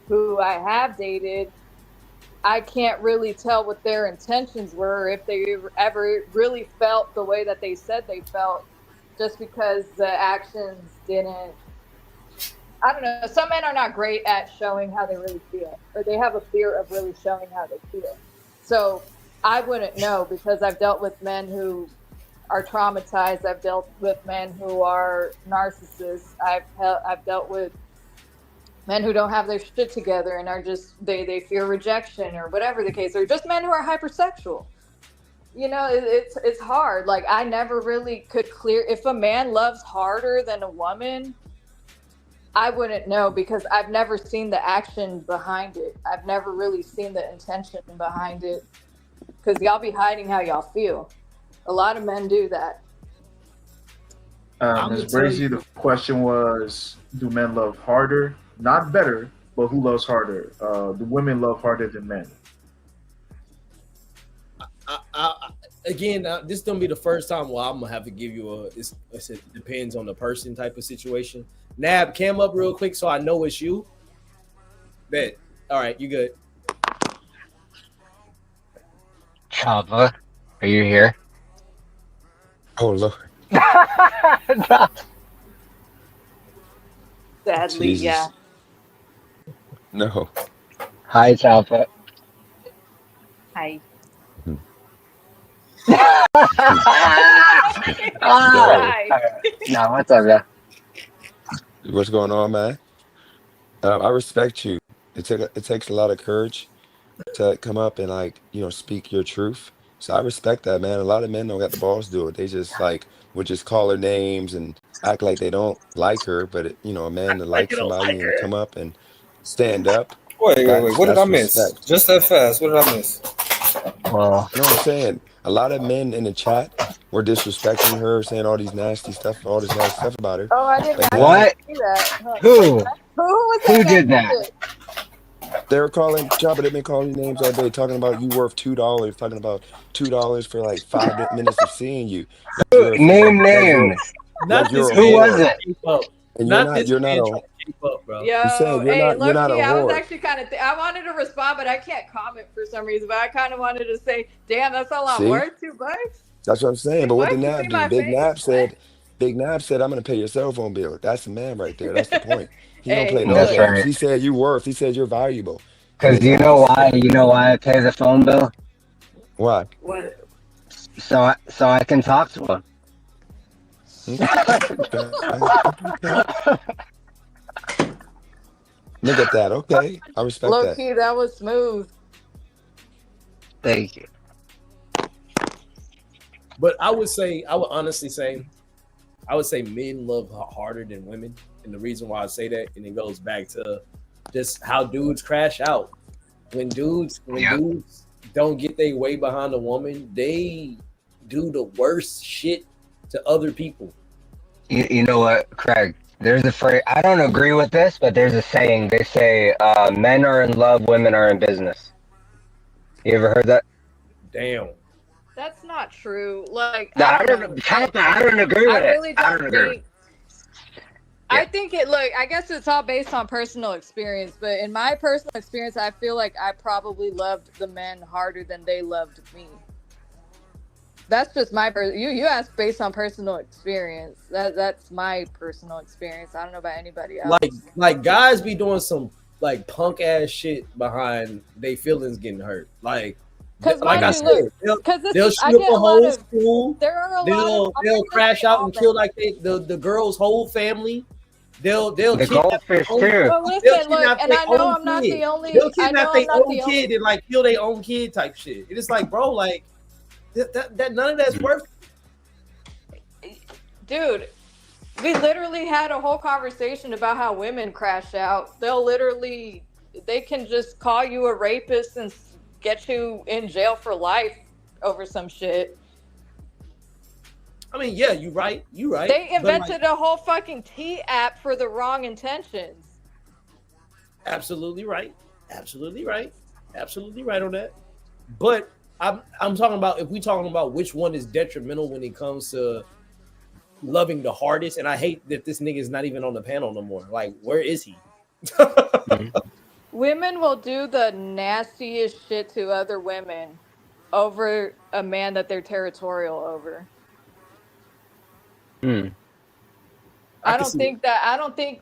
who I have dated, I can't really tell what their intentions were, if they ever really felt the way that they said they felt, just because the actions didn't. I don't know. Some men are not great at showing how they really feel, or they have a fear of really showing how they feel. So I wouldn't know, because I've dealt with men who are traumatized. I've dealt with men who are narcissists. I've dealt with men who don't have their shit together and are just they fear rejection or whatever the case, or just men who are hypersexual. You know, it's hard. Like, I never really could clear if a man loves harder than a woman. I wouldn't know, because I've never seen the action behind it. I've never really seen the intention behind it, because y'all be hiding how y'all feel. A lot of men do that. I'm Ms. gonna tell Brazy, you- the question was, do men love harder? Not better, but who loves harder? Do women love harder than men? Again, this is gonna be the first time. Well, I'm gonna have to give you it depends on the person type of situation. Nab, cam up real quick so I know it's you. Bet. All right, you good. Chava, are you here? Oh Lord. Sadly, Jesus. yeah. No. Hi, Chava. Hi. No, what's up, yeah? What's going on, man? I respect you. It takes a lot of courage to come up and like, speak your truth. So I respect that, man. A lot of men don't got the balls to do it. They just like would just call her names and act like they don't like her. But a man to Like like you don't somebody like and her. come up and stand up, Wait. What did I that's miss? respect. Just that fast. What did I miss? Well, No, I'm saying a lot of men in the chat were disrespecting her, saying all this nasty stuff about her. Oh, I didn't But actually now what? see that. Huh. Wait, Who? who was Who saying that did that? shit? they're calling Chopper, they've been calling you names all day, talking about you worth $2, talking about $2 for like 5 minutes of seeing you, like you're a Name like you're names. like Not you're this a Who man was whore, trying it? to keep up. and Not this you're not man a trying to keep up, bro. he said Yo, hey, you're low not a key, I was whore. actually kind of, I wanted to respond, but I can't comment for some reason. But I kind of wanted to say, damn, that's all I'm See, worth, $2. that's what I'm saying. But what did $2 to see Nab do? my face? What? Big Nab said, I'm gonna pay your cell phone bill. That's the man right there. That's the point. He don't play Hey, no That's look, games. right. He said you worth. He said you're valuable. And Because it's nice. you know why I pay the phone bill? Why? what? So I can talk to him. Okay. Okay. Look at that. Okay. I respect Low that. key, that was smooth. Thank you. But I would honestly say, men love harder than women. And the reason why I say that, and it goes back to just how dudes crash out. When dudes don't get their way behind a woman, they do the worst shit to other people. You know what, Craig? There's a phrase. I don't agree with this, but there's a saying. They say, "Men are in love, women are in business." You ever heard that? Damn. That's not true. Like, No, I don't know. I don't agree with I it. really I don't don't agree. think. I think I guess it's all based on personal experience, but in my personal experience, I feel like I probably loved the men harder than they loved me. That's just my you asked based on personal experience. That's my personal experience. I don't know about anybody else. Like guys be doing some like punk ass shit behind their feelings getting hurt. Like I said, they'll shoot up a whole school. They'll crash out and kill like the girl's whole family. They'll The kidnap goldfish their own- too. But they'll listen, look, kidnap and their I know own I'm not kid. the only. They'll I know kidnap I'm their not own the kid only. and like kill their own kid type shit. It is like, bro, like that none of that's worth it. Dude, we literally had a whole conversation about how women crash out. They can just call you a rapist and get you in jail for life over some shit. I mean, yeah, you right. They invented a whole fucking T app for the wrong intentions. Absolutely right. Absolutely right on that. But I'm talking about, if we talking about which one is detrimental when it comes to loving the hardest, and I hate that this nigga is not even on the panel no more. Like, where is he? Women will do the nastiest shit to other women over a man that they're territorial over. I don't think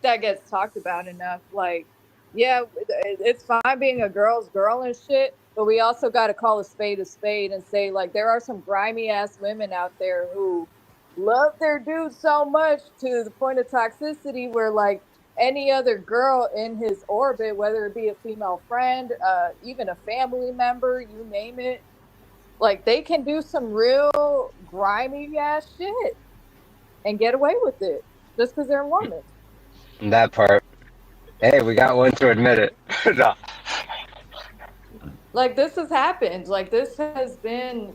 that gets talked about enough. Like, yeah, it's fine being a girl's girl and shit, but we also got to call a spade and say, like, there are some grimy ass women out there who love their dude so much to the point of toxicity where, like, any other girl in his orbit, whether it be a female friend, even a family member, you name it, like, they can do some real grimy ass shit and get away with it just because they're a woman. That part. Hey, we got one to admit it. No. Like, this has happened. Like, this has been,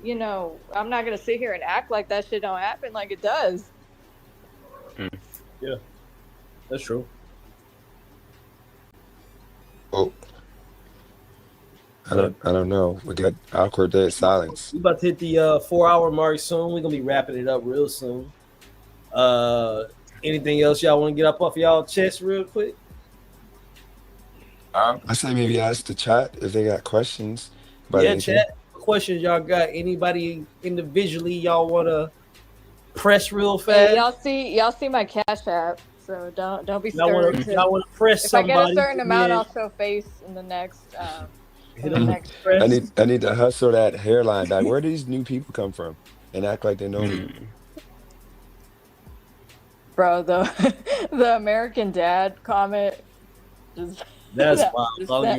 I'm not going to sit here and act like that shit don't happen. Like, it does. Yeah, that's true. Oh, I don't know. We got awkward dead silence. We about to hit the 4-hour mark soon. We're gonna be wrapping it up real soon. Anything else y'all want to get up off y'all chest real quick? I say maybe ask the chat if they got questions. About anything. Chat. What questions y'all got? Anybody individually y'all want to press real fast? Hey, y'all see my Cash App, so don't be Y'all scared. want to press if somebody? I get a certain amount, I'll show face in the next. Next press. I need to hustle that hairline back. Where do these new people come from and act like they know me? Bro, the American Dad comment just That's That wild. was Calling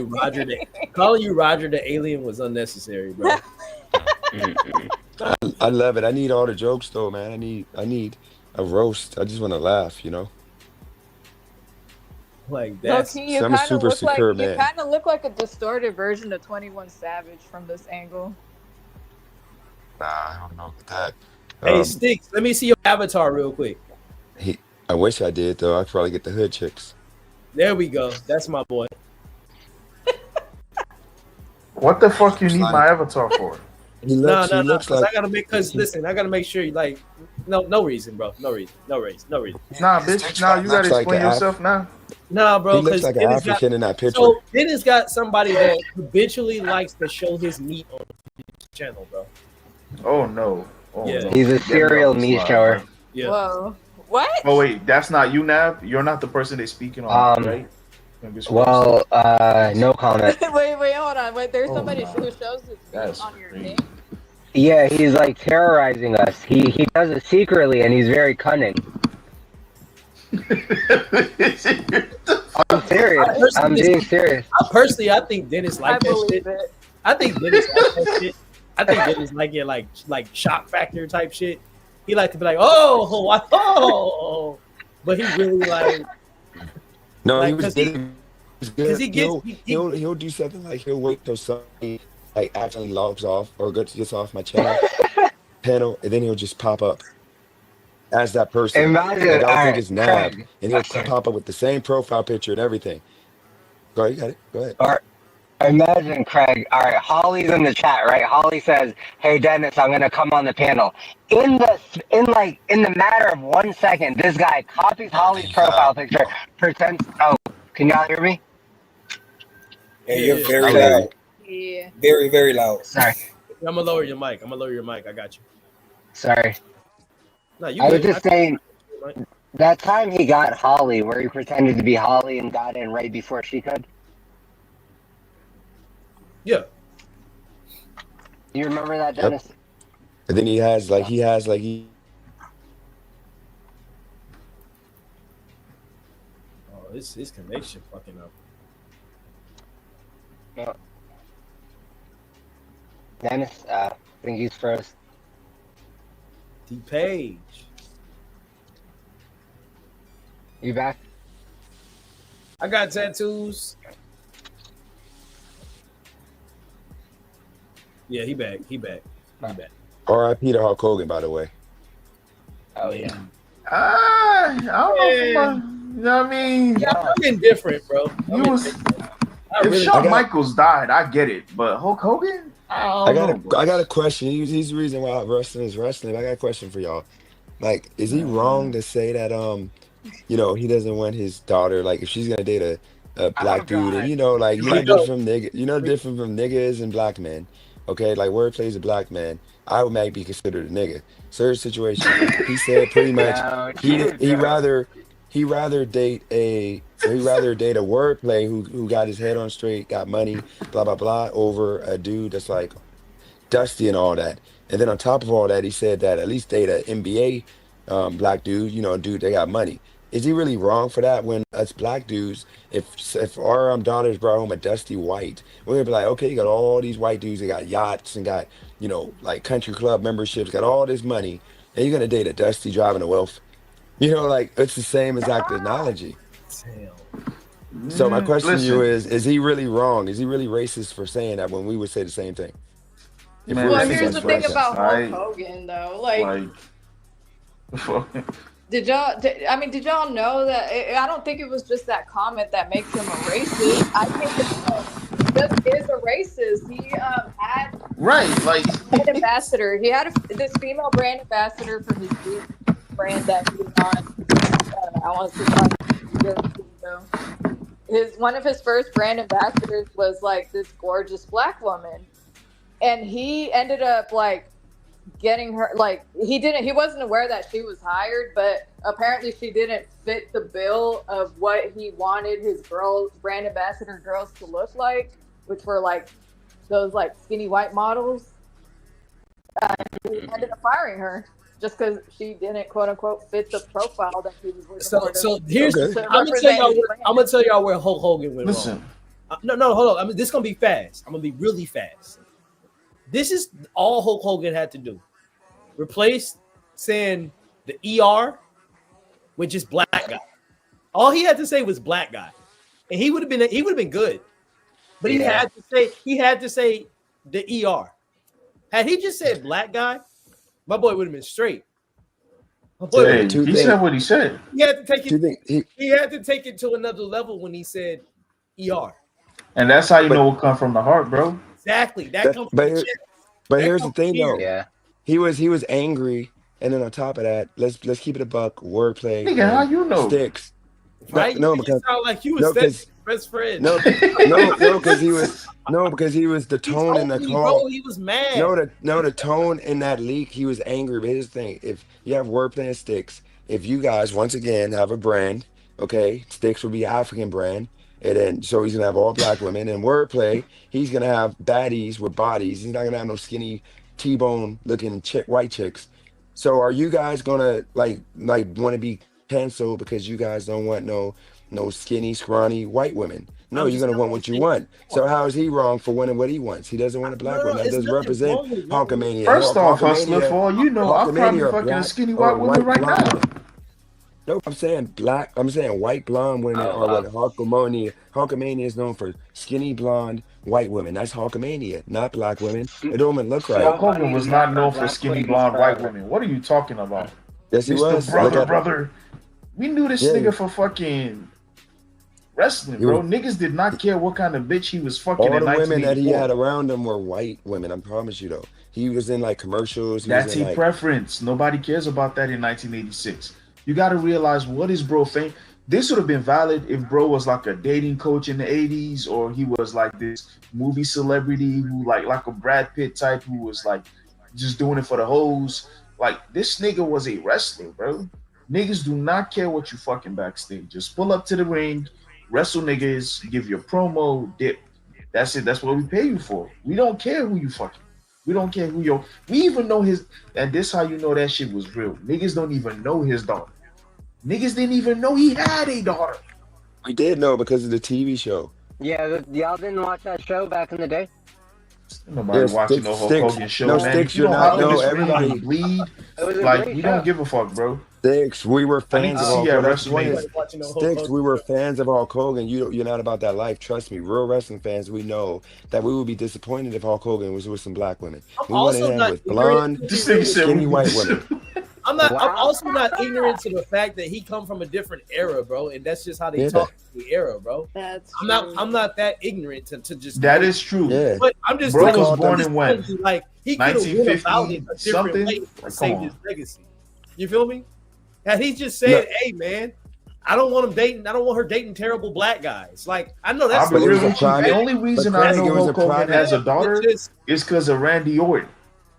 you Roger the alien was unnecessary, bro. I love it. I need all the jokes though, man. I need a roast. I just want to laugh, you know. Like Low that's key, you So I'm a kind of super look like secure you man. kind of look like a distorted version of 21 Savage from this angle. Nah, I don't know about that. hey Sticks. Let me see your avatar real quick. I wish I did though. I'd probably get the hood chicks. There we go. That's my boy. What the fuck you Looks need like- my avatar for? He No, looks. no, He no. looks Because like. I gotta make. Because listen, I gotta make sure. Like, no reason, bro. No reason. No reason. Nah, bitch. Nah, you gotta looks like explain an yourself now. Nah, bro. He looks Because like an Dennis got. African in that picture. So Dennis got somebody that habitually likes to show his meat on his channel, bro. Oh no. Oh, Yeah. no. He's a Get me serial off the meat slide, shower. bro. Yeah. Whoa. What? Oh wait, that's not you, Nav. You're not the person they speaking on, right? I'm just Well, no comment. wait, hold on. Wait, there's Oh, somebody nah. who shows his That's on your crazy. thing. Yeah, he's like terrorizing us. He does it secretly, and he's very cunning. I'm serious. I'm being serious. I think Dennis I like that believe shit. it. I think Dennis like that shit. I think Dennis like it like shock factor type shit. He like to be like, oh, but he really like. No, Like, he was 'cause he- good. Because he gets. He'll do something like he'll wait till somebody like actually logs off or gets off my channel panel, and then he'll just pop up as that person. Imagine, Like, I'll think alright, it's Nav, Craig. and he'll pop up with the same profile picture and everything. Go ahead, you got it. Go ahead. Or imagine, Craig. All right, Holly's in the chat, right? Holly says, "Hey, Dennis, I'm gonna come on the panel." In the matter of 1 second, this guy copies Holly's profile picture, pretends. Oh, can y'all hear me? Yeah, you're Yeah. very Okay. loud. Yeah. Very, very loud. Sorry, I'm gonna lower your mic. I got you. sorry. No, you I was good. just saying that time he got Holly, where he pretended to be Holly and got in right before she could. Yeah. Do you remember that, Yep. Dennis? And then he has Oh, his connection fucking up. Dennis, I think he's froze. D Page. You back? I got tattoos. Yeah, he back. R.I.P. to Hulk Hogan, by the way. Oh yeah. I don't know. You know what I mean? Yeah, I'm indifferent, bro. You was, if Shawn Michaels died, I get it, but Hulk Hogan, I got a question. He's the reason why wrestling is wrestling. I got a question for y'all. Like, is he wrong to say that he doesn't want his daughter, like, if she's gonna date a black dude, and like different from different from niggas and black men. Okay, like word plays a black man, I might be considered a nigga. Certain situation. He said pretty much he rather date a wordplay who got his head on straight, got money, blah blah blah, over a dude that's like Dusty and all that. And then on top of all that, he said that at least date an NBA black dude, dude they got money. Is he really wrong for that? When us black dudes, if our daughters brought home a Dusty White, we're gonna be like, okay, you got all these white dudes, they got yachts and got like country club memberships, got all this money, and you're gonna date a Dusty driving a Wealth. Like it's the same exact analogy. So my question to you is he really wrong? Is he really racist for saying that when we would say the same thing? If we were Well, saying here's the that's thing racist. about Hulk Hogan, though. Like, did y'all know that? I don't think it was just that comment that makes him a racist. I think he just is a racist. He had brand ambassador. He had this female brand ambassador for his brand that he was on. I want to say one of his first brand ambassadors was like this gorgeous black woman, and he ended up like getting her, like he wasn't aware that she was hired, but apparently she didn't fit the bill of what he wanted his brand ambassador girls to look like, which were like those like skinny white models. He ended up firing her just because she didn't quote unquote fit the profile that he was looking So for. so here's Okay. To I'm gonna represent tell his y'all brand. I'm gonna tell y'all where Hulk Hogan went wrong. Listen, No, hold on. I mean, this is gonna be fast. I'm gonna be really fast. This is all Hulk Hogan had to do. Replace saying the ER with just black guy. All he had to say was black guy, and he would have been good. But he Yeah. had to say the ER. Had he just said black guy, my boy would have been straight. My boy, hey, two he things. said what he said. he had to take Two it. things. He had to take it to another level when he said ER. And that's how you But- know what come from the heart, bro. Exactly. That But comes but from the here- chest. but That here's the comes thing from though. here. Yeah. He was angry, and then on top of that, let's keep it a buck. Wordplay. Nigga, how and you know? Sticks. Right? No, You because sound like you no, was because Seth's best friend. no, because he was the He tone in told the me, call. bro, he was mad. The tone in that leak, he was angry. But here's the thing: if you have Wordplay and Sticks, if you guys once again have a brand, okay, Sticks will be African brand, and then so he's gonna have all black women. And Wordplay, he's gonna have baddies with bodies. He's not gonna have no skinny T-bone looking white chicks. So are you guys gonna like want to be canceled because you guys don't want no skinny, scrawny white women? No, I'm you're just gonna not want what you saying- want. So how is he wrong for wanting what he wants? He doesn't want a black woman. That it's doesn't nothing represent wrong with wanting- Hulkamania. First Hell, off, hustler, Hulkamania- for all you know, I'm Hulkamania probably are fucking a black skinny or white woman right now. blonde. No, I'm saying black. I'm saying white blonde women Oh, are what Hulkamania. Hulkamania is known for skinny blonde white women. That's Hulkamania, not black women. It don't even look Hulk right. Hogan was not known for Black skinny ladies blonde white forever. women. What are you talking about? Yes, he Mr. was. Brother, brother. We knew this Yeah. nigga for fucking wrestling, He bro. was- Niggas did not care what kind of bitch he was fucking All in the women that he 1984. had around him were white women. I promise you, though. He was in like commercials. He That's was in, his like, preference. Nobody cares about that in 1986. You got to realize what is bro fame. This would have been valid if bro was like a dating coach in the 80s, or he was like this movie celebrity who like a Brad Pitt type who was like just doing it for the hoes. Like this nigga was a wrestler, bro. Niggas do not care what you fucking backstage. Just pull up to the ring, wrestle niggas, give your promo, dip. That's it. That's what we pay you for. We don't care who you fucking. We don't care who your. We even know his. And this how you know that shit was real. Niggas don't even know his daughter. Niggas didn't even know he had a daughter. we did know because of the TV show. Yeah, y'all didn't watch that show back in the day? Nobody Yes, watching Sticks- no Hulk Sticks- Hogan show, no, man. Sticks, If you you're don't not- have no, this really everybody- even bleed. It was a Like great we show. don't give a fuck, bro. Sticks, we were I need fans to of see Hulk you at Hogan. That's the point. WrestleMania. Watching no Hulk Sticks, Hogan. we were fans of Hulk Hogan. You're not about that life. Trust me. Real wrestling fans, we know that we would be disappointed if Hulk Hogan was with some black women. I'm We wanted also him not with ignorant- blonde, This nigga said skinny we- white women. I'm not. I'm Wow. also not ignorant to the fact that he come from a different era, bro, and that's just how they Yeah. talk in the era, bro. That's I'm not. true. I'm not that ignorant to just. That is true. Yeah. But I'm just. Bro like, was I'm born just in when? telling you, like he could have went 1950 about it a different something? way to Like, save come his on. legacy. You feel me? Had he just said, No. "Hey, man, I don't want him dating. I don't want her dating terrible black guys." Like I know that's. I'll be But it was real a with you. The private- only reason I Craig, know it was a Hulk Hogan private- has a daughter It's just- is because of Randy Orton.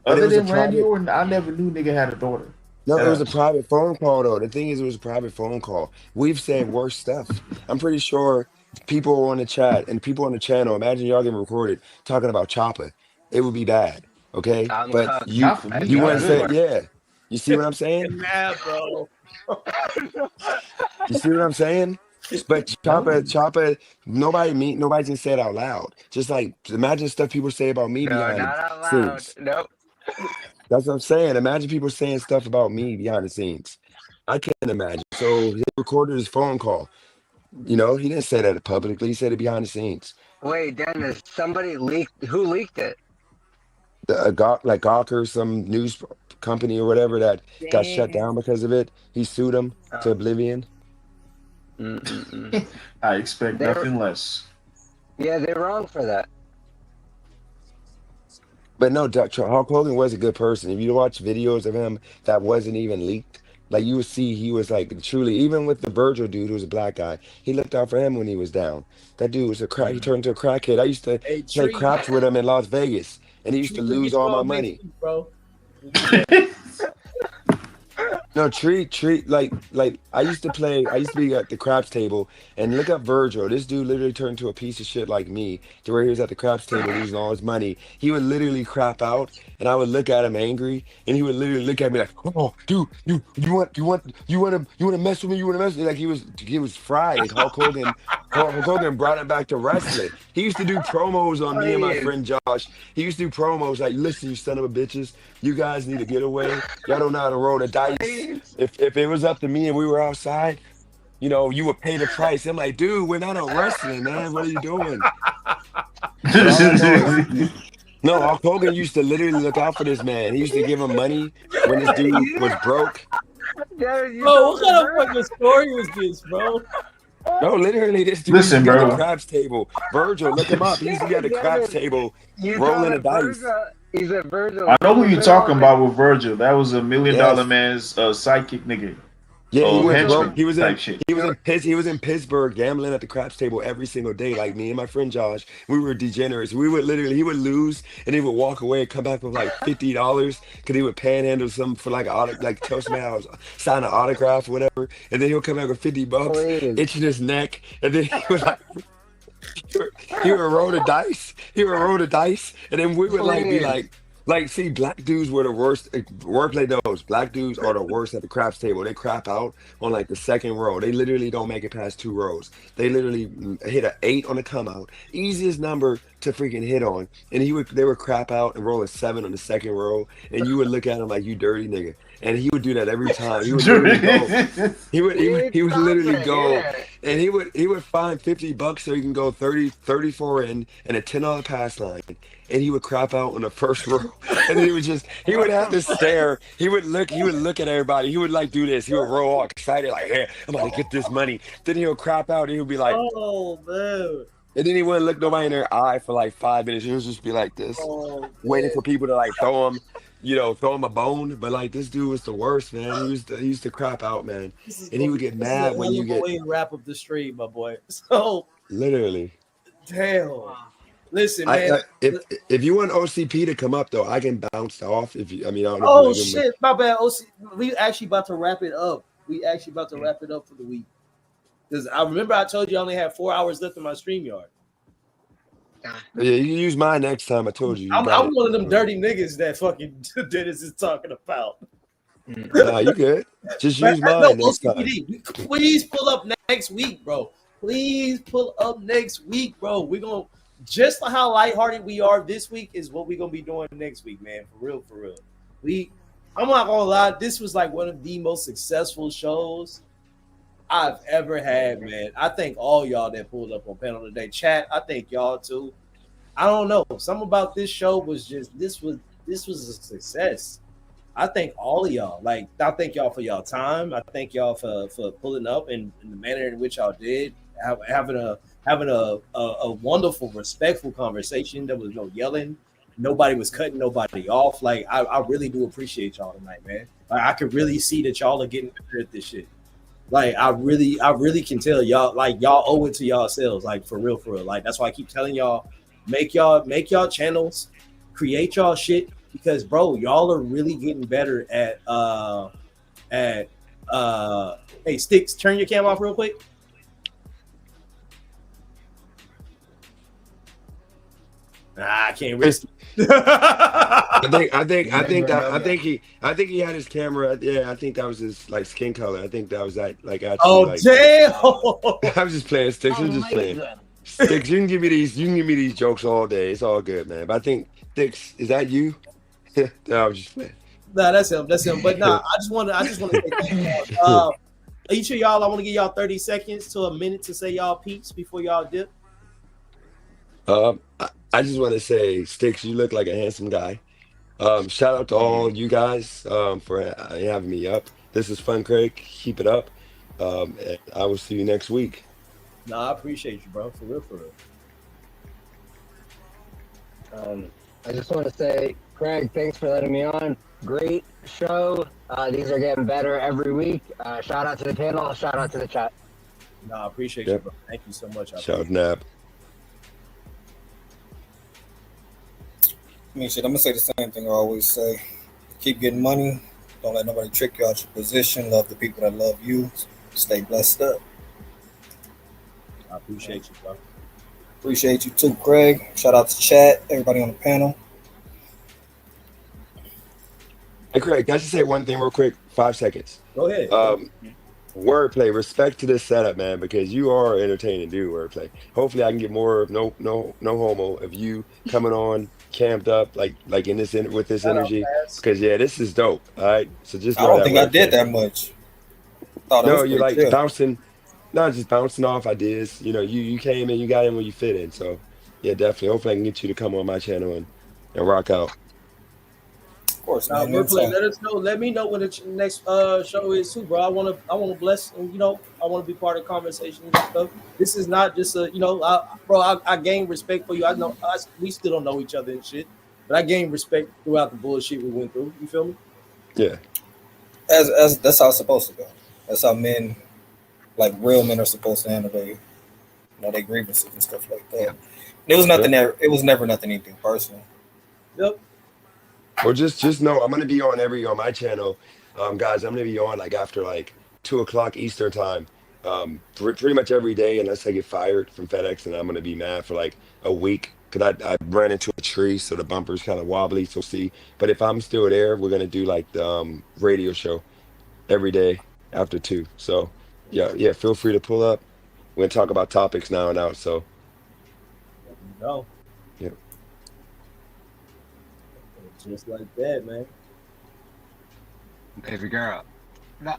But it Other was a than Randy private- Orton, I never knew nigga had a daughter. No, it was a Yeah. private phone call though. The thing is, it was a private phone call. We've said worse stuff. I'm pretty sure people on the chat and people on the channel, imagine y'all getting recorded talking about Chopper. It would be bad. Okay, I'm but cooked. you Not for me. you not wouldn't good. say yeah. You see what I'm saying? mad, bro. You see what I'm saying? But Chopper, nobody's gonna say it out loud. Just like imagine stuff people say about me No, behind not the out loud. scenes. Nope. That's what I'm saying. Imagine people saying stuff about me behind the scenes. I can't imagine. So he recorded his phone call. You know, he didn't say that publicly. He said it behind the scenes. Wait, Dennis, somebody leaked. Who leaked it? Like Gawker, some news company or whatever that got shut Dang. down because of it. He sued him to oblivion. Mm-mm-mm. I expect They're- nothing less. Yeah, they're wrong for that. But no, Hulk Hogan was a good person. If you watch videos of him that wasn't even leaked, like you would see he was like truly, even with the Virgil dude who was a black guy, he looked out for him when he was down. That dude was a crack. He turned into a crackhead. I used to Hey, play Tree, craps with him in Las Vegas, and he used to Tree, lose get all my on money. next week, bro. No, treat like I used to play. I used to be at the craps table and look up Virgil. This dude literally turned into a piece of shit like me, to where he was at the craps table losing all his money. He would literally crap out, and I would look at him angry, and he would literally look at me like, "Oh, dude, you want to mess with me? You want to mess with me?" Like he was fried. Like Hulk Hogan brought him back to wrestling. He used to do promos on me and my friend Josh. He used to do promos like, "Listen, you son of a bitches, you guys need to get away. Y'all don't know how to roll the dice. If it was up to me and we were outside, you would pay the price." I'm like, dude, we're not on wrestling, man. What are you doing? But all I know is, no, Hulk Hogan used to literally look out for this man. He used to give him money when this dude was broke. Bro, what kind of fucking story was this, bro? No, literally, this dude Listen, used to be at bro. the craps table. Virgil, look him up. He used to be at the craps table rolling the dice. He said Virgil. I know who you're talking about with Virgil. That was $1 million Yes. man's sidekick nigga. Yeah, he was henchman broke. He was type shit. he was in Pittsburgh gambling at the craps table every single day. Like me and my friend Josh, we were degenerates. He would lose and he would walk away and come back with like $50 because he would panhandle something for like tell somebody I was sign an autograph or whatever, and then he'll come back with $50, itching his neck, and then he would like. He would roll the dice. And then we would be like, see, black dudes were the worst. Wordplay knows. Black dudes are the worst at the craps table. They crap out on like the second row. They literally don't make it past 2 rows. They literally hit an 8 on the come out. Easiest number to freaking hit on. And they would crap out and roll a 7 on the second row. And you would look at him like, you dirty nigga. And he would do that every time. He would literally go. He would literally go, and he would find $50 so he can go 34 in and a $10 pass line. And he would crap out on the first row, and then he would have to stare. He would look at everybody. He would like do this. He would roll all excited, like, "Hey, I'm about to get this money." Then he'll crap out, and he would be like, "Oh man!" And then he wouldn't look nobody in their eye for like 5 minutes. He would just be like this, waiting for people to like throw him a bone. But like this dude was the worst, man. He used to crap out, man, and he would get mad when you get. Way to wrap up the stream, my boy. So literally, damn. Listen, man. If you want OCP to come up though, I can bounce off. I don't know. Oh shit, my bad. We actually about to wrap it up. For the week. Because I remember I told you I only had 4 hours left in my StreamYard. Yeah, you can use mine next time. I told you. I'm one of them dirty niggas that fucking Dennis is talking about. Nah, you good. Just use mine next time. Please pull up next week, bro. We're gonna just how lighthearted we are this week is what we're gonna be doing next week, man. For real. I'm not gonna lie, this was like one of the most successful shows I've ever had, man. I thank all y'all that pulled up on panel today. Chat, I thank y'all too. I don't know. Something about this show was just this was a success. I thank all of y'all. Like, I thank y'all for y'all time. I thank y'all for pulling up in the manner in which y'all did, having a wonderful, respectful conversation. There was no yelling. Nobody was cutting nobody off. Like, I really do appreciate y'all tonight, man. Like, I could really see that y'all are getting better at this shit. Like, I really can tell y'all, like, y'all owe it to yourselves, like, for real. Like, that's why I keep telling y'all, make y'all channels, create y'all shit, because, bro, y'all are really getting better at hey, Sticks, turn your cam off real quick. I can't risk it. I think he had his camera. Yeah, I think that was his like skin color. I think that was that like actually. Oh like, damn! I was just playing Sticks. I'm just playing Sticks. You can give me these jokes all day. It's all good, man. But I think Sticks, is that you? No, I was just playing. Nah, that's him. But nah, I just want to say thank you. Each of y'all, I want to give y'all 30 seconds to a minute to say y'all peeps before y'all dip. I just want to say, Sticks, you look like a handsome guy. Shout out to all you guys for having me up. This is fun, Craig. Keep it up. And I will see you next week. Nah, I appreciate you, bro. For real. I just want to say, Craig, thanks for letting me on. Great show. These are getting better every week. Shout out to the panel. Shout out to the chat. Nah, I appreciate you, bro. Thank you so much. Shout out, Nab. I mean, shit, I'm gonna say the same thing I always say. Keep getting money, Don't let nobody trick you out your position. Love the people that love you. Stay blessed up. I appreciate you, bro. Appreciate you too, Craig. Shout out to chat, everybody on the panel. Hey, Craig, can I just say one thing real quick? 5 seconds. Go ahead. Wordplay, respect to this setup, man, because you are entertaining, dude. Wordplay. Hopefully, I can get more of no homo of you coming on, camped up, like in this with this energy. Because this is dope. All right, so just I know don't that think I Wordplay. did that much. Thought it No, was you're pretty like chill. bouncing, not just bouncing off ideas. You know, you came in, you got in where you fit in. So yeah, definitely. Hopefully, I can get you to come on my channel and rock out. Of course, Now, man. Wordplay, anytime. let us know. Let me know when the next show is too, bro. I want to bless, and I want to be part of the conversation and stuff. This is not just a, I gain respect for you. I know we still don't know each other and shit, but I gained respect throughout the bullshit we went through. You feel me? Yeah. As that's how it's supposed to go. That's how men, like real men, are supposed to handle their grievances and stuff like that. Yeah. It was nothing. It was never nothing anything personal. Yep. Or just know I'm gonna be on my channel, guys. I'm gonna be on like after like 2:00 Eastern time, pretty much every day unless I get fired from FedEx, and I'm gonna be mad for like a week because I ran into a tree, so the bumper's kind of wobbly. So see, but if I'm still there, we're gonna do like the radio show every day after 2. So yeah, feel free to pull up. We're gonna talk about topics now and out. So No. yeah. Just like that, man. Baby girl. No.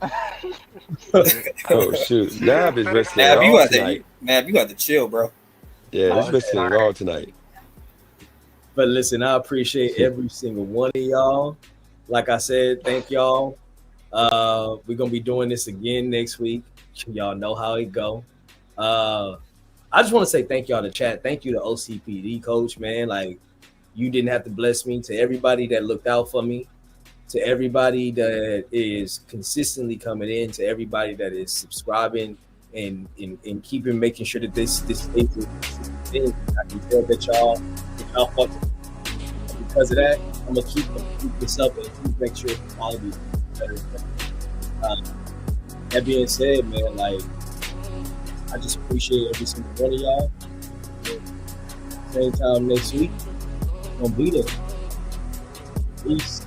Oh shoot, Nav is risking it Nav, you all got tonight. you got to chill, bro. Yeah, it's risking it all tonight. But listen, I appreciate every single one of y'all. Like I said, thank y'all. We're gonna be doing this again next week. Y'all know how it go. I just want to say thank y'all to chat. Thank you to OCPD coach, man. Like, you didn't have to bless me. To everybody that looked out for me, to everybody that is consistently coming in, to everybody that is subscribing and keeping making sure that this stays in. I can tell that y'all fucking. Because of that, I'm gonna keep this up and keep make sure the quality is better. That being said, man, like, I just appreciate every single one of y'all. Same time next week, gonna be there. Peace.